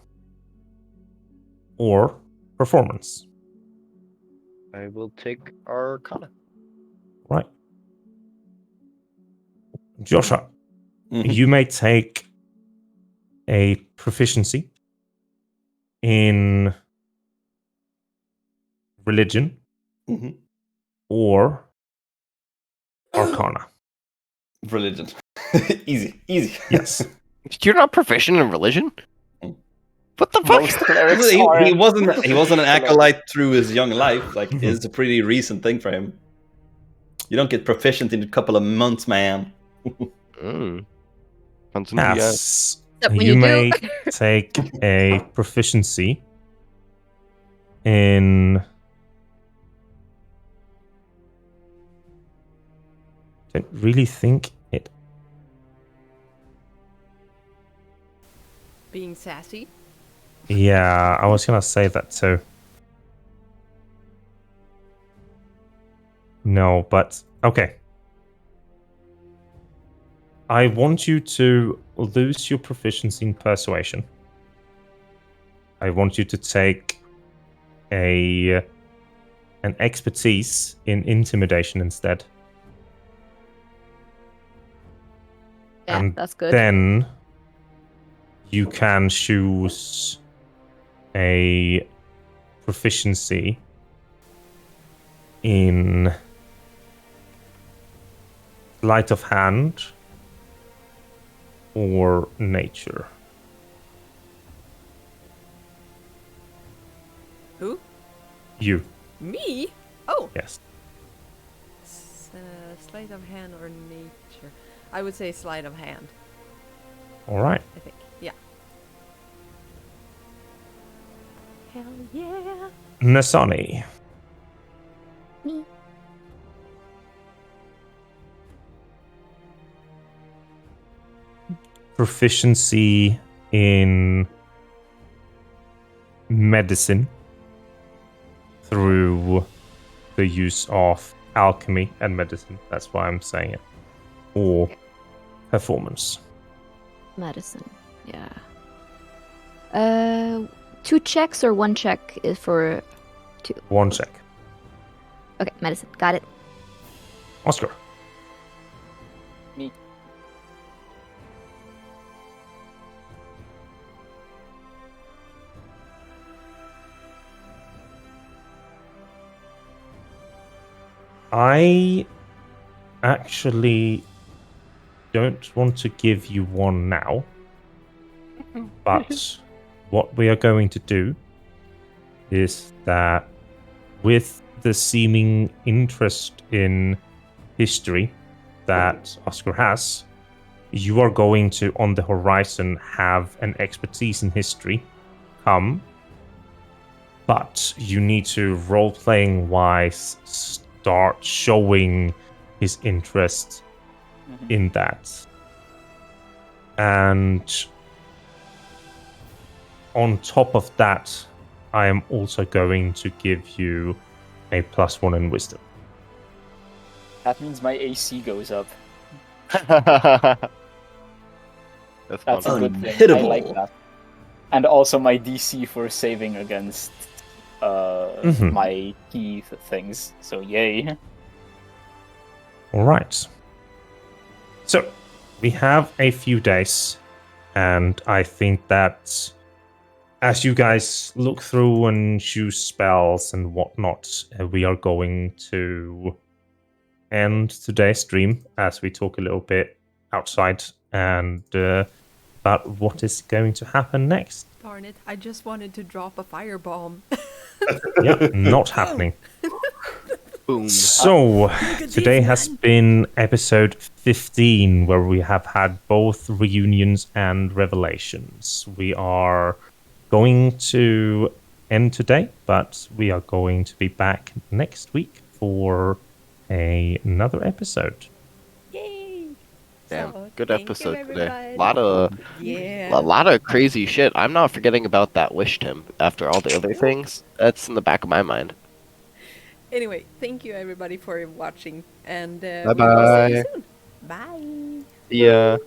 or Performance. I will take Arcana. Right. Joshua, Mhm. you may take a proficiency in Religion Mhm. or Arcana. Religion. Easy. Yes. You're not proficient in religion? Mm. What the Most fuck? clerics he, are. he wasn't an acolyte through his young life. Like Mhm. it's a pretty recent thing for him. You don't get proficient in a couple of months, man. Mm. Sounds into Yes. Except when You you may do. take a proficiency in. Don't really think it. Being sassy. Yeah, I was gonna say that too. No, but okay. I want you to lose your proficiency in persuasion. I want you to take an expertise in intimidation instead. Yeah, And that's good. then you can choose a proficiency in sleight of hand or nature. Who? You, Me? Oh, yes. sleight of hand or nature? I would say sleight of hand. All right. I think. Yeah. Hell yeah! Nasani. Me. Proficiency in medicine through the use of alchemy and medicine. That's why I'm saying it. Or Okay. performance. Medicine. Yeah. 2 checks or 1 check is for 2? 1 check. Okay, medicine. Got it. Oscar. Me. I actually don't want to give you one now, but what we are going to do is that with the seeming interest in history that Oscar has, you are going to, on the horizon, have an expertise in history come, but you need to, role-playing wise, start showing his interest in that. And on top of that, I am also going to give you a +1 in wisdom. That means my AC goes up. That's That's a fun. good thing. I Unhittable. like that. And also my DC for saving against my key things. So yay. All right. So we have a few days, and I think that as you guys look through and choose spells and whatnot, we are going to end today's stream as we talk a little bit outside and about what is going to happen next. Darn it! I just wanted to drop a firebomb. Yeah, not happening. Boom. So, today has been episode 15, where we have had both reunions and revelations. We are going to end today, but we are going to be back next week for another episode. Yay! Damn, So, good thank you, episode today. everybody. A lot of crazy shit. I'm not forgetting about that wish, Tim. After all the other things, that's in the back of my mind. Anyway, thank you everybody for watching, and we Bye will see you bye. soon. Bye. Yeah.